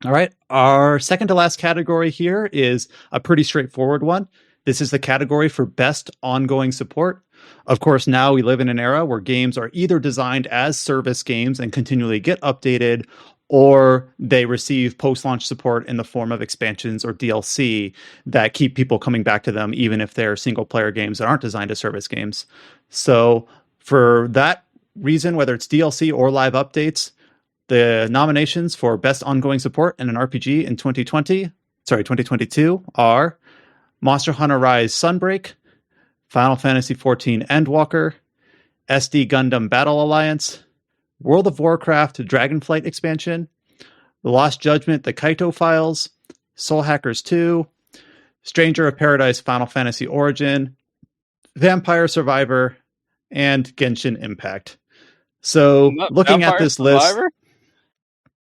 All right, our second to last category here is a pretty straightforward one. This is the category for best ongoing support. Of course, now we live in an era where games are either designed as service games and continually get updated, or they receive post-launch support in the form of expansions or DLC that keep people coming back to them, even if they're single-player games that aren't designed as service games. So for that reason, whether it's DLC or live updates, the nominations for best ongoing support in an RPG in 2022 are Monster Hunter Rise Sunbreak, Final Fantasy XIV Endwalker, SD Gundam Battle Alliance, World of Warcraft Dragonflight expansion, The Lost Judgment The Kaito Files, Soul Hackers 2, Stranger of Paradise Final Fantasy Origin, Vampire Survivor, and Genshin Impact. So looking at this list...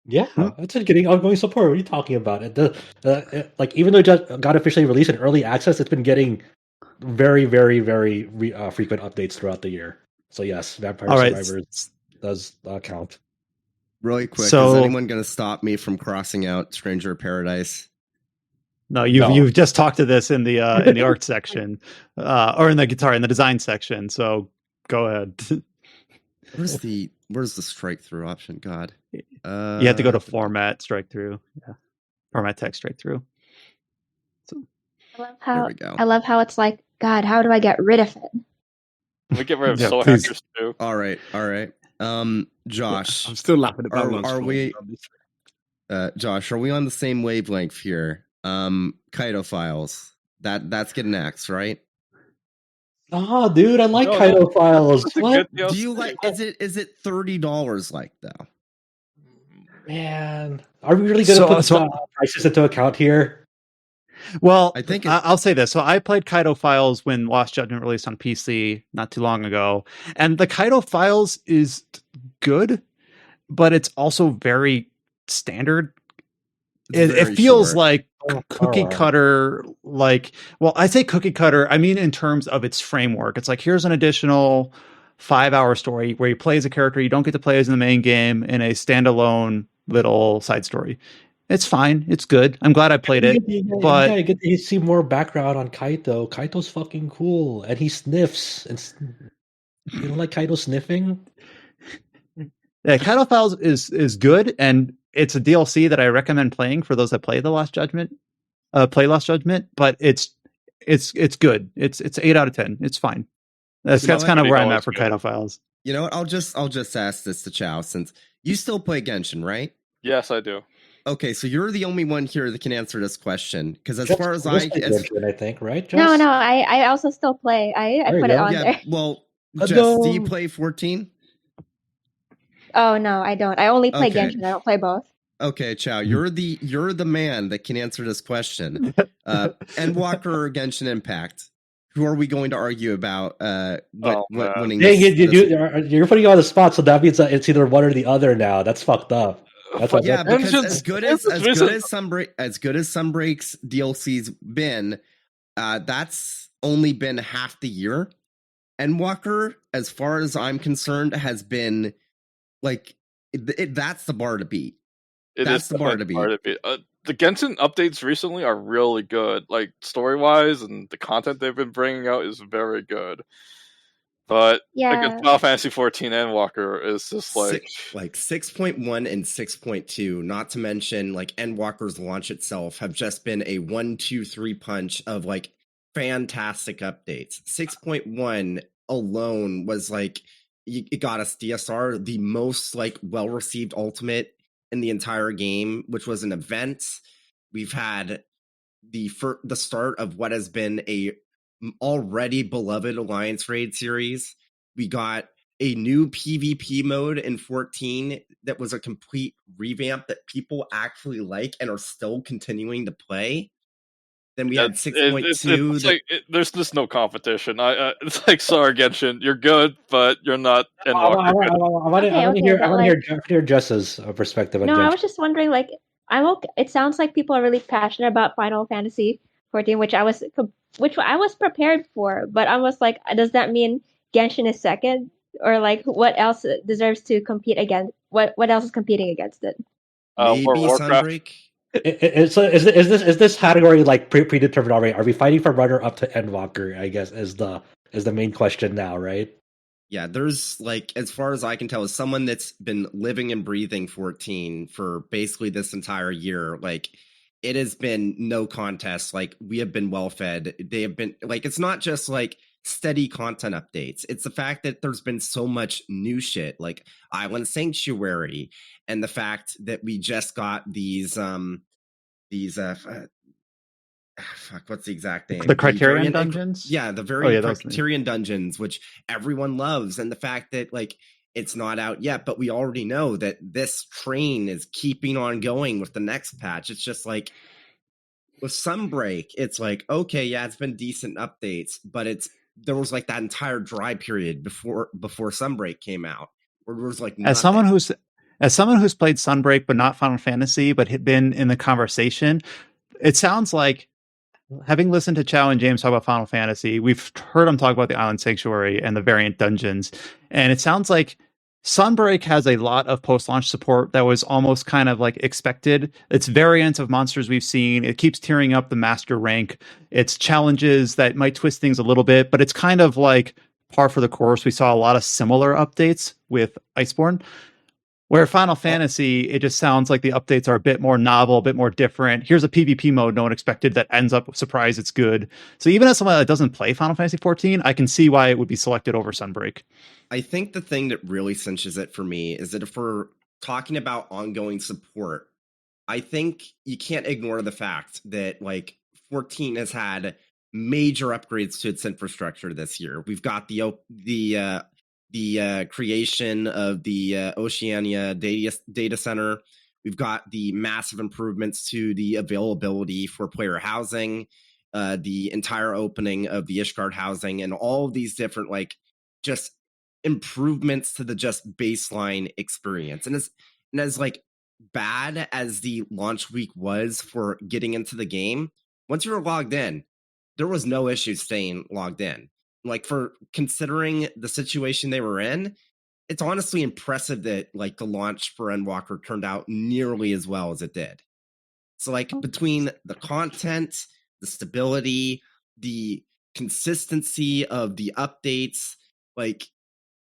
Yeah, it's getting ongoing support. What are you talking about? Even though it just got officially released in early access, it's been getting very, very, very frequent updates throughout the year. So yes, Vampire Survivor does count. Really quick, is anyone going to stop me from crossing out Stranger of Paradise? No, you've just talked to this in the art section, or in the design section. So go ahead. Where's the strike through option? God, you have to go to format strike through. Yeah, format text strike through. So I love how it's like, God, how do I get rid of it? We get rid of Soul Hackers too. All right. Josh, I'm still laughing about. Josh, are we on the same wavelength here? Kaito Files. That's getting axed, right? Oh, dude, I like Kaito Files. What do you like? Is it $30 like though? Man, are we really going to put prices into account here? Well, I think I'll say this. So I played Kaito Files when Lost Judgment released on PC not too long ago, and the Kaito Files is good, but it's also very standard. It feels like cookie cutter. I say cookie cutter. I mean, in terms of its framework, it's like, here's an additional 5-hour story where you play as a character you don't get to play as in the main game in a standalone little side story. It's fine. It's good. I'm glad I played it. But you get to see more background on Kaito. Kaito's fucking cool, and he sniffs. And you don't like Kaito sniffing? Yeah, Kaito Files is good, and it's a DLC that I recommend playing for those that play Lost Judgment. But it's good. It's 8 out of 10. It's fine. That's kind of where I'm at for Kaito Files. You know what? I'll just ask this to Chow, since you still play Genshin, right? Yes, I do. Okay, so you're the only one here that can answer this question, because as far as I think, right? Jess? No, I also still play. I put it on there. Well, Jess, do you play 14? Oh no, I don't. I only play Genshin. I don't play both. Okay, Chow, you're the man that can answer this question. Endwalker or Genshin Impact? Who are we going to argue about winning? You're putting you on the spot, so that means that it's either one or the other now. That's fucked up. Because as good as Sunbreak's DLC's been, that's only been half the year. Endwalker, as far as I'm concerned, has been like that's the bar to beat. That's the bar to beat. The Genshin updates recently are really good, like story wise, and the content they've been bringing out is very good. But Yeah. like Final Fantasy 14 Endwalker is just like 6.1 and 6.2, not to mention like Endwalker's launch itself, have just been a 1-2-3 punch of like fantastic updates. 6.1 alone was like it got us DSR, the most like well-received ultimate in the entire game, which was an event. We've had the start of what has been a already beloved Alliance Raid series. We got a new PvP mode in 14 that was a complete revamp that people actually like and are still continuing to play. Then we had 6.2. There's just no competition. It's like, sorry, Genshin, you're good, but you're not Endwalker. I want to hear Jess's perspective on Genshin. I was just wondering, like, it sounds like people are really passionate about Final Fantasy 14, which I was prepared for, but I was like, does that mean Genshin is second, or like what else deserves to compete against? What else is competing against it? Maybe Sunbreak. Is this category like predetermined already? Are we fighting for runner up to Endwalker? I guess is the main question now, right? Yeah, there's like, as far as I can tell, as someone that's been living and breathing 14 for basically this entire year, like it has been no contest. Like we have been well fed. They have been like, it's not just like steady content updates. It's the fact that there's been so much new shit like Island Sanctuary, and the fact that we just got these fuck, what's the exact name? The Criterion dungeons? Yeah, the Criterion dungeons, which everyone loves. And the fact that like it's not out yet, but we already know that this train is keeping on going with the next patch. It's just like with Sunbreak, it's like, okay, yeah, it's been decent updates, but there was like that entire dry period before Sunbreak came out, where there was like nothing. As someone who's played Sunbreak but not Final Fantasy, but had been in the conversation, it sounds like, having listened to Chow and James talk about Final Fantasy, we've heard them talk about the Island Sanctuary and the variant dungeons, and it sounds like Sunbreak has a lot of post-launch support that was almost kind of like expected. It's variants of monsters we've seen. It keeps tearing up the master rank. It's challenges that might twist things a little bit, but it's kind of like par for the course. We saw a lot of similar updates with Iceborne. Where Final Fantasy, it just sounds like the updates are a bit more novel, a bit more different. Here's a PvP mode no one expected that ends up surprised it's good. So even as someone that doesn't play Final Fantasy 14, I can see why it would be selected over Sunbreak. I think the thing that really cinches it for me is that if we're talking about ongoing support, I think you can't ignore the fact that like 14 has had major upgrades to its infrastructure this year. We've got the creation of the Oceania data center. We've got the massive improvements to the availability for player housing, the entire opening of the Ishgard housing, and all of these different like just improvements to the just baseline experience. And as like bad as the launch week was for getting into the game, once you were logged in, there was no issue staying logged in. Like, for considering the situation they were in, it's honestly impressive that like the launch for Endwalker turned out nearly as well as it did. So like between the content, the stability, the consistency of the updates, like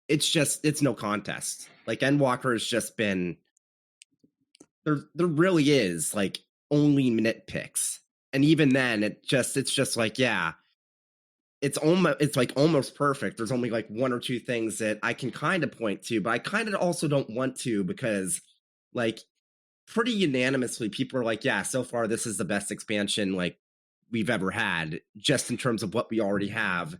it's no contest. Like Endwalker has just been there really is like only nitpicks. And even then it's just like, yeah, it's like almost perfect. There's only like one or two things that I can kind of point to, but I kind of also don't want to, because like pretty unanimously people are like, yeah, so far this is the best expansion like we've ever had, just in terms of what we already have,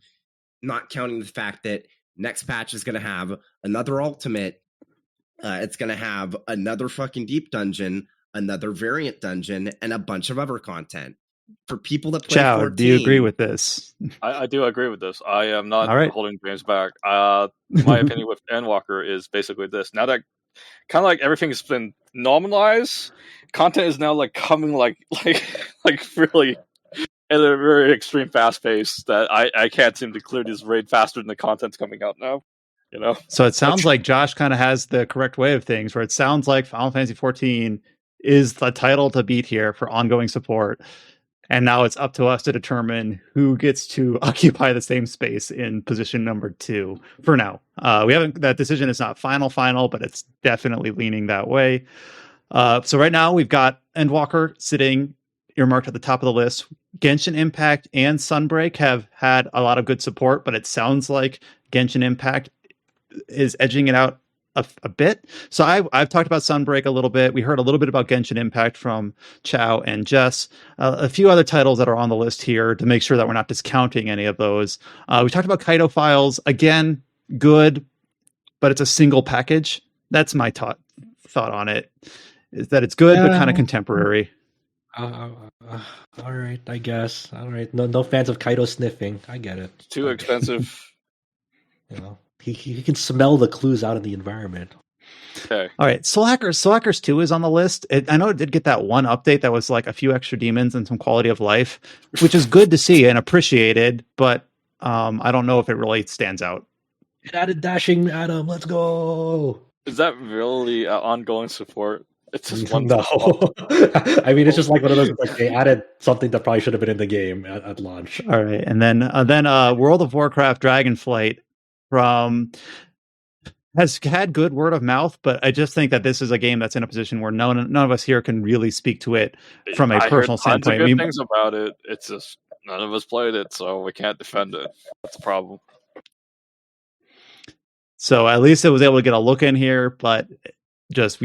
not counting the fact that next patch is going to have another ultimate. It's going to have another fucking deep dungeon, another variant dungeon, and a bunch of other content. For people that play Chow, 14, do you agree with this? I do agree with this. I am not holding James back. My opinion with Endwalker is basically this. Now that kind of like everything's been normalized, content is now like coming like really at a very extreme fast pace that I can't seem to clear this raid faster than the content's coming out now. You know? So it sounds like Josh kind of has the correct way of things, where it sounds like Final Fantasy 14 is the title to beat here for ongoing support. And now it's up to us to determine who gets to occupy the same space in position number 2 for now. That decision is not final, but it's definitely leaning that way. So right now we've got Endwalker sitting earmarked at the top of the list. Genshin Impact and Sunbreak have had a lot of good support, but it sounds like Genshin Impact is edging it out a bit. So I've talked about Sunbreak a little bit. We heard a little bit about Genshin Impact from Chow and Jess. A few other titles that are on the list here to make sure that we're not discounting any of those. We talked about Kaido Files. Again, good, but it's a single package. That's my thought on it, is that it's good, but kind of contemporary. All right, I guess. All right, no fans of Kaido sniffing. I get it. Too expensive. He can smell the clues out in the environment. Okay. All right, Soul Hackers 2 is on the list. I know it did get that one update that was like a few extra demons and some quality of life, which is good to see and appreciated, but I don't know if it really stands out. It added dashing, Adam. Let's go. Is that really ongoing support? It's just one. No. I mean, it's just like one of those. Like they added something that probably should have been in the game at launch. All right, and then World of Warcraft Dragonflight has had good word of mouth, but I just think that this is a game that's in a position where none of us here can really speak to it from a personal standpoint. Good things about it. It's just none of us played it, so we can't defend it. That's the problem. So at least it was able to get a look in here, but just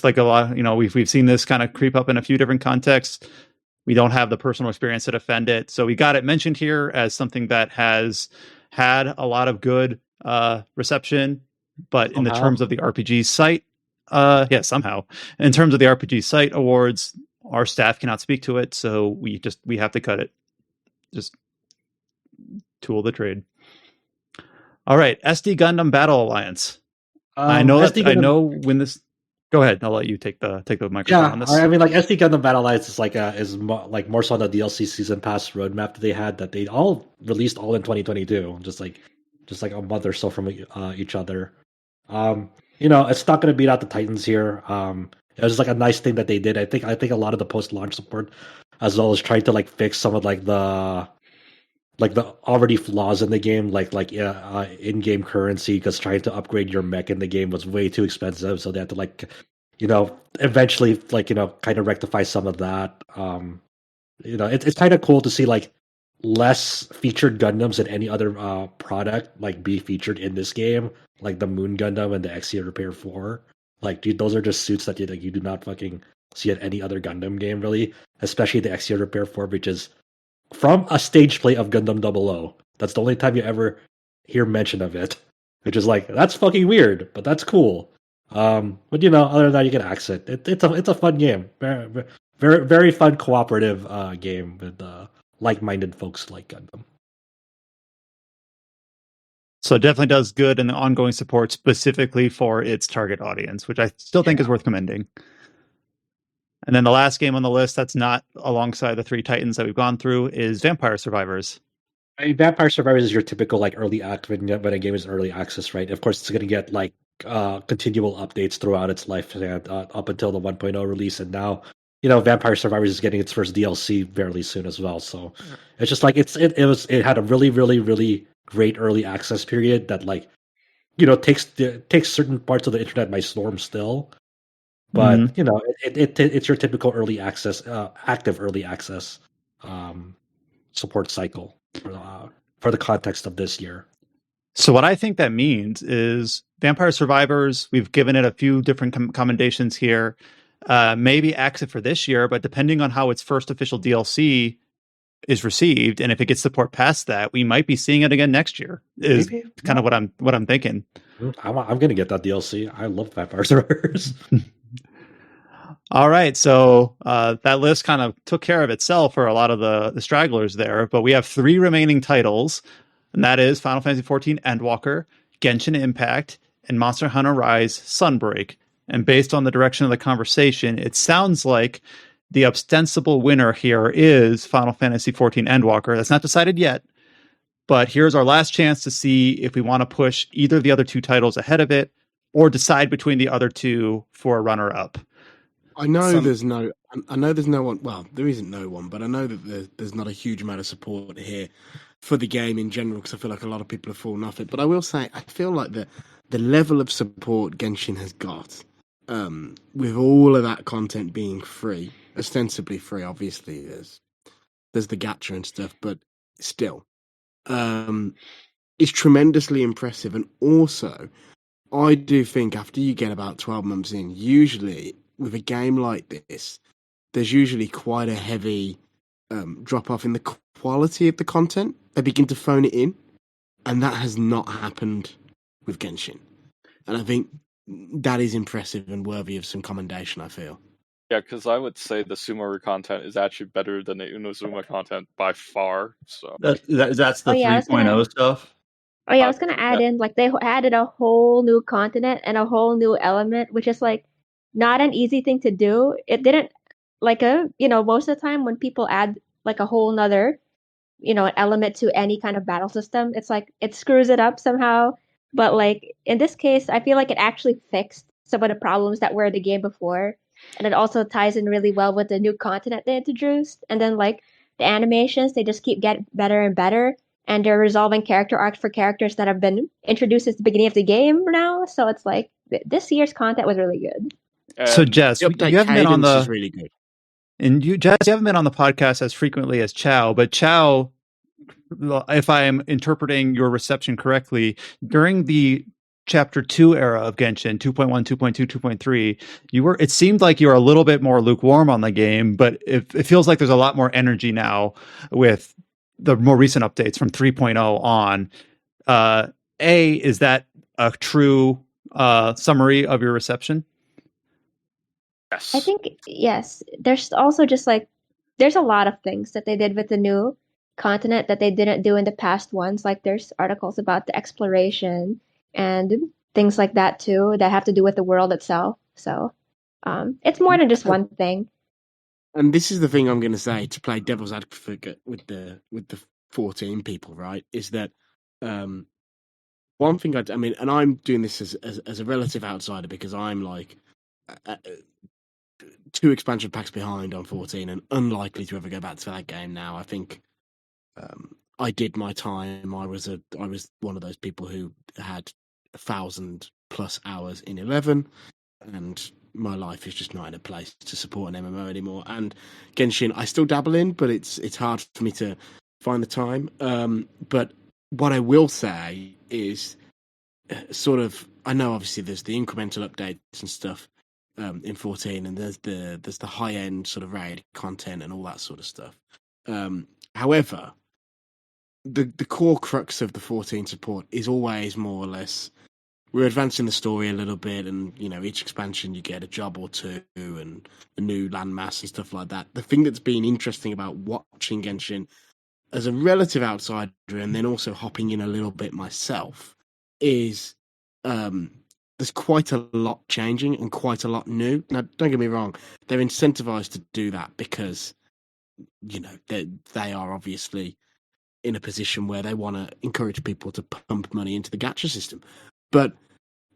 like a lot, we've seen this kind of creep up in a few different contexts. We don't have the personal experience to defend it, so we got it mentioned here as something that has had a lot of good reception, but in the terms of the RPG site, somehow in terms of the RPG site awards, our staff cannot speak to it, so we have to cut it. Just tool of the trade. All right, SD Gundam Battle Alliance. I know when this. Go ahead. I'll let you take the microphone on this. I mean, like SD Gundam Battle Alliance is more so on the DLC season pass roadmap that they had that they all released all in 2022, just like a month or so from each other. It's not going to beat out the Titans here. It was just like a nice thing that they did. I think a lot of the post launch support, as well as trying to like fix some of the already flaws in the game, in-game currency, because trying to upgrade your mech in the game was way too expensive, so they had to eventually kind of rectify some of that. It's kind of cool to see like less featured Gundams than any other product be featured in this game, like the Moon Gundam and the Exia Repair 4. Like, dude, those are just suits that you do not fucking see at any other Gundam game, really, especially the Exia Repair 4, which is from a stage play of Gundam 00. That's the only time you ever hear mention of it, which is like, that's fucking weird, but that's cool. But other than that, you can axe it. It's a fun game, very, very, very fun cooperative game with like-minded folks like Gundam. So it definitely does good in the ongoing support specifically for its target audience, which I still think is worth commending. And then the last game on the list that's not alongside the 3 Titans that we've gone through is Vampire Survivors. I mean, Vampire Survivors is your typical early act when a game is early access, right? Of course, it's going to get continual updates throughout its life up until the 1.0 release, and now Vampire Survivors is getting its first DLC fairly soon as well. So it's just like it had a really, really, really great early access period that takes certain parts of the internet by storm still. But it's your typical early access, active early access support cycle for the context of this year. So what I think that means is Vampire Survivors, we've given it a few different commendations here. Maybe axe it for this year, but depending on how its first official DLC is received, and if it gets support past that, we might be seeing it again next year. Is kind of what I'm thinking. I'm gonna get that DLC. I love Vampire Survivors. All right, so that list kind of took care of itself for a lot of the stragglers there, but we have 3 remaining titles, and that is Final Fantasy XIV Endwalker, Genshin Impact, and Monster Hunter Rise Sunbreak. And based on the direction of the conversation, it sounds like the ostensible winner here is Final Fantasy XIV Endwalker. That's not decided yet, but here's our last chance to see if we want to push either of the other 2 titles ahead of it, or decide between the other 2 for a runner-up. I know there's no I know there's no one. Well, there isn't no one, but I know that there's not a huge amount of support here for the game in general because I feel like a lot of people have fallen off it. But I will say, I feel like the level of support Genshin has got, with all of that content being free, ostensibly free. Obviously, there's the gacha and stuff, but still, is tremendously impressive. And also, I do think after you get about 12 months in, usually with a game like this, there's usually quite a heavy drop off in the quality of the content. They begin to phone it in, and that has not happened with Genshin. And I think that is impressive and worthy of some commendation, I feel. Yeah, because I would say the Sumeru content is actually better than the Inazuma content by far. So that's the 3.0 stuff. Oh yeah, I was gonna add in, like, they added a whole new continent and a whole new element, which is like not an easy thing to do. It didn't, like, most of the time when people add like a whole nother, element to any kind of battle system, it's like it screws it up somehow. But like in this case, I feel like it actually fixed some of the problems that were in the game before, and it also ties in really well with the new continent they introduced. And then like the animations, they just keep getting better and better, and they're resolving character arcs for characters that have been introduced at the beginning of the game now. So it's like this year's content was really good. So Jess, you haven't been on the is really good. And Jess, you haven't been on the podcast as frequently as Chow, but Chow, if I am interpreting your reception correctly, during the Chapter 2 era of Genshin, 2.1, 2.2, 2.3, it seemed like you were a little bit more lukewarm on the game, but it feels like there's a lot more energy now with the more recent updates from 3.0 on. Is that a true summary of your reception? Yes. I think, yes. There's also just like, there's a lot of things that they did with the new continent that they didn't do in the past ones. Like there's articles about the exploration and things like that too that have to do with the world itself. So it's more than just one thing. And this is the thing I'm going to say to play devil's advocate with the 14 people, right? Is that one thing I mean, and I'm doing this as a relative outsider because I'm like 2 expansion packs behind on 14 and unlikely to ever go back to that game now. I think I did my time. I was one of those people who had 1,000+ hours in 11, and my life is just not in a place to support an MMO anymore. And Genshin, I still dabble in, but it's hard for me to find the time. But what I will say is, sort of, I know obviously there's the incremental updates and stuff in 14, and there's the high end sort of raid content and all that sort of stuff. However, the core crux of the 14 support is always more or less, we're advancing the story a little bit, and each expansion you get a job or two and a new landmass and stuff like that. The thing that's been interesting about watching Genshin as a relative outsider, and then also hopping in a little bit myself, is there's quite a lot changing and quite a lot new. Now, don't get me wrong, they're incentivized to do that because they are obviously in a position where they want to encourage people to pump money into the gacha system. But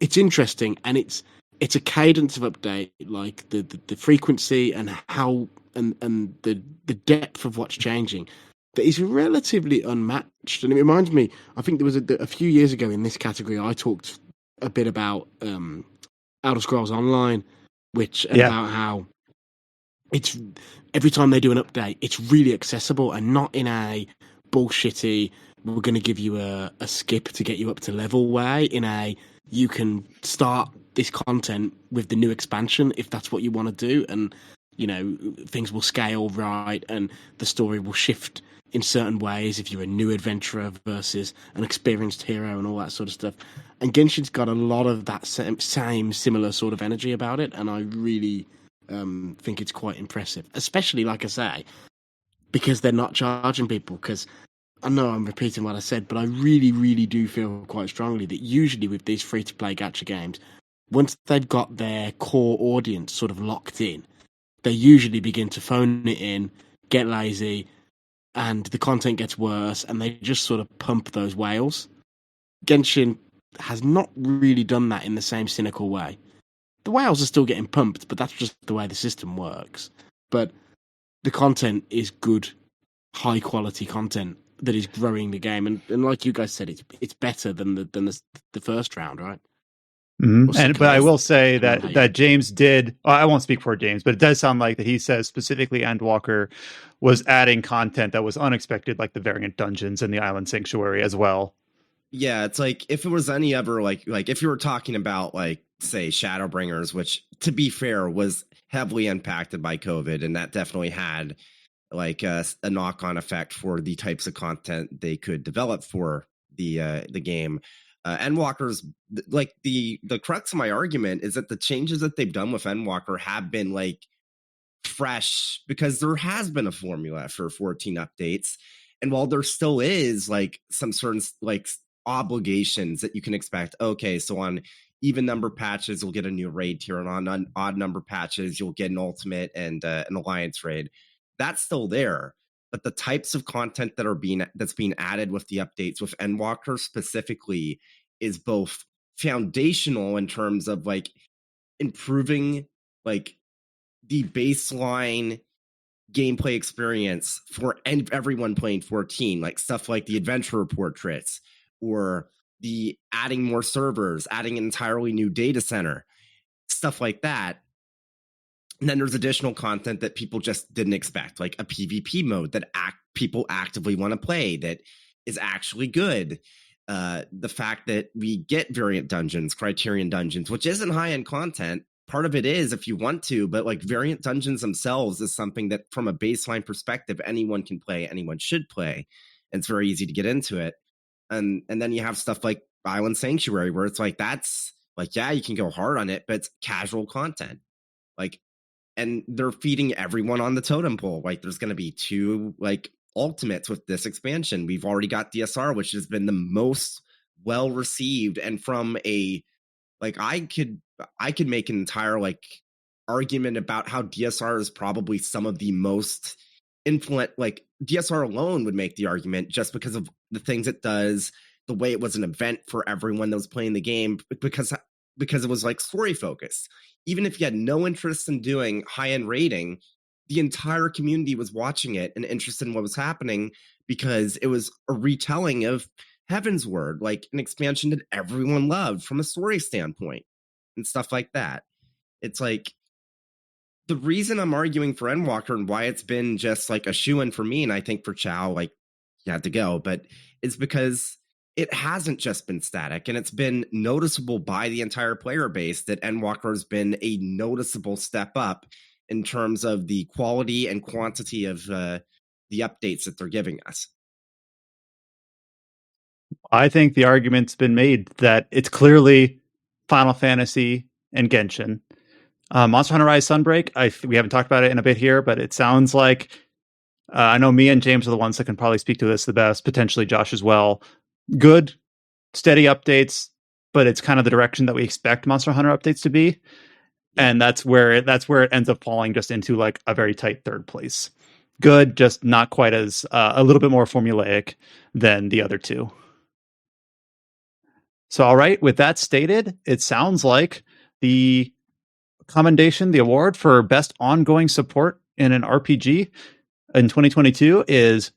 it's interesting, and it's a cadence of update, like the frequency and how and the depth of what's changing that is relatively unmatched. And it reminds me, I think there was a few years ago in this category, I talked a bit about Elder Scrolls Online, about how it's every time they do an update, it's really accessible and not in a bullshitty, we're going to give you a skip to get you up to level way, in a, you can start this content with the new expansion if that's what you want to do, and things will scale right and the story will shift in certain ways if you're a new adventurer versus an experienced hero and all that sort of stuff. And Genshin's got a lot of that same similar sort of energy about it, and I really think it's quite impressive, especially, like I say, because they're not charging people. Because I know I'm repeating what I said, but I really, really do feel quite strongly that usually with these free-to-play gacha games, once they've got their core audience sort of locked in, they usually begin to phone it in, get lazy, and the content gets worse, and they just sort of pump those whales. Genshin has not really done that in the same cynical way. The whales are still getting pumped, but that's just the way the system works. but the content is good, high quality content that is growing the game, and like you guys said, it's better than the first round, right? But I will say that James did. Well, I won't speak for James, but it does sound like that he says specifically Endwalker was adding content that was unexpected, like the variant dungeons and the Island Sanctuary as well. Yeah, it's like if it was any other like if you were talking about like say Shadowbringers, which to be fair was heavily impacted by COVID, and that definitely had like a knock-on effect for the types of content they could develop for the game. Endwalker's like the crux of my argument is that the changes that they've done with Endwalker have been like fresh because there has been a formula for 14 updates, and while there still is like some certain like obligations that you can expect, okay, so on even number patches you'll get a new raid tier, and on odd number patches you'll get an ultimate and an alliance raid. That's still there, but the types of content that's being added with the updates with Endwalker specifically is both foundational in terms of like improving like the baseline gameplay experience for everyone playing 14, like stuff like the adventurer portraits or the adding more servers, adding an entirely new data center, stuff like that. And then there's additional content that people just didn't expect, like a PvP mode that people actively want to play that is actually good. The fact that we get variant dungeons, criterion dungeons, which isn't high-end content. Part of it is if you want to, but like variant dungeons themselves is something that from a baseline perspective, anyone can play, anyone should play. And it's very easy to get into it. And then you have stuff like Island Sanctuary, where it's like, that's like, yeah, you can go hard on it, but it's casual content. Like, and they're feeding everyone on the totem pole. Like there's going to be 2 like ultimates with this expansion. We've already got DSR, which has been the most well received. And from a, like, I could make an entire like argument about how DSR is probably some of the most influent, like DSR alone would make the argument just because of the things it does, the way it was an event for everyone that was playing the game, because it was like story focused. Even if you had no interest in doing high-end raiding, the entire community was watching it and interested in what was happening because it was a retelling of Heaven's Word, like an expansion that everyone loved from a story standpoint and stuff like that. It's like the reason I'm arguing for Endwalker and why it's been just like a shoo-in for me, and I think for Chow, like he had to go, but it's because it hasn't just been static, and it's been noticeable by the entire player base that Endwalker has been a noticeable step up in terms of the quality and quantity of the updates that they're giving us. I think the argument's been made that it's clearly Final Fantasy and Genshin. Monster Hunter Rise Sunbreak, we haven't talked about it in a bit here, but it sounds like, I know me and James are the ones that can probably speak to this the best, potentially Josh as well. Good, steady updates, but it's kind of the direction that we expect Monster Hunter updates to be. And that's where it ends up falling just into like a very tight third place. Good, just not quite as, a little bit more formulaic than the other 2. So, all right, with that stated, it sounds like the commendation, the award for best ongoing support in an RPG in 2022 is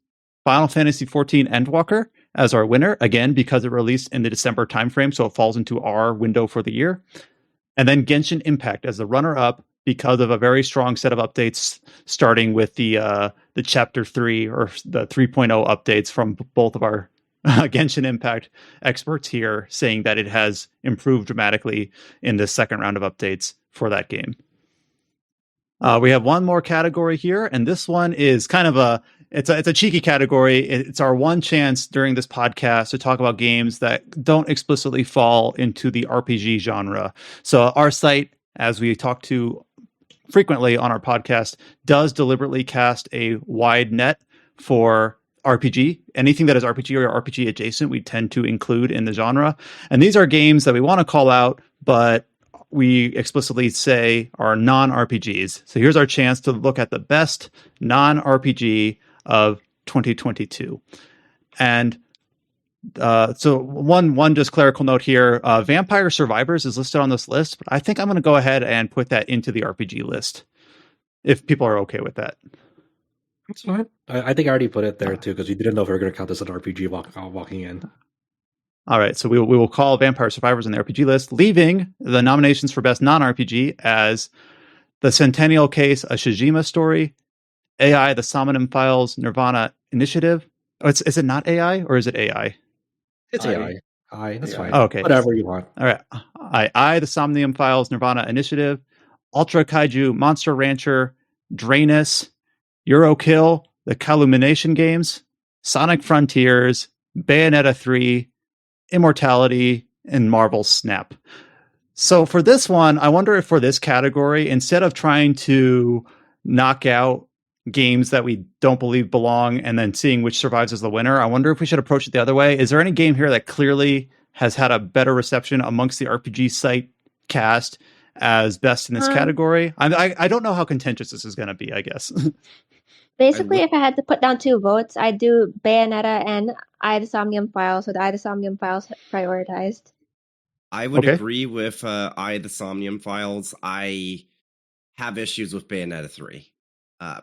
Final Fantasy XIV Endwalker as our winner, again, because it released in the December timeframe, so it falls into our window for the year. And then Genshin Impact as the runner-up because of a very strong set of updates, starting with the Chapter 3 or the 3.0 updates from both of our Genshin Impact experts here, saying that it has improved dramatically in this second round of updates for that game. We have one more category here, and this one is kind of it's a cheeky category. It's our one chance during this podcast to talk about games that don't explicitly fall into the RPG genre. So our site, as we talk to frequently on our podcast, does deliberately cast a wide net for RPG. Anything that is RPG or RPG adjacent, we tend to include in the genre. And these are games that we want to call out, but we explicitly say are non-RPGs. So here's our chance to look at the best non-RPG of 2022. And so one just clerical note here, Vampire Survivors is listed on this list, but I think I'm going to go ahead and put that into the RPG list. if people are okay with that. That's fine. I think I already put it there too because we didn't know if we were going to count this as an RPG walking in. All right, so we will call Vampire Survivors on the RPG list, leaving the nominations for Best Non-RPG as The Centennial Case, a Shijima Story, AI, The Somnium Files, Nirvana Initiative. Oh, is it not AI or is it AI? It's AI. That's fine. Oh, okay. Whatever you want. All right. I, The Somnium Files, Nirvana Initiative, Ultra Kaiju, Monster Rancher, Drainus, Eurokill, The Calumination Games, Sonic Frontiers, Bayonetta 3, Immortality, and Marvel Snap. So for this one, I wonder if for this category, instead of trying to knock out games that we don't believe belong and then seeing which survives as the winner, I wonder if we should approach it the other way. Is there any game here that clearly has had a better reception amongst the RPG site cast as best in this category? I don't know how contentious this is going to be, I guess. Basically, if I had to put down 2 votes, I'd do Bayonetta and I, the Somnium Files, with I, the Somnium Files prioritized. I would agree with I, the Somnium Files. I have issues with Bayonetta 3.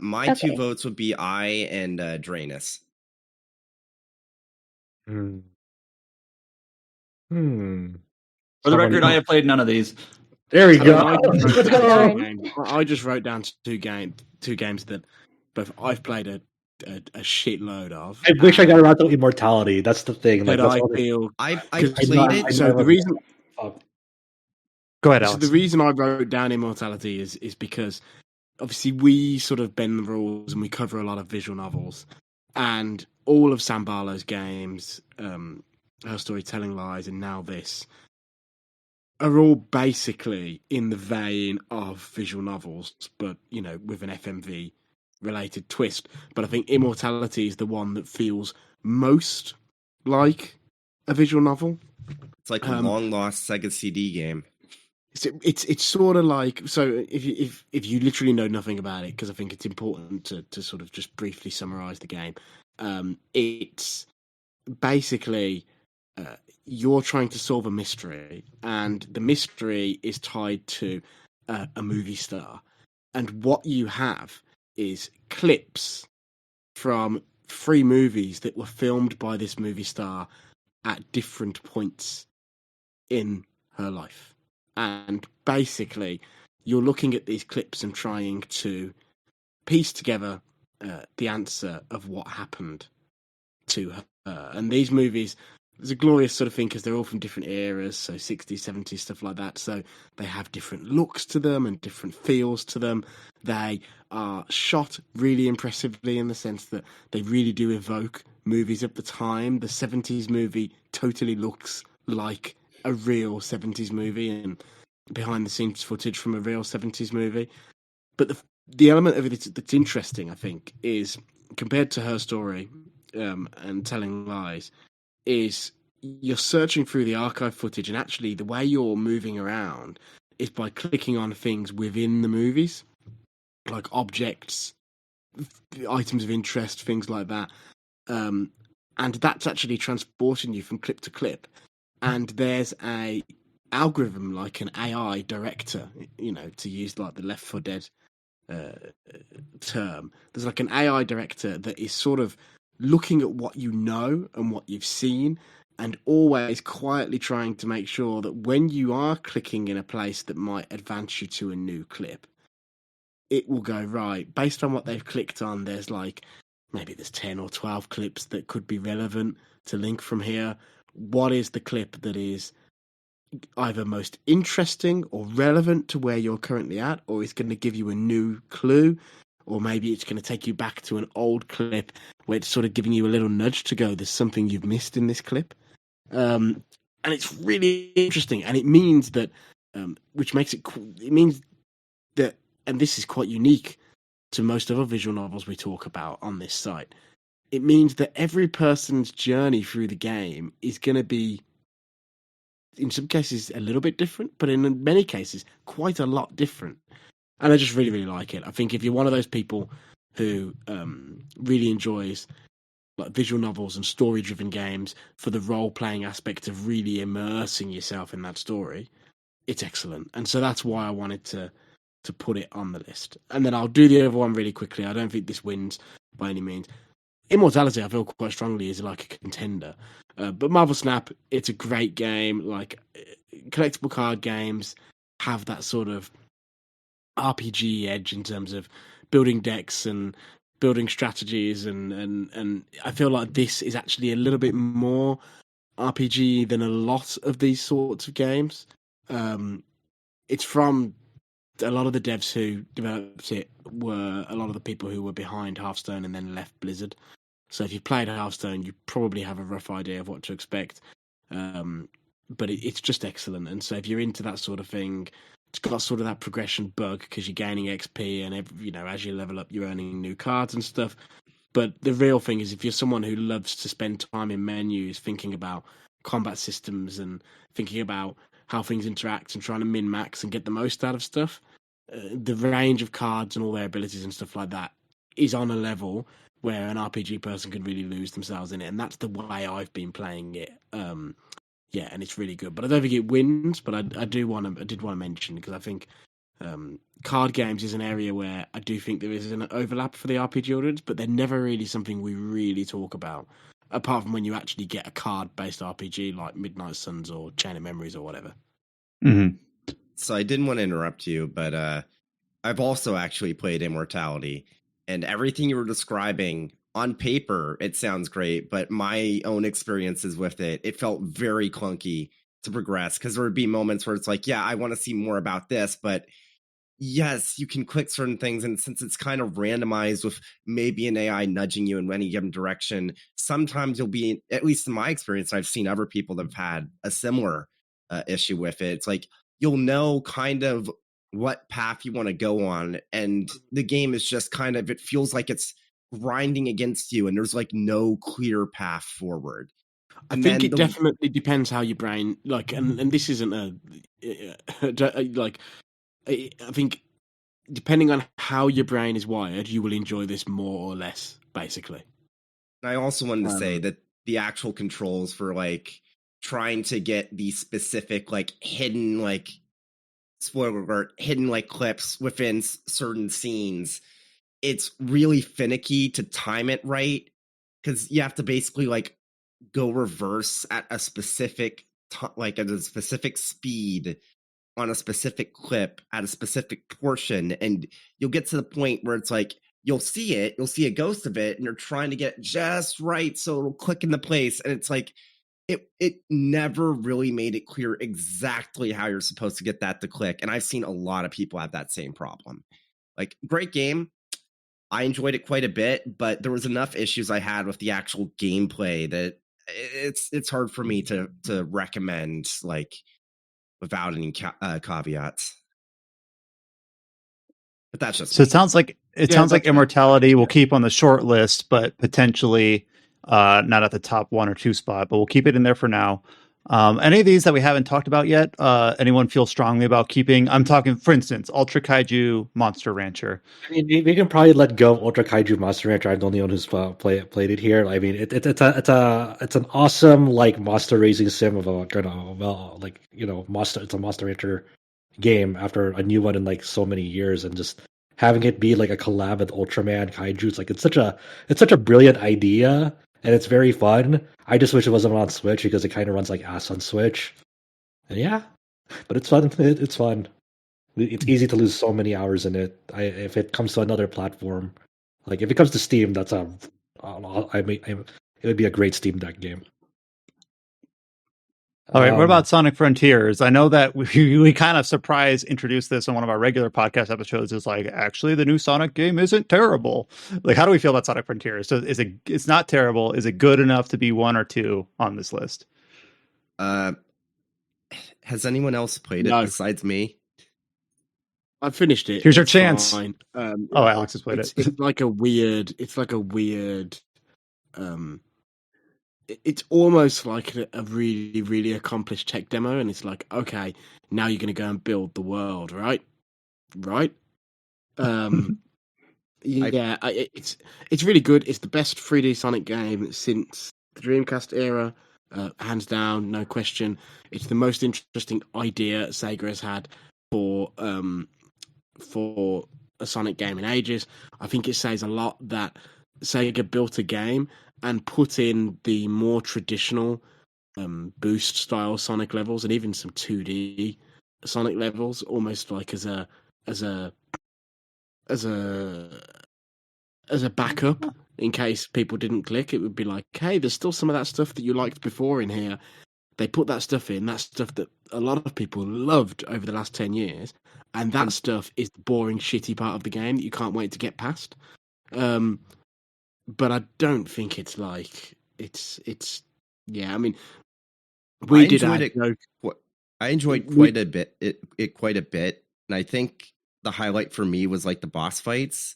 My 2 votes would be I and Drainus. For the record, I have played none of these. There we go. I just wrote down two games that both I've played a shitload of. I wish I got around to Immortality. That's the thing. Like, I feel I played it. So the reason. Go ahead, Alex. So the reason I wrote down Immortality is because obviously we sort of bend the rules and we cover a lot of visual novels, and all of Sam Barlow's games, Her Story Telling Lies, and now this, are all basically in the vein of visual novels, but with an FMV related twist. But I think Immortality is the one that feels most like a visual novel. It's like a long lost Sega CD game. It's sort of like, so if you literally know nothing about it, because I think it's important to sort of just briefly summarize the game. It's basically you're trying to solve a mystery, and the mystery is tied to a movie star, and what you have is clips from 3 movies that were filmed by this movie star at different points in her life. And basically, you're looking at these clips and trying to piece together the answer of what happened to her. And these movies, there's a glorious sort of thing because they're all from different eras, so 60s, 70s, stuff like that. So they have different looks to them and different feels to them. They are shot really impressively in the sense that they really do evoke movies of the time. The 70s movie totally looks like a real 70s movie and behind the scenes footage from a real 70s movie. But the element of it that's interesting, I think, is compared to Her Story and Telling Lies, is you're searching through the archive footage, and actually the way you're moving around is by clicking on things within the movies, like objects, items of interest, things like that. And that's actually transporting you from clip to clip. And there's a algorithm, like an AI director, to use like the Left 4 Dead term. There's like an AI director that is sort of looking at what you know and what you've seen, and always quietly trying to make sure that when you are clicking in a place that might advance you to a new clip, it will go, right, based on what they've clicked on, there's like, maybe there's 10 or 12 clips that could be relevant to link from here. What is the clip that is either most interesting or relevant to where you're currently at, or it's going to give you a new clue, or maybe it's going to take you back to an old clip where it's sort of giving you a little nudge to go, there's something you've missed in this clip. And it's really interesting, and it means that, which makes it means that, and this is quite unique to most other visual novels we talk about on this site, it means that every person's journey through the game is going to be, in some cases, a little bit different, but in many cases, quite a lot different. And I just really, really like it. I think if you're one of those people who really enjoys like visual novels and story-driven games for the role-playing aspect of really immersing yourself in that story, it's excellent. And so that's why I wanted to to put it on the list. And then I'll do the other one really quickly. I don't think this wins by any means. Immortality, I feel quite strongly, is like a contender. But Marvel Snap, it's a great game. Like, collectible card games have that sort of RPG edge in terms of building decks and building strategies, and I feel like this is actually a little bit more RPG than a lot of these sorts of games. It's from a lot of the devs who developed it were a lot of the people who were behind Hearthstone and then left Blizzard. So if you've played Hearthstone, you probably have a rough idea of what to expect. But it's just excellent. And so if you're into that sort of thing, it's got sort of that progression bug because you're gaining XP and as you level up, you're earning new cards and stuff. But the real thing is, if you're someone who loves to spend time in menus thinking about combat systems and thinking about how things interact and trying to min-max and get the most out of stuff, the range of cards and all their abilities and stuff like that is on a level where an RPG person could really lose themselves in it. And that's the way I've been playing it. Yeah, and it's really good. But I don't think it wins, but I did want to mention, because I think card games is an area where I do think there is an overlap for the RPG audience, but they're never really something we really talk about, apart from when you actually get a card-based RPG like Midnight Suns or Chain of Memories or whatever. Mm-hmm. So I didn't want to interrupt you, but I've also actually played Immortality, and everything you were describing on paper, it sounds great, but my own experiences with it felt very clunky to progress, because there would be moments where it's like, yeah, I want to see more about this, but yes, you can click certain things, and since it's kind of randomized with maybe an AI nudging you in any given direction, sometimes you'll be, at least in my experience, I've seen other people that have had a similar issue with it. It's like, you'll know kind of what path you want to go on, and the game is just kind of, it feels like it's grinding against you, and there's like no clear path forward. I think it definitely depends how your brain, like, and this isn't like, I think depending on how your brain is wired, you will enjoy this more or less, basically. I also wanted to say that the actual controls for like trying to get the specific like hidden, like, spoiler alert, hidden like clips within certain scenes, it's really finicky to time it right, because you have to basically like go reverse at a specific like at a specific speed on a specific clip at a specific portion, and you'll get to the point where it's like you'll see a ghost of it, and you're trying to get it just right so it'll click into place, and it's like it never really made it clear exactly how you're supposed to get that to click. And I've seen a lot of people have that same problem. Like, great game, I enjoyed it quite a bit, but there was enough issues I had with the actual gameplay that it's hard for me to recommend, like, without any caveats. But that's just so me. It sounds like Immortality will keep on the short list, but potentially not at the top 1 or 2 spot. But we'll keep it in there for now. Any of these that we haven't talked about yet? Anyone feel strongly about keeping? I'm talking, for instance, Ultra Kaiju Monster Rancher. I mean, we can probably let go of Ultra Kaiju Monster Rancher. I'm the only one who's played it here. I mean, it's an awesome like monster raising sim of a monster. It's a Monster Rancher game after a new one in like so many years, and just having it be like a collab with Ultraman Kaiju. It's like it's such a brilliant idea, and it's very fun. I just wish it wasn't on Switch, because it kind of runs like ass on Switch. And yeah, but it's fun. It's fun. It's easy to lose so many hours in it. If it comes to another platform, like if it comes to Steam, it would be a great Steam Deck game. All right, what about Sonic Frontiers? I know that we kind of introduced this on one of our regular podcast episodes. Is like, actually, the new Sonic game isn't terrible. Like, how do we feel about Sonic Frontiers? So, it's not terrible? Is it good enough to be 1 or 2 on this list? Has anyone else played it besides me? I finished it. Here's your chance. Fine. Alex has played it. It's like a weird. It's almost like a really, really accomplished tech demo, and it's like, okay, now you're going to go and build the world, right? It's really good. It's the best 3D Sonic game since the Dreamcast era, hands down, no question. It's the most interesting idea Sega has had for for a Sonic game in ages. I think it says a lot that Sega built a game and put in the more traditional boost style Sonic levels and even some 2D Sonic levels, almost like as a backup in case people didn't click. It would be like, hey, there's still some of that stuff that you liked before in here. They put that stuff in, that stuff that a lot of people loved over the last 10 years, and that stuff is the boring, shitty part of the game that you can't wait to get past. But I don't think it's like it's yeah. I mean, I enjoyed quite a bit. Quite a bit, and I think the highlight for me was like the boss fights.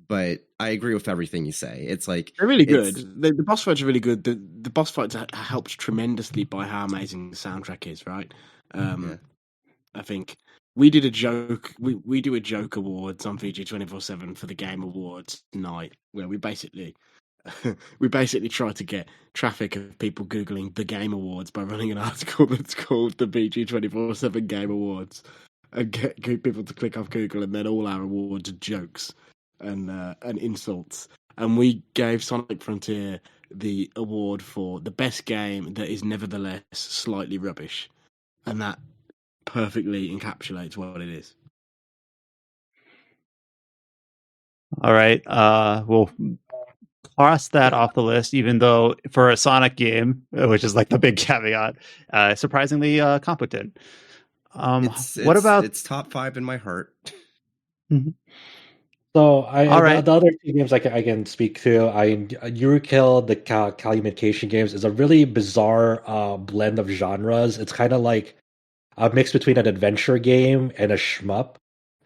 But I agree with everything you say. It's like they're really good. The boss fights are really good. The boss fights are helped tremendously by how amazing the soundtrack is. Right. I think we did a joke. We do a joke awards on VG 24/7 for the Game Awards night, where we basically try to get traffic of people googling the Game Awards by running an article that's called the VG 24/7 Game Awards, and get people to click off Google, and then all our awards are jokes and insults. And we gave Sonic Frontier the award for the best game that is nevertheless slightly rubbish, and that perfectly encapsulates what it is. All right, we'll cross that off the list, even though for a Sonic game, which is like the big caveat, surprisingly competent. What about it's top 5 in my heart? Mm-hmm. So the other two games I can speak to, Yurikil, the Calumitation games, is a really bizarre blend of genres. It's kind of like a mix between an adventure game and a shmup,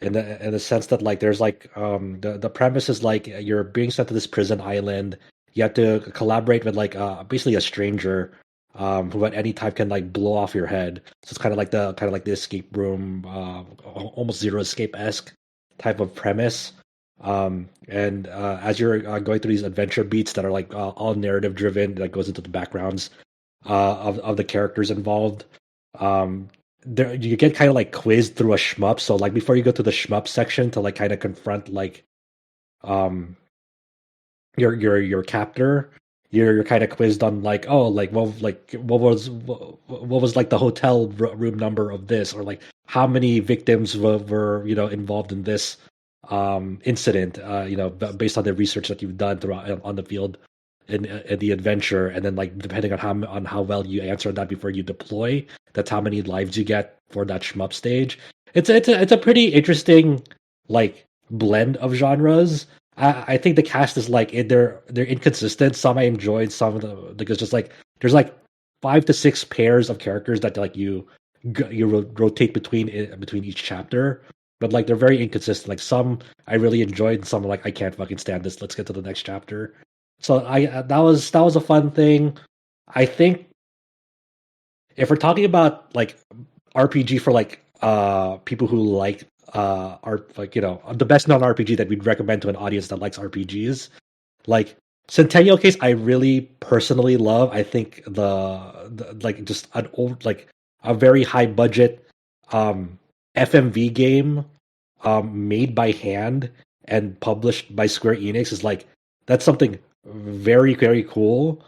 in the sense that like there's like the premise is like you're being sent to this prison island. You have to collaborate with like basically a stranger who at any time can like blow off your head. So it's kind of like the escape room, almost Zero Escape-esque type of premise. And as you're going through these adventure beats that are like all narrative driven, that goes into the backgrounds of the characters involved. There you get kind of like quizzed through a shmup. So like before you go to the shmup section to like kind of confront like your captor, you're kind of quizzed on like, oh, like what was like the hotel room number of this, or like how many victims were involved in this incident, based on the research that you've done throughout on the field in the adventure. And then like depending on how well you answer that before you deploy, that's how many lives you get for that shmup stage. It's a pretty interesting like blend of genres. I think the cast is like they're inconsistent. Some I enjoyed, some of them because just like there's like 5 to 6 pairs of characters that like you rotate between each chapter, but like they're very inconsistent. Like some I really enjoyed, and some are like I can't fucking stand this. Let's get to the next chapter. So that was a fun thing. I think if we're talking about like RPG for like people who like are like the best non RPG that we'd recommend to an audience that likes RPGs, like Centennial Case, I really personally love. I think the like just an old like a very high budget FMV game made by hand and published by Square Enix is like that's something very, very cool.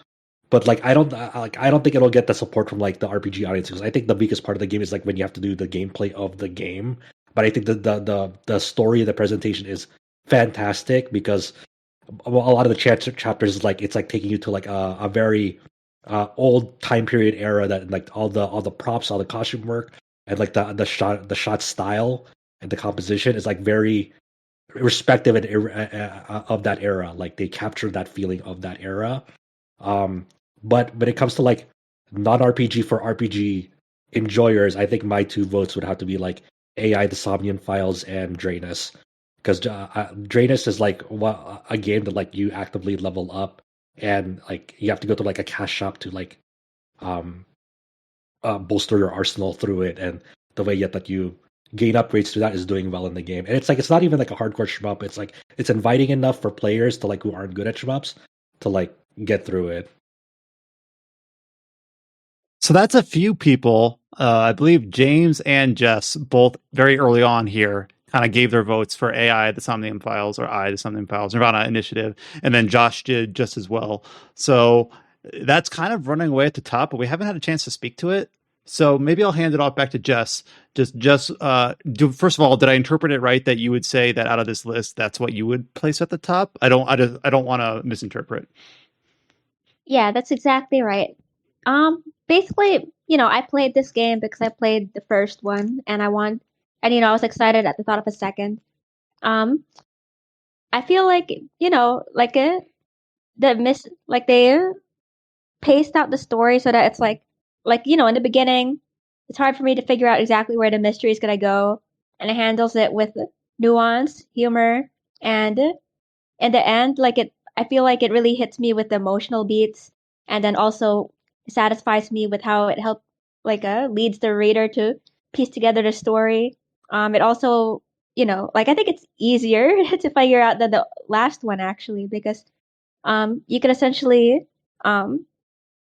But like I don't think it'll get the support from like the RPG audience, because I think the weakest part of the game is like when you have to do the gameplay of the game. But I think the story, the presentation is fantastic, because a lot of the chapters like it's like taking you to like a very old time period era, that like all the props, all the costume work, and like the shot style and the composition is like very respective of that era. Like they captured that feeling of that era. But when it comes to like non RPG for RPG enjoyers, I think my 2 votes would have to be like AI the Somnium Files and Drainus, because Drainus is like a game that like you actively level up, and like you have to go to like a cash shop to like bolster your arsenal through it, and the way yet that you gain upgrades to that is doing well in the game. And it's like it's not even like a hardcore shmup. It's like it's inviting enough for players to like who aren't good at shmups to like get through it. So that's a few people. I believe James and Jess both very early on here kind of gave their votes for AI, the Somnium Files, or I, the Somnium Files, Nirvana Initiative, and then Josh did just as well. So that's kind of running away at the top, but we haven't had a chance to speak to it. So maybe I'll hand it off back to Jess. First of all, did I interpret it right that you would say that out of this list, that's what you would place at the top? I don't want to misinterpret. Yeah, that's exactly right. Basically, I played this game because I played the first one and I won, and I was excited at the thought of a second. I feel like they paced out the story so that it's like in the beginning, it's hard for me to figure out exactly where the mystery is gonna go, and it handles it with nuance, humor, and in the end, I feel like it really hits me with the emotional beats, and then also satisfies me with how it helped leads the reader to piece together the story. It also, I think it's easier to figure out than the last one actually, because you can essentially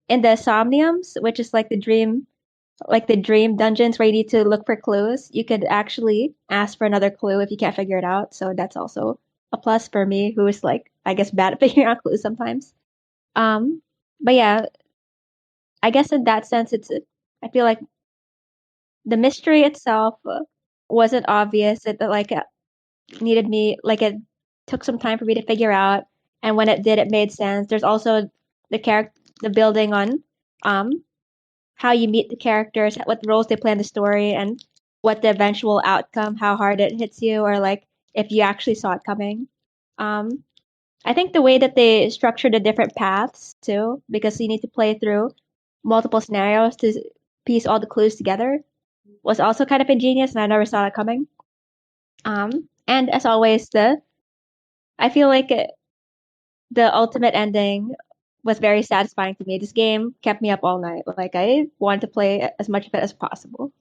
in the somniums, which is like the dream dungeons where you need to look for clues, you could actually ask for another clue if you can't figure it out. So that's also a plus for me, who is I guess bad at figuring out clues sometimes. But yeah, I guess in that sense, I feel like the mystery itself wasn't obvious. It needed me it took some time for me to figure out, and when it did, it made sense. There's also the building on how you meet the characters, what roles they play in the story, and what the eventual outcome, how hard it hits you, or if you actually saw it coming. I think the way that they structured the different paths too, because you need to play through multiple scenarios to piece all the clues together, was also kind of ingenious, and I never saw it coming. And as always, I feel like the ultimate ending was very satisfying to me. This game kept me up all night. I wanted to play as much of it as possible.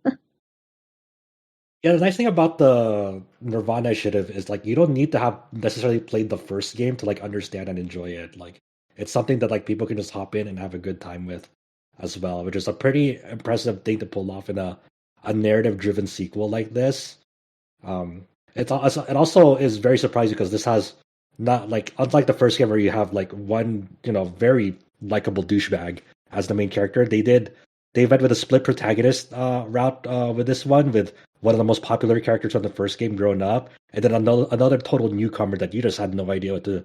Yeah, the nice thing about the Nirvana initiative is you don't need to have necessarily played the first game to understand and enjoy it. It's something that people can just hop in and have a good time with as well, which is a pretty impressive thing to pull off in a narrative driven sequel like this. It also is very surprising because this has not unlike the first game where you have one very likable douchebag as the main character. They went with a split protagonist route with this one, with one of the most popular characters from the first game growing up, and then another total newcomer that you just had no idea what to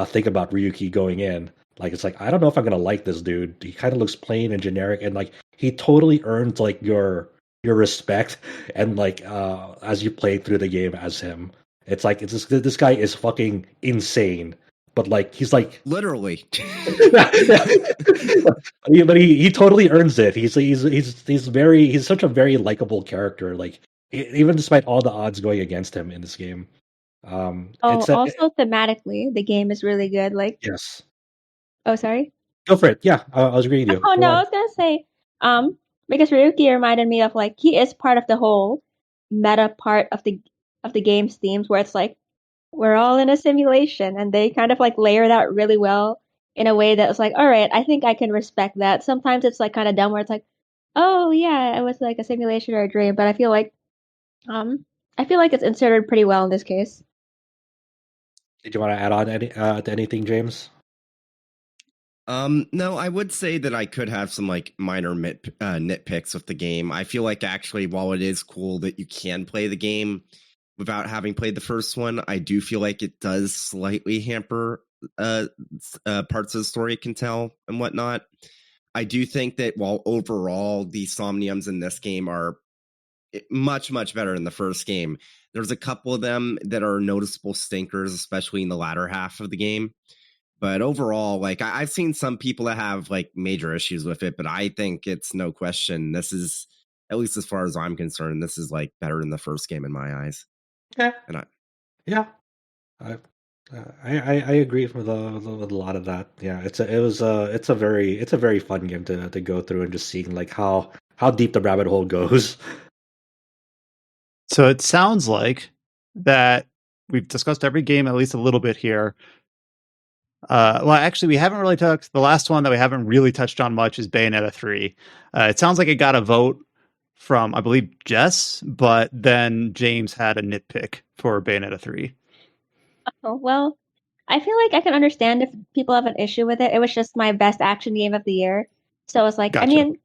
think about, Ryuki, going in. It's I don't know if I'm gonna like this dude. He kind of looks plain and generic, and he totally earned your respect, and as you play through the game as him. It's this guy is fucking insane, but he's literally. But he totally earns it. He's such a very likable character. Even despite all the odds going against him in this game. Also thematically, the game is really good. Yes. Oh, sorry. Go for it. Yeah, I was agreeing with you. Oh no, I was gonna say, because Ryuki reminded me of he is part of the whole meta part of the game's themes, where it's we're all in a simulation, and they kind of layer that really well in a way that was all right, I think I can respect that. Sometimes it's kind of dumb where it's oh yeah, it was a simulation or a dream, but I feel like it's inserted pretty well in this case. Did you want to add on to anything, James? No, I would say that I could have some minor nitpicks with the game. I feel actually, while it is cool that you can play the game without having played the first one, I do feel it does slightly hamper parts of the story it can tell and whatnot. I do think that while overall the somniums in this game are much, much better than the first game, there's a couple of them that are noticeable stinkers, especially in the latter half of the game. But overall, I've seen some people that have major issues with it, but I think it's no question. This is, at least as far as I'm concerned, this is better than the first game in my eyes. Okay. And I agree with a lot of that. Yeah, it's a very fun game to go through, and just seeing how deep the rabbit hole goes. So it sounds like that we've discussed every game at least a little bit here. Well, actually, we haven't really touched the last one that we haven't really touched on much is Bayonetta 3. It sounds like it got a vote from, I believe, Jess, but then James had a nitpick for Bayonetta 3. Oh, well, I feel like I can understand if people have an issue with it. It was just my best action game of the year. So it's like, Gotcha. I mean,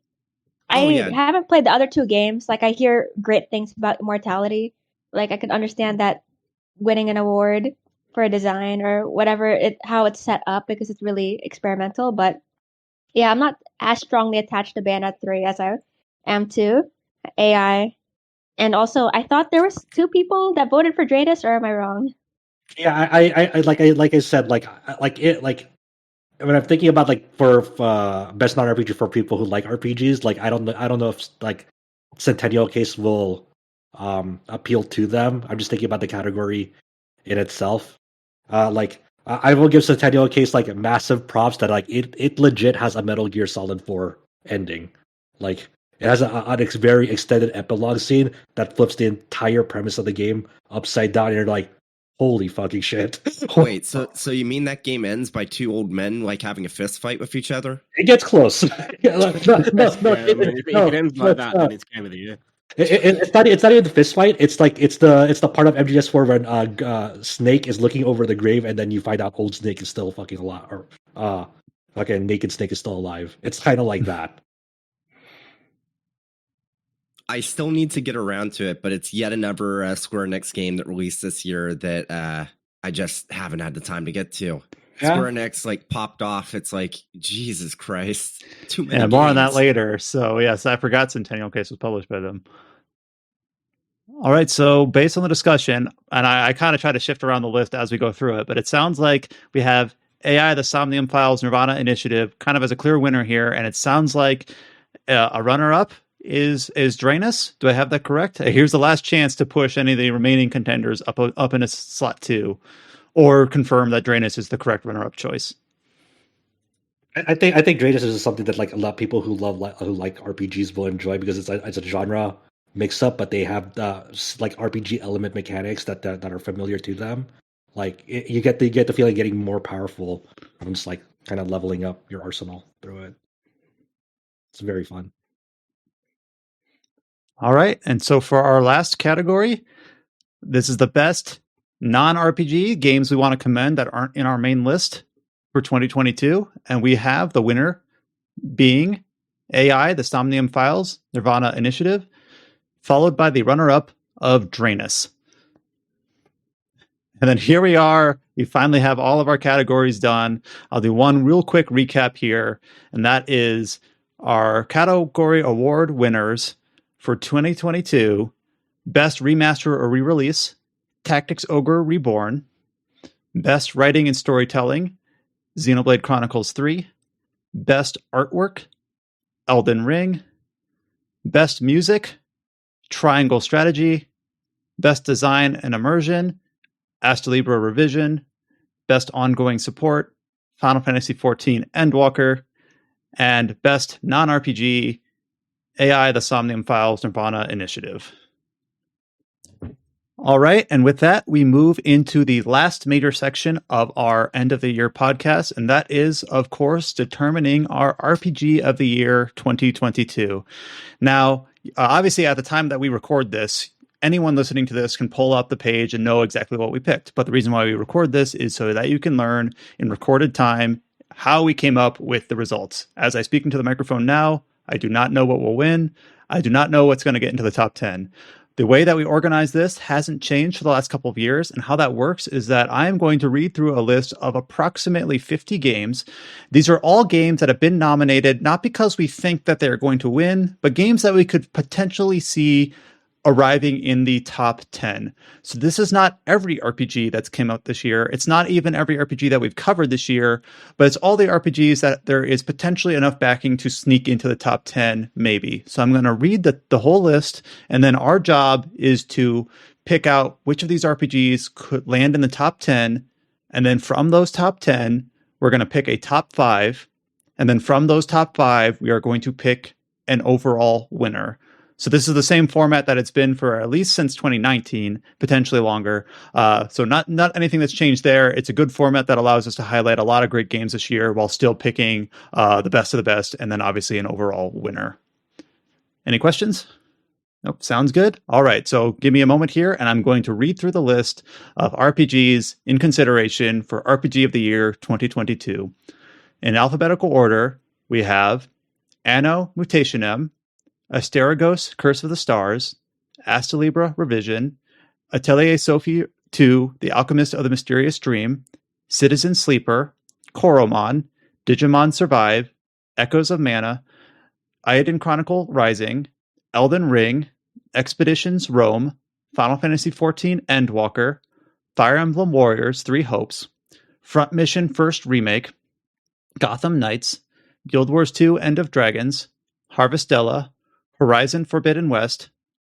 Oh, yeah. I haven't played the other two games. Like, I hear great things about Immortality. Like, I can understand that winning an award for a design or whatever how it's set up because it's really experimental. But yeah, I'm not as strongly attached to Bayonetta 3 as I am to AI. And also, I thought there was two people that voted for Dratus, or am I wrong? Yeah, I said, when I'm thinking about like for best non-RPG for people who like RPGs, like I don't know if like Centennial Case will appeal to them. I'm just thinking about the category in itself. I will give Centennial Case like massive props that like it legit has a Metal Gear Solid 4 ending. Like it has a very extended epilogue scene that flips the entire premise of the game upside down, and you're like, holy fucking shit. Wait, so you mean that game ends by two old men like having a fist fight with each other? It gets close. If it ends like that, then it's game of the year. It's not even the fist fight. It's the part of MGS4 when Snake is looking over the grave, and then you find out old Snake is still fucking alive, or naked Snake is still alive. It's kind of like that. I still need to get around to it, but it's yet another Square Enix game that released this year that I just haven't had the time to get to. Yeah. Square Enix like popped off. It's like, Jesus Christ, too many. Yeah, more on that later. So yes, I forgot Centennial Case was published by them. All right, so based on the discussion, and I kind of try to shift around the list as we go through it, but it sounds like we have AI, the Somnium Files, Nirvana Initiative, kind of as a clear winner here, and it sounds like a runner-up is Draenus. Do I have that correct? Here's the last chance to push any of the remaining contenders up in a slot 2, or confirm that Draenus is the correct runner-up choice. I think Draenus is something that like a lot of people who like RPGs will enjoy because it's a genre mix-up, but they have like RPG element mechanics that are familiar to them. Like you get the feeling getting more powerful from just like kind of leveling up your arsenal through it. It's very fun. All right, and so for our last category, this is the best non-RPG games we want to commend that aren't in our main list for 2022, and we have the winner being AI, the Somnium Files, Nirvana Initiative, followed by the runner-up of Draenus. And then here we are. We finally have all of our categories done. I'll do one real quick recap here, and that is our category award winners for 2022, Best Remaster or Re-Release, Tactics Ogre Reborn, Best Writing and Storytelling, Xenoblade Chronicles 3, Best Artwork, Elden Ring, Best Music, Triangle Strategy, Best Design and Immersion, Asta Libra Revision, Best Ongoing Support, Final Fantasy XIV Endwalker, and Best Non-RPG, AI, the Somnium Files, Nirvana Initiative. All right, and with that, we move into the last major section of our end of the year podcast, and that is, of course, determining our RPG of the year 2022. Now, obviously, at the time that we record this, anyone listening to this can pull up the page and know exactly what we picked. But the reason why we record this is so that you can learn in recorded time how we came up with the results. As I speak into the microphone now, I do not know what will win. I do not know what's going to get into the top 10. The way that we organize this hasn't changed for the last couple of years, and how that works is that I am going to read through a list of approximately 50 games. These are all games that have been nominated, not because we think that they're going to win, but games that we could potentially see arriving in the top 10. So this is not every RPG that's came out this year. It's not even every RPG that we've covered this year, but it's all the RPGs that there is potentially enough backing to sneak into the top 10, maybe. So I'm going to read the whole list, and then our job is to pick out which of these RPGs could land in the top 10, and then from those top 10, we're going to pick a top 5, and then from those top 5, we are going to pick an overall winner. So this is the same format that it's been for at least since 2019, potentially longer. So not anything that's changed there. It's a good format that allows us to highlight a lot of great games this year while still picking the best of the best, and then obviously an overall winner. Any questions? Nope, sounds good. All right, so give me a moment here, and I'm going to read through the list of RPGs in consideration for RPG of the Year 2022. In alphabetical order, we have Anno Mutationem, Asterigos Curse of the Stars, Astalibra Revision, Atelier Sophie 2, The Alchemist of the Mysterious Dream, Citizen Sleeper, Koromon, Digimon Survive, Echoes of Mana, Eiyuden Chronicle Rising, Elden Ring, Expeditions Rome, Final Fantasy XIV Endwalker, Fire Emblem Warriors 3 Hopes, Front Mission First Remake, Gotham Knights, Guild Wars 2 End of Dragons, Harvestella, Horizon Forbidden West,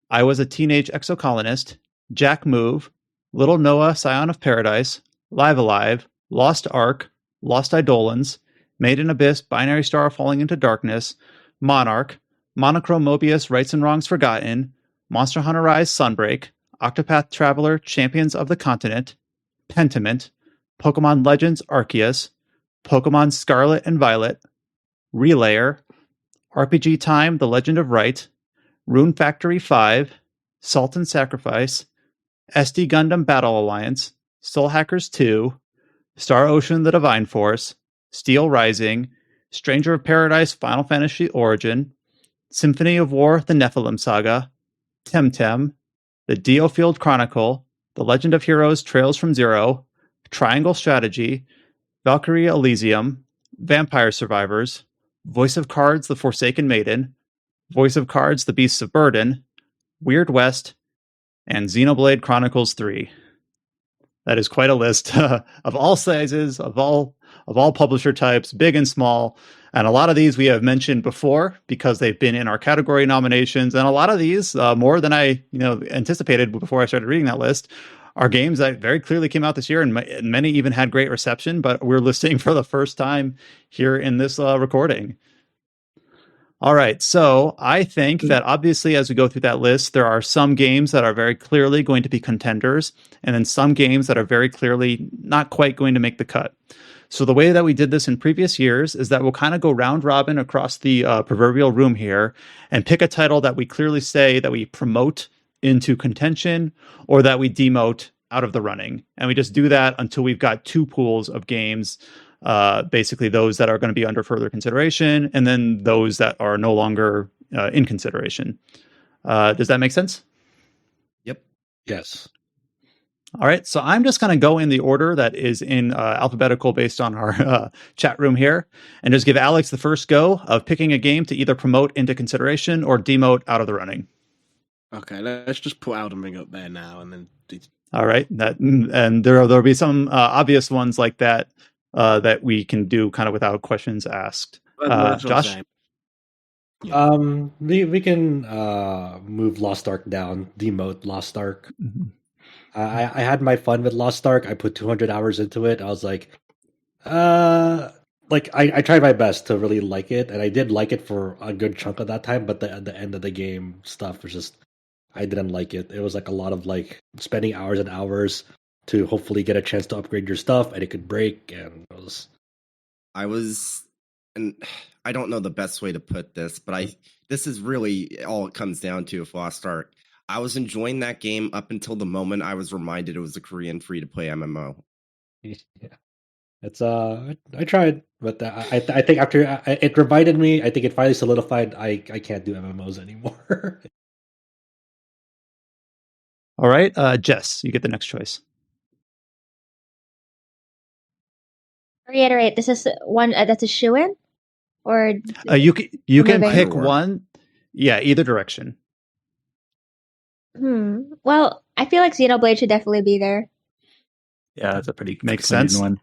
I Was a Teenage Exocolonist, Jack Move, Little Noah Scion of Paradise, Live Alive, Lost Ark, Lost Eidolons, Made in Abyss Binary Star Falling into Darkness, Monarch, Monochrome Mobius Rights and Wrongs Forgotten, Monster Hunter Rise Sunbreak, Octopath Traveler Champions of the Continent, Pentiment, Pokemon Legends Arceus, Pokemon Scarlet and Violet, Relayer, RPG Time The Legend of Right, Rune Factory 5, Salt and Sacrifice, SD Gundam Battle Alliance, Soul Hackers 2, Star Ocean The Divine Force, Steel Rising, Stranger of Paradise Final Fantasy Origin, Symphony of War The Nephilim Saga, Temtem, The Diofield Chronicle, The Legend of Heroes Trails from Zero, Triangle Strategy, Valkyrie Elysium, Vampire Survivors, Voice of Cards The Forsaken Maiden, Voice of Cards The Beasts of Burden, Weird West, and Xenoblade Chronicles 3. That is quite a list of all sizes, of all publisher types, big and small. And a lot of these we have mentioned before because they've been in our category nominations. And a lot of these, more than I anticipated before I started reading that list, are games that very clearly came out this year, and many even had great reception, but we're listing for the first time here in this recording. All right, so I think that obviously as we go through that list, there are some games that are very clearly going to be contenders, and then some games that are very clearly not quite going to make the cut. So the way that we did this in previous years is that we'll kind of go round robin across the proverbial room here and pick a title that we clearly say that we promote into contention or that we demote out of the running. And we just do that until we've got two pools of games, basically those that are going to be under further consideration and then those that are no longer in consideration. Does that make sense? Yep. Yes. All right, so I'm just going to go in the order that is in alphabetical based on our chat room here, and just give Alex the first go of picking a game to either promote into consideration or demote out of the running. Okay, let's just put Elden Ring up there now, and then. All right, and there'll be some obvious ones like that that we can do kind of without questions asked. Josh. We can move Lost Ark down, demote Lost Ark. Mm-hmm. I had my fun with Lost Ark. I put 200 hours into it. I was like, I tried my best to really like it, and I did like it for a good chunk of that time. But the end of the game stuff was just, I didn't like it. It was like a lot of like spending hours and hours to hopefully get a chance to upgrade your stuff, and it could break. And it was. And I don't know the best way to put this, but this is really all it comes down to with Lost Ark. I was enjoying that game up until the moment I was reminded it was a Korean free-to-play MMO. Yeah, it's I tried, but I think after it reminded me, I think it finally solidified I can't do MMOs anymore. All right, Jess, you get the next choice. Reiterate, this is one that's a shoo-in, or you can pick one. Yeah, either direction. Well, I feel like Xenoblade should definitely be there. Yeah, that's a pretty makes sense one.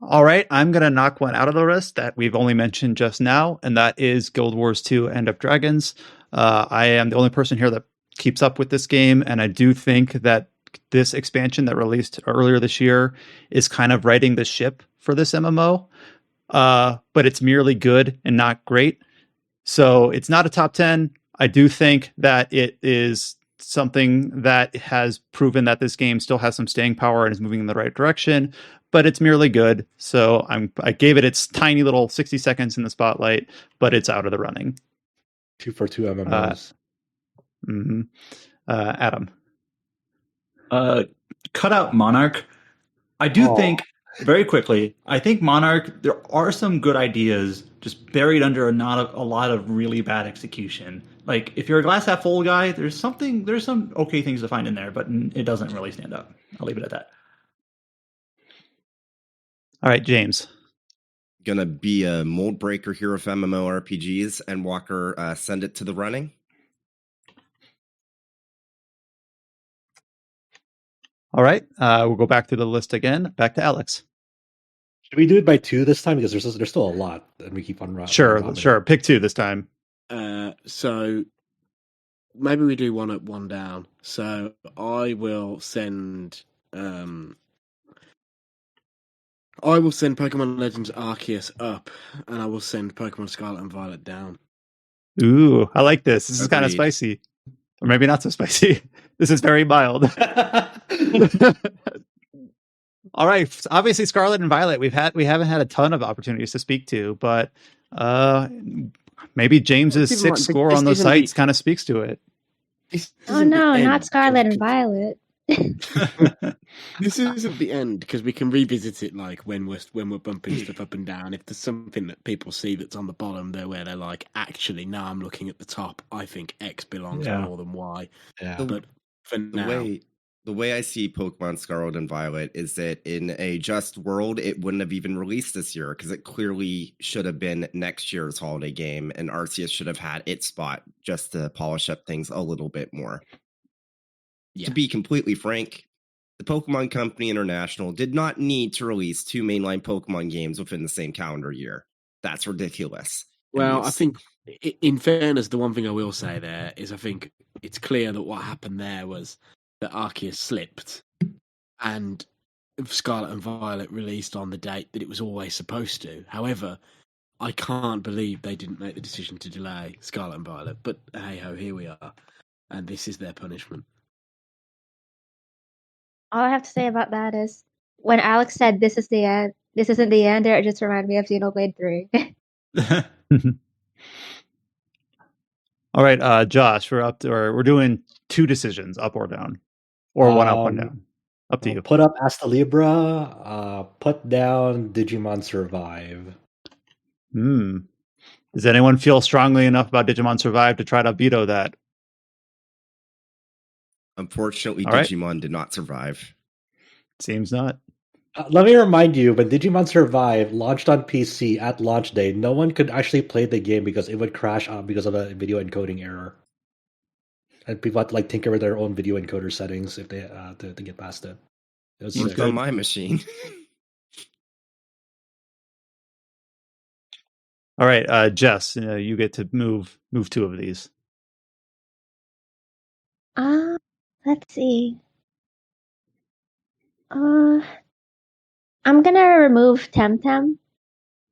All right, I'm going to knock one out of the list that we've only mentioned just now, and that is Guild Wars 2 End of Dragons. I am the only person here that keeps up with this game, and I do think that this expansion that released earlier this year is kind of righting the ship for this MMO, but it's merely good and not great. So it's not a top 10. I do think that it is something that has proven that this game still has some staying power and is moving in the right direction. but it's merely good. So I gave it its tiny little 60 seconds in the spotlight, but it's out of the running. 2 for 2 MMOs. Adam. Cut out Monarch. I do think, very quickly, I think Monarch, there are some good ideas just buried under a lot of really bad execution. Like, if you're a glass half full guy, there's some okay things to find in there, but it doesn't really stand up. I'll leave it at that. All right, James. Gonna be a mold breaker here of MMORPGs, and Walker, send it to the running. All right, we'll go back through the list again. Back to Alex. Should we do it by 2 this time? Because there's still a lot, and we keep on running. Sure. Pick 2 this time. So maybe we do one up, one down. So I will send Pokemon Legends Arceus up, and I will send Pokemon Scarlet and Violet down. Ooh, I like this. This is kind of spicy. Or maybe not so spicy. This is very mild. All right. Obviously, Scarlet and Violet, we haven't had a ton of opportunities to speak to, but maybe James's 6 score on those sites kind of speaks to it. Oh no, not Scarlet and Violet. This isn't the end, because we can revisit it like when we're bumping stuff up and down. If there's something that people see that's on the bottom there where they're like, actually, now I'm looking at the top, I think X belongs more than Y. Yeah. But for now, the way I see Pokemon Scarlet and Violet is that in a just world, it wouldn't have even released this year, because it clearly should have been next year's holiday game, and Arceus should have had its spot just to polish up things a little bit more. Yeah. To be completely frank, the Pokemon Company International did not need to release 2 mainline Pokemon games within the same calendar year. That's ridiculous. Well, I think, in fairness, the one thing I will say there is I think it's clear that what happened there was that Arceus slipped, and Scarlet and Violet released on the date that it was always supposed to. However, I can't believe they didn't make the decision to delay Scarlet and Violet. But hey-ho, here we are, and this is their punishment. All I have to say about that is when Alex said this is the end, this isn't the end, it just reminded me of Xenoblade 3. All right, Josh, we're doing 2 decisions, up or down, or one up, one down. Up to you. Put up Asta Libra. Put down Digimon Survive. Does anyone feel strongly enough about Digimon Survive to try to veto that? Unfortunately, Digimon did not survive. Seems not. Let me remind you, when Digimon Survive launched on PC at launch day, no one could actually play the game because it would crash because of a video encoding error. And people had to tinker with their own video encoder settings if they to get past it. It was worked on my machine. All right, Jess, you get to move 2 of these. Let's see. I'm gonna remove Temtem,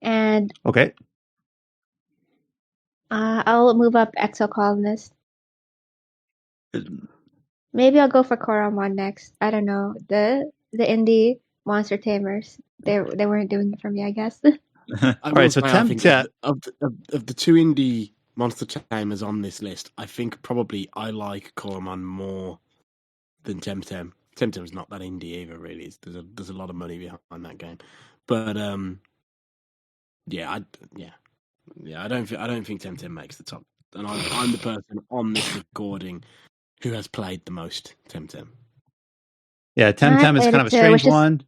and okay. I'll move up Exocolonist. Maybe I'll go for Koromon next. I don't know, the indie monster tamers. They weren't doing it for me, I guess. All right, so Temtem of the 2 indie monster tamers on this list, I think probably I like Koromon more than Temtem. Temtem's not that indie either, really. There's a lot of money behind that game, but I don't think Temtem makes the top, and I'm the person on this recording who has played the most Temtem. Yeah, Temtem is kind of a strange one.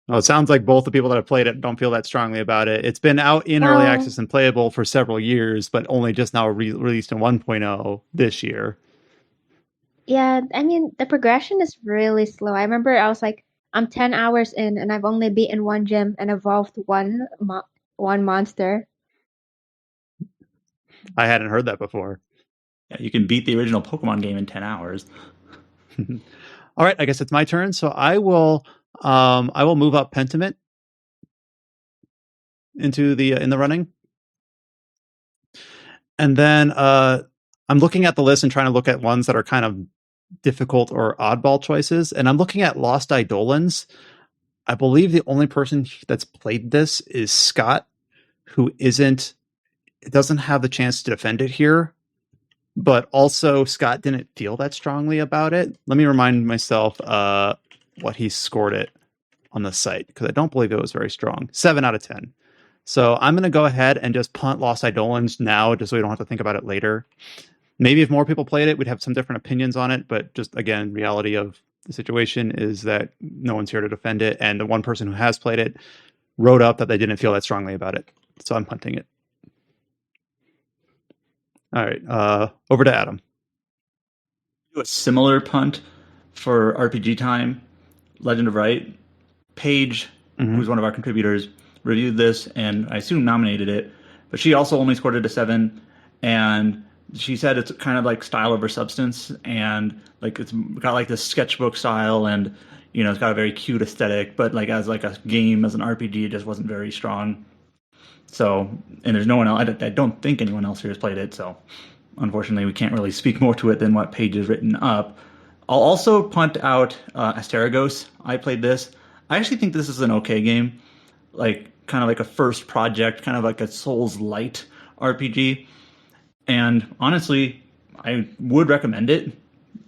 It sounds like both the people that have played it don't feel that strongly about it. It's been out in early access and playable for several years, but only just now released in 1.0 this year. Yeah, I mean, the progression is really slow. I remember I was like, I'm 10 hours in, and I've only beaten 1 gym and evolved one monster. I hadn't heard that before. Yeah, you can beat the original Pokemon game in 10 hours. All right, I guess it's my turn. So I will move up Pentiment into in the running. And then I'm looking at the list and trying to look at ones that are kind of difficult or oddball choices. And I'm looking at Lost Eidolons. I believe the only person that's played this is Scott, who doesn't have the chance to defend it here. But also, Scott didn't feel that strongly about it. Let me remind myself what he scored it on the site, because I don't believe it was very strong. 7 out of 10. So I'm going to go ahead and just punt Lost Eidolons now, just so we don't have to think about it later. Maybe if more people played it, we'd have some different opinions on it. But just, again, reality of the situation is that no one's here to defend it. And the one person who has played it wrote up that they didn't feel that strongly about it. So I'm punting it. All right, over to Adam. Do a similar punt for RPG Time, Legend of Right. Paige, who's one of our contributors, reviewed this and I assume nominated it, but she also only scored it a 7, and she said it's kind of like style over substance, and like it's got like this sketchbook style, and you know it's got a very cute aesthetic, but like as like a game, as an RPG, it just wasn't very strong. So, and there's no one else. I don't think anyone else here has played it. So, unfortunately, we can't really speak more to it than what Paige has written up. I'll also punt out Asterigos. I played this. I actually think this is an okay game, like kind of like a first project, kind of like a Souls-light RPG. And honestly, I would recommend it,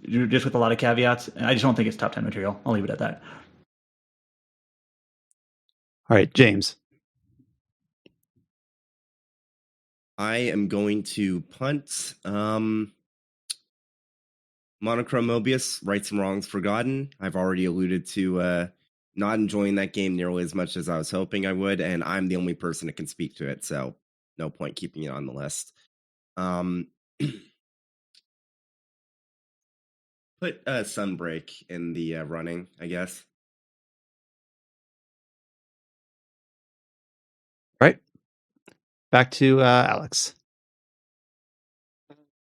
just with a lot of caveats. And I just don't think it's top 10 material. I'll leave it at that. All right, James. I am going to punt Monochrome Mobius, Rights and Wrongs Forgotten. I've already alluded to not enjoying that game nearly as much as I was hoping I would, and I'm the only person that can speak to it, so no point keeping it on the list. Put Sunbreak in the running, I guess. Right. Back to Alex.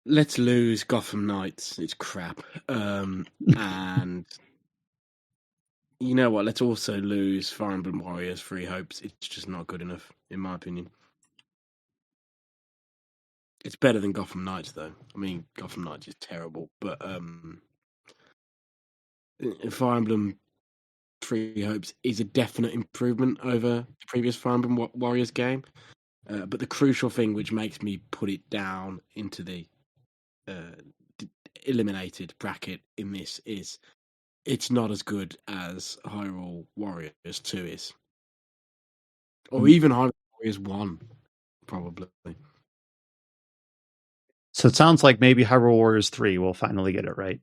Let's lose Gotham Knights. It's crap. And you know what? Let's also lose Fire Emblem Warriors Free Hopes. It's just not good enough, in my opinion. It's better than Gotham Knights, though. I mean, Gotham Knights is terrible, but Fire Emblem Free Hopes is a definite improvement over the previous Fire Emblem Warriors game. But the crucial thing which makes me put it down into the eliminated bracket in this is it's not as good as Hyrule Warriors 2 is. Or even Hyrule Warriors 1, probably. So it sounds like maybe Hyrule Warriors 3 will finally get it right.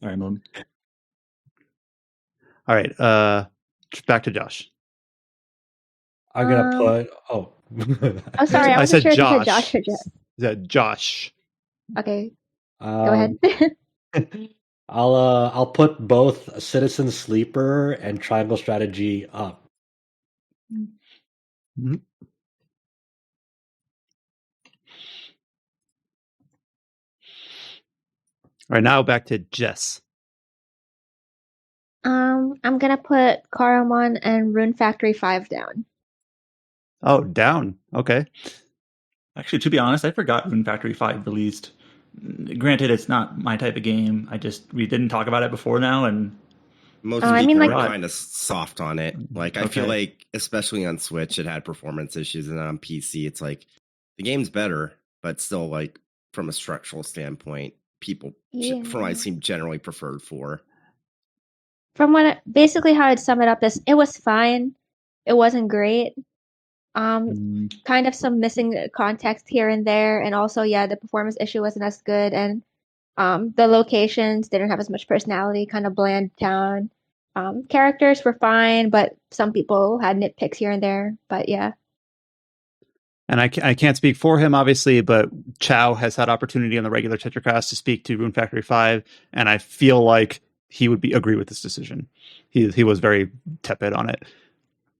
All right, Moon. All right, back to Josh. I'm gonna put. Oh, sorry. I said wasn't sure if you Josh. said Josh or Jeff. Is that Josh? Okay, go ahead. I'll put both Citizen Sleeper and Triangle Strategy up. Mm-hmm. All right, now back to Jess. I'm gonna put Karamon and Rune Factory 5 down. Oh, down. Okay. Actually, to be honest, I forgot Rune Factory 5 released. Granted, it's not my type of game. We didn't talk about it before now, and most people are kind of soft on it. Like, I feel like, especially on Switch, it had performance issues, and on PC, it's like the game's better, but still, like from a structural standpoint, people from what I seem generally preferred for. From basically how I'd sum it up is it was fine. It wasn't great. Kind of some missing context here and there, and also the performance issue wasn't as good, and the locations didn't have as much personality, kind of bland town. Characters were fine, but some people had nitpicks here and there. But yeah. And I can't speak for him, obviously, but Chow has had opportunity on the regular Tetracast to speak to Rune Factory 5, and I feel like he would agree with this decision. He was very tepid on it.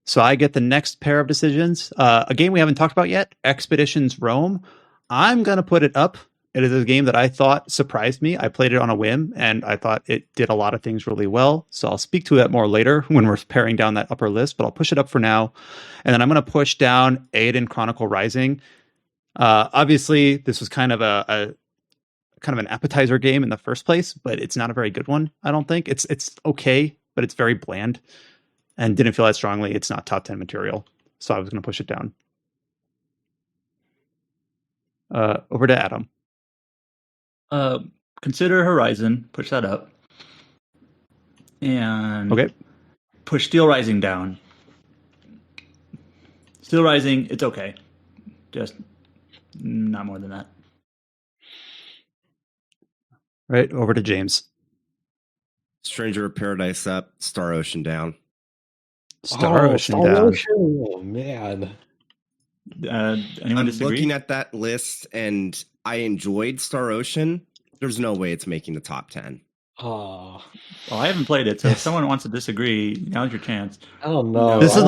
So I get the next pair of decisions. A game we haven't talked about yet, Expeditions Rome. I'm going to put it up. It is a game that I thought surprised me. I played it on a whim, and I thought it did a lot of things really well. So I'll speak to that more later when we're paring down that upper list, but I'll push it up for now. And then I'm going to push down Aiden Chronicle Rising. Obviously, this was kind of a kind of an appetizer game in the first place, but it's not a very good one. I don't think it's okay, but it's very bland, and didn't feel that strongly. It's not top 10 material, so I was going to push it down. Over to Adam. Consider Horizon. Push that up, and Okay. Push Steel Rising down. Steel Rising, it's okay, just not more than that. Right, over to James. Stranger of Paradise up, Star Ocean down. Star Ocean down. Ocean. Oh man. Anyone disagree? Looking at that list, and I enjoyed Star Ocean. There's no way it's making the top 10. Oh. Well, I haven't played it, so if someone wants to disagree, now's your chance. I don't know. This is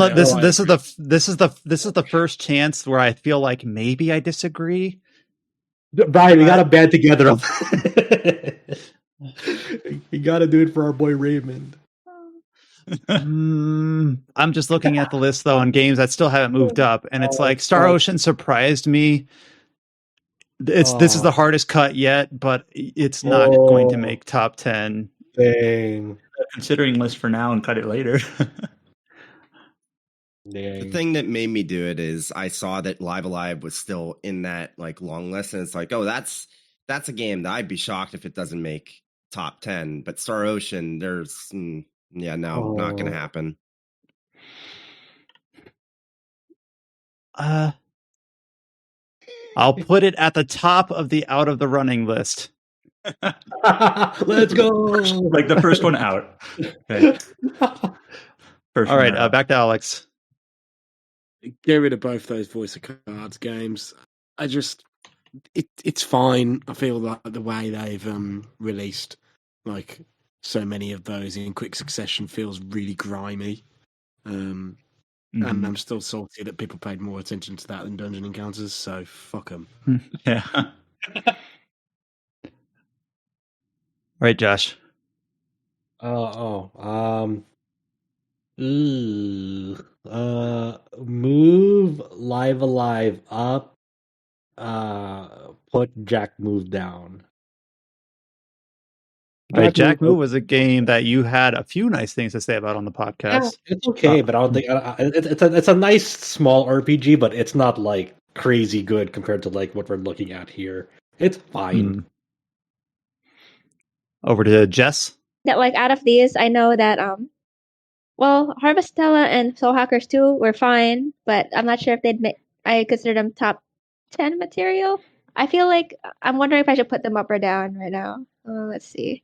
the first chance where I feel like maybe I disagree. Brian, we gotta band together. You gotta do it for our boy Raymond. I'm just looking at the list though on games that still haven't moved up, and it's like Star Ocean surprised me. This is the hardest cut yet, but it's not going to make top 10. Dang. Considering list for now and cut it later. The thing that made me do it is I saw that Live Alive was still in that like long list, and it's like, oh, that's a game that I'd be shocked if it doesn't make top 10. But Star Ocean, there's not gonna happen. I'll put it at the top of the out of the running list. Let's go. Like the first one out. Okay. All right, back to Alex. Get rid of both those voice of cards games. It's fine. I feel like the way they've released like so many of those in quick succession feels really grimy. And I'm still salty that people paid more attention to that than Dungeon Encounters, so fuck them. Yeah. Right, Josh. Move Live Alive up. Put Jack Move down. Right, Jack Move was a game that you had a few nice things to say about on the podcast. Yeah, it's okay, but I don't think it's a nice small RPG, but it's not like crazy good compared to like what we're looking at here. It's fine. Over to Jess. That like out of these, I know that Harvestella and Soul Hackers 2 were fine, but I'm not sure if they'd make. I consider them top 10 material. I feel like I'm wondering if I should put them up or down right now. Let's see.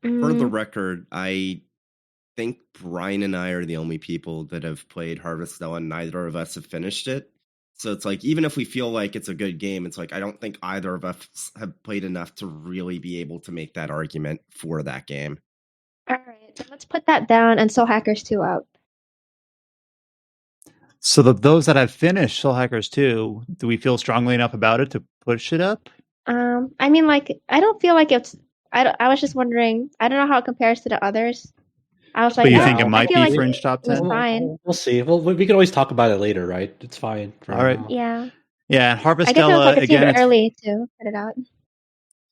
For the record, I think Brian and I are the only people that have played Harvestella, and neither of us have finished it. So it's like, even if we feel like it's a good game, it's like, I don't think either of us have played enough to really be able to make that argument for that game. All right, so let's put that down and Soul Hackers 2 up. So those that have finished Soul Hackers 2, do we feel strongly enough about it to push it up? I mean, like, I don't feel like it's. I was just wondering. I don't know how it compares to the others. I was like, but you think it might be like fringe top 10? Fine. We'll see. Well, we can always talk about it later, right? It's fine. All right. Now. Yeah. Yeah, Harvestella I guess it was like again. Early to put it out.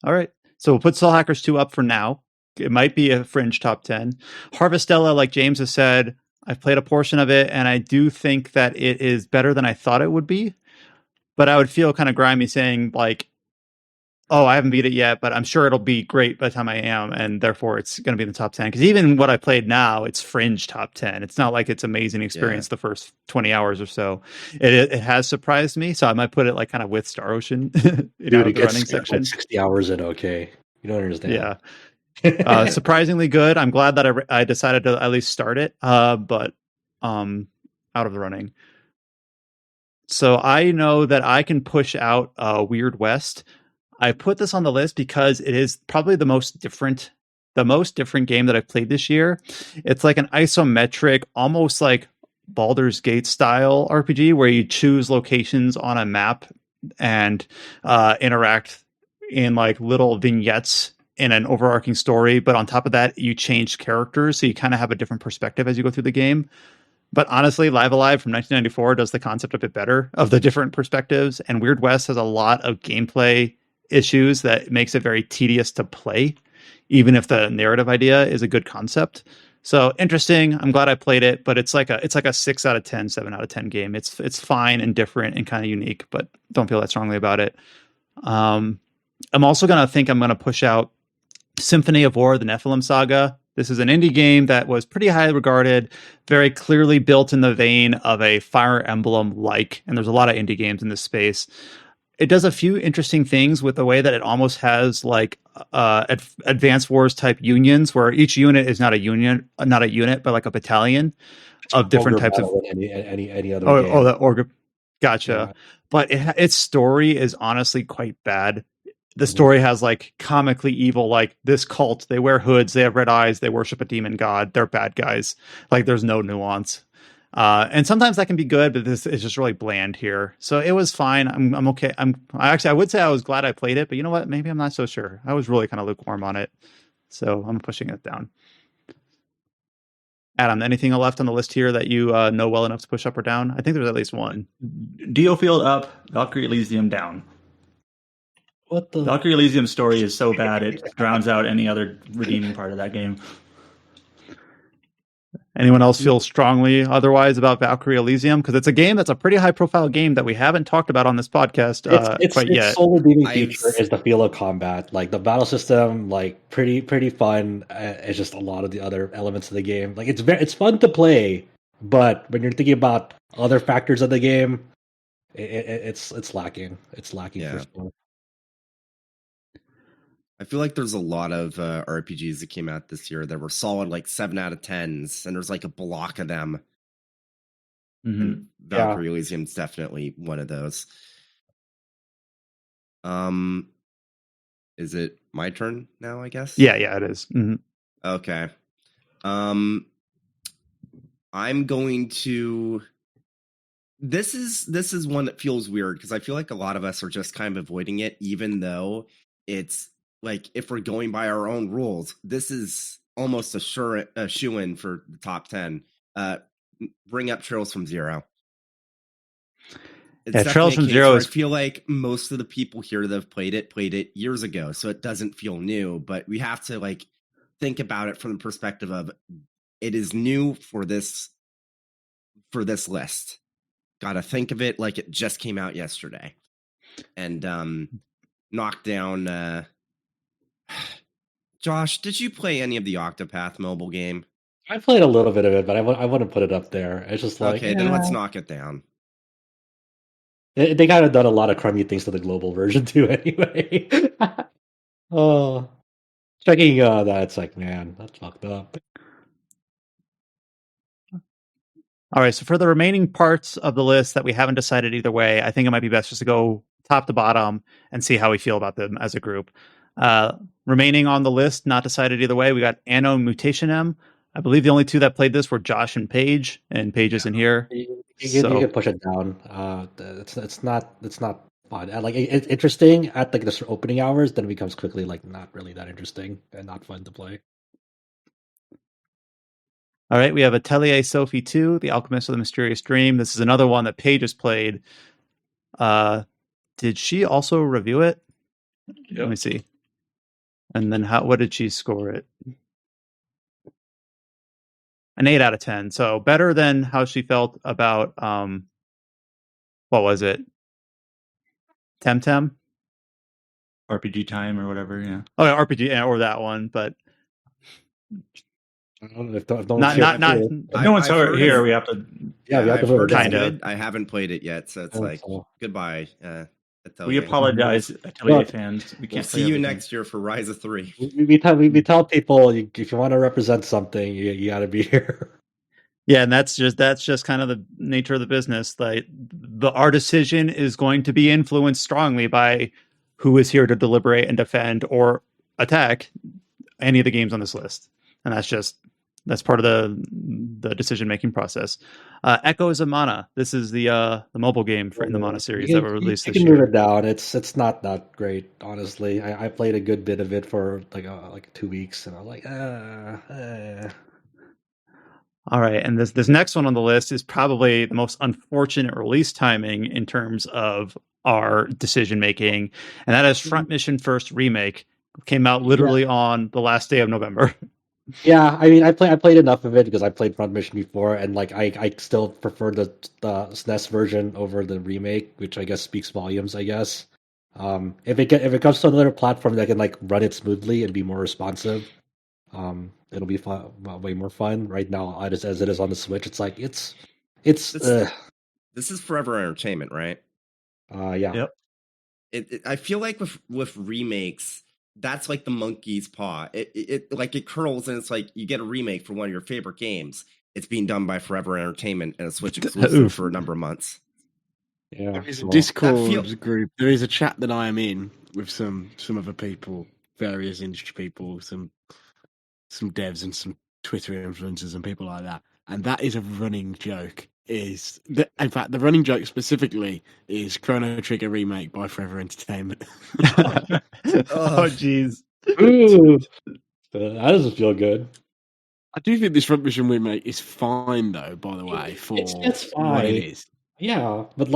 All right. So we'll put Soul Hackers 2 up for now. It might be a fringe top 10. Harvestella, like James has said, I've played a portion of it, and I do think that it is better than I thought it would be. But I would feel kind of grimy saying, like, oh, I haven't beat it yet, but I'm sure it'll be great by the time I am, and therefore it's going to be in the top 10. Because even what I played now, it's fringe top 10. It's not like it's amazing experience the first 20 hours or so. It has surprised me, so I might put it like kind of with Star Ocean. Dude, it gets running section. 60 hours in, okay. You don't understand. Yeah. Surprisingly good. I'm glad that I decided to at least start it, but out of the running. So I know that I can push out Weird West. I put this on the list because it is probably the most different game that I've played this year. It's like an isometric, almost like Baldur's Gate style RPG where you choose locations on a map and interact in like little vignettes in an overarching story. But on top of that, you change characters, so you kind of have a different perspective as you go through the game. But honestly, Live Alive from 1994 does the concept a bit better of the different perspectives, and Weird West has a lot of gameplay issues that makes it very tedious to play, even if the narrative idea is a good concept. So interesting. I'm glad I played it, but it's like a 6 out of 10, 7 out of 10 game. It's fine and different and kind of unique, but don't feel that strongly about it. I'm also I'm gonna push out Symphony of War: The Nephilim Saga. This is an indie game that was pretty highly regarded, very clearly built in the vein of a Fire Emblem-like, and there's a lot of indie games in this space. It does a few interesting things with the way that it almost has like Advanced Wars type unions, where each unit is not a unit, but like a battalion of different types of any other game. Oh, the org. Gotcha. Yeah. But its story is honestly quite bad. The story has like comically evil, like this cult, they wear hoods, they have red eyes, they worship a demon god, they're bad guys. Like there's no nuance. And sometimes that can be good, but this is just really bland here. So it was fine. I'm okay. I would say I was glad I played it, but you know what? Maybe I'm not so sure. I was really kind of lukewarm on it. So I'm pushing it down. Adam, anything left on the list here that you know well enough to push up or down? I think there's at least one. Diofield up, Valkyrie Elysium down. What the? Valkyrie Elysium's story is so bad it drowns out any other redeeming part of that game. Anyone else feel strongly otherwise about Valkyrie Elysium? Because it's a game that's a pretty high-profile game that we haven't talked about on this podcast quite yet. Its sole redeeming feature is the feel of combat. Like the battle system, like pretty fun. It's just a lot of the other elements of the game. Like it's fun to play, but when you're thinking about other factors of the game, it's lacking. It's lacking for sure. I feel like there's a lot of RPGs that came out this year that were solid, like 7 out of 10s, and there's like a block of them. Mm-hmm. Valkyrie Elysium's definitely one of those. Is it my turn now, I guess? Yeah, it is. Mm-hmm. Okay. I'm going to... This is one that feels weird, because I feel like a lot of us are just kind of avoiding it, even though it's like, if we're going by our own rules, this is almost a shoo-in for the top 10. Bring up Trails from Zero. It's Trails from Zero I feel like most of the people here that have played it years ago, so it doesn't feel new. But we have to like think about it from the perspective of it is new for this list. Got to think of it like it just came out yesterday, and knock down. Josh, did you play any of the Octopath mobile game? I played a little bit of it, but I wouldn't put it up there. It's just like, okay, then let's knock it down. They kind of done a lot of crummy things to the global version too, anyway. Checking that, it's like, man, that's fucked up. All right, so for the remaining parts of the list that we haven't decided either way, I think it might be best just to go top to bottom and see how we feel about them as a group. Remaining on the list, not decided either way, we got Anno Mutationem. I believe the only two that played this were Josh and Paige isn't here. You can push it down. It's not fun. Like it's interesting at like the opening hours, then it becomes quickly like not really that interesting and not fun to play. All right, we have Atelier Sophie 2, The Alchemist of the Mysterious Dream. This is another one that Paige has played. Did she also review it? Yep. Let me see. And then what did she score it? An 8 out of 10. So better than how she felt about what was it? Temtem? RPG Time or whatever, yeah. Oh, yeah, RPG or that one, but I don't know if no one's here. We have to. Yeah, we have to vote. Kind of. I haven't played it yet, so it's goodbye. We apologize, Atelier fans. We can't see you next year for Rise of 3. We tell people if you want to represent something, you got to be here. Yeah, and that's just kind of the nature of the business. Like our decision is going to be influenced strongly by who is here to deliberate and defend or attack any of the games on this list, and that's part of the decision making process. Echoes of Mana. This is the mobile game in the Mana series that were released this year. You can move it down. It's not that great, honestly. I played a good bit of it for like 2 weeks, and I was like, All right, and this next one on the list is probably the most unfortunate release timing in terms of our decision making, and that is Front Mission First Remake. Came out literally on the last day of November. Yeah, I mean, I played enough of it because I played Front Mission before, and like I still prefer the SNES version over the remake, which I guess speaks volumes. I guess if it comes to another platform that can like run it smoothly and be more responsive, it'll be fun, way more fun. Right now, as it is on the Switch, it's like it's this is forever entertainment, right? Yeah. Yep. I feel like with remakes, that's like the monkey's paw. It like it curls and it's like you get a remake for one of your favorite games. It's being done by Forever Entertainment and a Switch exclusive for a number of months. Yeah, there is a Discord group. There is a chat that I am in with some other people, various industry people, some devs and some Twitter influencers and people like that. And that is a running joke. In fact, the running joke specifically is Chrono Trigger remake by Forever Entertainment. Oh, jeez. That doesn't feel good. I do think this Front Mission remake is fine, though. By the way, for it's fine. what it is. Yeah, but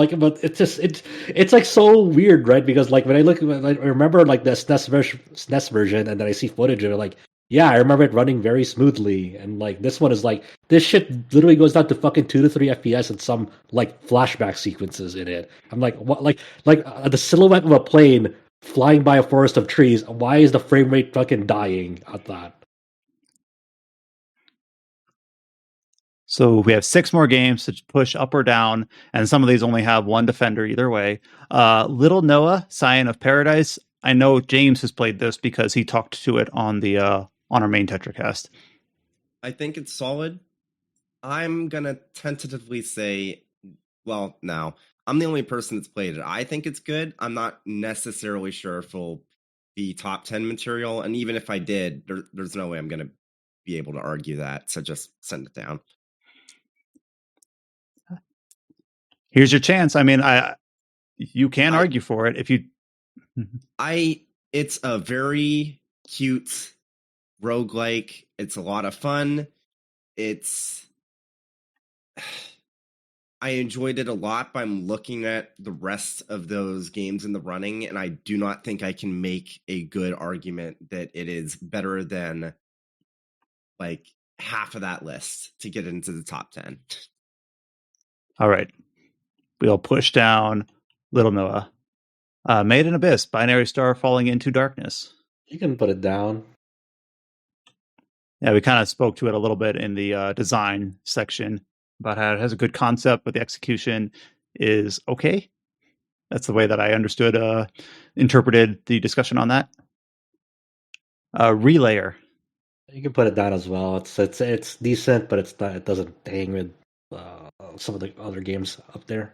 it's just it's like so weird, right? Because like when I remember like the SNES version, and then I see footage of it, like yeah, I remember it running very smoothly, and like this one is like this shit literally goes down to fucking 2 to 3 FPS and some like flashback sequences in it. I'm like, what? Like the silhouette of a plane flying by a forest of trees. Why is the frame rate fucking dying at that? So we have 6 more games to push up or down, and some of these only have one defender either way. Little Noah, Scion of Paradise. I know James has played this because he talked to it on the on our main Tetracast. I think it's solid. I'm gonna tentatively say, well, now I'm the only person that's played it. I think it's good. I'm not necessarily sure if it'll be top 10 material, and even if I did, there's no way I'm gonna be able to argue that. So just send it down. Here's your chance. I mean, you can argue for it if you. It's a very cute roguelike. It's a lot of fun. I enjoyed it a lot, but I'm looking at the rest of those games in the running, and I do not think I can make a good argument that it is better than like half of that list to get into the top 10. All right. We'll push down Little Noah. Made in Abyss, Binary Star Falling into Darkness. You can put it down. Yeah, we kind of spoke to it a little bit in the design section about how it has a good concept, but the execution is okay. That's the way that I interpreted the discussion on that. Relayer. You can put it down as well. It's decent, but it's not. It doesn't hang with some of the other games up there.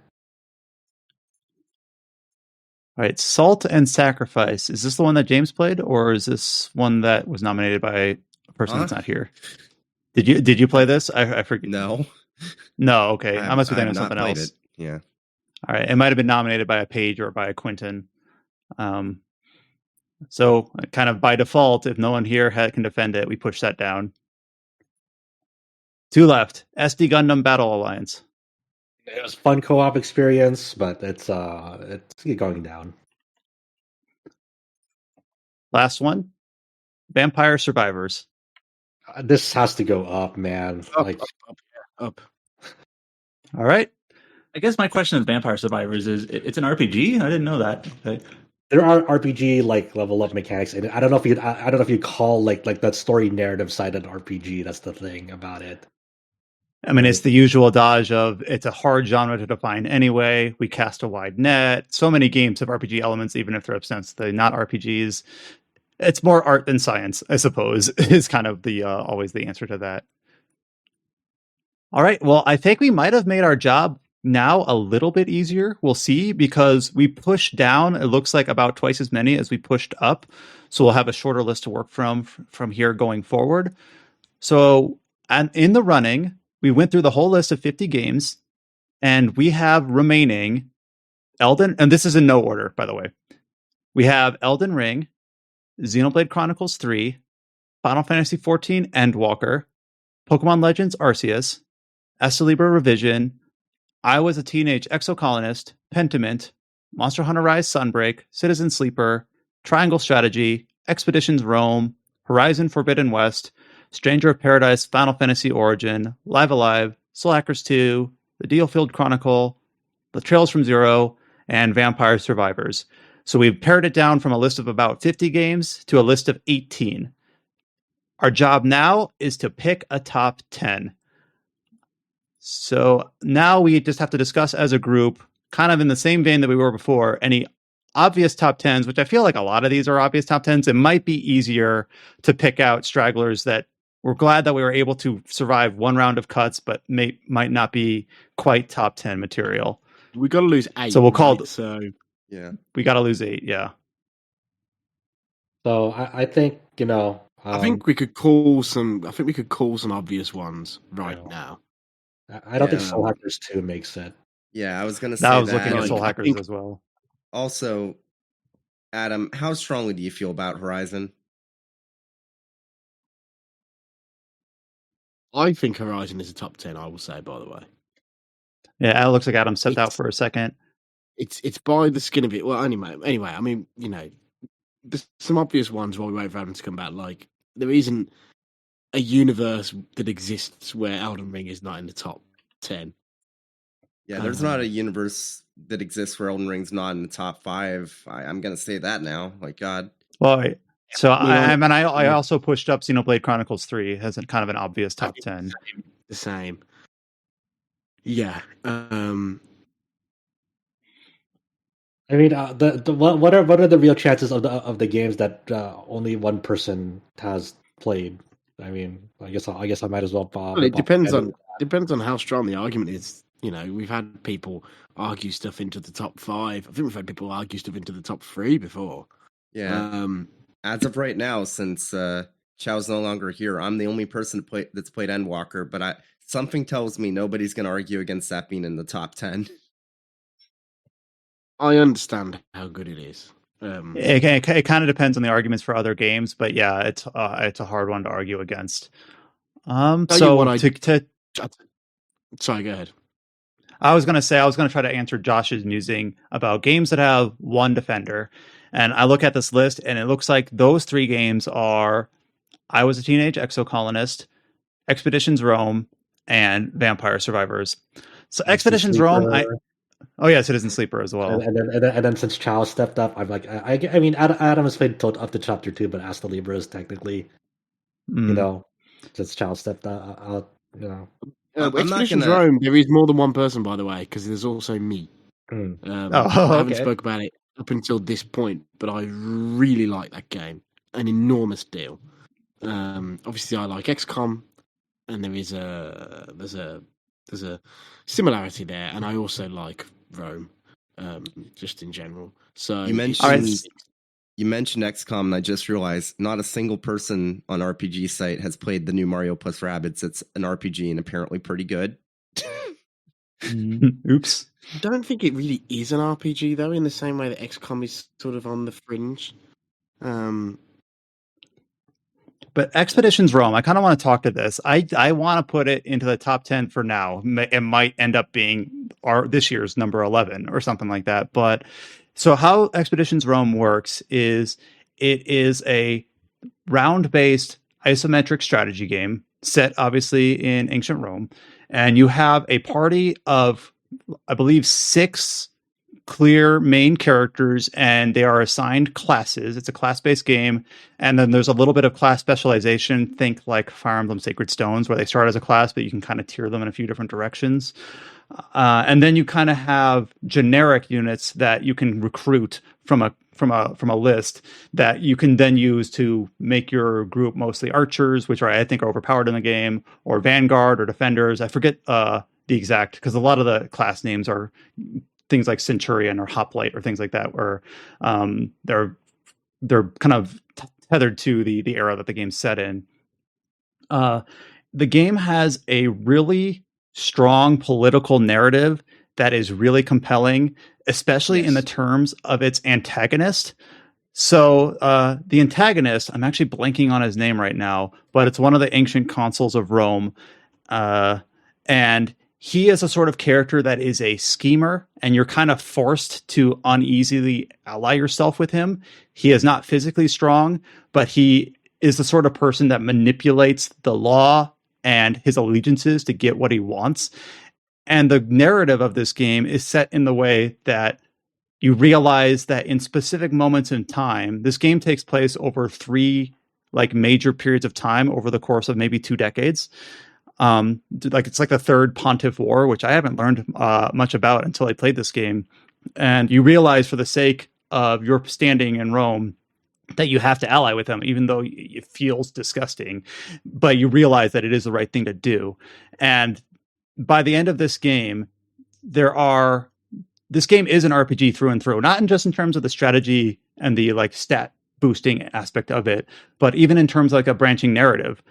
All right, Salt and Sacrifice. Is this the one that James played, or is this one that was nominated by a person that's not here? Did you play this? I forget. No. No. Okay, I must be thinking of something else. It. Yeah. All right, it might have been nominated by a Paige or by a Quentin. So kind of by default, if no one here can defend it, we push that down. 2 left. SD Gundam Battle Alliance. It was a fun co-op experience, but it's going down. Last one, Vampire Survivors. This has to go up, man. Up. All right. I guess my question with Vampire Survivors is it's an RPG? I didn't know that. Okay. There are RPG like level up mechanics in it. I don't know if you call like that story narrative side an RPG. That's the thing about it. I mean, it's the usual dodge of it's a hard genre to define anyway. We cast a wide net. So many games have RPG elements, even if they're ostensibly not RPGs. It's more art than science, I suppose, is kind of the always the answer to that. All right. Well, I think we might have made our job now a little bit easier. We'll see, because we pushed down, it looks like about twice as many as we pushed up. So we'll have a shorter list to work from here going forward. So, and in the running, we went through the whole list of 50 games, and we have remaining Elden, and this is in no order, by the way. We have Elden Ring, Xenoblade Chronicles 3, Final Fantasy XIV Endwalker, Pokemon Legends Arceus, Estelibra Revision, I Was a Teenage Exocolonist, Pentiment, Monster Hunter Rise Sunbreak, Citizen Sleeper, Triangle Strategy, Expeditions Rome, Horizon Forbidden West, Stranger of Paradise Final Fantasy Origin, Live Alive, Soul Hackers 2, The Dealfield Chronicle, The Trails from Zero, and Vampire Survivors. So we've pared it down from a list of about 50 games to a list of 18. Our job now is to pick a top 10. So now we just have to discuss as a group, kind of in the same vein that we were before, any obvious top 10s, which I feel like a lot of these are obvious top 10s. It might be easier to pick out stragglers that we're glad that we were able to survive one round of cuts, but might not be quite top 10 material. We got to lose 8. So we'll call it. So yeah, we got to lose 8. Yeah. So I think I think we could call some. I think we could call some obvious ones right now. I don't think Soul Hackers 2 makes it. Yeah, I was going to say I was that. looking at Soul Hackers as well. Also, Adam, how strongly do you feel about Horizon? I think Horizon is a top 10, I will say, by the way. Yeah, it looks like Adam stepped out for a second. It's by the skin of it. Well, anyway, I mean, there's some obvious ones while we wait for Adam to come back. Like, there isn't a universe that exists where Elden Ring is not in the top 10. Yeah, there's not a universe that exists where Elden Ring's not in the top 5. I'm going to say that now. Like, God. Well, so I also pushed up Xenoblade Chronicles 3 as kind of an obvious top 10. The same. Yeah. I mean, what are the real chances of the games that only one person has played? I mean, I guess I might as well. Well, it depends on how strong the argument is. We've had people argue stuff into the top 5. I think we've had people argue stuff into the top 3 before. Yeah. As of right now, since Chow's no longer here, I'm the only person that's played Endwalker, but something tells me nobody's going to argue against that being in the top 10. I understand how good it is. It kind of depends on the arguments for other games, but yeah, it's a hard one to argue against. Sorry, go ahead. I was going to try to answer Josh's musing about games that have one defender. And I look at this list and it looks like those 3 games are I Was a Teenage Exocolonist, Expeditions Rome, and Vampire Survivors. So Expeditions Rome, Citizen Sleeper as well. And then since Chow stepped up, I'm like, I mean, Adam has played up to chapter 2, but Hasta Libre is technically, since Chow stepped out, Expeditions Rome, there is more than one person, by the way, because there's also me. I haven't spoke about it up until this point, but I really like that game. An enormous deal. Obviously, I like XCOM, and there's a similarity there, and I also like Rome, just in general. So you mentioned XCOM, and I just realized not a single person on RPG site has played the new Mario plus Rabbids. It's an RPG and apparently pretty good. Oops. I don't think it really is an RPG, though, in the same way that XCOM is sort of on the fringe. But Expeditions Rome, I kind of want to talk to this. I want to put it into the top 10 for now. It might end up being this year's number 11 or something like that. But so how Expeditions Rome works is it is a round-based isometric strategy game set obviously in ancient Rome. And you have a party of, I believe, 6 clear main characters, and they are assigned classes. It's a class-based game, and then there's a little bit of class specialization. Think like Fire Emblem Sacred Stones, where they start as a class, but you can kind of tier them in a few different directions. And then you kind of have generic units that you can recruit from a list that you can then use to make your group mostly archers, which I think are overpowered in the game, or vanguard or defenders. I forget the exact, because a lot of the class names are things like Centurion or Hoplite or things like that, where they're kind of tethered to the era that the game's set in. The game has a really strong political narrative that is really compelling, especially in the terms of its antagonist. So the antagonist, I'm actually blanking on his name right now, but it's one of the ancient consuls of Rome. And he is a sort of character that is a schemer, and you're kind of forced to uneasily ally yourself with him. He is not physically strong, but he is the sort of person that manipulates the law and his allegiances to get what he wants. And the narrative of this game is set in the way that you realize that in specific moments in time, this game takes place over 3 like major periods of time over the course of maybe 2 decades. It's like the Third Pontiff War, which I haven't learned much about until I played this game. And you realize, for the sake of your standing in Rome, that you have to ally with them, even though it feels disgusting. But you realize that it is the right thing to do. And by the end of this game, this game is an RPG through and through, not just in terms of the strategy and the like stat boosting aspect of it, but even in terms of like a branching narrative.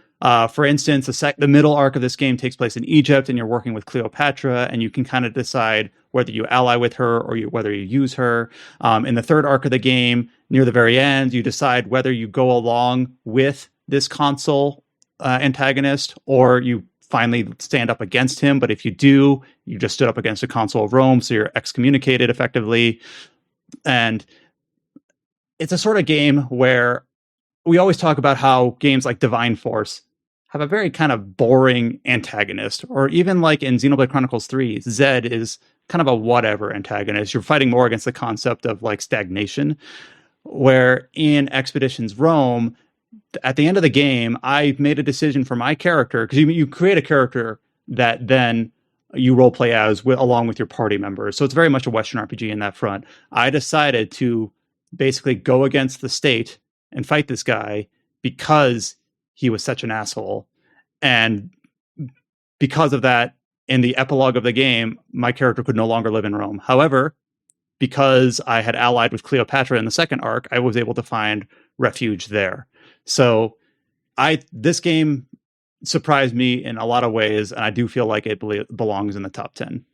For instance, the middle arc of this game takes place in Egypt, and you're working with Cleopatra, and you can kind of decide whether you ally with her or whether you use her. In the third arc of the game, near the very end, you decide whether you go along with this consul antagonist or you finally stand up against him. But if you do, you just stood up against a consul of Rome, so you're excommunicated effectively. And it's a sort of game where we always talk about how games like Divine Force have a very kind of boring antagonist, or even like in Xenoblade Chronicles 3, Zed is kind of a whatever antagonist. You're fighting more against the concept of like stagnation, where in Expeditions Rome, at the end of the game, I made a decision for my character, because you create a character that then you roleplay as along with your party members. So it's very much a Western RPG in that front. I decided to basically go against the state and fight this guy because he was such an asshole. And because of that, in the epilogue of the game, my character could no longer live in Rome. However, because I had allied with Cleopatra in the second arc, I was able to find refuge there. So this game surprised me in a lot of ways, and I do feel like it belongs in the top 10.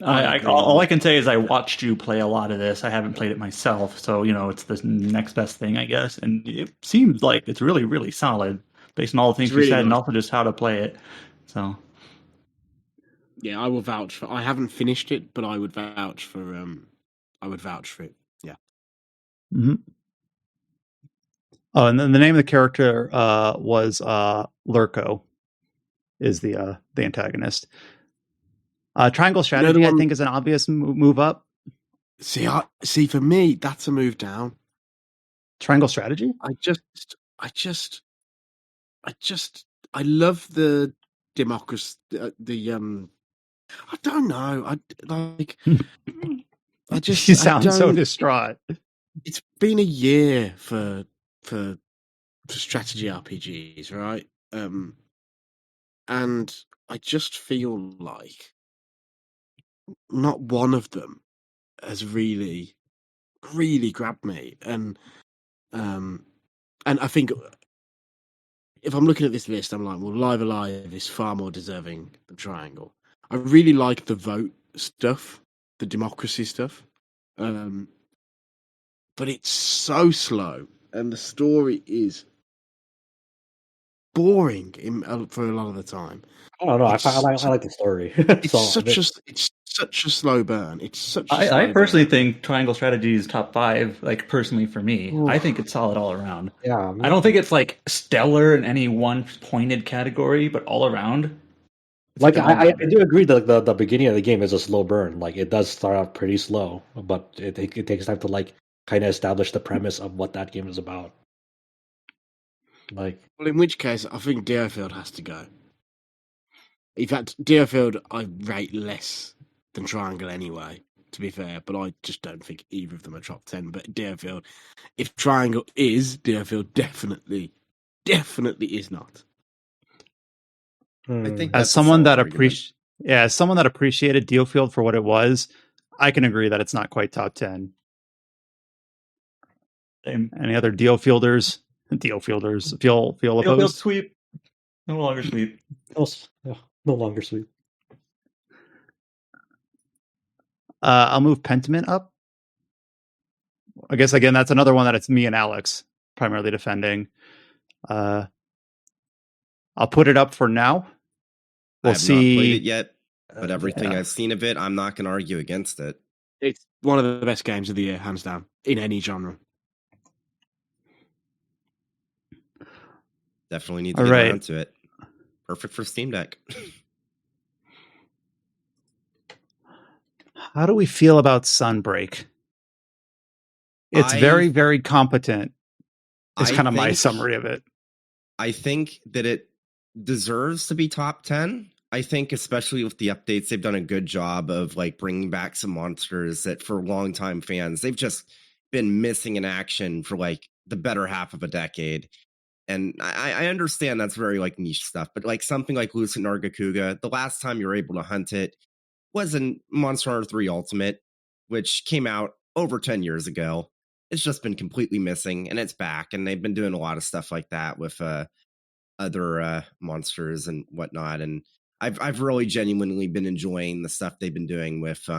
All I can say is I watched you play a lot of this. I haven't played it myself, so it's the next best thing, I guess. And it seems like it's really, really solid based on all the things you said, and also just how to play it. So, yeah, I will vouch for. I haven't finished it, but I would vouch for. I would vouch for it. Yeah. Mm-hmm. Oh, and then the name of the character was Lurko, is the antagonist. Triangle strategy, I think, is an obvious move up. See, for me, that's a move down. Triangle strategy? I love the democracy. I don't know. You sound so distraught. It's been a year for strategy RPGs, right? And I just feel like not one of them has really grabbed me, and I think if I'm looking at this list, I'm like, well, Live Alive is far more deserving than Triangle. I really like the vote stuff, the democracy stuff, but it's so slow, and the story is boring for a lot of the time. I don't know. I like the story. It's such a slow burn. It's such. I personally think Triangle Strategy is top 5. Like personally for me, I think it's solid all around. Yeah, I don't think it's like stellar in any one pointed category, but all around. Like I do agree that the beginning of the game is a slow burn. Like it does start out pretty slow, but it takes time to like kind of establish the premise of what that game is about. Like, well, in which case, I think Deerfield has to go. In fact, Deerfield I rate less than Triangle anyway, to be fair, but I just don't think either of them are top 10. But Deerfield, if Triangle is, Deerfield definitely is not. I think as someone that appreciated Deerfield for what it was, I can agree that it's not quite top 10. Any other Dealfielders feel opposed? Sweep. No longer sweep. No longer sweep. I'll move Pentiment up. I guess again that's another one that it's me and Alex primarily defending. I'll put it up for now. I have not played it yet, but everything I've seen of it, I'm not going to argue against it. It's one of the best games of the year, hands down, in any genre. Definitely need to get around to it. Perfect for Steam Deck. How do we feel about Sunbreak? It's very, very competent. It's kind of my summary of it. I think that it deserves to be top 10. I think especially with the updates, they've done a good job of like bringing back some monsters that for longtime fans, they've just been missing in action for like the better half of a decade. And I understand that's very like niche stuff, but like something like Lucent Nargacuga, the last time you were able to hunt it was in Monster Hunter 3 Ultimate, which came out over 10 years ago. It's just been completely missing, and it's back. And they've been doing a lot of stuff like that with other monsters and whatnot. And I've really genuinely been enjoying the stuff they've been doing with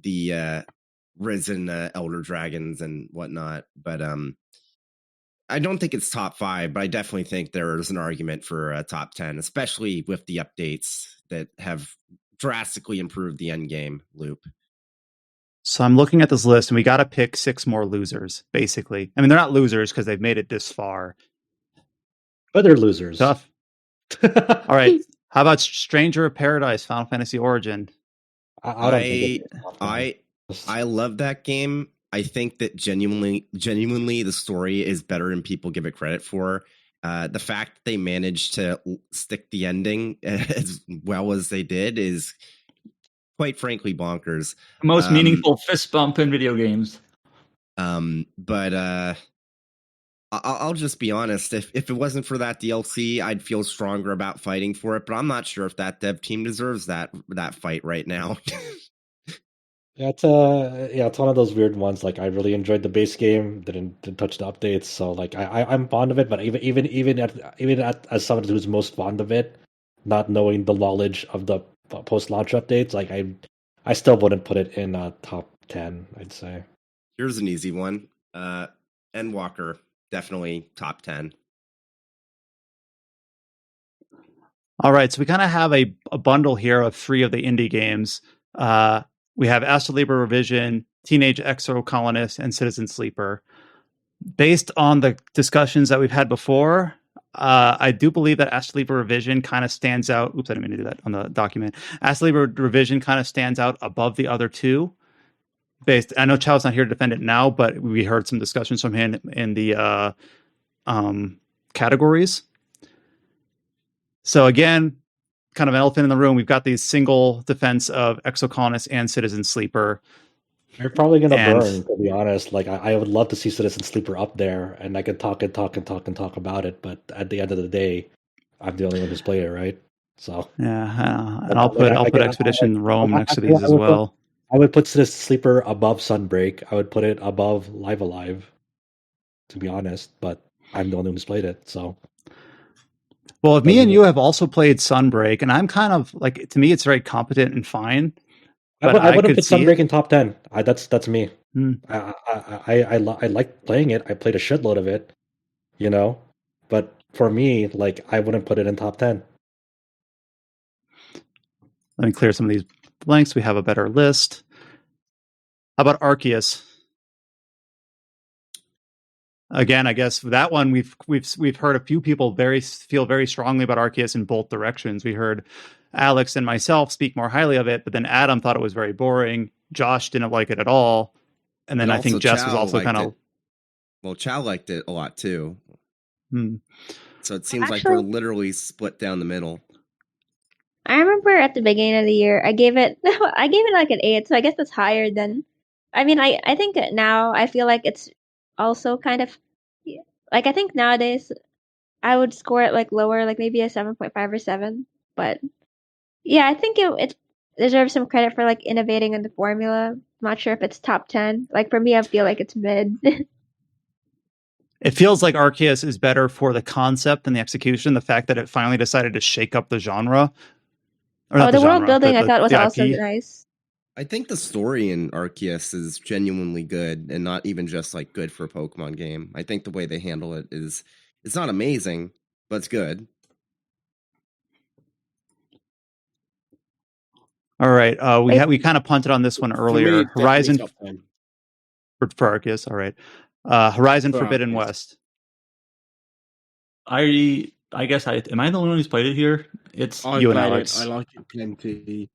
the Risen Elder Dragons and whatnot. But I don't think it's top 5, but I definitely think there's an argument for a top 10, especially with the updates that have drastically improved the end game loop. So I'm looking at this list, and we got to pick 6 more losers, basically. I mean, they're not losers because they've made it this far. But they're losers. Tough. All right. How about Stranger of Paradise, Final Fantasy Origin? I love that game. I think that genuinely the story is better than people give it credit for. The fact that they managed to stick the ending as well as they did is quite frankly bonkers. The most meaningful fist bump in video games. But I'll just be honest. If it wasn't for that DLC, I'd feel stronger about fighting for it. But I'm not sure if that dev team deserves that fight right now. It's one of those weird ones. Like I really enjoyed the base game, didn't touch the updates, so like I'm fond of it. But even as someone who's most fond of it, not knowing the knowledge of the post launch updates, like I still wouldn't put it in top 10. I'd say. Here's an easy one. Endwalker, definitely top 10. All right, so we kind of have a bundle here of 3 of the indie games. We have Astral Labor Revision, Teenage Exocolonist, and Citizen Sleeper. Based on the discussions that we've had before, I do believe that Astral Labor Revision kind of stands out. Oops, I didn't mean to do that on the document. Astral Labor Revision kind of stands out above the other 2. I know Chow's not here to defend it now, but we heard some discussions from him in the categories. So again, kind of an elephant in the room. We've got these single defense of Exocolonist and Citizen Sleeper. They're probably going to burn, to be honest. Like I would love to see Citizen Sleeper up there, and I could talk about it. But at the end of the day, I'm the only one who's played it, right? So yeah, and I'll put Expedition Rome next to these as well. I would put Citizen Sleeper above Sunbreak. I would put it above Live Alive, to be honest. But I'm the only one who's played it, so. Well, if me and you have also played Sunbreak, and I'm kind of like, to me, it's very competent and fine. But I wouldn't put Sunbreak in top 10. That's me. I like playing it. I played a shitload of it, But for me, like, I wouldn't put it in top 10. Let me clear some of these blanks. We have a better list. How about Arceus? Again, I guess that one we've heard a few people feel very strongly about Arceus in both directions. We heard Alex and myself speak more highly of it, but then Adam thought it was very boring. Josh didn't like it at all, and then I think Jess was also kind of. Well, Chow liked it a lot too. So it seems like we're literally split down the middle. I remember at the beginning of the year, I gave it like an 8, so I guess that's higher than. I mean, I think now I feel like it's also kind of like, I think nowadays I would score it like lower, like maybe a 7.5 or 7. But yeah, I think it deserves some credit for like innovating in the formula. I'm not sure if it's top 10. Like for me, I feel like it's mid. It feels like Arceus is better for the concept and the execution. The fact that it finally decided to shake up the genre. The world building I thought was also nice. I think the story in Arceus is genuinely good, and not even just like good for a Pokemon game. I think the way they handle it it's not amazing, but it's good. All right. We kind of punted on this one earlier. Horizon for Arceus. All right. Horizon Forbidden West. I guess am I the only one who's played it here? It's you and Alex. I like it plenty.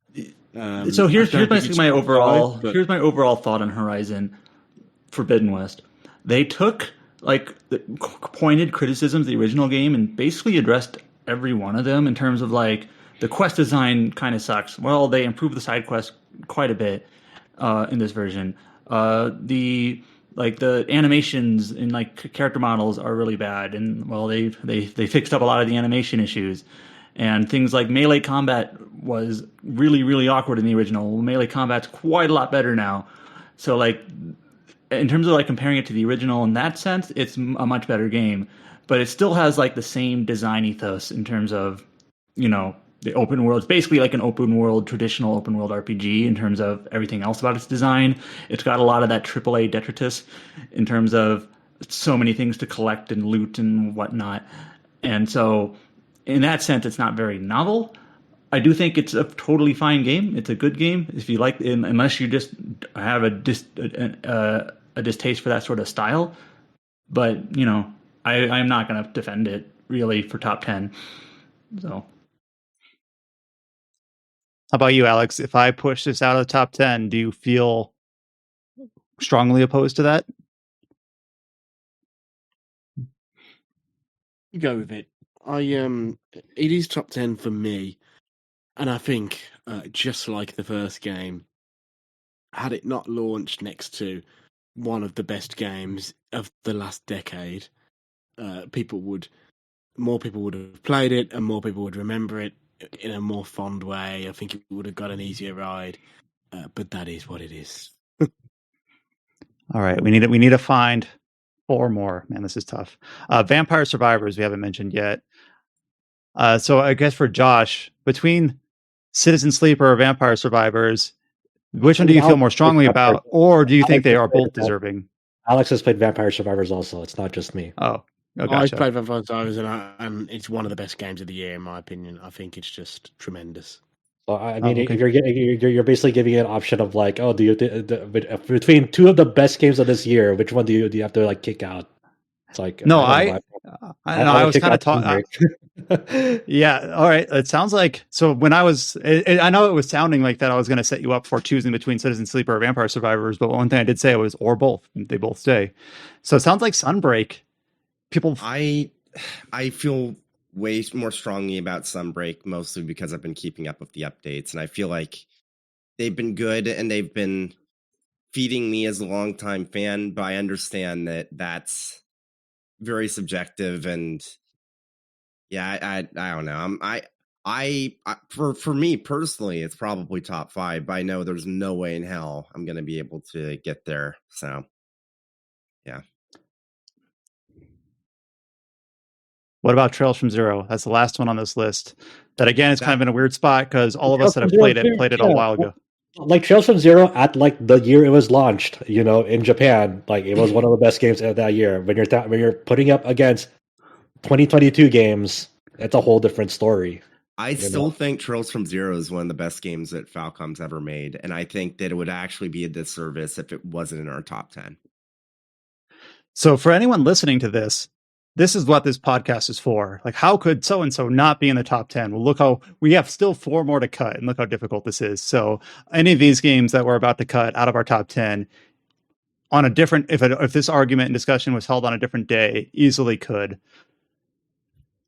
So here's basically my overall here's my overall thought on Horizon Forbidden West. They took like the pointed criticisms of the original game and basically addressed every one of them in terms of like the quest design kind of sucks. Well, they improved the side quest quite a bit in this version. The animations and like character models are really bad, and well, they fixed up a lot of the animation issues. And things like melee combat was really, really awkward in the original. Melee combat's quite a lot better now. So like, in terms of like comparing it to the original in that sense, it's a much better game. But it still has like the same design ethos in terms of, the open world. It's basically like an open world, traditional open world RPG in terms of everything else about its design. It's got a lot of that AAA detritus in terms of so many things to collect and loot and whatnot. And so in that sense, it's not very novel. I do think it's a totally fine game. It's a good game if you like, unless you just have a distaste for that sort of style. But I'm not going to defend it really for top 10. So, how about you, Alex? If I push this out of the top 10, do you feel strongly opposed to that? Go with it. It is top 10 for me, and I think just like the first game, had it not launched next to one of the best games of the last decade, more people would have played it, and more people would remember it in a more fond way. I think it would have got an easier ride, but that is what it is. All right, we need to find 4 more. Man, this is tough. Vampire Survivors we haven't mentioned yet. So I guess for Josh, between Citizen Sleeper or Vampire Survivors, which one do you feel more strongly about, or do you think they are both deserving? Alex has played Vampire Survivors also. It's not just me. Oh, gotcha. I've played Vampire Survivors, and it's one of the best games of the year, in my opinion. I think it's just tremendous. Well, I mean, if you're basically giving it an option of like, do you between 2 of the best games of this year, which one do you have to like kick out? It's like no, I was kind of talking. Yeah, all right. It sounds like so. When I know it was sounding like that I was going to set you up for choosing between Citizen Sleeper or Vampire Survivors, but one thing I did say was or both. They both stay. So it sounds like Sunbreak. I feel way more strongly about Sunbreak, mostly because I've been keeping up with the updates, and I feel like they've been good and they've been feeding me as a longtime fan. But I understand that that's very subjective, and yeah, I don't know. For me personally, it's probably top 5. But I know there's no way in hell I'm going to be able to get there. So, yeah. What about Trails from Zero? That's the last one on this list. That again is kind of in a weird spot because all of us that have played it a while ago. Like Trails from Zero at like the year it was launched, in Japan, like it was one of the best games of that year. When you're putting up against 2022 games, it's a whole different story. I still think Trails from Zero is one of the best games that Falcom's ever made, and I think that it would actually be a disservice if it wasn't in our top 10. So for anyone listening to this is what this podcast is for. Like, how could so-and-so not be in the top 10? Well, look how we have still 4 more to cut, and look how difficult this is. So any of these games that we're about to cut out of our top 10 on a different, if this argument and discussion was held on a different day, easily could.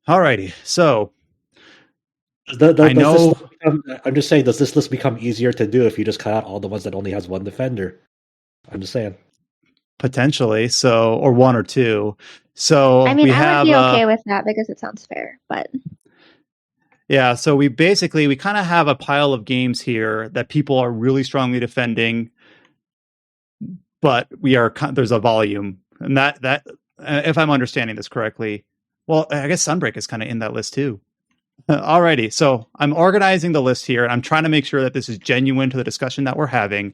Alrighty. So I'm just saying, does this list become easier to do if you just cut out all the ones that only has one defender? I'm just saying. Potentially. So, or 1 or 2. So I mean, I would be okay with that because it sounds fair, but yeah. So we kind of have a pile of games here that people are really strongly defending, but there's a volume, and that if I'm understanding this correctly, well, I guess Sunbreak is kind of in that list too. Alrighty. So I'm organizing the list here, and I'm trying to make sure that this is genuine to the discussion that we're having.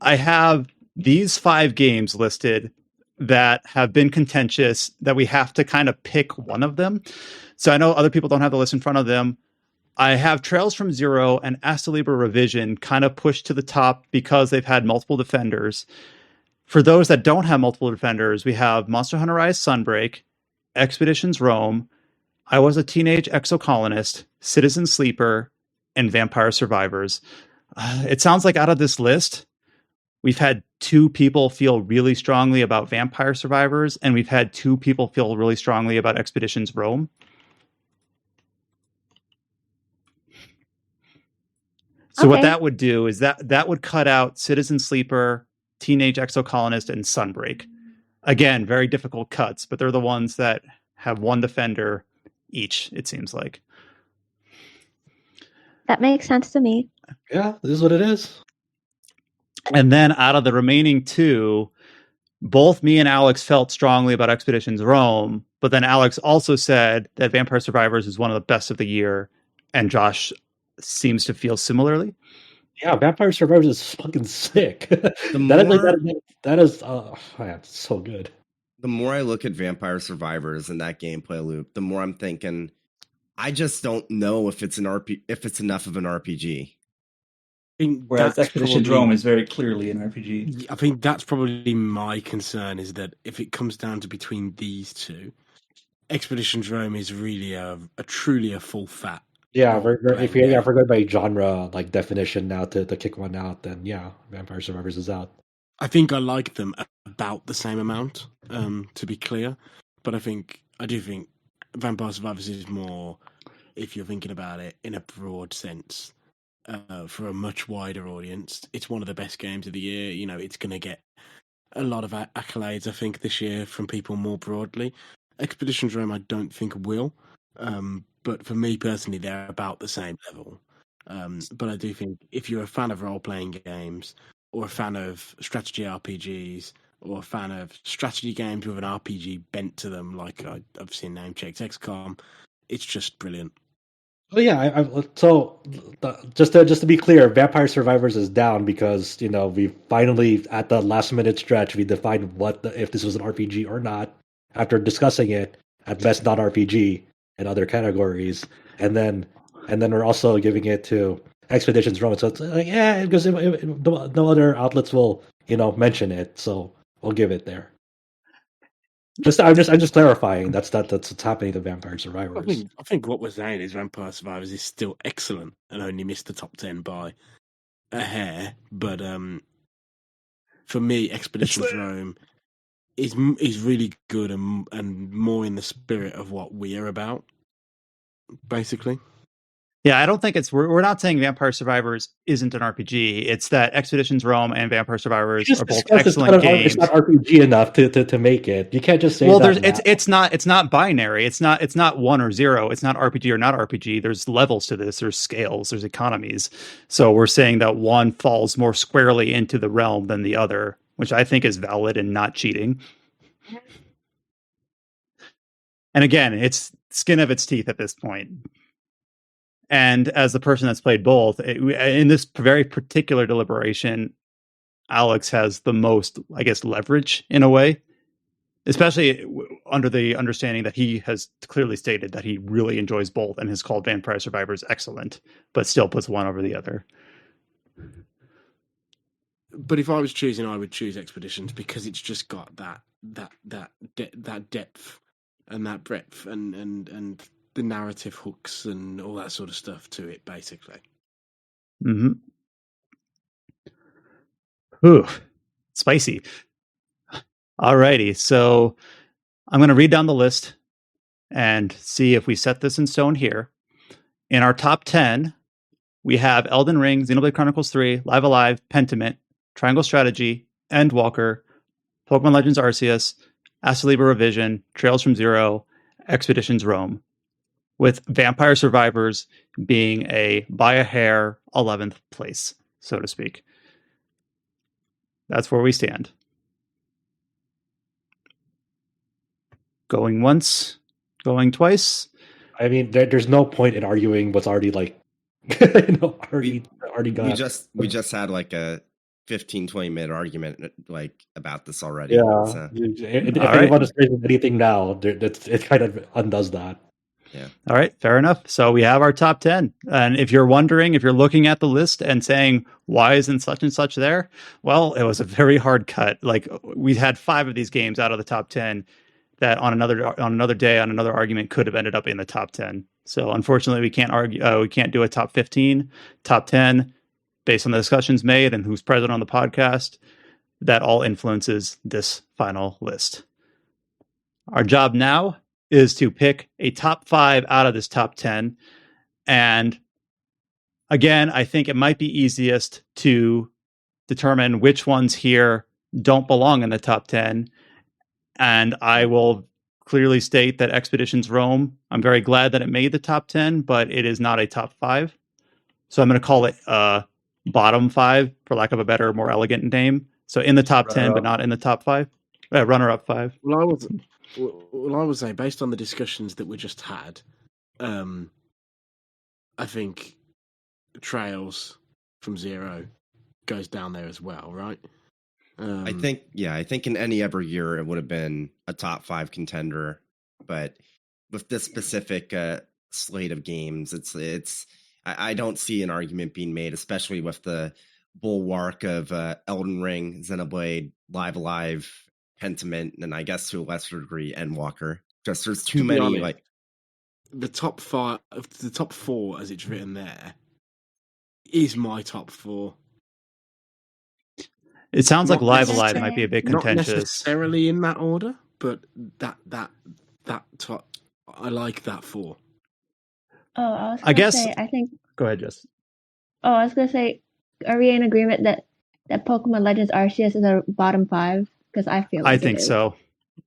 I have these 5 games listed that have been contentious that we have to kind of pick one of them. So I know other people don't have the list in front of them. I have Trails from Zero and Astalibra Revision kind of pushed to the top because they've had multiple defenders. For those that don't have multiple defenders, we have Monster Hunter Rise Sunbreak, Expeditions Rome, I Was a Teenage Exocolonist, Citizen Sleeper, and Vampire Survivors. It sounds like out of this list, we've had 2 people feel really strongly about Vampire Survivors, and we've had 2 people feel really strongly about Expeditions Rome. So what that would do is that would cut out Citizen Sleeper, Teenage Exocolonist, and Sunbreak. Again, very difficult cuts, but they're the ones that have 1 defender each, it seems like. That makes sense to me. Yeah, this is what it is. And then out of the remaining 2, both me and Alex felt strongly about Expeditions Rome, but then Alex also said that Vampire Survivors is one of the best of the year, and Josh seems to feel similarly. Yeah, Vampire Survivors is fucking sick. That is man, so good. The more I look at Vampire Survivors and that gameplay loop, the more I'm thinking, I just don't know if it's enough of an RPG. Whereas Expeditions Rome is very clearly an RPG. I think that's probably my concern, is that if it comes down to between these 2, Expeditions Rome is really truly a full fat. Yeah, if we're going by genre like definition now to kick one out, then yeah, Vampire Survivors is out. I think I like them about the same amount, to be clear. But I do think Vampire Survivors is more, if you're thinking about it in a broad sense, for a much wider audience. It's one of the best games of the year. You know, it's going to get a lot of accolades, I think, this year from people more broadly. Expeditions Rome, I don't think will. But for me personally, they're about the same level. But I do think if you're a fan of role-playing games, or a fan of strategy RPGs, or a fan of strategy games with an RPG bent to them, like I've seen name checked XCOM, it's just brilliant. Oh yeah, just to be clear, Vampire Survivors is down because we finally at the last minute stretch we defined if this was an RPG or not after discussing it at best not RPG and other categories, and then we're also giving it to Expeditions Rome. So it's like because no other outlets will mention it, so we'll give it there. I'm just clarifying. That's what's happening to Vampire Survivors. I think what we're saying is Vampire Survivors is still excellent and only missed the top 10 by a hair. But for me, Expeditions Rome is really good and more in the spirit of what we're about, basically. Yeah, I don't think we're not saying Vampire Survivors isn't an RPG. It's that Expeditions Rome and Vampire Survivors are both excellent games. It's not RPG enough to make it. You can't just say it's not binary. It's not 1 or 0. It's not RPG or not RPG. There's levels to this. There's scales. There's economies. So we're saying that one falls more squarely into the realm than the other, which I think is valid and not cheating. And again, it's skin of its teeth at this point. And as the person that's played both, in this very particular deliberation, Alex has the most, I guess, leverage in a way, especially under the understanding that he has clearly stated that he really enjoys both and has called Vampire Survivors excellent, but still puts one over the other. But if I was choosing, I would choose Expeditions because it's just got that depth and that breadth and the narrative hooks and all that sort of stuff to it, basically. Mm-hmm. Ooh, spicy. Alrighty, so I'm going to read down the list and see if we set this in stone here. In our top 10, we have Elden Ring, Xenoblade Chronicles 3, Live Alive, Pentiment, Triangle Strategy, Endwalker, Pokemon Legends Arceus, Astalibra Revision, Trails from Zero, Expeditions Rome, with Vampire Survivors being by a hair 11th place, so to speak. That's where we stand. Going once, going twice. I mean, there's no point in arguing what's already already gone. We just had like a 15-20 minute argument about this already. Yeah. So. If anyone is saying anything now, it kind of undoes that. Yeah. All right, fair enough. So we have our top 10. And if you're wondering, if you're looking at the list and saying, why isn't such and such there? Well, it was a very hard cut. Like, we had 5 of these games out of the top 10 that on another day, on another argument, could have ended up in the top 10. So unfortunately, we can't argue. We can't do a top 15, top 10, based on the discussions made and who's present on the podcast. That all influences this final list. Our job now is to pick a top 5 out of this top 10. And again, I think it might be easiest to determine which ones here don't belong in the top 10. And I will clearly state that Expeditions Rome, I'm very glad that it made the top 10, but it is not a top 5. So I'm going to call it bottom 5, for lack of a better, more elegant name. So in the top 10, but not in the top 5. Runner-up 5. Well, I would say, based on the discussions that we just had, I think Trails from Zero goes down there as well, right? I think in any other year it would have been a top 5 contender, but with this specific slate of games, it's I don't see an argument being made, especially with the bulwark of Elden Ring, Xenoblade, Live Alive, Pentiment, and I guess to a lesser degree Endwalker. Just there's too many honest, like the top 5, the top 4 as it's written there is my top 4. It sounds like Live Alive might be a bit contentious. Not necessarily in that order, but that top, I like that 4. Oh, I guess. Say, I think. Go ahead, Jess. Oh, I was gonna say, are we in agreement that Pokemon Legends Arceus is a bottom 5? Because I feel like I think so.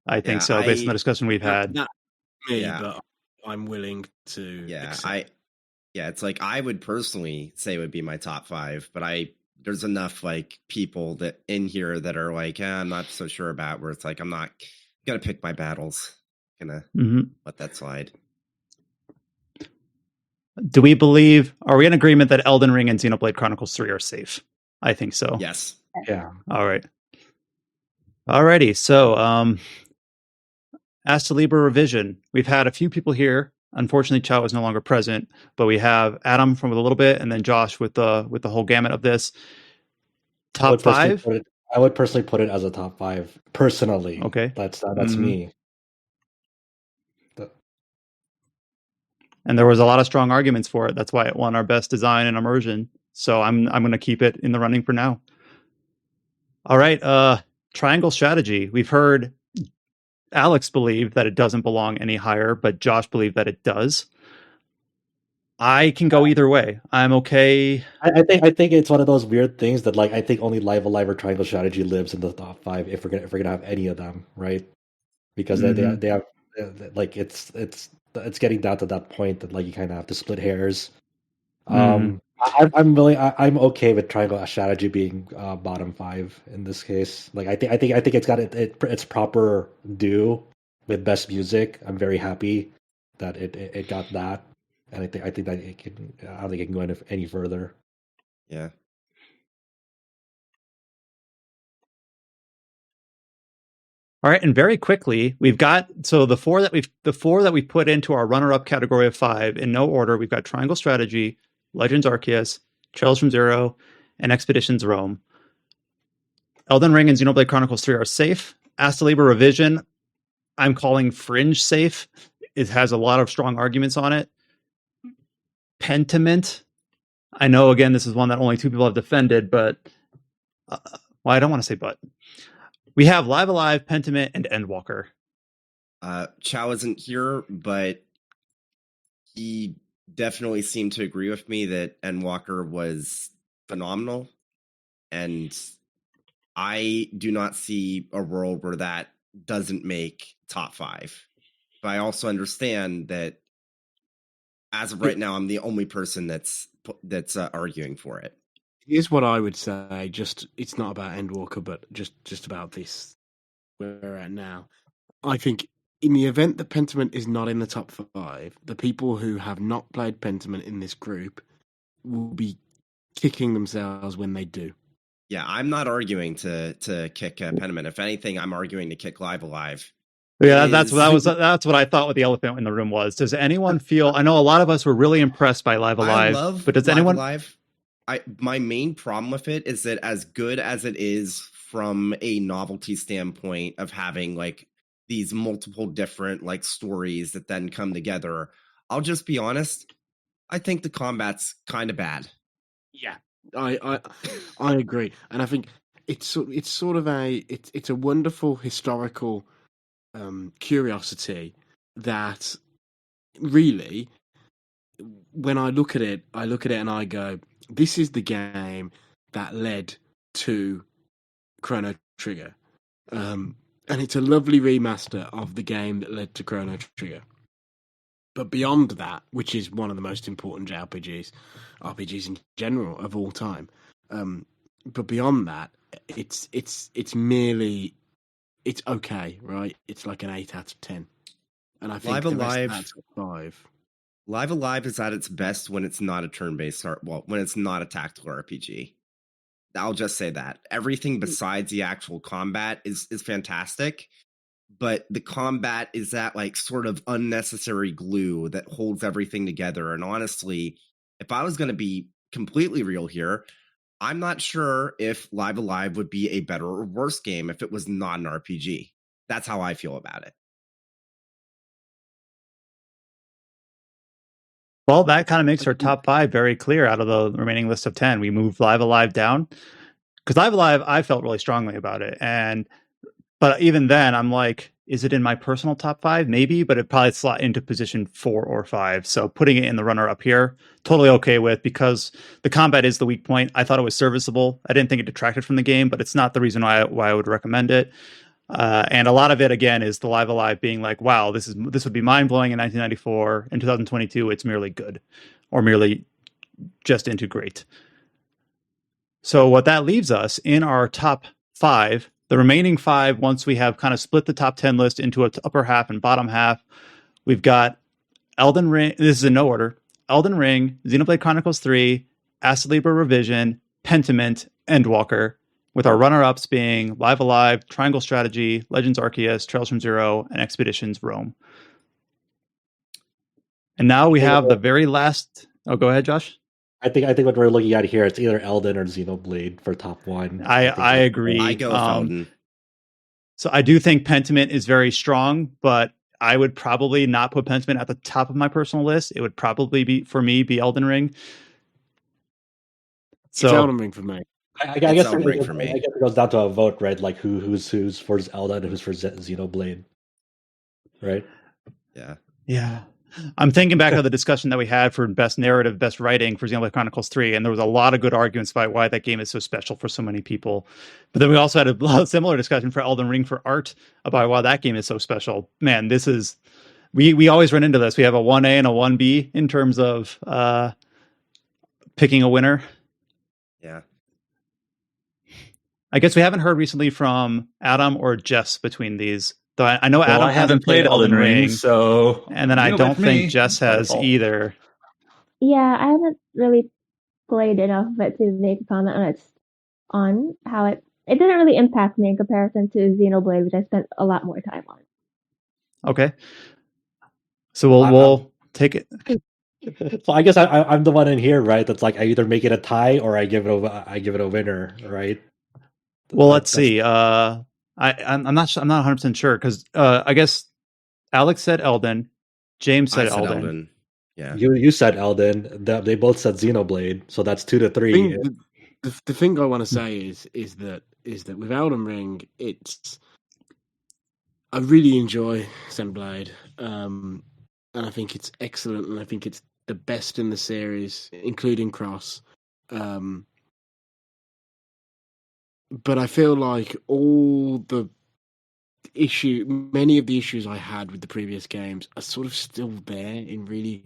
I think so, based on the discussion we've had. But I'm willing to. It's like I would personally say it would be my top 5, but there's enough like people that in here that are like, I'm not so sure about, where it's like I'm not gonna pick my battles. Gonna let that slide. Are we in agreement that Elden Ring and Xenoblade Chronicles 3 are safe? I think so. Yes. Yeah. All right. Alrighty. So, as to Libra revision, we've had a few people here. Unfortunately, Chow is no longer present, but we have Adam from a little bit, and then Josh with the whole gamut of this. Top 5. I would personally put it as a top 5 personally. Okay, that's me. And there was a lot of strong arguments for it. That's why it won our best design and immersion. So I'm going to keep it in the running for now. All right. Triangle strategy. We've heard Alex believe that it doesn't belong any higher, but Josh believed that it does. I can go either way. I'm okay. I think it's one of those weird things that like I think only Live Alive or Triangle Strategy lives in the top 5 if we're gonna have any of them, right? Because they have like it's getting down to that point that like you kind of have to split hairs. I'm okay with Triangle Strategy being bottom 5 in this case. Like I think it's got its proper due with best music. I'm very happy that it got that, and I think that it can. I don't think it can go any further. Yeah. All right, and very quickly, we've got the four that we put into our runner-up category of 5 in no order. We've got Triangle Strategy, Legends Arceus, Trails from Zero, and Expeditions Rome. Elden Ring and Xenoblade Chronicles 3 are safe. Astalibra Revision, I'm calling fringe safe. It has a lot of strong arguments on it. Pentiment, I know again this is one that only 2 people have defended, but I don't want to say but. We have Live Alive, Pentiment, and Endwalker. Chow isn't here, but he definitely seemed to agree with me that Endwalker was phenomenal. And I do not see a world where that doesn't make top 5. But I also understand that as of right now, I'm the only person that's arguing for it. Here's what I would say. It's not about Endwalker, but just about this where we're at now. I think in the event that Pentiment is not in the top 5, the people who have not played Pentiment in this group will be kicking themselves when they do. Yeah, I'm not arguing to kick Pentiment. If anything, I'm arguing to kick Live Alive. Yeah, that's what I thought what the elephant in the room was. Does anyone feel? I know a lot of us were really impressed by Live Alive, I love but does Live anyone? Alive. My main problem with it is that as good as it is from a novelty standpoint of having like these multiple different like stories that then come together, I'll just be honest, I think the combat's kind of bad. Yeah, I agree, and I think it's sort of it's a wonderful historical curiosity that really, when I look at it and I go, this is the game that led to Chrono Trigger. And it's a lovely remaster of the game that led to Chrono Trigger. But beyond that, which is one of the most important RPGs in general of all time, but beyond that, it's merely, it's okay, right? It's like an 8 out of 10. And I think Live the rest of Alive, that's a 5. Live Alive is at its best when it's not a turn-based, when it's not a tactical RPG. I'll just say that. Everything besides the actual combat is fantastic, but the combat is that like sort of unnecessary glue that holds everything together. And honestly, if I was going to be completely real here, I'm not sure if Live Alive would be a better or worse game if it was not an RPG. That's how I feel about it. Well, that kind of makes our top 5 very clear out of the remaining list of 10. We moved Live Alive down because Live Alive, I felt really strongly about it. But even then, I'm like, is it in my personal top 5? Maybe, but it probably slot into position 4 or 5. So putting it in the runner up here, totally okay with, because the combat is the weak point. I thought it was serviceable. I didn't think it detracted from the game, but it's not the reason why I would recommend it. And a lot of it, again, is the Live Alive being like, wow, this would be mind-blowing in 1994. In 2022, it's merely good, or merely just into great. So what that leaves us in our top 5, the remaining 5, once we have kind of split the top 10 list into an upper half and bottom half, we've got Elden Ring. This is in no order. Elden Ring, Xenoblade Chronicles 3, Acid Libra Revision, Pentiment, Endwalker, with our runner-ups being Live Alive, Triangle Strategy, Legends Arceus, Trails from Zero, and Expeditions Rome. And now we have the very last... Oh, go ahead, Josh. I think what we're looking at here, it's either Elden or Xenoblade for top 1. I agree. I go with Elden. So I do think Pentiment is very strong, but I would probably not put Pentiment at the top of my personal list. It would probably be, for me, be Elden Ring. So it's Elden Ring for me. I guess it goes down to a vote, right? Like who's for Elden and who's for Xenoblade, right? Yeah. I'm thinking back of the discussion that we had for best narrative, best writing for Xenoblade Chronicles 3, and there was a lot of good arguments about why that game is so special for so many people. But then we also had a similar discussion for Elden Ring for art about why that game is so special. Man, this is... We always run into this. We have a 1A and a 1B in terms of picking a winner. Yeah. I guess we haven't heard recently from Adam or Jess between these. Though I know Adam hasn't played Elden Ring, so and then I don't think Jess has either. Yeah, I haven't really played enough of it to make a comment on how it didn't really impact me in comparison to Xenoblade, which I spent a lot more time on. Okay, so we'll take it. So I guess I'm the one in here, right? That's like I either make it a tie or I give it a winner, right? Well, let's see. I'm not 100% sure because I guess Alex said Elden, James said Elden. Yeah, you said Elden. They both said Xenoblade, so that's 2-3. The thing I want to say is that with Elden Ring, I really enjoy Xenoblade, and I think it's excellent, and I think it's the best in the series, including Cross. But I feel like many of the issues I had with the previous games are sort of still there in really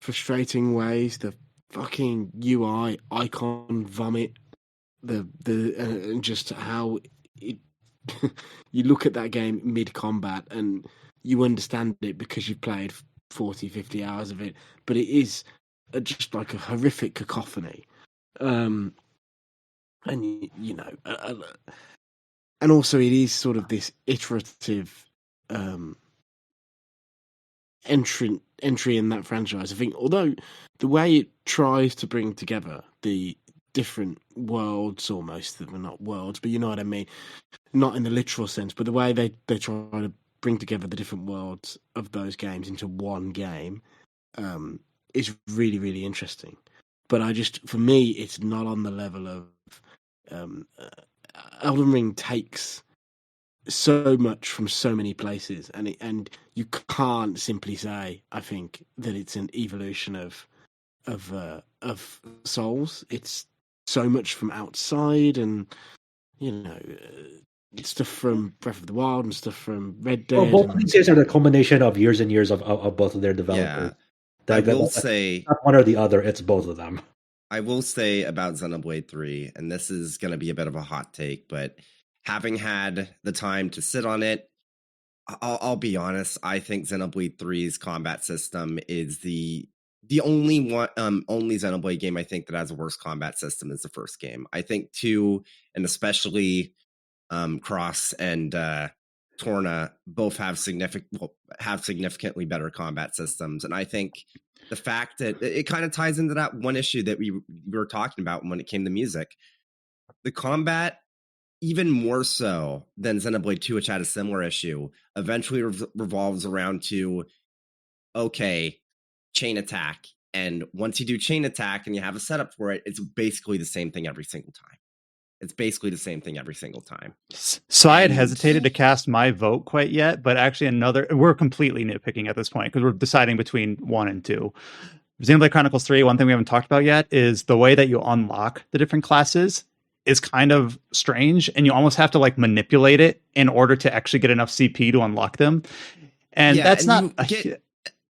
frustrating ways. The fucking UI icon vomit, and just how it you look at that game mid combat and you understand it because you've played 40, 50 hours of it, but it is just like a horrific cacophony. And you know, and also it is sort of this iterative entry in that franchise. I think although the way it tries to bring together the different worlds, almost, that were not worlds, but you know what I mean, not in the literal sense, but the way they try to bring together the different worlds of those games into one game is really, really interesting. But for me, it's not on the level of Elden Ring takes so much from so many places, and you can't simply say, I think, that it's an evolution of Souls. It's so much from outside, and stuff from Breath of the Wild and stuff from Red Dead. Well, both of these games are the culmination of years and years of both of their developers. I will say, not one or the other; it's both of them. I will say about Xenoblade 3, and this is going to be a bit of a hot take, but having had the time to sit on it, I'll be honest. I think Xenoblade 3's combat system is the only Xenoblade game I think that has a worse combat system as the first game. I think 2, and especially Cross and Torna, both have significantly better combat systems, and I think the fact that it kind of ties into that one issue that we were talking about when it came to music, the combat, even more so than Xenoblade 2, which had a similar issue, eventually revolves around to, okay, chain attack. And once you do chain attack and you have a setup for it, it's basically the same thing every single time. So I had hesitated to cast my vote quite yet, but actually we're completely nitpicking at this point because we're deciding between 1 and 2. Xenoblade Chronicles 3, one thing we haven't talked about yet is the way that you unlock the different classes is kind of strange, and you almost have to like manipulate it in order to actually get enough CP to unlock them. And that's not...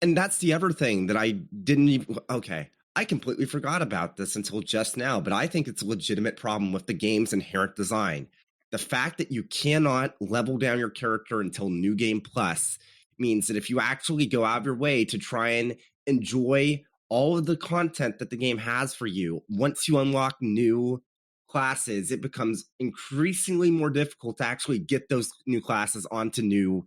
And that's the other thing that I didn't even... Okay. I completely forgot about this until just now, but I think it's a legitimate problem with the game's inherent design. The fact that you cannot level down your character until New Game Plus means that if you actually go out of your way to try and enjoy all of the content that the game has for you, once you unlock new classes, it becomes increasingly more difficult to actually get those new classes onto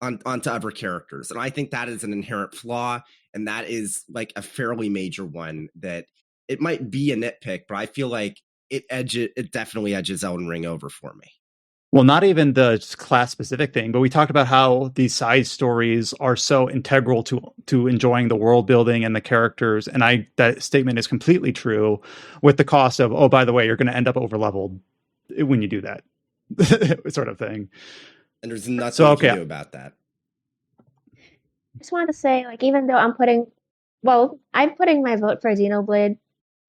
other characters. And I think that is an inherent flaw, and that is like a fairly major one that it might be a nitpick, but I feel like it definitely edges Elden Ring over for me. Well, not even the class specific thing, but we talked about how these side stories are so integral to enjoying the world building and the characters. And that statement is completely true, with the cost of, oh, by the way, you're going to end up over leveled when you do that sort of thing. And there's nothing you can do about that. I just wanted to say, like, even though I'm putting my vote for Xenoblade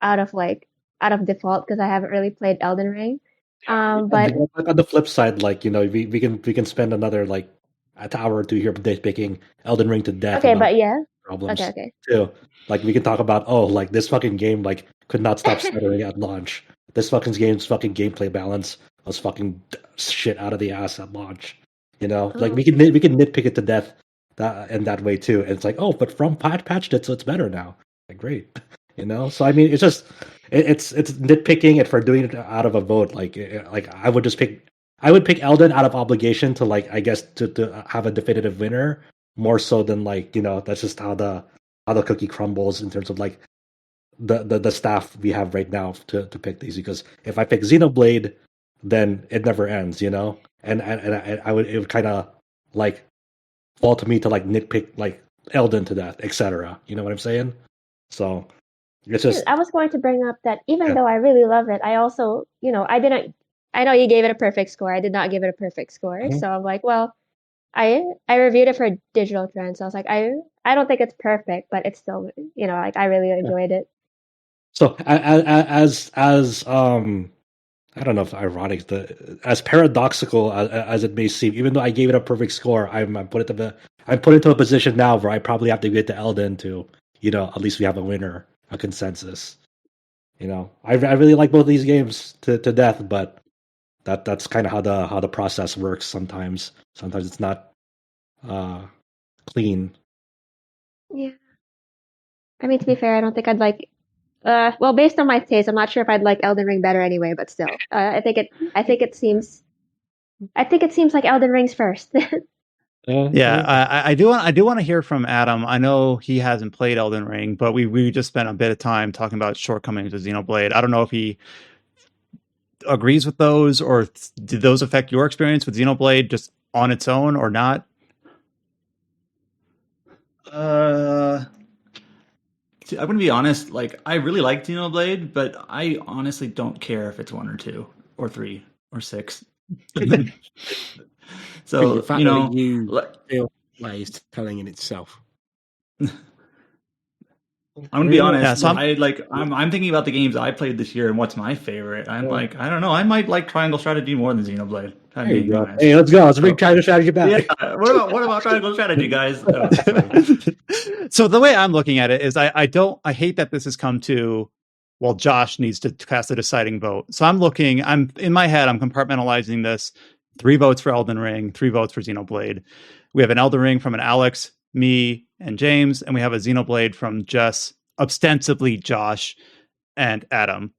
out of default because I haven't really played Elden Ring. But on the flip side, like, we can spend another like an hour or 2 here picking Elden Ring to death. Okay, but yeah, problems. Okay. Too. Like, we can talk about like this fucking game like could not stop stuttering at launch. This fucking game's fucking gameplay balance was fucking shit out of the ass at launch. Like we can nitpick it to death in that way too. And it's like, but From patched it, so it's better now. Like, great. So I mean, it's just it's nitpicking it for doing it out of a vote. Like I would pick Elden out of obligation to, like, I guess to have a definitive winner, more so than like, that's just how the cookie crumbles in terms of like the staff we have right now to pick these. Because if I pick Xenoblade, then it never ends, and it would kind of like fall to me to like nitpick like Elden to death, etc. You know what I'm saying? So it's just... I was going to bring up that even though I really love it, I also, I know you gave it a perfect score. I did not give it a perfect score. Mm-hmm. So I'm like, well, I reviewed it for Digital Trends. So I was like, I don't think it's perfect, but it's still, like, I really enjoyed it. So as I don't know if ironic, as paradoxical as it may seem, even though I gave it a perfect score, I'm put into a position now where I probably have to get to Elden to, at least we have a winner, a consensus. I really like both of these games to death, but that's kind of how the process works. Sometimes it's not clean. Yeah, I mean, to be fair, I don't think I'd like. Well, based on my taste, I'm not sure if I'd like Elden Ring better anyway. But still, I think it seems like Elden Ring's first. I do want to hear from Adam. I know he hasn't played Elden Ring, but we just spent a bit of time talking about shortcomings of Xenoblade. I don't know if he agrees with those, or did those affect your experience with Xenoblade just on its own or not? I'm gonna be honest. Like, I really like Xenoblade, but I honestly don't care if it's 1 or 2 or 3 or 6. So the fact that you feel way is telling in itself. I'm gonna be honest. Yeah, so I'm thinking about the games I played this year and what's my favorite. I'm like, I don't know. I might like Triangle Strategy more than Xenoblade. There you go. Hey, let's go. Let's bring Triangle Strategy back. Yeah. What about Triangle Strategy, guys? Oh, so the way I'm looking at it is, I hate that this has come to, well, Josh needs to cast a deciding vote. So I'm in my head, I'm compartmentalizing this: 3 votes for Elden Ring, 3 votes for Xenoblade. We have an Elden Ring from an Alex, me, and James, and we have a Xenoblade from just ostensibly Josh and Adam.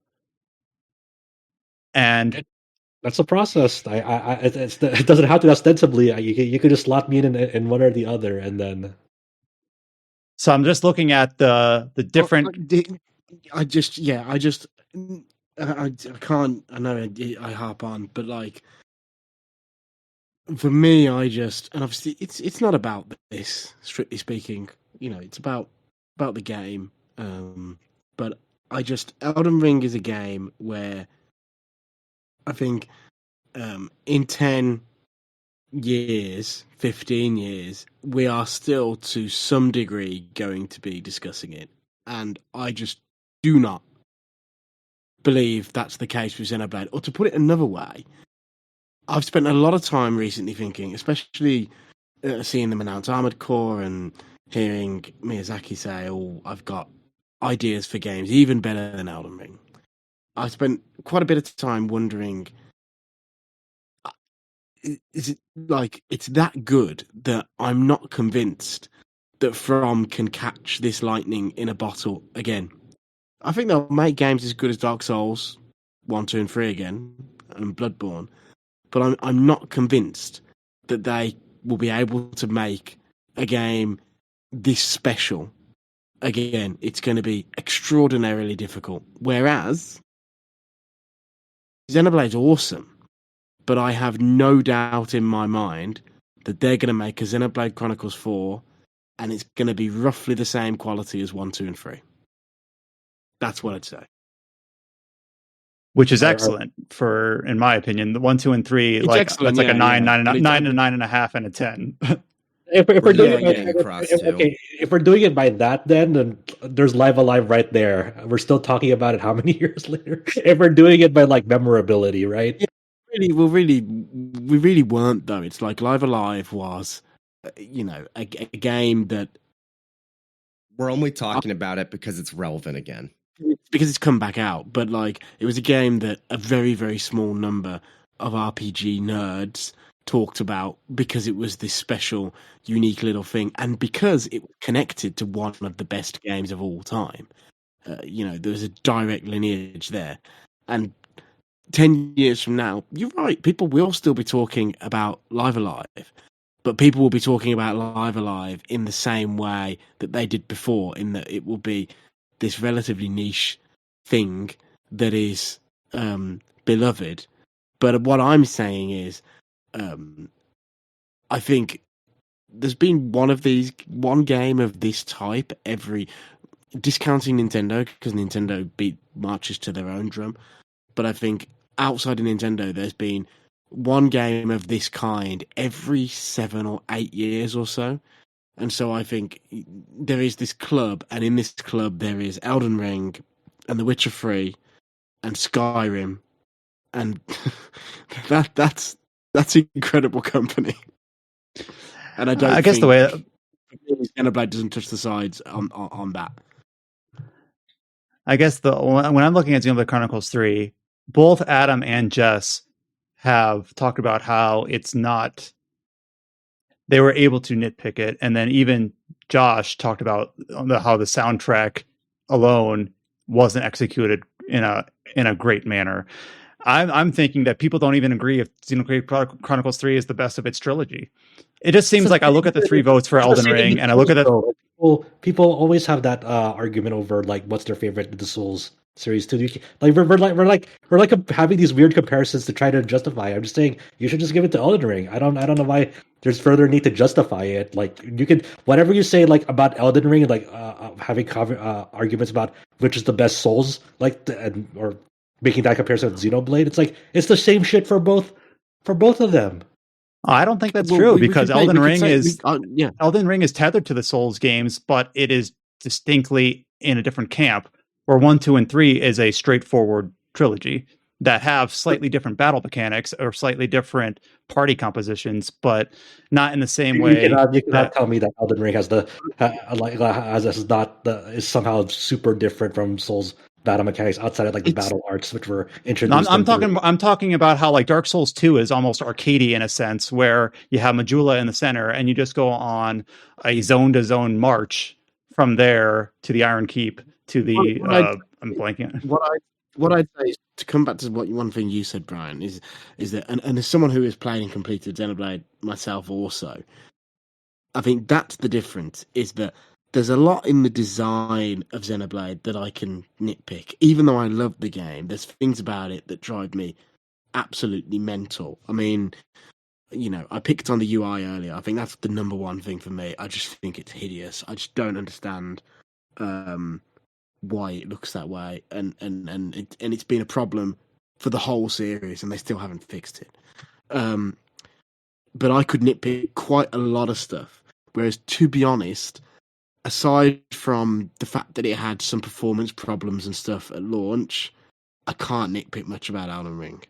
And that's the process. It doesn't have to ostensibly. You could just slot me in one or the other, and then. So I'm just looking at the different. I can't. I know I harp on, but like, for me, and obviously it's not about this, strictly speaking. You know, it's about the game. But Elden Ring is a game where I think in 10 years, 15 years, we are still to some degree going to be discussing it. And I just do not believe that's the case with Xenoblade. Or to put it another way, I've spent a lot of time recently thinking, especially seeing them announce Armored Core and hearing Miyazaki say, "Oh, I've got ideas for games even better than Elden Ring." I spent quite a bit of time wondering, is it like it's that good that I'm not convinced that From can catch this lightning in a bottle again? I think they'll make games as good as Dark Souls 1, 2, and 3 again, and Bloodborne, but I'm not convinced that they will be able to make a game this special again. It's going to be extraordinarily difficult. Whereas Xenoblade's awesome, but I have no doubt in my mind that they're going to make a Xenoblade Chronicles 4, and it's going to be roughly the same quality as 1, 2, and 3. That's what I'd say. Which is excellent for, in my opinion, the 1, 2, and 3. It's like it's like a 9, 9.5, and a 10. If we're doing it by that, then there's Live Alive right there. We're still talking about it how many years later? If we're doing it by like memorability, right? Yeah, we really weren't though. It's like Live Alive was, a game that we're only talking about it because it's relevant again. Because it's come back out, but like it was a game that a very, very small number of RPG nerds talked about because it was this special, unique little thing, and because it was connected to one of the best games of all time. There was a direct lineage there, and 10 years from now, you're right, people will still be talking about Live Alive, but people will be talking about Live Alive in the same way that they did before, in that it will be this relatively niche thing that is beloved. But what I'm saying is, I think there's been one game of this type every, discounting Nintendo because Nintendo marches to their own drum. But I think outside of Nintendo, there's been one game of this kind every 7 or 8 years or so. And so I think there is this club, and in this club there is Elden Ring and The Witcher 3 and Skyrim, and that's incredible company. And I guess the way Xenoblade doesn't touch the sides on that. I guess when I'm looking at Xenoblade Chronicles 3, both Adam and Jess have talked about how it's not. They were able to nitpick it, and then even Josh talked about how the soundtrack alone wasn't executed in a great manner. I'm thinking that people don't even agree if Xenoblade Chronicles 3 is the best of its trilogy. It just seems like I look at the 3 votes for Elden Ring, and I look at the people always have that argument over like what's their favorite of the Souls series too. Like we're having these weird comparisons to try to justify it. I'm just saying you should just give it to Elden Ring. I don't know why there's further need to justify it. Like you could whatever you say like about Elden Ring, like having arguments about which is the best Souls, like or making that comparison with Xenoblade. It's like it's the same shit for both of them. I don't think that's true because Elden Ring is tethered to the Souls games, but it is distinctly in a different camp. Where 1, 2, and 3 is a straightforward trilogy that have slightly different battle mechanics or slightly different party compositions, but not in the same way. You cannot tell me that Elden Ring has is somehow super different from Souls battle mechanics outside of like the battle arts which were introduced. I'm talking about how like Dark Souls 2 is almost arcadey in a sense, where you have Majula in the center and you just go on a zone to zone march from there to the Iron Keep to the I'm blanking. What I'd say is to come back to one thing you said, Brian, is that and as someone who has played and completed Xenoblade myself also, I think that's the difference, is that there's a lot in the design of Xenoblade that I can nitpick. Even though I love the game, there's things about it that drive me absolutely mental. I mean, you know, I picked on the UI earlier. I think that's the number one thing for me. I just think it's hideous. I just don't understand why it looks that way, and it's been a problem for the whole series, and they still haven't fixed it. But I could nitpick quite a lot of stuff. Whereas, to be honest, aside from the fact that it had some performance problems and stuff at launch, I can't nitpick much about Elden Ring.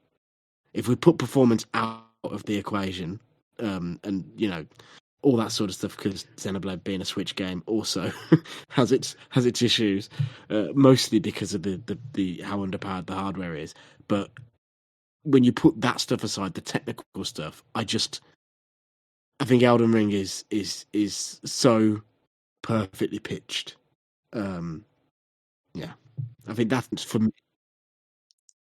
If we put performance out of the equation, and you know, all that sort of stuff, because Xenoblade being a Switch game also has its issues, mostly because of the how underpowered the hardware is. But when you put that stuff aside, the technical stuff, I think Elden Ring is so perfectly pitched. Yeah, I think that's for me.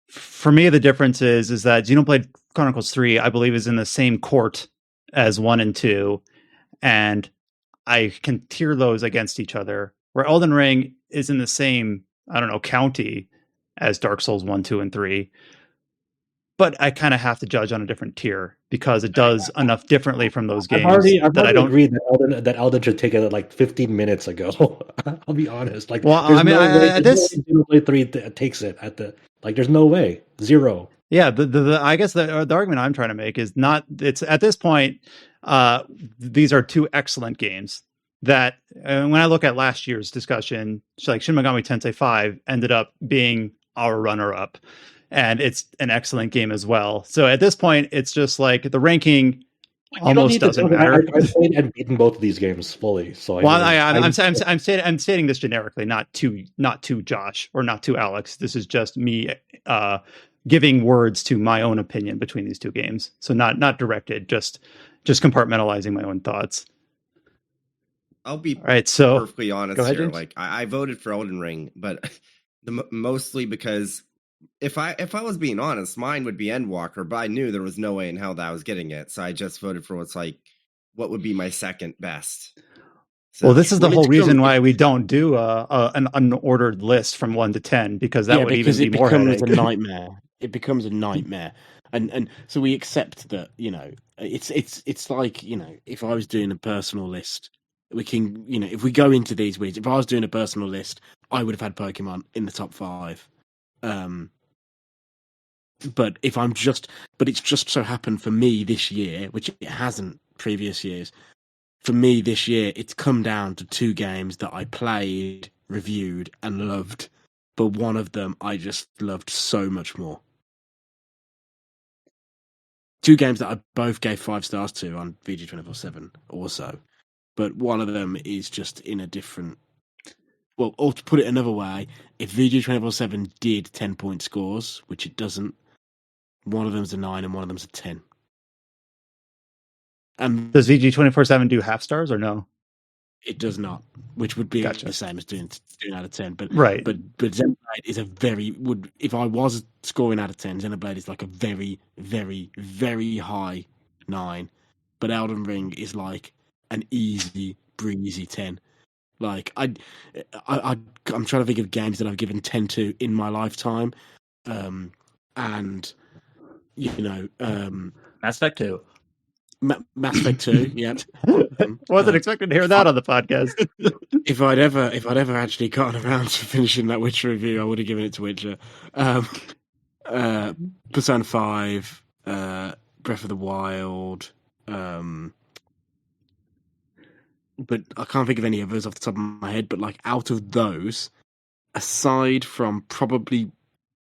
For me, the difference is that Xenoblade Chronicles 3, I believe, is in the same court as 1 and 2, and I can tier those against each other. Where Elden Ring is in the same, county as Dark Souls 1, 2, and 3. But I kind of have to judge on a different tier because it does enough differently from those games. I've already agreed that Elden should take it like 15 minutes ago. I'll be honest. Like, well, I mean, Xenoblade 3 takes it at the like. There's no way. Zero. Yeah, I guess the argument I'm trying to make is not. It's at this point, these are two excellent games. That when I look at last year's discussion, like Shin Megami Tensei 5 ended up being our runner-up. And it's an excellent game as well. So at this point, it's just like the ranking almost doesn't matter. I've played and beaten both of these games fully. So I'm stating this generically, not to Josh or not to Alex. This is just me giving words to my own opinion between these two games. So not directed, just compartmentalizing my own thoughts. I'll be perfectly honest here. James. Like I voted for Elden Ring, but mostly because. If I was being honest, mine would be Endwalker, but I knew there was no way in hell that I was getting it, so I just voted for what would be my second best. So, well, this is the whole reason why we don't do an unordered list from 1 to 10 because that would even be more headache. It becomes a nightmare. It becomes a nightmare, and so we accept that it's like if I was doing a personal list, we can if we go into these weeks, if I was doing a personal list, I would have had Pokemon in the top 5. But it's just so happened for me this year, which it hasn't previous years. For me this year, it's come down to 2 games that I played, reviewed, and loved. But one of them I just loved so much more. 2 games that I both gave 5 stars to on VG247 also. But one of them is just in a different. Well, or to put it another way, if VG247 did 10-point scores, which it doesn't, one of them's a 9 and one of them's a 10. Does VG247 do half stars or no? It does not, which would be Gotcha. the same as doing out of 10. But Right. but Xenoblade is a very if I was scoring out of 10, Xenoblade is like a very, very, very high 9. But Elden Ring is like an easy, breezy 10. Like I'm trying to think of games that I've given 10 to in my lifetime, and Mass Effect 2. Mass Effect 2, yeah. Wasn't expecting to hear that on the podcast. If I'd ever actually gotten around to finishing that Witcher review, I would have given it to Witcher. Persona 5, Breath of the Wild, but I can't think of any others off the top of my head. But like out of those, aside from probably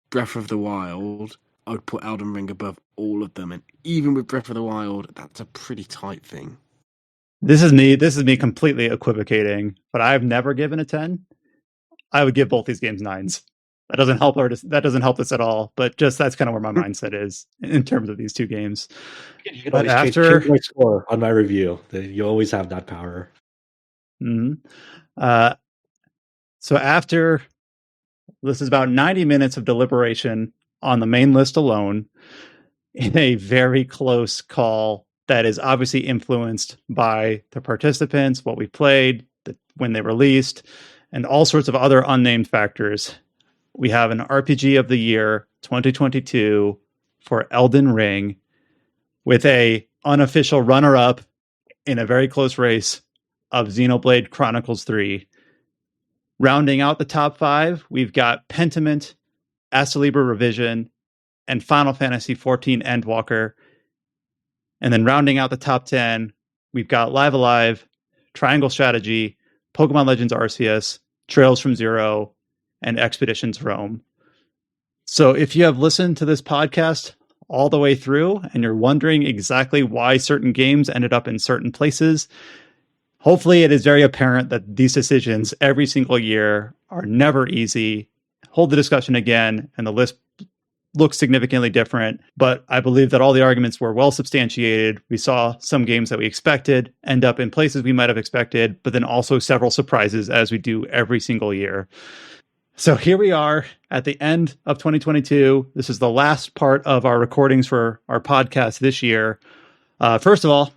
Breath of the Wild, I would put Elden Ring above all of them. And even with Breath of the Wild, that's a pretty tight thing. This is me completely equivocating, but I've never given a 10. I would give both these games 9s. That doesn't help this at all, but just that's kind of where my mindset is in terms of these two games. You can always change my score on my review. You always have that power. Mm-hmm. So after this is about 90 minutes of deliberation on the main list alone, in a very close call that is obviously influenced by the participants, what we played, when they released, and all sorts of other unnamed factors. We have an RPG of the year 2022 for Elden Ring, with a unofficial runner-up in a very close race of Xenoblade Chronicles 3. Rounding out the top 5, we've got Pentiment, Astalibra Revision, and Final Fantasy XIV Endwalker. And then rounding out the top 10, we've got Live Alive, Triangle Strategy, Pokemon Legends Arceus, Trails from Zero, and Expeditions Rome. So if you have listened to this podcast all the way through and you're wondering exactly why certain games ended up in certain places, hopefully it is very apparent that these decisions every single year are never easy. Hold the discussion again, and the list looks significantly different, but I believe that all the arguments were well substantiated. We saw some games that we expected end up in places we might have expected, but then also several surprises, as we do every single year. So here we are at the end of 2022. This is the last part of our recordings for our podcast this year. First of all,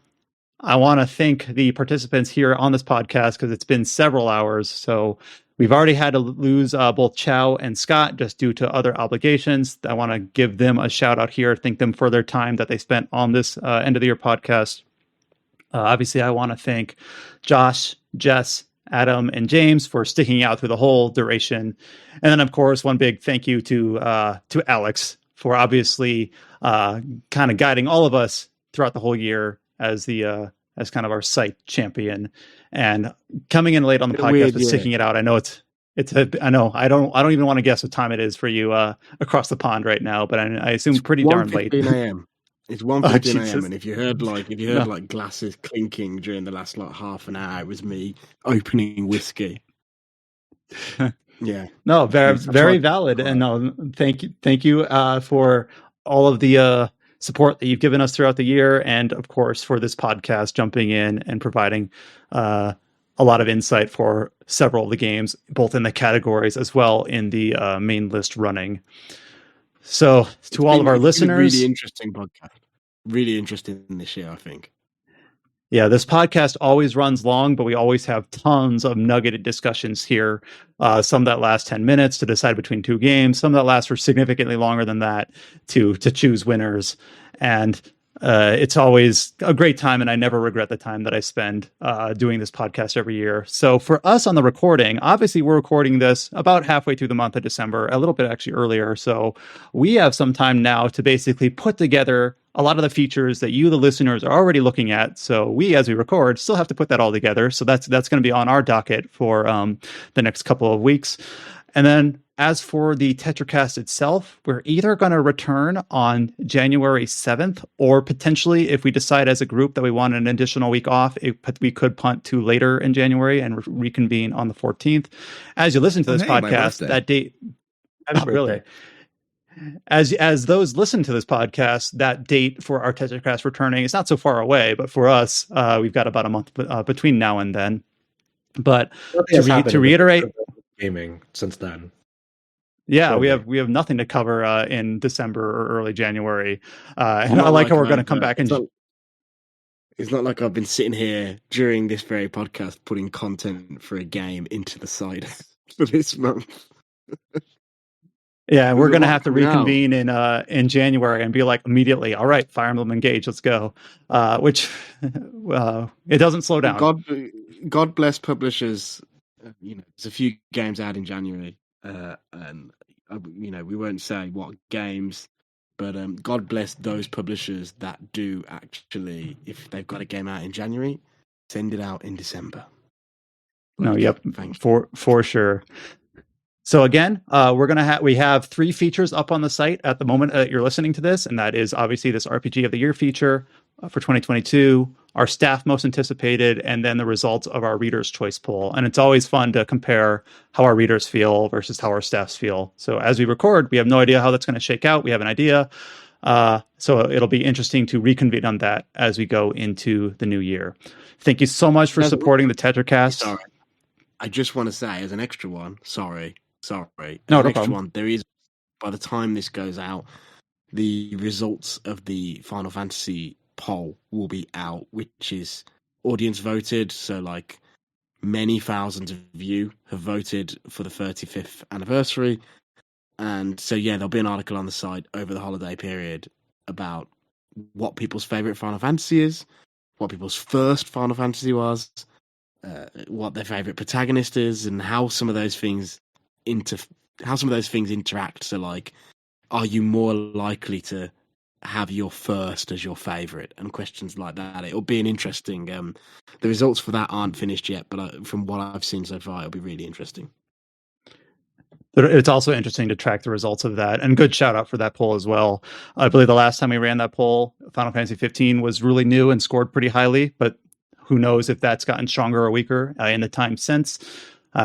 I want to thank the participants here on this podcast because it's been several hours. So we've already had to lose both Chow and Scott just due to other obligations. I want to give them a shout out here, thank them for their time that they spent on this end of the year podcast. Obviously, I want to thank Josh, Jess, Adam, and James for sticking out through the whole duration. And then, of course, one big thank you to Alex for obviously kind of guiding all of us throughout the whole year as as kind of our site champion and coming in late on the podcast but sticking it out. I know I know I don't even want to guess what time it is for you across the pond right now, but I assume pretty darn late. 1:15 a.m. It's 1:15 a.m. and if you heard like glasses clinking during the last like half an hour, it was me opening whiskey. Yeah. No, very valid. And no, thank you for all of the support that you've given us throughout the year, and of course for this podcast, jumping in and providing a lot of insight for several of the games, both in the categories as well in the main list running. So to all of our listeners, really interesting podcast, really interesting this year, I think. Yeah, this podcast always runs long, but we always have tons of nuggeted discussions here. Some that last 10 minutes to decide between two games, some that last for significantly longer than that to choose winners. And it's always a great time, and I never regret the time that I spend doing this podcast every year. So for us on the recording, obviously we're recording this about halfway through the month of December, a little bit actually earlier. So we have some time now to basically put together a lot of the features that you, the listeners, are already looking at. So we, as we record, still have to put that all together. So that's going to be on our docket for the next couple of weeks. And then as for the Tetracast itself, we're either going to return on January 7th, or potentially, if we decide as a group that we want an additional week off, we could punt to later in January and reconvene on the 14th. As you listen to this podcast, that date... Really? As those listen to this podcast, that date for our Tetracast returning is not so far away, but for us, we've got about a month between now and then. But to reiterate, gaming since then. Yeah, we have nothing to cover in December or early January, and I like how we're going to come back and. It's not like I've been sitting here during this very podcast putting content for a game into the side for this month. Yeah, we're going to have to reconvene in January and be like immediately, all right, Fire Emblem Engage, let's go. Which it doesn't slow down. God bless publishers. There's a few games out in January, and we won't say what games. But God bless those publishers that do actually, if they've got a game out in January, send it out in December. For sure. So again, we have 3 features up on the site at the moment that you're listening to this, and that is obviously this RPG of the Year feature for 2022, our staff most anticipated, and then the results of our Reader's Choice poll. And it's always fun to compare how our readers feel versus how our staffs feel. So as we record, we have no idea how that's going to shake out. We have an idea. So it'll be interesting to reconvene on that as we go into the new year. Thank you so much for supporting the Tetracast. Sorry. I just want to say, as an extra one, sorry. No problem. One, there is, by the time this goes out, the results of the Final Fantasy poll will be out, which is audience voted. So, like, many thousands of you have voted for the 35th anniversary. And so, yeah, there'll be an article on the site over the holiday period about what people's favourite Final Fantasy is, what people's first Final Fantasy was, what their favourite protagonist is, and how some of those things interact. So, like, are you more likely to have your first as your favourite, and questions like that. It'll be an interesting. The results for that aren't finished yet, but from what I've seen so far, it'll be really interesting. It's also interesting to track the results of that, and good shout out for that poll as well. I believe the last time we ran that poll, Final Fantasy 15 was really new and scored pretty highly, but who knows if that's gotten stronger or weaker in the time since.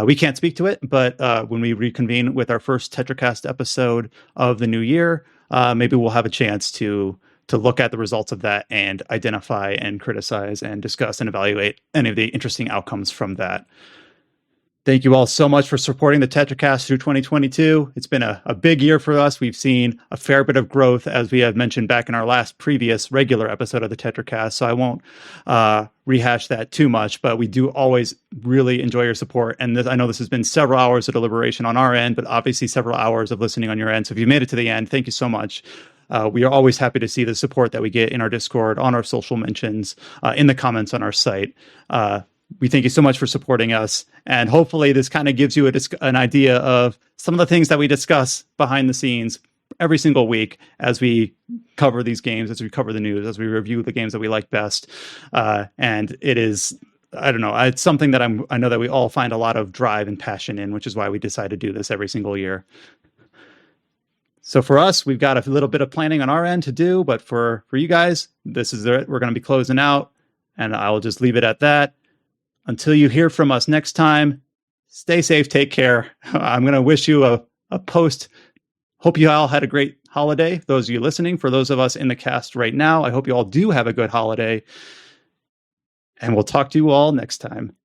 We can't speak to it, but when we reconvene with our first Tetracast episode of the new year, maybe we'll have a chance to look at the results of that and identify and criticize and discuss and evaluate any of the interesting outcomes from that. Thank you all so much for supporting the Tetracast through 2022. It's been a big year for us. We've seen a fair bit of growth, as we have mentioned back in our previous regular episode of the Tetracast, so I won't rehash that too much, but we do always really enjoy your support. And I know this has been several hours of deliberation on our end, but obviously several hours of listening on your end. So if you made it to the end, thank you so much. We are always happy to see the support that we get in our Discord, on our social mentions, in the comments on our site. We thank you so much for supporting us. And hopefully this kind of gives you an idea of some of the things that we discuss behind the scenes every single week as we cover these games, as we cover the news, as we review the games that we like best. And it is, I don't know, it's something that I know that we all find a lot of drive and passion in, which is why we decide to do this every single year. So for us, we've got a little bit of planning on our end to do, but for you guys, this is it. We're going to be closing out, and I'll just leave it at that. Until you hear from us next time, stay safe, take care. I'm going to wish you a post. Hope you all had a great holiday. Those of you listening, for those of us in the cast right now, I hope you all do have a good holiday. And we'll talk to you all next time.